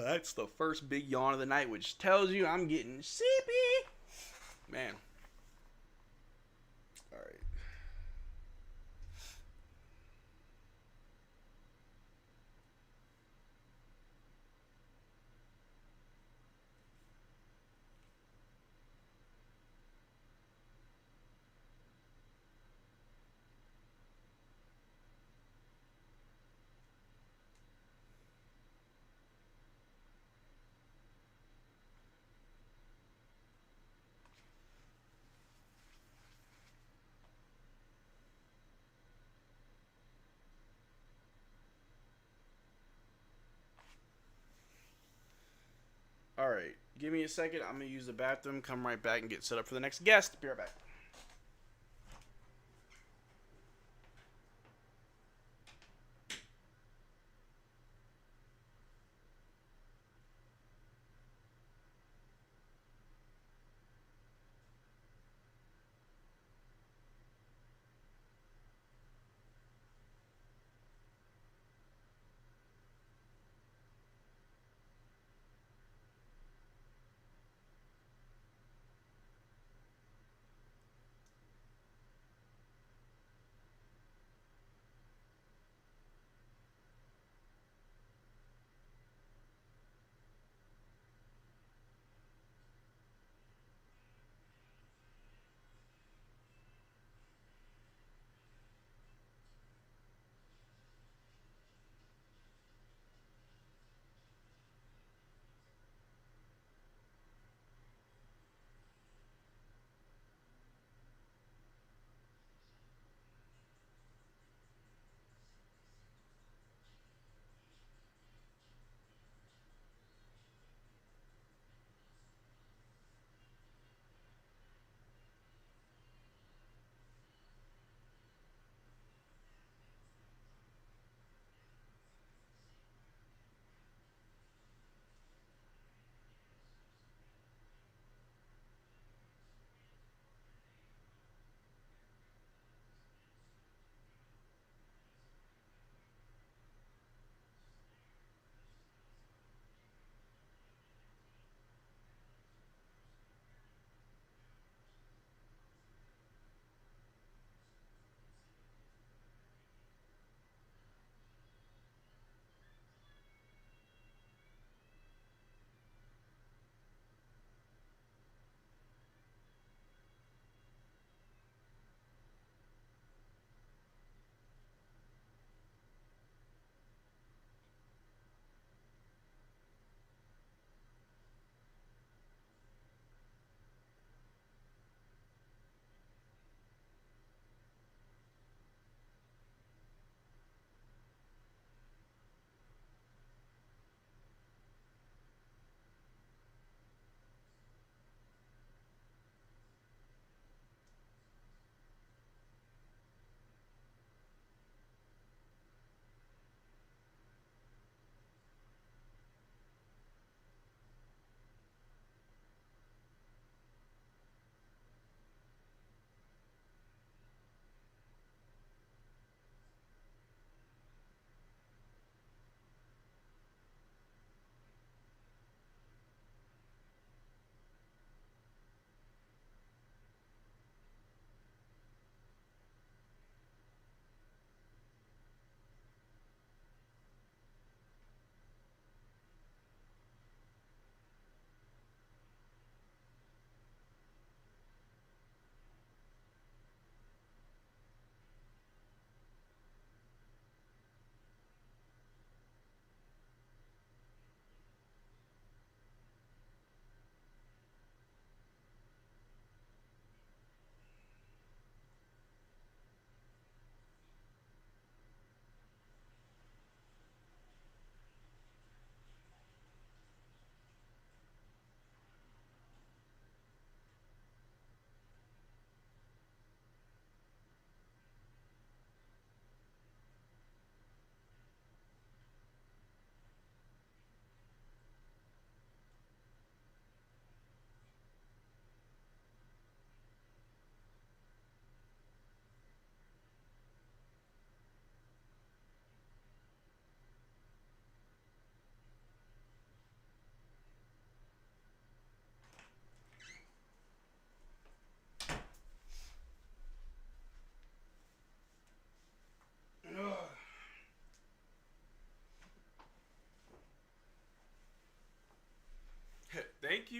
Speaker 1: That's the first big yawn of the night, which tells you I'm getting sleepy. Man. Alright. Alright, give me a second. I'm going to use the bathroom, come right back, and get set up for the next guest. Be right back.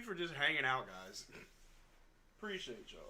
Speaker 1: you for just hanging out, guys. Appreciate y'all.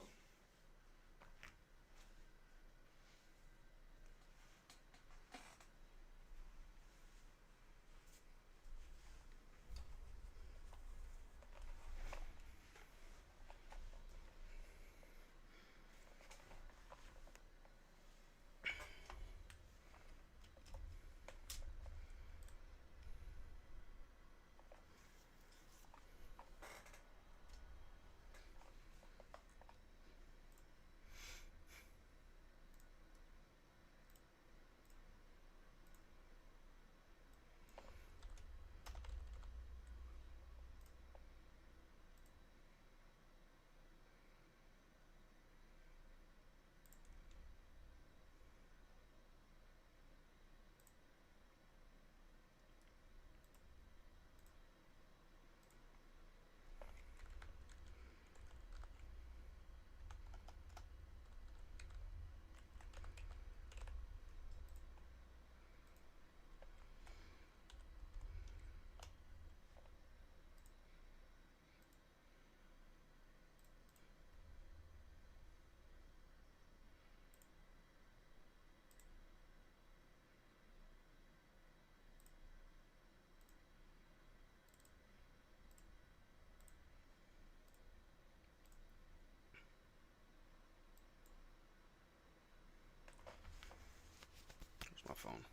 Speaker 1: Where's my phone?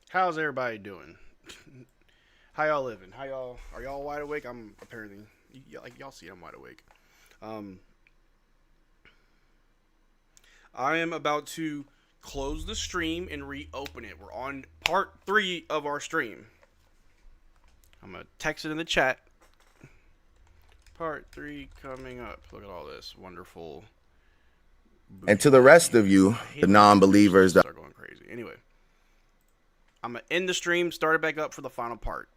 Speaker 1: How's everybody doing? How y'all living? How y'all are y'all wide awake? I'm apparently like y'all see I'm wide awake. I am about to close the stream and reopen it. We're on part 3 of our stream. I'm gonna text it in the chat. Part 3 coming up. Look at all this wonderful.
Speaker 20: And to the rest of you, the non-believers that
Speaker 1: are going crazy. Anyway, I'm gonna end the stream, start it back up for the final part.